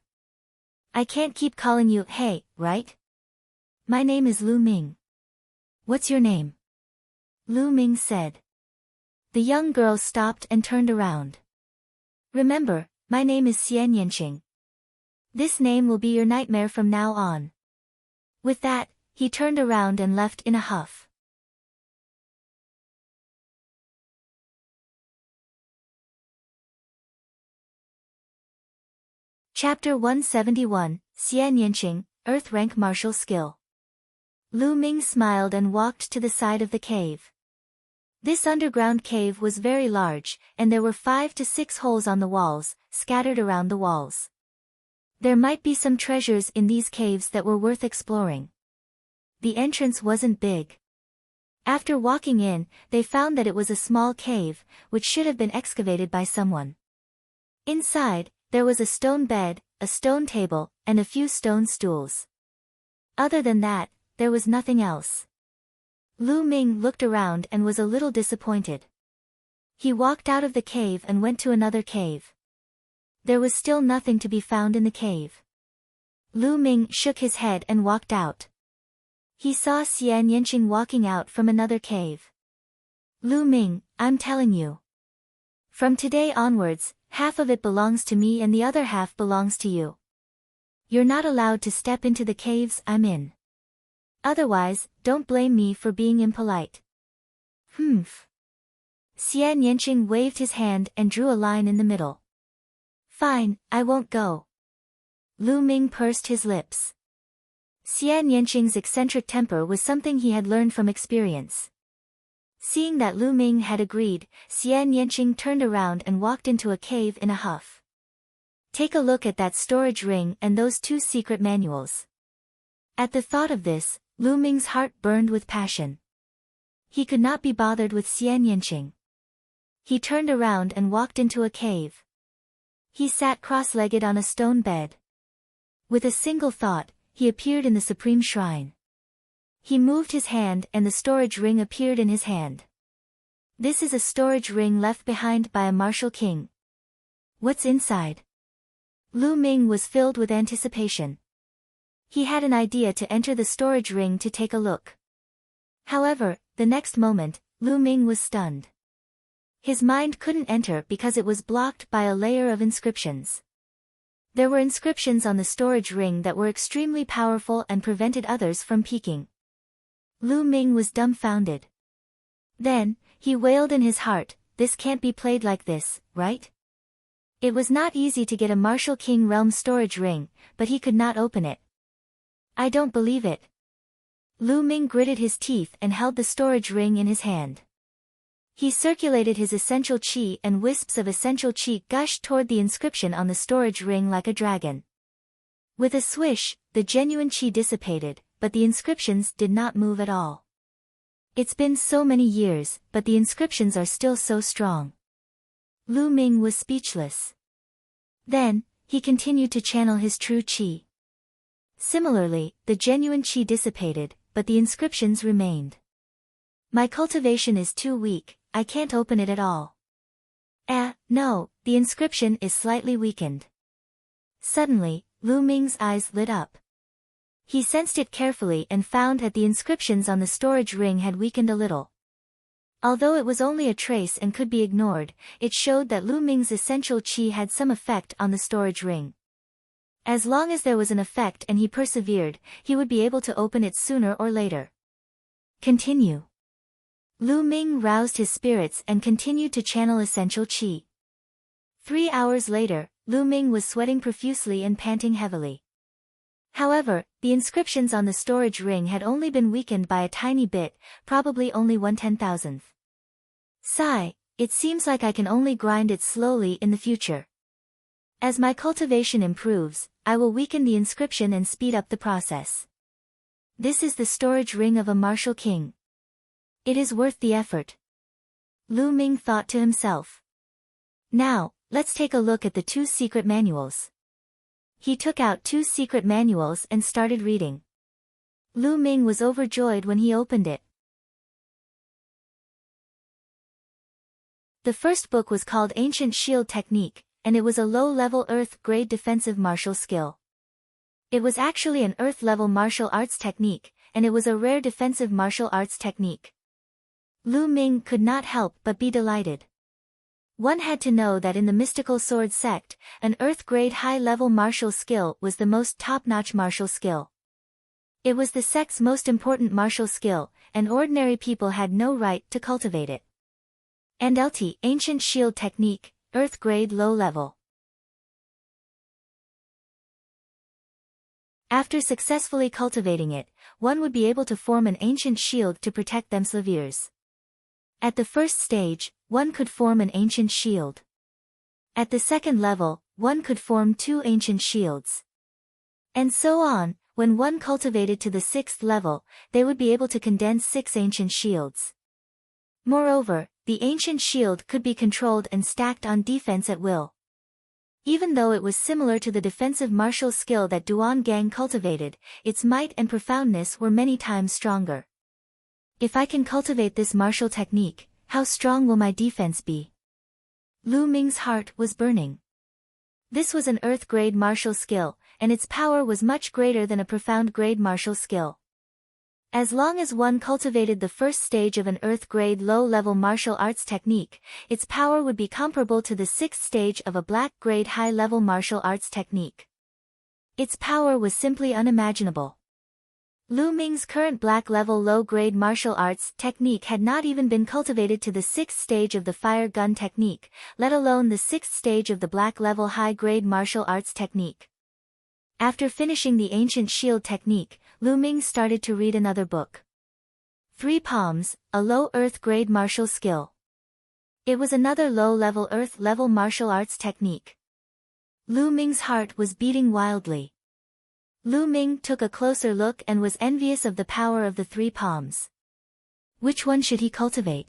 Speaker 1: I can't keep calling you hey, right? My name is Lu Ming. What's your name? Lu Ming said. The young girl stopped and turned around. Remember, my name is Xian Yanqing. This name will be your nightmare from now on. With that, he turned around and left in a huff. Chapter 171, Xian Yanqing, Earth Rank Martial Skill. Lu Ming smiled and walked to the side of the cave. This underground cave was very large, and there were 5 to 6 holes on the walls, scattered around the walls. There might be some treasures in these caves that were worth exploring. The entrance wasn't big. After walking in, they found that it was a small cave, which should have been excavated by someone. Inside, there was a stone bed, a stone table, and a few stone stools. Other than that, there was nothing else. Lu Ming looked around and was a little disappointed. He walked out of the cave and went to another cave. There was still nothing to be found in the cave. Lu Ming shook his head and walked out. He saw Xian Yanqing walking out from another cave. Lu Ming, I'm telling you. From today onwards, half of it belongs to me and the other half belongs to you. You're not allowed to step into the caves I'm in. Otherwise, don't blame me for being impolite. Humph. Xian Yanqing waved his hand and drew a line in the middle. Fine, I won't go. Lu Ming pursed his lips. Xian Yanqing's eccentric temper was something he had learned from experience. Seeing that Lu Ming had agreed, Xian Yanqing turned around and walked into a cave in a huff. Take a look at that storage ring and those 2 secret manuals. At the thought of this, Lu Ming's heart burned with passion. He could not be bothered with Xian Yanqing. He turned around and walked into a cave. He sat cross-legged on a stone bed. With a single thought, he appeared in the supreme shrine. He moved his hand and the storage ring appeared in his hand. This is a storage ring left behind by a martial king. What's inside? Lu Ming was filled with anticipation. He had an idea to enter the storage ring to take a look. However, the next moment, Lu Ming was stunned. His mind couldn't enter because it was blocked by a layer of inscriptions. There were inscriptions on the storage ring that were extremely powerful and prevented others from peeking. Lu Ming was dumbfounded. Then, he wailed in his heart, this can't be played like this, right? It was not easy to get a martial king realm storage ring, but he could not open it. I don't believe it. Lu Ming gritted his teeth and held the storage ring in his hand. He circulated his essential qi and wisps of essential qi gushed toward the inscription on the storage ring like a dragon. With a swish, the genuine qi dissipated, but the inscriptions did not move at all. It's been so many years, but the inscriptions are still so strong. Lu Ming was speechless. Then, he continued to channel his true qi. Similarly, the genuine qi dissipated, but the inscriptions remained. My cultivation is too weak, I can't open it at all. No, the inscription is slightly weakened. Suddenly, Lu Ming's eyes lit up. He sensed it carefully and found that the inscriptions on the storage ring had weakened a little. Although it was only a trace and could be ignored, it showed that Lu Ming's essential qi had some effect on the storage ring. As long as there was an effect and he persevered, he would be able to open it sooner or later. Continue. Lu Ming roused his spirits and continued to channel essential qi. 3 hours later, Lu Ming was sweating profusely and panting heavily. However, the inscriptions on the storage ring had only been weakened by a tiny bit, probably only 1/10,000th. Sigh, it seems like I can only grind it slowly in the future. As my cultivation improves, I will weaken the inscription and speed up the process. This is the storage ring of a martial king. It is worth the effort. Lu Ming thought to himself. Now, let's take a look at the 2 secret manuals. He took out 2 secret manuals and started reading. Lu Ming was overjoyed when he opened it. The first book was called Ancient Shield Technique, and it was a low-level Earth-grade defensive martial skill. It was actually an Earth-level martial arts technique, and it was a rare defensive martial arts technique. Lu Ming could not help but be delighted. One had to know that in the mystical sword sect, an Earth-grade high-level martial skill was the most top-notch martial skill. It was the sect's most important martial skill, and ordinary people had no right to cultivate it. And LT, Ancient Shield Technique, Earth-grade low-level. After successfully cultivating it, one would be able to form an ancient shield to protect themselves. At the first stage, one could form an ancient shield. At the second level, one could form 2 ancient shields. And so on, when one cultivated to the 6th level, they would be able to condense 6 ancient shields. Moreover, the ancient shield could be controlled and stacked on defense at will. Even though it was similar to the defensive martial skill that Duan Gang cultivated, its might and profoundness were many times stronger. If I can cultivate this martial technique, how strong will my defense be? Lu Ming's heart was burning. This was an Earth-grade martial skill, and its power was much greater than a profound-grade martial skill. As long as one cultivated the first stage of an earth-grade low-level martial arts technique, its power would be comparable to the sixth stage of a black-grade high-level martial arts technique. Its power was simply unimaginable. Lu Ming's current black-level low-grade martial arts technique had not even been cultivated to the sixth stage of the fire gun technique, let alone the sixth stage of the black-level high-grade martial arts technique. After finishing the ancient shield technique, Lu Ming started to read another book. Three Palms, a low earth-grade martial skill. It was another low-level earth-level martial arts technique. Lu Ming's heart was beating wildly. Lu Ming took a closer look and was envious of the power of the Three Palms. Which one should he cultivate?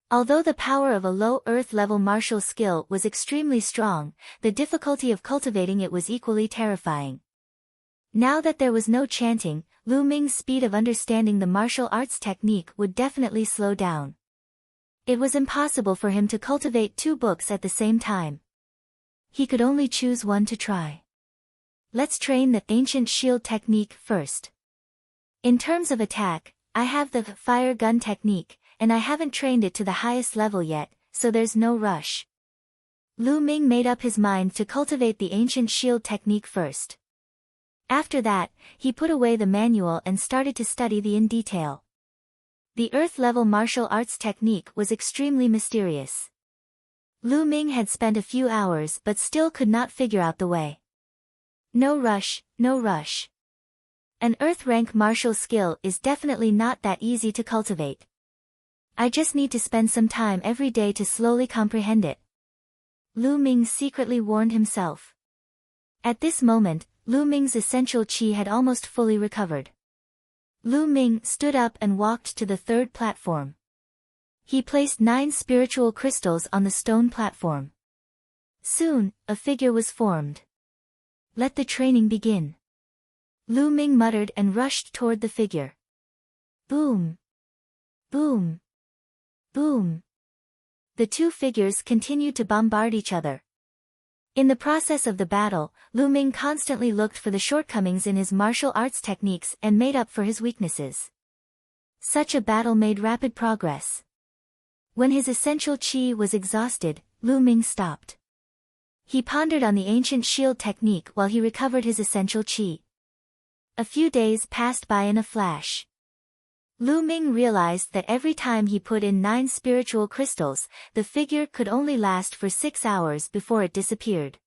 Speaker 1: Although the power of a low earth-level martial skill was extremely strong, the difficulty of cultivating it was equally terrifying. Now that there was no chanting, Lu Ming's speed of understanding the martial arts technique would definitely slow down. It was impossible for him to cultivate two books at the same time. He could only choose one to try. Let's train the ancient shield technique first. In terms of attack, I have the fire gun technique, and I haven't trained it to the highest level yet, so there's no rush. Lu Ming made up his mind to cultivate the ancient shield technique first. After that, he put away the manual and started to study the in detail. The earth-level martial arts technique was extremely mysterious. Lu Ming had spent a few hours but still could not figure out the way. No rush, no rush. An earth-rank martial skill is definitely not that easy to cultivate. I just need to spend some time every day to slowly comprehend it. Lu Ming secretly warned himself. At this moment, Lu Ming's essential qi had almost fully recovered. Lu Ming stood up and walked to the third platform. He placed 9 spiritual crystals on the stone platform. Soon, a figure was formed. Let the training begin. Lu Ming muttered and rushed toward the figure. Boom! Boom! Boom! The two figures continued to bombard each other. In the process of the battle, Lu Ming constantly looked for the shortcomings in his martial arts techniques and made up for his weaknesses. Such a battle made rapid progress. When his essential qi was exhausted, Lu Ming stopped. He pondered on the ancient shield technique while he recovered his essential qi. A few days passed by in a flash. Lu Ming realized that every time he put in 9 spiritual crystals, the figure could only last for 6 hours before it disappeared.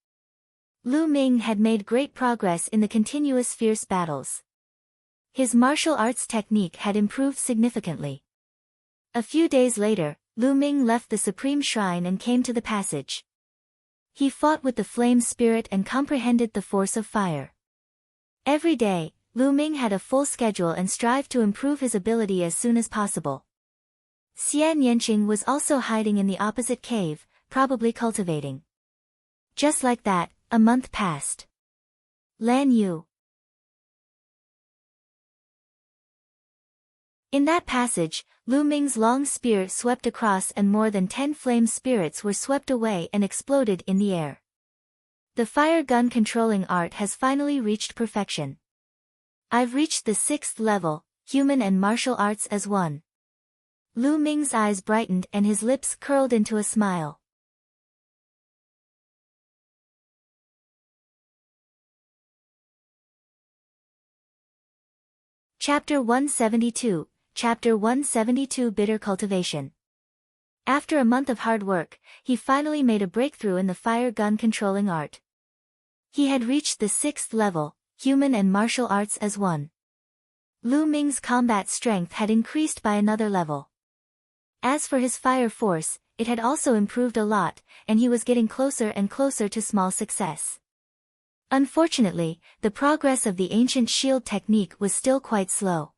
Speaker 1: Lu Ming had made great progress in the continuous fierce battles. His martial arts technique had improved significantly. A few days later, Lu Ming left the Supreme Shrine and came to the passage. He fought with the flame spirit and comprehended the force of fire. Every day, Lu Ming had a full schedule and strived to improve his ability as soon as possible. Xian Yanqing was also hiding in the opposite cave, probably cultivating. Just like that, a month passed. Lan Yu. In that passage, Lu Ming's long spear swept across and more than 10 flame spirits were swept away and exploded in the air. The fire gun controlling art has finally reached perfection. I've reached the 6th level, human and martial arts as one. Lu Ming's eyes brightened and his lips curled into a smile. Chapter 172, Chapter 172 Bitter Cultivation. After a month of hard work, he finally made a breakthrough in the fire gun controlling art. He had reached the 6th level, human and martial arts as one. Lu Ming's combat strength had increased by another level. As for his fire force, it had also improved a lot, and he was getting closer and closer to small success. Unfortunately, the progress of the ancient shield technique was still quite slow.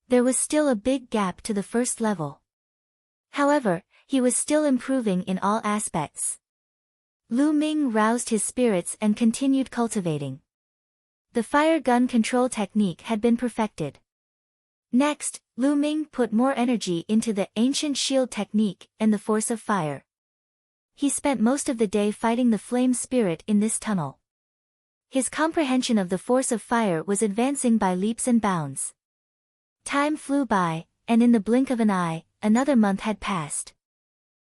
Speaker 1: There was still a big gap to the first level. However, he was still improving in all aspects. Lu Ming roused his spirits and continued cultivating. The fire gun control technique had been perfected. Next, Lu Ming put more energy into the ancient shield technique and the force of fire. He spent most of the day fighting the flame spirit in this tunnel. His comprehension of the force of fire was advancing by leaps and bounds. Time flew by, and in the blink of an eye, another month had passed.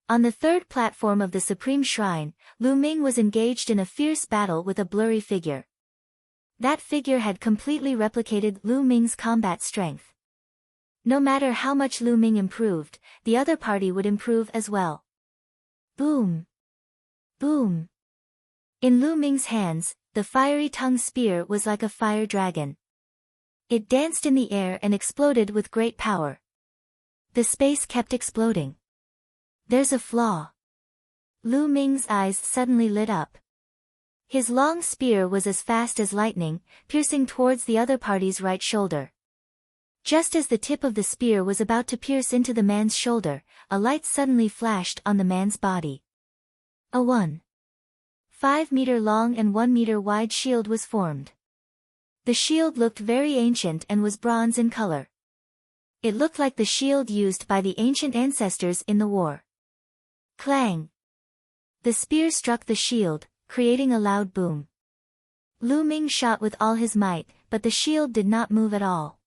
Speaker 1: On the third platform of the Supreme Shrine, Lu Ming was engaged in a fierce battle with a blurry figure. That figure had completely replicated Lu Ming's combat strength. No matter how much Lu Ming improved, the other party would improve as well. Boom! Boom! In Lu Ming's hands, the fiery-tongued spear was like a fire dragon. It danced in the air and exploded with great power. The space kept exploding. There's a flaw. Lu Ming's eyes suddenly lit up. His long spear was as fast as lightning, piercing towards the other party's right shoulder. Just as the tip of the spear was about to pierce into the man's shoulder, a light suddenly flashed on the man's body. A 1.5 meter long and 1 meter wide shield was formed. The shield looked very ancient and was bronze in color. It looked like the shield used by the ancient ancestors in the war. Clang! The spear struck the shield, creating a loud boom. Lu Ming shot with all his might, but the shield did not move at all.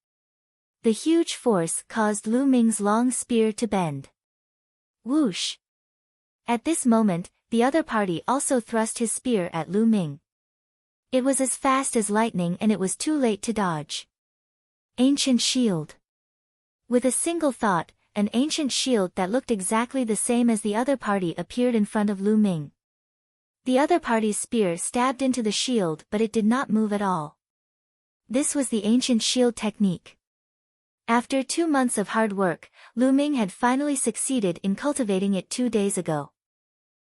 Speaker 1: The huge force caused Lu Ming's long spear to bend. Whoosh! At this moment, the other party also thrust his spear at Lu Ming. It was as fast as lightning and it was too late to dodge. Ancient shield. With a single thought, an ancient shield that looked exactly the same as the other party appeared in front of Lu Ming. The other party's spear stabbed into the shield but it did not move at all. This was the ancient shield technique. After 2 months of hard work, Lu Ming had finally succeeded in cultivating it 2 days ago.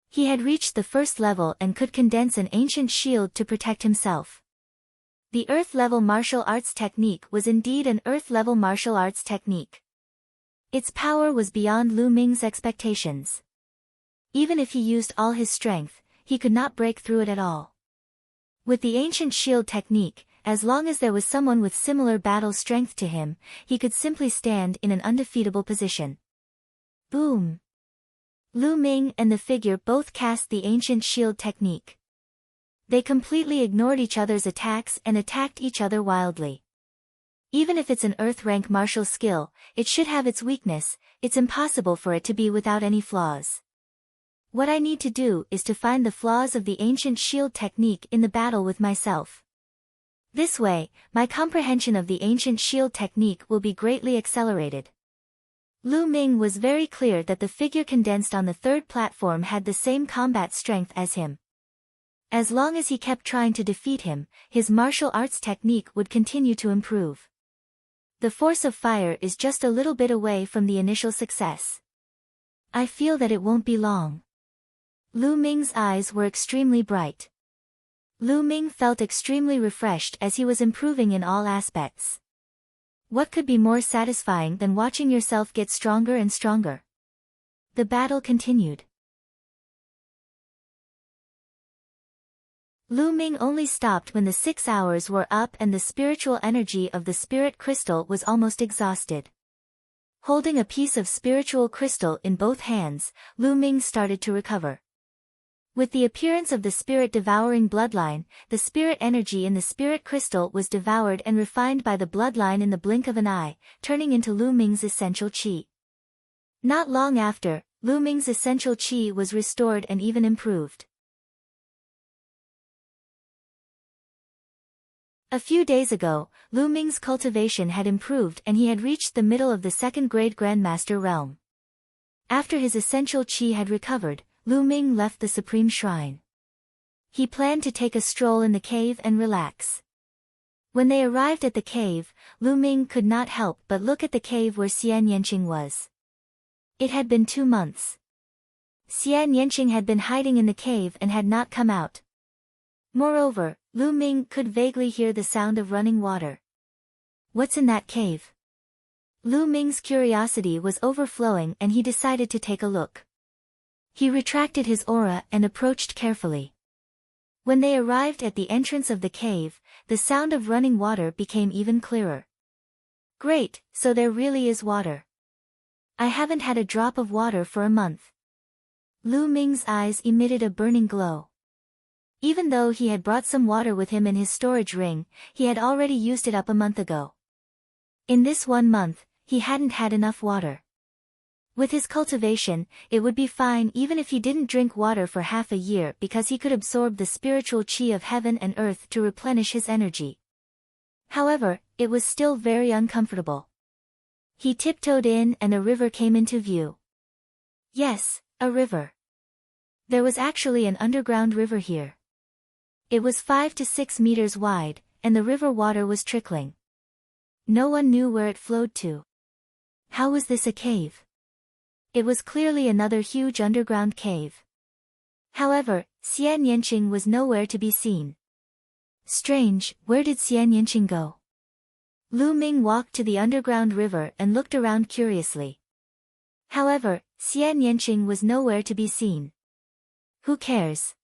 Speaker 1: He had reached the first level and could condense an ancient shield to protect himself. The Earth-level martial arts technique was indeed an Earth-level martial arts technique. Its power was beyond Lu Ming's expectations. Even if he used all his strength, he could not break through it at all. With the ancient shield technique, as long as there was someone with similar battle strength to him, he could simply stand in an undefeatable position. Boom! Lu Ming and the figure both cast the ancient shield technique. They completely ignored each other's attacks and attacked each other wildly. Even if it's an Earth-rank martial skill, it should have its weakness. It's impossible for it to be without any flaws. What I need to do is to find the flaws of the ancient shield technique in the battle with myself. This way, my comprehension of the ancient shield technique will be greatly accelerated. Lu Ming was very clear that the figure condensed on the third platform had the same combat strength as him. As long as he kept trying to defeat him, his martial arts technique would continue to improve. The force of fire is just a little bit away from the initial success. I feel that it won't be long. Lu Ming's eyes were extremely bright. Lu Ming felt extremely refreshed as he was improving in all aspects. What could be more satisfying than watching yourself get stronger and stronger? The battle continued. Lu Ming only stopped when the 6 hours were up and the spiritual energy of the spirit crystal was almost exhausted. Holding a piece of spiritual crystal in both hands, Lu Ming started to recover. With the appearance of the spirit-devouring bloodline, the spirit energy in the spirit crystal was devoured and refined by the bloodline in the blink of an eye, turning into Lu Ming's essential qi. Not long after, Lu Ming's essential qi was restored and even improved. A few days ago, Lu Ming's cultivation had improved and he had reached the middle of the second-grade Grandmaster realm. After his essential qi had recovered, Lu Ming left the Supreme Shrine. He planned to take a stroll in the cave and relax. When they arrived at the cave, Lu Ming could not help but look at the cave where Xian Yanqing was. It had been 2 months. Xian Yanqing had been hiding in the cave and had not come out. Moreover, Lu Ming could vaguely hear the sound of running water. What's in that cave? Lu Ming's curiosity was overflowing and he decided to take a look. He retracted his aura and approached carefully. When they arrived at the entrance of the cave, the sound of running water became even clearer. Great, so there really is water. I haven't had a drop of water for a month. Lu Ming's eyes emitted a burning glow. Even though he had brought some water with him in his storage ring, he had already used it up a month ago. In this 1 month, he hadn't had enough water. With his cultivation, it would be fine even if he didn't drink water for half a year because he could absorb the spiritual chi of heaven and earth to replenish his energy. However, it was still very uncomfortable. He tiptoed in and a river came into view. Yes, a river. There was actually an underground river here. It was 5 to 6 meters wide, and the river water was trickling. No one knew where it flowed to. How was this a cave? It was clearly another huge underground cave. However, Xian Yanqing was nowhere to be seen. Strange, where did Xian Yanqing go? Lu Ming walked to the underground river and looked around curiously. However, Xian Yanqing was nowhere to be seen. Who cares?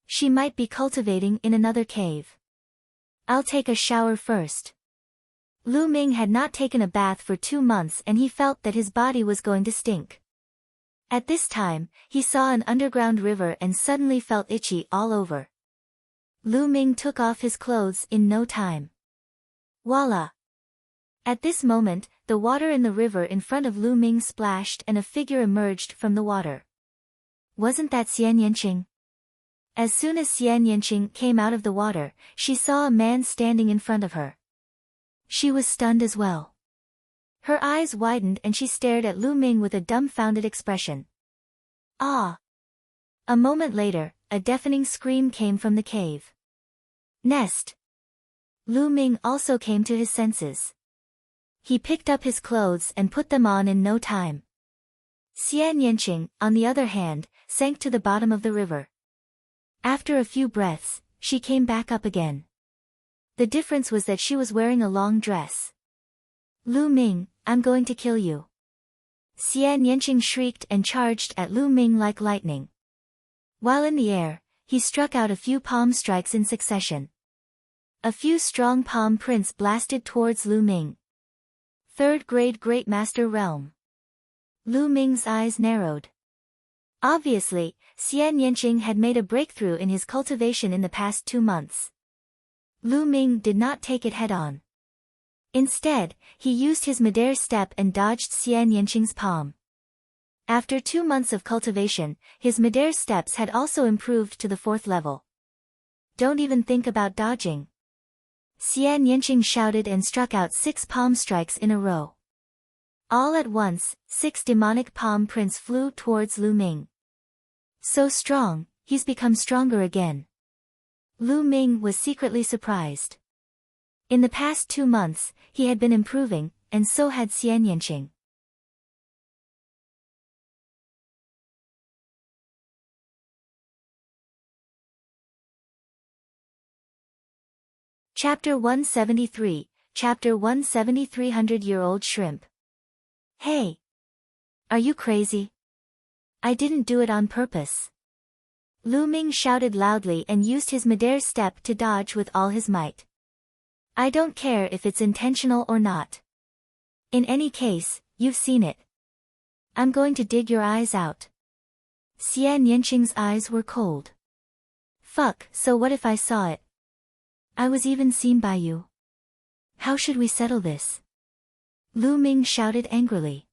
Speaker 1: She might be cultivating in another cave. I'll take a shower first. Lu Ming had not taken a bath for 2 months and he felt that his body was going to stink. At this time, he saw an underground river and suddenly felt itchy all over. Lu Ming took off his clothes in no time. Voila! At this moment, the water in the river in front of Lu Ming splashed and a figure emerged from the water. Wasn't that Xian Yanqing? As soon as Xian Yanqing came out of the water, she saw a man standing in front of her. She was stunned as well. Her eyes widened and she stared at Lu Ming with a dumbfounded expression. Ah! A moment later, a deafening scream came from the cave. Nest! Lu Ming also came to his senses. He picked up his clothes and put them on in no time. Xian Yanqing, on the other hand, sank to the bottom of the river. After a few breaths, she came back up again. The difference was that she was wearing a long dress. Lu Ming, I'm going to kill you. Xian Yanqing shrieked and charged at Lu Ming like lightning. While in the air, he struck out a few palm strikes in succession. A few strong palm prints blasted towards Lu Ming. 3rd grade Great Master Realm. Lu Ming's eyes narrowed. Obviously, Xian Yanqing had made a breakthrough in his cultivation in the past 2 months. Lu Ming did not take it head-on. Instead, he used his midair step and dodged Xian Yanqing's palm. After 2 months of cultivation, his midair steps had also improved to the 4th level. Don't even think about dodging. Xian Yanqing shouted and struck out 6 palm strikes in a row. All at once, 6 demonic palm prints flew towards Lu Ming. So strong, he's become stronger again. Lu Ming was secretly surprised. In the past 2 months, he had been improving, and so had Xian Yanqing. Chapter 173, Chapter 173 100-Year-Old Shrimp. Hey! Are you crazy? I didn't do it on purpose. Lu Ming shouted loudly and used his midair step to dodge with all his might. I don't care if it's intentional or not. In any case, you've seen it. I'm going to dig your eyes out. Xian Yanqing's eyes were cold. Fuck, so what if I saw it? I was even seen by you. How should we settle this? Lu Ming shouted angrily.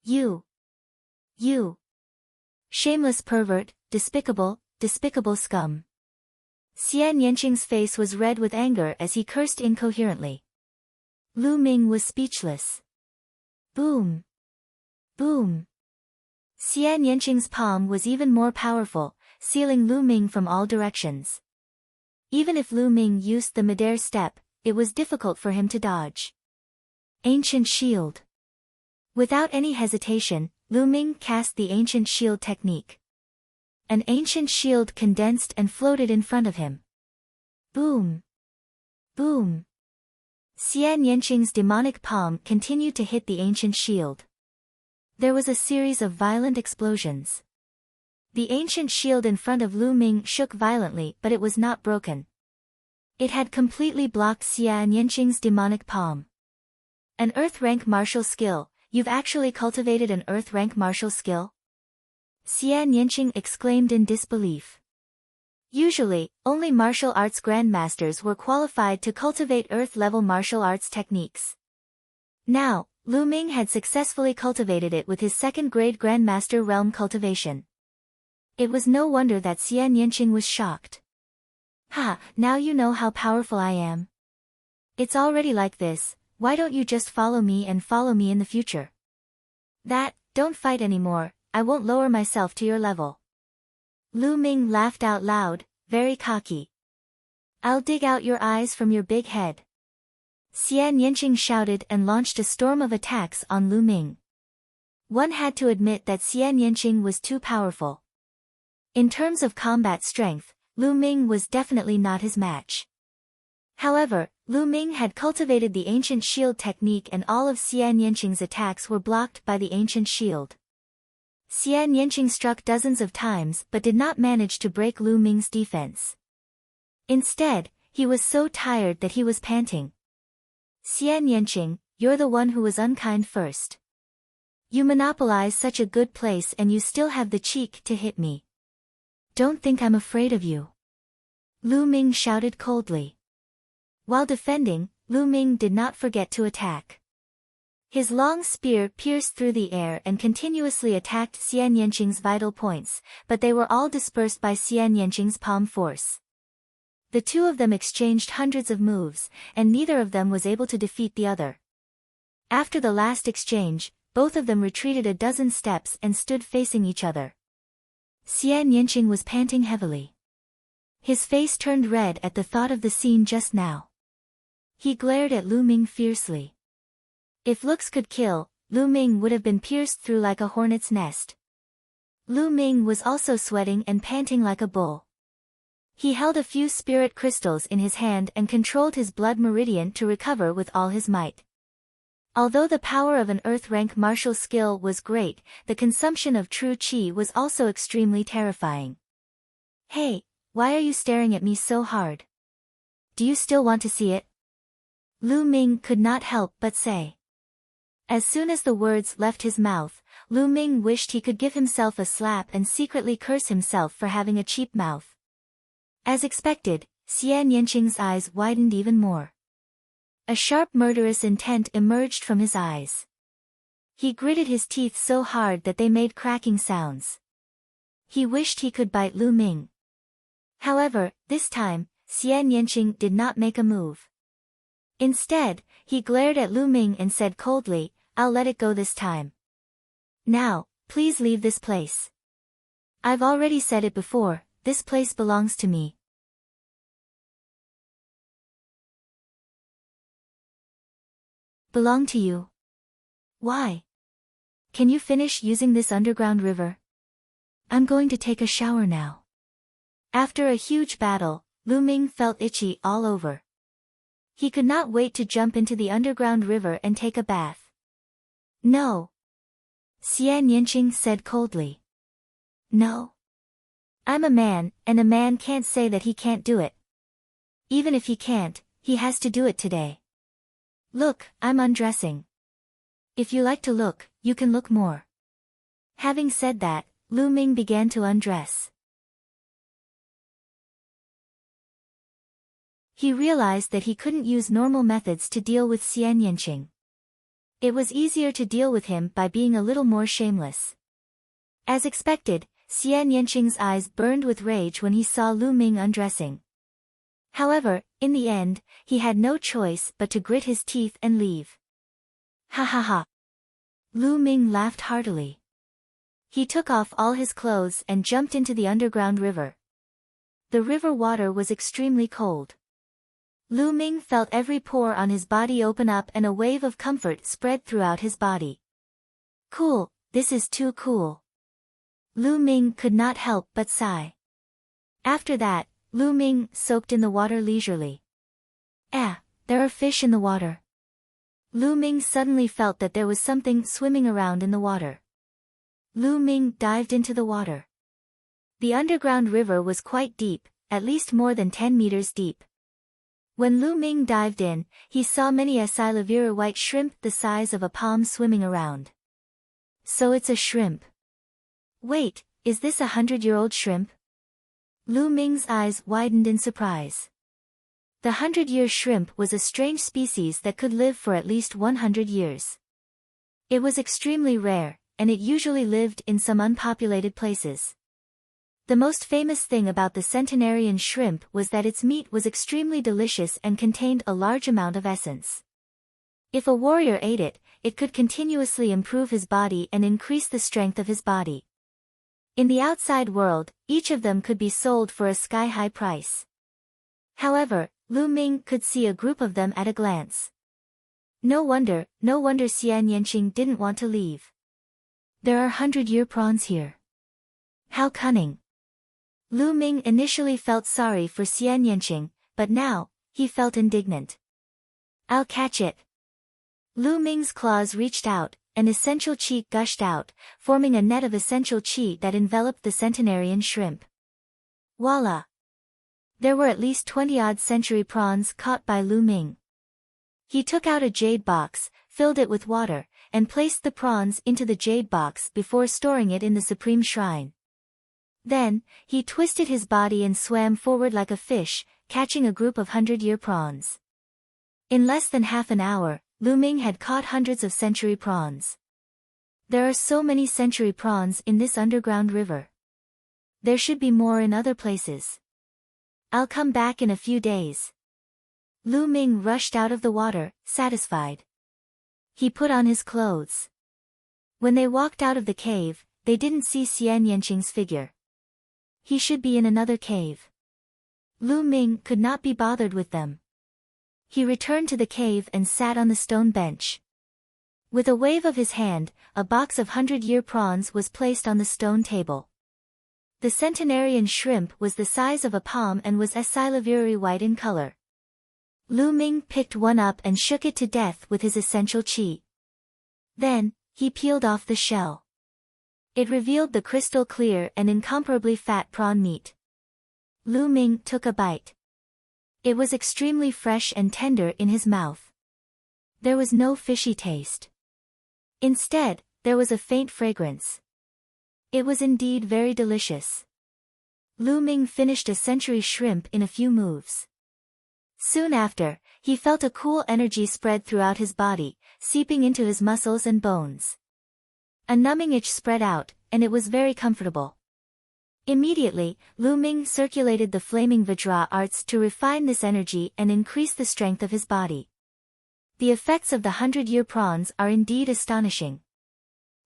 Speaker 1: You. Shameless pervert, despicable scum. Xian Yanqing's face was red with anger as he cursed incoherently. Lu Ming was speechless. Boom. Boom. Xian Yanqing's palm was even more powerful, sealing Lu Ming from all directions. Even if Lu Ming used the midair step, it was difficult for him to dodge. Ancient Shield. Without any hesitation, Lu Ming cast the Ancient Shield technique. An ancient shield condensed and floated in front of him. Boom. Boom. Xian Yanqing's demonic palm continued to hit the ancient shield. There was a series of violent explosions. The ancient shield in front of Lu Ming shook violently, but it was not broken. It had completely blocked Xian Yanqing's demonic palm. An Earth rank martial skill. You've actually cultivated an Earth rank martial skill? Xian Yanqing exclaimed in disbelief. Usually, only martial arts grandmasters were qualified to cultivate earth-level martial arts techniques. Now, Lu Ming had successfully cultivated it with his second-grade grandmaster realm cultivation. It was no wonder that Xian Yanqing was shocked. Ha, now you know how powerful I am. It's already like this, why don't you just follow me and follow me in the future? Don't fight anymore, I won't lower myself to your level. Lu Ming laughed out loud, very cocky. I'll dig out your eyes from your big head. Xian Yanqing shouted and launched a storm of attacks on Lu Ming. One had to admit that Xian Yanqing was too powerful. In terms of combat strength, Lu Ming was definitely not his match. However, Lu Ming had cultivated the ancient shield technique and all of Xian Yanqing's attacks were blocked by the ancient shield. Xian Yanqing struck dozens of times but did not manage to break Lu Ming's defense. Instead, he was so tired that he was panting. Xian Yanqing, you're the one who was unkind first. You monopolize such a good place and you still have the cheek to hit me. Don't think I'm afraid of you. Lu Ming shouted coldly. While defending, Lu Ming did not forget to attack. His long spear pierced through the air and continuously attacked Xian Yanqing's vital points, but they were all dispersed by Xian Yanqing's palm force. The two of them exchanged hundreds of moves, and neither of them was able to defeat the other. After the last exchange, both of them retreated a dozen steps and stood facing each other. Xian Yanqing was panting heavily. His face turned red at the thought of the scene just now. He glared at Lu Ming fiercely. If looks could kill, Lu Ming would have been pierced through like a hornet's nest. Lu Ming was also sweating and panting like a bull. He held a few spirit crystals in his hand and controlled his blood meridian to recover with all his might. Although the power of an earth-rank martial skill was great, the consumption of true qi was also extremely terrifying. Hey, why are you staring at me so hard? Do you still want to see it? Lu Ming could not help but say. As soon as the words left his mouth, Lu Ming wished he could give himself a slap and secretly curse himself for having a cheap mouth. As expected, Xian Yanqing's eyes widened even more. A sharp murderous intent emerged from his eyes. He gritted his teeth so hard that they made cracking sounds. He wished he could bite Lu Ming. However, this time, Xian Yanqing did not make a move. Instead, he glared at Lu Ming and said coldly, I'll let it go this time. Now, please leave this place. I've already said it before, this place belongs to me. Belong to you? Why? Can you finish using this underground river? I'm going to take a shower now. After a huge battle, Lu Ming felt itchy all over. He could not wait to jump into the underground river and take a bath. No. Xian Yanqing said coldly. No. I'm a man, and a man can't say that he can't do it. Even if he can't, he has to do it today. Look, I'm undressing. If you like to look, you can look more. Having said that, Lu Ming began to undress. He realized that he couldn't use normal methods to deal with Xian Yanqing. It was easier to deal with him by being a little more shameless. As expected, Xian Yanqing's eyes burned with rage when he saw Lu Ming undressing. However, in the end, he had no choice but to grit his teeth and leave. Ha ha ha. Lu Ming laughed heartily. He took off all his clothes and jumped into the underground river. The river water was extremely cold. Lu Ming felt every pore on his body open up and a wave of comfort spread throughout his body. Cool, this is too cool. Lu Ming could not help but sigh. After that, Lu Ming soaked in the water leisurely. There are fish in the water. Lu Ming suddenly felt that there was something swimming around in the water. Lu Ming dived into the water. The underground river was quite deep, at least more than 10 meters deep. When Lu Ming dived in, he saw many acylivera white shrimp the size of a palm swimming around. So it's a shrimp. Wait, is this a 100-year-old shrimp? Lu Ming's eyes widened in surprise. The 100-year shrimp was a strange species that could live for at least 100 years. It was extremely rare, and it usually lived in some unpopulated places. The most famous thing about the centenarian shrimp was that its meat was extremely delicious and contained a large amount of essence. If a warrior ate it, it could continuously improve his body and increase the strength of his body. In the outside world, each of them could be sold for a sky-high price. However, Lu Ming could see a group of them at a glance. No wonder Xian Yanqing didn't want to leave. There are 100-year prawns here. How cunning. Lu Ming initially felt sorry for Xian Yanqing, but now, he felt indignant. I'll catch it. Lu Ming's claws reached out, and essential qi gushed out, forming a net of essential qi that enveloped the centenarian shrimp. Voila! There were at least 20-odd century prawns caught by Lu Ming. He took out a jade box, filled it with water, and placed the prawns into the jade box before storing it in the supreme shrine. Then, he twisted his body and swam forward like a fish, catching a group of 100-year prawns. In less than half an hour, Lu Ming had caught hundreds of century prawns. There are so many century prawns in this underground river. There should be more in other places. I'll come back in a few days. Lu Ming rushed out of the water, satisfied. He put on his clothes. When they walked out of the cave, they didn't see Xian Yanqing's figure. He should be in another cave. Lu Ming could not be bothered with them. He returned to the cave and sat on the stone bench. With a wave of his hand, a box of 100-year prawns was placed on the stone table. The centenarian shrimp was the size of a palm and was silvery white in color. Lu Ming picked one up and shook it to death with his essential qi. Then, he peeled off the shell. It revealed the crystal clear and incomparably fat prawn meat. Lu Ming took a bite. It was extremely fresh and tender in his mouth. There was no fishy taste. Instead, there was a faint fragrance. It was indeed very delicious. Lu Ming finished a century shrimp in a few moves. Soon after, he felt a cool energy spread throughout his body, seeping into his muscles and bones. A numbing itch spread out, and it was very comfortable. Immediately, Lu Ming circulated the flaming Vajra arts to refine this energy and increase the strength of his body. The effects of the 100-year prawns are indeed astonishing.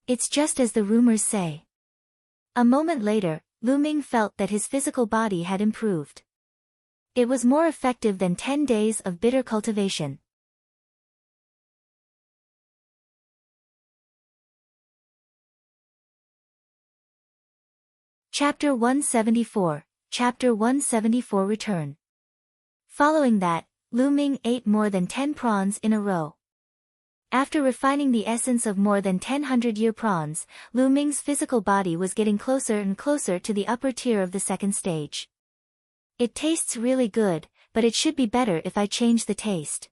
Speaker 1: It's just as the rumors say. A moment later, Lu Ming felt that his physical body had improved. It was more effective than 10 days of bitter cultivation. Chapter 174, Chapter 174 Return. Following that, Lu Ming ate more than 10 prawns in a row. After refining the essence of more than 10 100-year prawns, Lu Ming's physical body was getting closer and closer to the upper tier of the second stage. It tastes really good, but it should be better if I change the taste.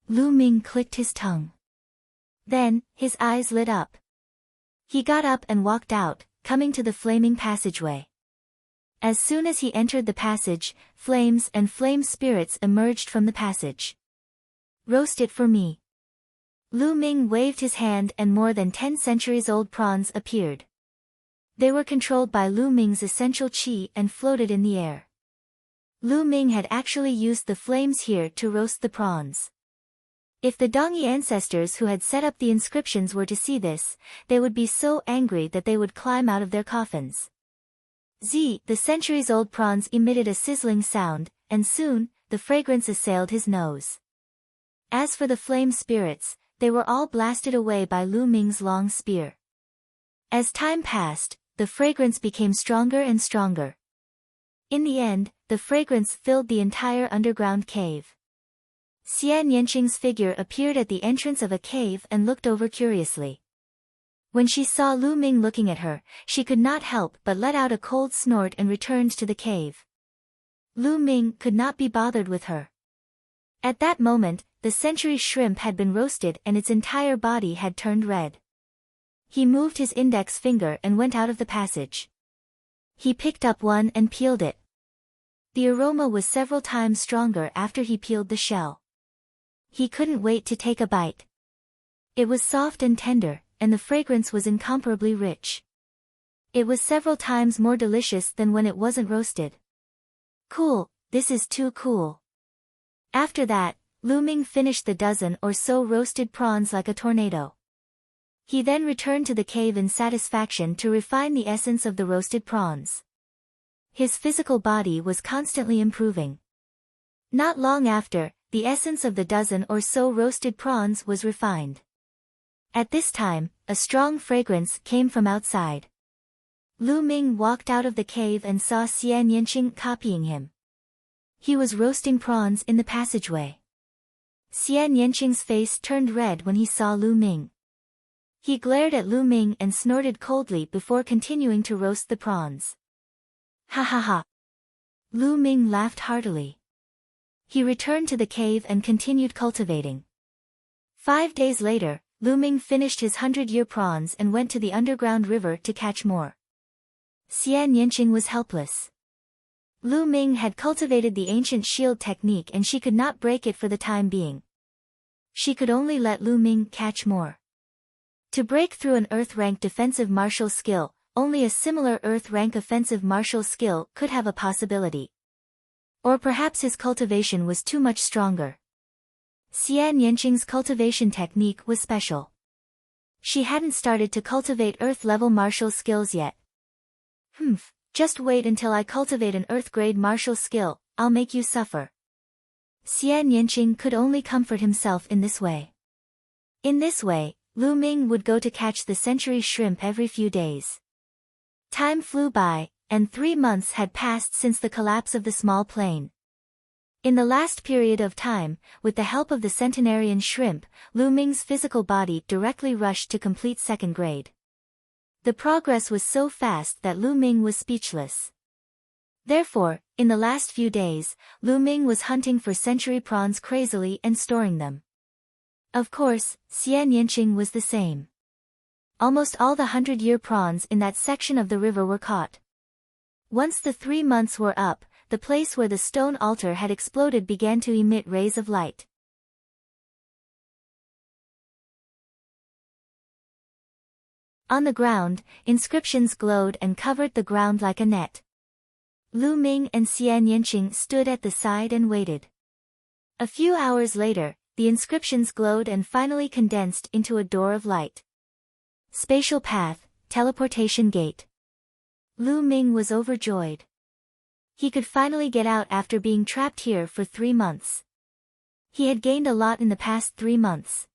Speaker 1: Lu Ming clicked his tongue. Then, his eyes lit up. He got up and walked out, coming to the flaming passageway. As soon as he entered the passage, flames and flame spirits emerged from the passage. Roast it for me. Lu Ming waved his hand and more than 10 centuries-old prawns appeared. They were controlled by Lu Ming's essential qi and floated in the air. Lu Ming had actually used the flames here to roast the prawns. If the Dongyi ancestors who had set up the inscriptions were to see this, they would be so angry that they would climb out of their coffins. The centuries-old prawns emitted a sizzling sound, and soon, the fragrance assailed his nose. As for the flame spirits, they were all blasted away by Lu Ming's long spear. As time passed, the fragrance became stronger and stronger. In the end, the fragrance filled the entire underground cave. Xian Yanqing's figure appeared at the entrance of a cave and looked over curiously. When she saw Lu Ming looking at her, she could not help but let out a cold snort and returned to the cave. Lu Ming could not be bothered with her. At that moment, the century shrimp had been roasted and its entire body had turned red. He moved his index finger and went out of the passage. He picked up one and peeled it. The aroma was several times stronger after he peeled the shell. He couldn't wait to take a bite. It was soft and tender, and the fragrance was incomparably rich. It was several times more delicious than when it wasn't roasted. Cool, this is too cool. After that, Lu Ming finished the dozen or so roasted prawns like a tornado. He then returned to the cave in satisfaction to refine the essence of the roasted prawns. His physical body was constantly improving. Not long after, the essence of the dozen or so roasted prawns was refined. At this time, a strong fragrance came from outside. Lu Ming walked out of the cave and saw Xian Yanqing copying him. He was roasting prawns in the passageway. Xian Yanqing's face turned red when he saw Lu Ming. He glared at Lu Ming and snorted coldly before continuing to roast the prawns. Ha ha ha. Lu Ming laughed heartily. He returned to the cave and continued cultivating. 5 days later, Lu Ming finished his 100-year prawns and went to the underground river to catch more. Xian Yanqing was helpless. Lu Ming had cultivated the ancient shield technique and she could not break it for the time being. She could only let Lu Ming catch more. To break through an Earth-rank defensive martial skill, only a similar Earth-rank offensive martial skill could have a possibility. Or perhaps his cultivation was too much stronger. Xian Yanqing's cultivation technique was special. She hadn't started to cultivate Earth-level martial skills yet. Just wait until I cultivate an Earth-grade martial skill, I'll make you suffer. Xian Yanqing could only comfort himself in this way. In this way, Lu Ming would go to catch the century shrimp every few days. Time flew by, and 3 months had passed since the collapse of the small plane. In the last period of time, with the help of the centenarian shrimp, Lu Ming's physical body directly rushed to complete 2nd grade. The progress was so fast that Lu Ming was speechless. Therefore, in the last few days, Lu Ming was hunting for century prawns crazily and storing them. Of course, Xian Yanqing was the same. Almost all the 100-year prawns in that section of the river were caught. Once the 3 months were up, the place where the stone altar had exploded began to emit rays of light. On the ground, inscriptions glowed and covered the ground like a net. Lu Ming and Xian Yanqing stood at the side and waited. A few hours later, the inscriptions glowed and finally condensed into a door of light. Spatial path, teleportation gate. Lu Ming was overjoyed. He could finally get out after being trapped here for 3 months. He had gained a lot in the past 3 months.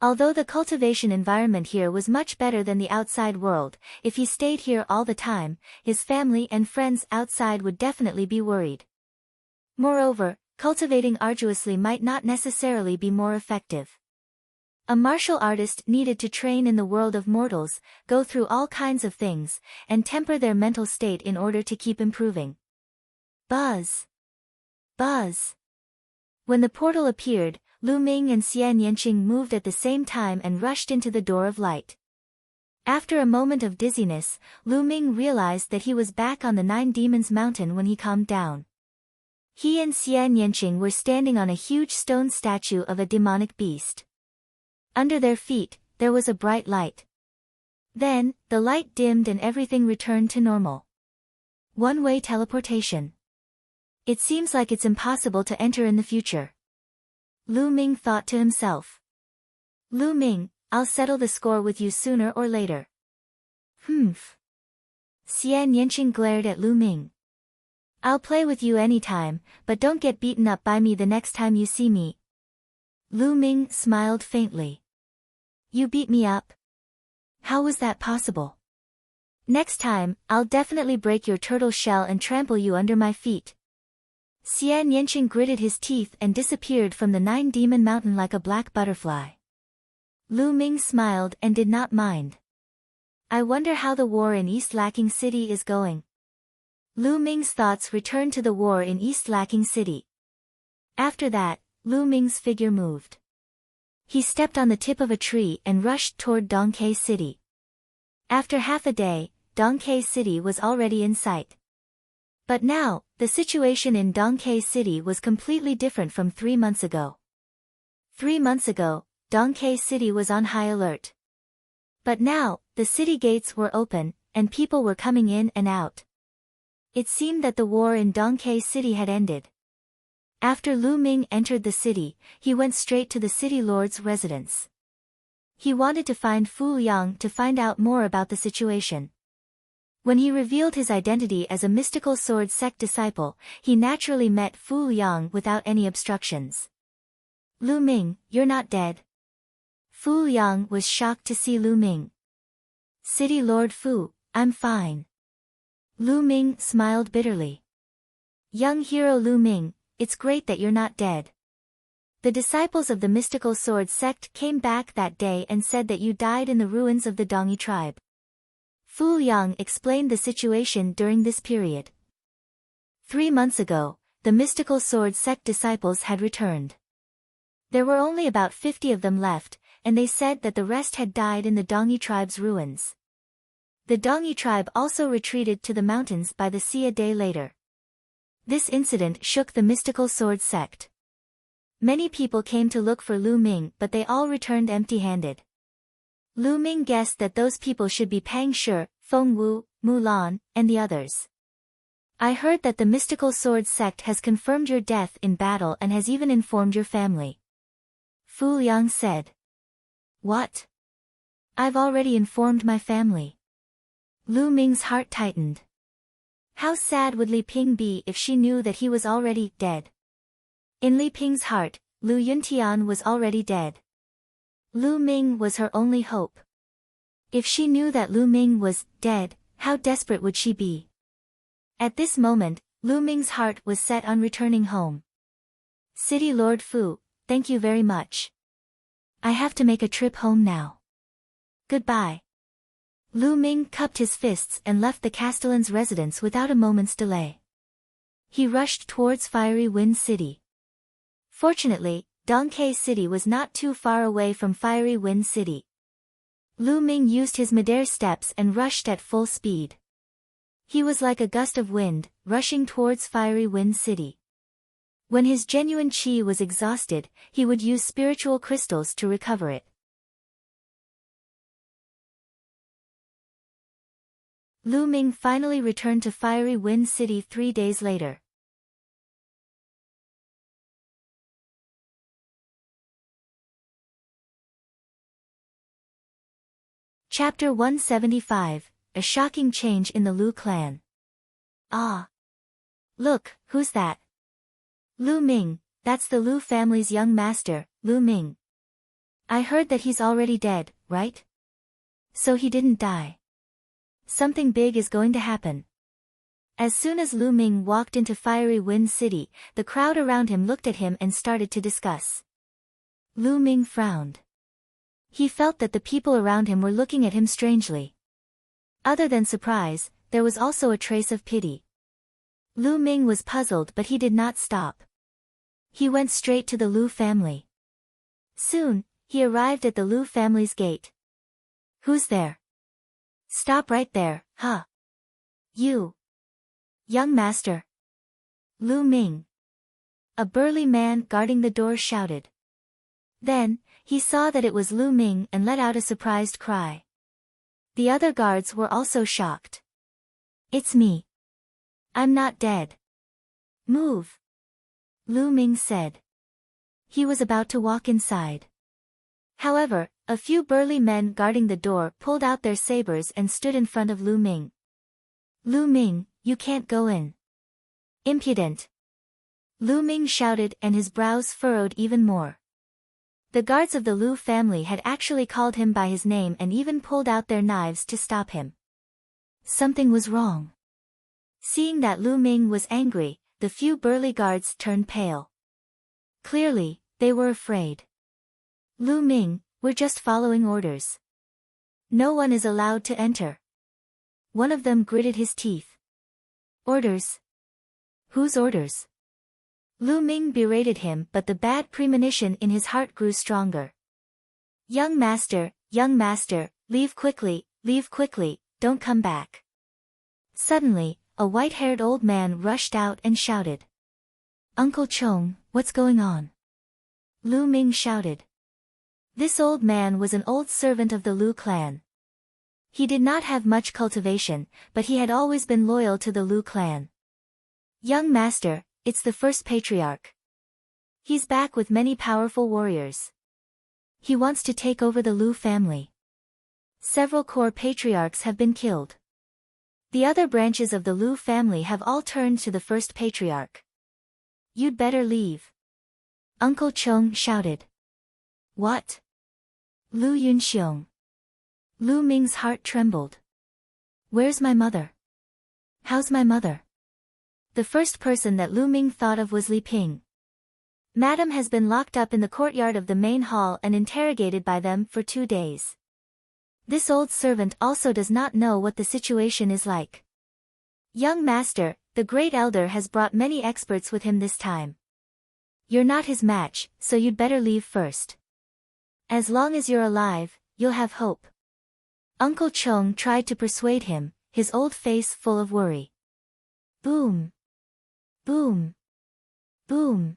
Speaker 1: Although the cultivation environment here was much better than the outside world, if he stayed here all the time, his family and friends outside would definitely be worried. Moreover, cultivating arduously might not necessarily be more effective. A martial artist needed to train in the world of mortals, go through all kinds of things, and temper their mental state in order to keep improving. Buzz! Buzz! When the portal appeared, Lu Ming and Xian Yanqing moved at the same time and rushed into the door of light. After a moment of dizziness, Lu Ming realized that he was back on the 9 Demons Mountain when he calmed down. He and Xian Yanqing were standing on a huge stone statue of a demonic beast. Under their feet, there was a bright light. Then, the light dimmed and everything returned to normal. One-way teleportation. It seems like it's impossible to enter in the future. Lu Ming thought to himself. Lu Ming, I'll settle the score with you sooner or later. Xian Yanqing glared at Lu Ming. I'll play with you anytime, but don't get beaten up by me the next time you see me. Lu Ming smiled faintly. You beat me up? How was that possible? Next time, I'll definitely break your turtle shell and trample you under my feet. Xian Yanqing gritted his teeth and disappeared from the 9 Demon Mountain like a black butterfly. Lu Ming smiled and did not mind. I wonder how the war in East Lacking City is going. Lu Ming's thoughts returned to the war in East Lacking City. After that, Lu Ming's figure moved. He stepped on the tip of a tree and rushed toward Dongke City. After half a day, Dongke City was already in sight. But now, the situation in Dongke City was completely different from 3 months ago. 3 months ago, Dongke City was on high alert. But now, the city gates were open, and people were coming in and out. It seemed that the war in Dongke City had ended. After Lu Ming entered the city, he went straight to the city lord's residence. He wanted to find Fu Yang to find out more about the situation. When he revealed his identity as a mystical sword sect disciple, he naturally met Fu Yang without any obstructions. Lu Ming, you're not dead. Fu Yang was shocked to see Lu Ming. City Lord Fu, I'm fine. Lu Ming smiled bitterly. Young hero Lu Ming, it's great that you're not dead. The disciples of the mystical sword sect came back that day and said that you died in the ruins of the Dongi tribe. Fu Yang explained the situation during this period. 3 months ago, the mystical sword sect disciples had returned. There were only about 50 of them left, and they said that the rest had died in the Dongi tribe's ruins. The Dongi tribe also retreated to the mountains by the sea a day later. This incident shook the mystical sword sect. Many people came to look for Lu Ming, but they all returned empty-handed. Lu Ming guessed that those people should be Pang Shi, Feng Wu, Mulan, and the others. I heard that the mystical sword sect has confirmed your death in battle and has even informed your family. Fu Yang said. What? I've already informed my family. Lu Ming's heart tightened. How sad would Li Ping be if she knew that he was already dead? In Li Ping's heart, Lu Yuntian was already dead. Lu Ming was her only hope. If she knew that Lu Ming was dead, how desperate would she be? At this moment, Lu Ming's heart was set on returning home. City Lord Fu, thank you very much. I have to make a trip home now. Goodbye. Lu Ming cupped his fists and left the castellan's residence without a moment's delay. He rushed towards Fiery Wind City. Fortunately, Dongke City was not too far away from Fiery Wind City. Lu Ming used his midair steps and rushed at full speed. He was like a gust of wind, rushing towards Fiery Wind City. When his genuine qi was exhausted, he would use spiritual crystals to recover it. Lu Ming finally returned to Fiery Wind City 3 days later. Chapter 175, A Shocking Change in the Lu Clan. Ah! Look, who's that? Lu Ming, that's the Lu family's young master, Lu Ming. I heard that he's already dead, right? So he didn't die. Something big is going to happen. As soon as Lu Ming walked into Fiery Wind City, the crowd around him looked at him and started to discuss. Lu Ming frowned. He felt that the people around him were looking at him strangely. Other than surprise, there was also a trace of pity. Lu Ming was puzzled, but he did not stop. He went straight to the Lu family. Soon, he arrived at the Lu family's gate. Who's there? Stop right there, huh? You. Young master. Lu Ming. A burly man guarding the door shouted. Then, he saw that it was Lu Ming and let out a surprised cry. The other guards were also shocked. It's me. I'm not dead. Move. Lu Ming said. He was about to walk inside. However, a few burly men guarding the door pulled out their sabers and stood in front of Lu Ming. Lu Ming, you can't go in. Impudent. Lu Ming shouted, and his brows furrowed even more. The guards of the Lu family had actually called him by his name and even pulled out their knives to stop him. Something was wrong. Seeing that Lu Ming was angry, the few burly guards turned pale. Clearly, they were afraid. Lu Ming, we're just following orders. No one is allowed to enter. One of them gritted his teeth. Orders? Whose orders? Lu Ming berated him, but the bad premonition in his heart grew stronger. Young master, leave quickly, don't come back. Suddenly, a white-haired old man rushed out and shouted. "Uncle Chong, what's going on?" Lu Ming shouted. This old man was an old servant of the Lu clan. He did not have much cultivation, but he had always been loyal to the Lu clan. "Young master, it's the first patriarch. He's back with many powerful warriors. He wants to take over the Lu family. Several core patriarchs have been killed. The other branches of the Lu family have all turned to the first patriarch. You'd better leave." Uncle Chong shouted. "What?" Lu Yunxiong. Lu Ming's heart trembled. "Where's my mother? How's my mother?" The first person that Lu Ming thought of was Li Ping. Madam has been locked up in the courtyard of the main hall and interrogated by them for 2 days. This old servant also does not know what the situation is like. "Young master, the great elder has brought many experts with him this time. You're not his match, so you'd better leave first. As long as you're alive, you'll have hope." Uncle Chong tried to persuade him, his old face full of worry. Boom! Boom! Boom!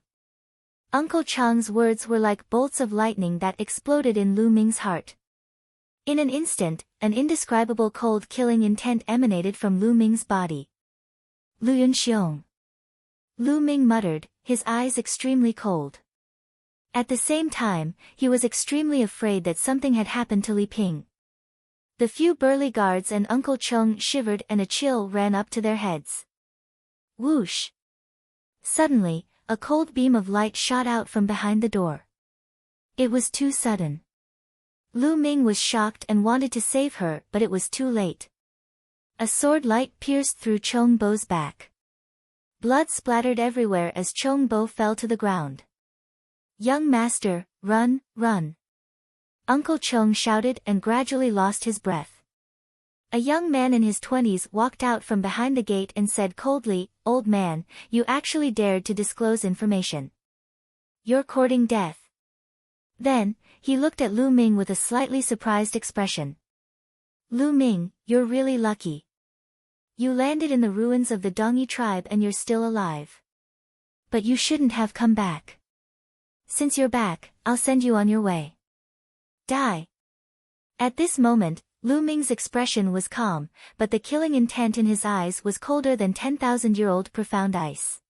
Speaker 1: Uncle Chong's words were like bolts of lightning that exploded in Lu Ming's heart. In an instant, an indescribable cold killing intent emanated from Lu Ming's body. "Lu Yunxiong." Lu Ming muttered, his eyes extremely cold. At the same time, he was extremely afraid that something had happened to Li Ping. The few burly guards and Uncle Chong shivered and a chill ran up to their heads. Whoosh! Suddenly, a cold beam of light shot out from behind the door. It was too sudden. Lu Ming was shocked and wanted to save her, but it was too late. A sword light pierced through Chong Bo's back. Blood splattered everywhere as Chong Bo fell to the ground. "Young master, run, run!" Uncle Chong shouted and gradually lost his breath. A young man in his 20s walked out from behind the gate and said coldly, "Old man, you actually dared to disclose information. You're courting death." Then, he looked at Lu Ming with a slightly surprised expression. "Lu Ming, you're really lucky. You landed in the ruins of the Dongyi tribe and you're still alive. But you shouldn't have come back. Since you're back, I'll send you on your way. Die." At this moment, Lu Ming's expression was calm, but the killing intent in his eyes was colder than 10,000-year-old profound ice.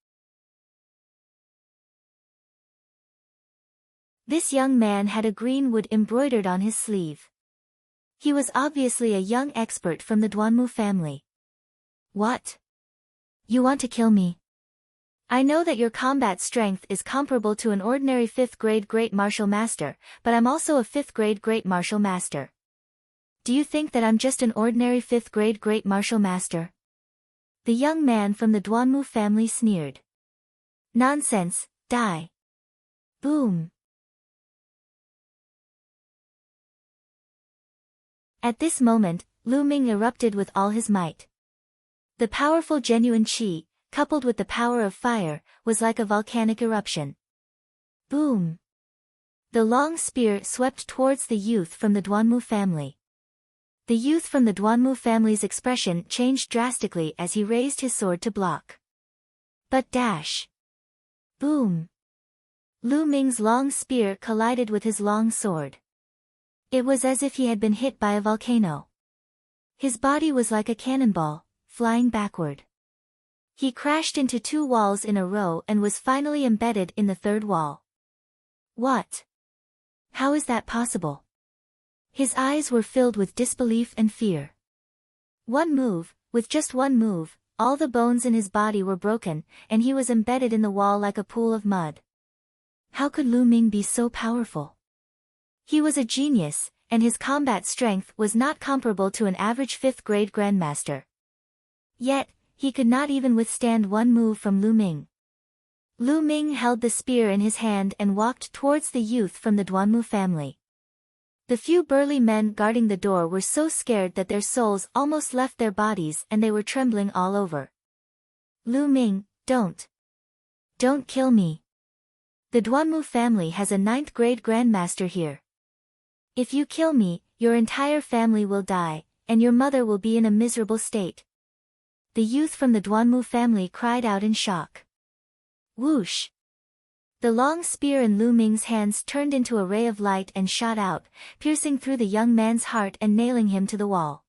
Speaker 1: This young man had a green wood embroidered on his sleeve. He was obviously a young expert from the Duanmu family. "What? You want to kill me? I know that your combat strength is comparable to an ordinary 5th grade Great Martial Master, but I'm also a 5th grade Great Martial Master. Do you think that I'm just an ordinary 5th grade Great Martial Master?" The young man from the Duanmu family sneered. "Nonsense, die." Boom. At this moment, Lu Ming erupted with all his might. The powerful genuine qi, coupled with the power of fire, was like a volcanic eruption. Boom! The long spear swept towards the youth from the Duanmu family. The youth from the Duanmu family's expression changed drastically as he raised his sword to block. But dash! Boom! Lu Ming's long spear collided with his long sword. It was as if he had been hit by a volcano. His body was like a cannonball, flying backward. He crashed into 2 walls in a row and was finally embedded in the 3rd wall. What? How is that possible? His eyes were filled with disbelief and fear. With just one move, all the bones in his body were broken, and he was embedded in the wall like a pool of mud. How could Lu Ming be so powerful? He was a genius, and his combat strength was not comparable to an average 5th grade grandmaster. Yet, he could not even withstand one move from Lu Ming. Lu Ming held the spear in his hand and walked towards the youth from the Duanmu family. The few burly men guarding the door were so scared that their souls almost left their bodies and they were trembling all over. "Lu Ming, don't kill me. The Duanmu family has a 9th grade grandmaster here. If you kill me, your entire family will die, and your mother will be in a miserable state." the youth from the Duanmu family cried out in shock. Whoosh! The long spear in Lu Ming's hands turned into a ray of light and shot out, piercing through the young man's heart and nailing him to the wall.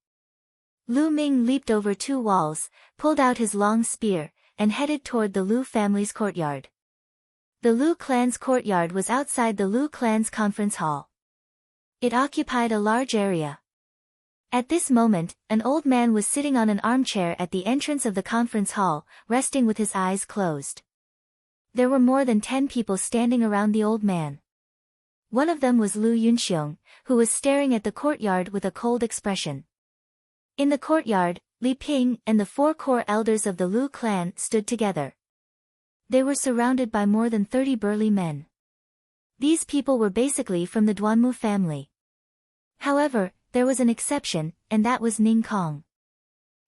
Speaker 1: Lu Ming leaped over 2 walls, pulled out his long spear, and headed toward the Lu family's courtyard. The Lu clan's courtyard was outside the Lu clan's conference hall. It occupied a large area. At this moment, an old man was sitting on an armchair at the entrance of the conference hall, resting with his eyes closed. There were more than 10 people standing around the old man. One of them was Lu Yunxiong, who was staring at the courtyard with a cold expression. In the courtyard, Li Ping and the 4 core elders of the Lu clan stood together. They were surrounded by more than 30 burly men. These people were basically from the Duanmu family. However, there was an exception, and that was Ning Kong.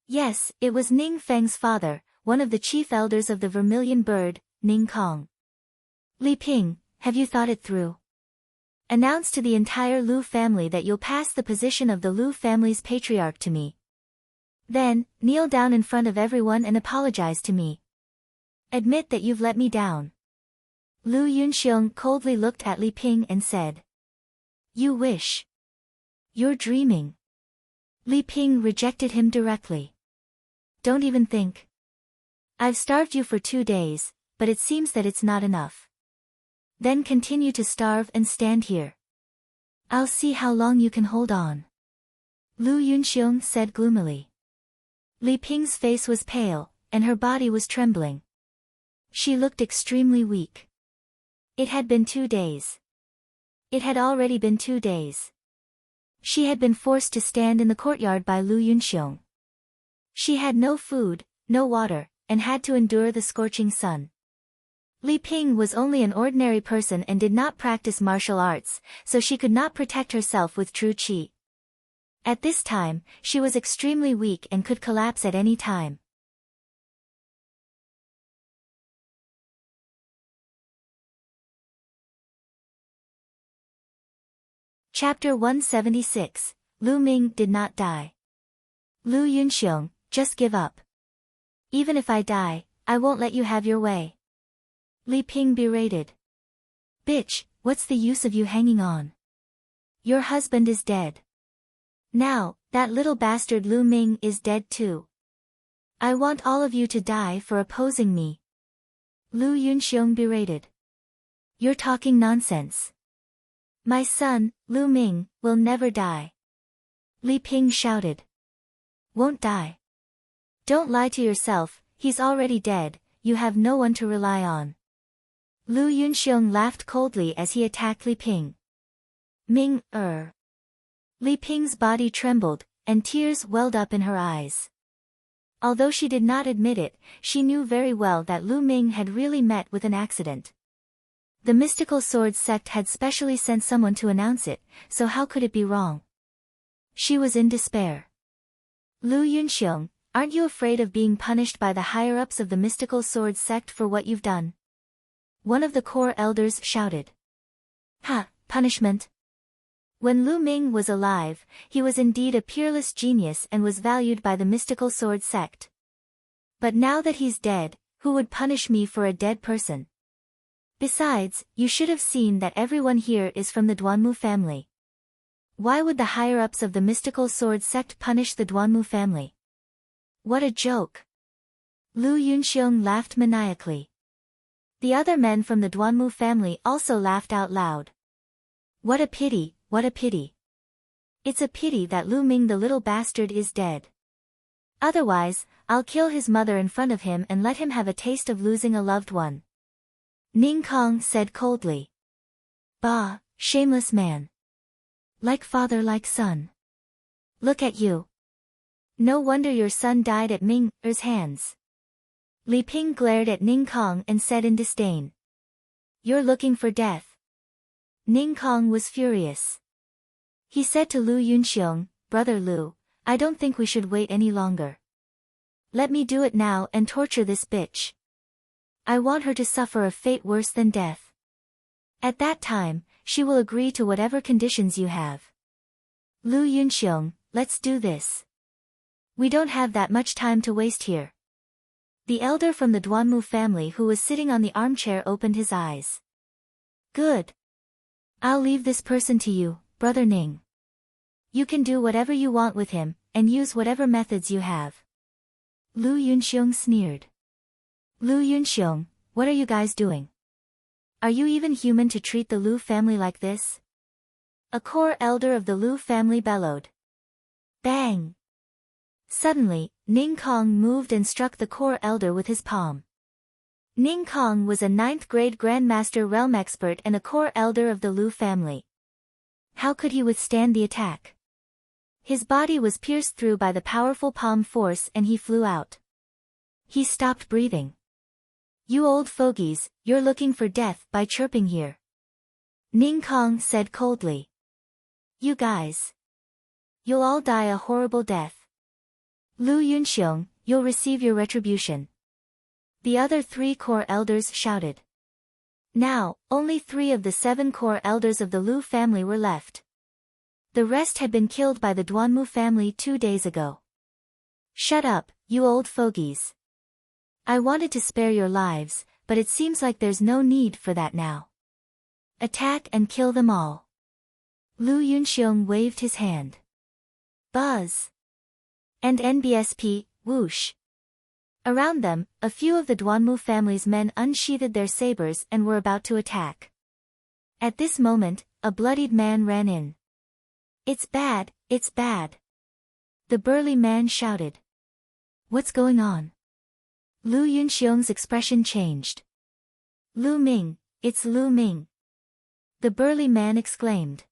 Speaker 1: Yes, it was Ning Feng's father, one of the chief elders of the Vermilion Bird, Ning Kong. Li Ping, have you thought it through? Announce to the entire Lu family that you'll pass the position of the Lu family's patriarch to me. Then, kneel down in front of everyone and apologize to me. Admit that you've let me down. Lu Yunxiong coldly looked at Li Ping and said. You wish. You're dreaming. Li Ping rejected him directly. Don't even think. I've starved you for 2 days, but it seems that it's not enough. Then continue to starve and stand here. I'll see how long you can hold on. Lu Yunxiong said gloomily. Li Ping's face was pale, and her body was trembling. She looked extremely weak. It had been 2 days. It had already been 2 days. She had been forced to stand in the courtyard by Lu Yunxiong. She had no food, no water, and had to endure the scorching sun. Li Ping was only an ordinary person and did not practice martial arts, so she could not protect herself with true qi. At this time, she was extremely weak and could collapse at any time. Chapter 176, Lu Ming did not die. Lu Yunxiong, just give up. Even if I die, I won't let you have your way. Li Ping berated. Bitch, what's the use of you hanging on? Your husband is dead. Now, that little bastard Lu Ming is dead too. I want all of you to die for opposing me. Lu Yunxiong berated. You're talking nonsense. My son, Lu Ming, will never die. Li Ping shouted. Won't die. Don't lie to yourself, he's already dead, you have no one to rely on. Lu Yunxiong laughed coldly as he attacked Li Ping. Ming, Li Ping's body trembled, and tears welled up in her eyes. Although she did not admit it, she knew very well that Lu Ming had really met with an accident. The mystical sword sect had specially sent someone to announce it, so how could it be wrong? She was in despair. Lu Yunxiong, aren't you afraid of being punished by the higher-ups of the mystical sword sect for what you've done? One of the core elders shouted. Ha, punishment? When Lu Ming was alive, he was indeed a peerless genius and was valued by the mystical sword sect. But now that he's dead, who would punish me for a dead person? Besides, you should have seen that everyone here is from the Duanmu family. Why would the higher-ups of the mystical sword sect punish the Duanmu family? What a joke! Lu Yunxiong laughed maniacally. The other men from the Duanmu family also laughed out loud. What a pity, what a pity. It's a pity that Lu Ming the little bastard is dead. Otherwise, I'll kill his mother in front of him and let him have a taste of losing a loved one. Ning Kong said coldly. Bah, shameless man. Like father like son. Look at you. No wonder your son died at Ming's hands. Li Ping glared at Ning Kong and said in disdain. You're looking for death. Ning Kong was furious. He said to Lu Yunxiong, Brother Lu, I don't think we should wait any longer. Let me do it now and torture this bitch. I want her to suffer a fate worse than death. At that time, she will agree to whatever conditions you have. Lu Yunxiong, let's do this. We don't have that much time to waste here. The elder from the Duanmu family who was sitting on the armchair opened his eyes. Good. I'll leave this person to you, Brother Ning. You can do whatever you want with him, and use whatever methods you have. Lu Yunxiong sneered. Lu Yunxiong, what are you guys doing? Are you even human to treat the Lu family like this? A core elder of the Lu family bellowed. Bang! Suddenly, Ning Kong moved and struck the core elder with his palm. Ning Kong was a 9th grade Grandmaster Realm expert and a core elder of the Lu family. How could he withstand the attack? His body was pierced through by the powerful palm force and he flew out. He stopped breathing. You old fogies, you're looking for death by chirping here. Ning Kong said coldly. You guys. You'll all die a horrible death. Lu Yunxiong, you'll receive your retribution. The other 3 core elders shouted. Now, only 3 of the 7 core elders of the Lu family were left. The rest had been killed by the Duanmu family 2 days ago. Shut up, you old fogies. I wanted to spare your lives, but it seems like there's no need for that now. Attack and kill them all. Lu Yunxiong waved his hand. Buzz. And NBSP, whoosh. Around them, a few of the Duanmu family's men unsheathed their sabers and were about to attack. At this moment, a bloodied man ran in. It's bad, it's bad. The burly man shouted. What's going on? Lu Yunxiong's expression changed. Lu Ming, it's Lu Ming. The burly man exclaimed.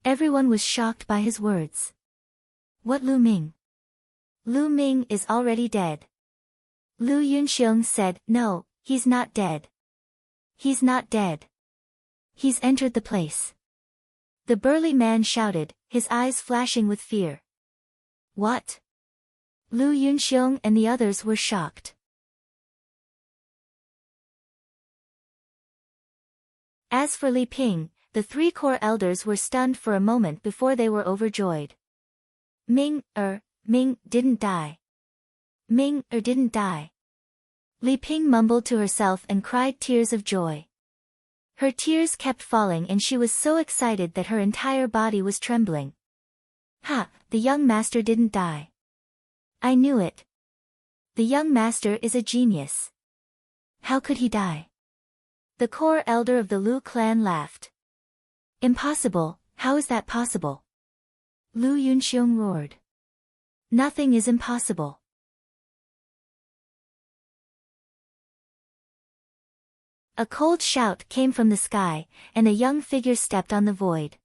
Speaker 1: Everyone was shocked by his words. What Lu Ming? Lu Ming is already dead. Lu Yunxiong said, no, he's not dead. He's not dead. He's entered the place. The burly man shouted, his eyes flashing with fear. What? Lu Yunxiong and the others were shocked. As for Li Ping, the 3 core elders were stunned for a moment before they were overjoyed. Ming didn't die. Ming didn't die. Li Ping mumbled to herself and cried tears of joy. Her tears kept falling and she was so excited that her entire body was trembling. Ha, the young master didn't die. I knew it. The young master is a genius. How could he die? The core elder of the Lu clan laughed. Impossible, how is that possible? Lu Yunxiong roared. Nothing is impossible. A cold shout came from the sky, and a young figure stepped on the void.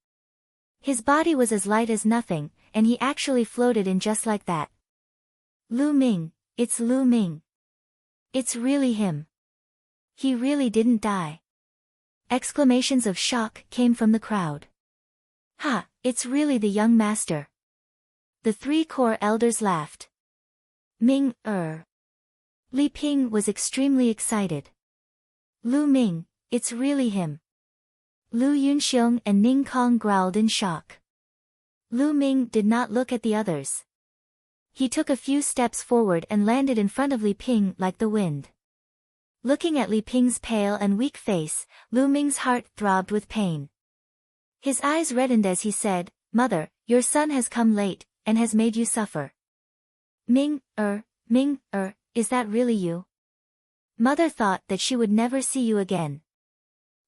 Speaker 1: His body was as light as nothing, and he actually floated in just like that. Lu Ming, it's Lu Ming. It's really him. He really didn't die. Exclamations of shock came from the crowd. Ha, it's really the young master. The 3 core elders laughed. Ming, Li Ping was extremely excited. Lu Ming, it's really him. Lu Yunxiong and Ning Kong growled in shock. Lu Ming did not look at the others. He took a few steps forward and landed in front of Li Ping like the wind. Looking at Li Ping's pale and weak face, Lu Ming's heart throbbed with pain. His eyes reddened as he said, Mother, your son has come late, and has made you suffer. Ming, is that really you? Mother thought that she would never see you again.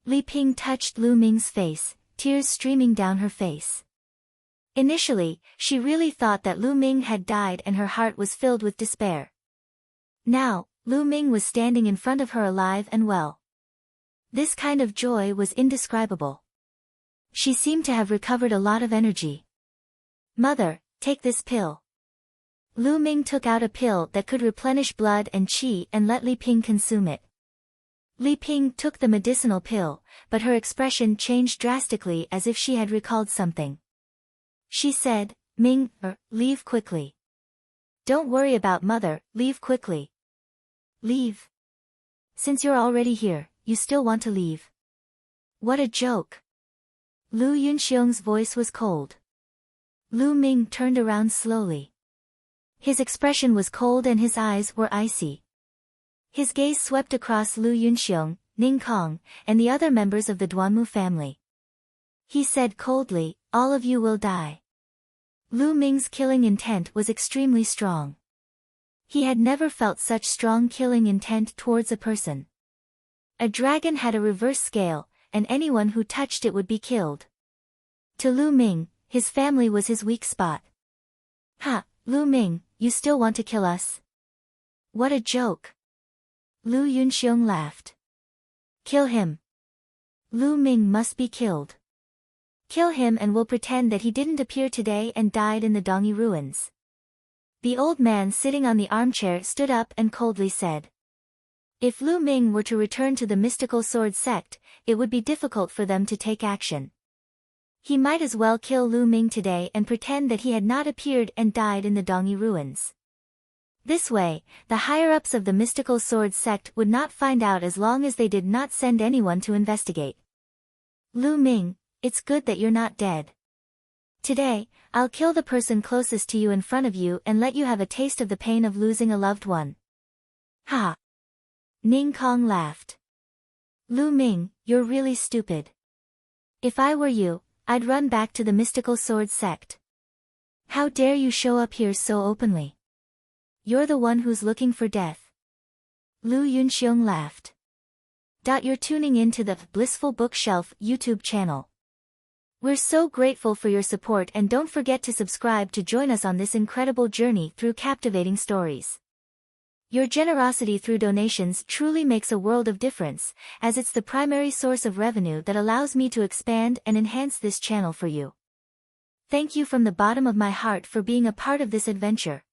Speaker 1: Li Ping touched Lu Ming's face, tears streaming down her face. Initially, she really thought that Lu Ming had died and her heart was filled with despair. Now, Lu Ming was standing in front of her alive and well. This kind of joy was indescribable. She seemed to have recovered a lot of energy. Mother, take this pill. Lu Ming took out a pill that could replenish blood and qi and let Li Ping consume it. Li Ping took the medicinal pill, but her expression changed drastically as if she had recalled something. She said, Ming, leave quickly. Don't worry about Mother, leave quickly. Leave. Since you're already here, you still want to leave. What a joke. Lu Yunxiong's voice was cold. Lu Ming turned around slowly. His expression was cold and his eyes were icy. His gaze swept across Lu Yunxiong, Ning Kong, and the other members of the Duanmu family. He said coldly, "All of you will die." Lu Ming's killing intent was extremely strong. He had never felt such strong killing intent towards a person. A dragon had a reverse scale, and anyone who touched it would be killed. To Lu Ming, his family was his weak spot. "Ha, Lu Ming, you still want to kill us? What a joke." Lu Yunxiong laughed. "Kill him. Lu Ming must be killed. Kill him and we'll pretend that he didn't appear today and died in the Dongyi ruins." The old man sitting on the armchair stood up and coldly said. If Lu Ming were to return to the mystical sword sect, it would be difficult for them to take action. He might as well kill Lu Ming today and pretend that he had not appeared and died in the Dongyi ruins. This way, the higher-ups of the mystical sword sect would not find out as long as they did not send anyone to investigate. "Lu Ming, it's good that you're not dead. Today, I'll kill the person closest to you in front of you and let you have a taste of the pain of losing a loved one." "Ha!" Ning Kong laughed. "Lu Ming, you're really stupid. If I were you, I'd run back to the mystical sword sect. How dare you show up here so openly? You're the one who's looking for death." Lu Yunxiong laughed. You're tuning in to the Blissful Bookshelf YouTube channel. We're so grateful for your support and don't forget to subscribe to join us on this incredible journey through captivating stories. Your generosity through donations truly makes a world of difference, as it's the primary source of revenue that allows me to expand and enhance this channel for you. Thank you from the bottom of my heart for being a part of this adventure.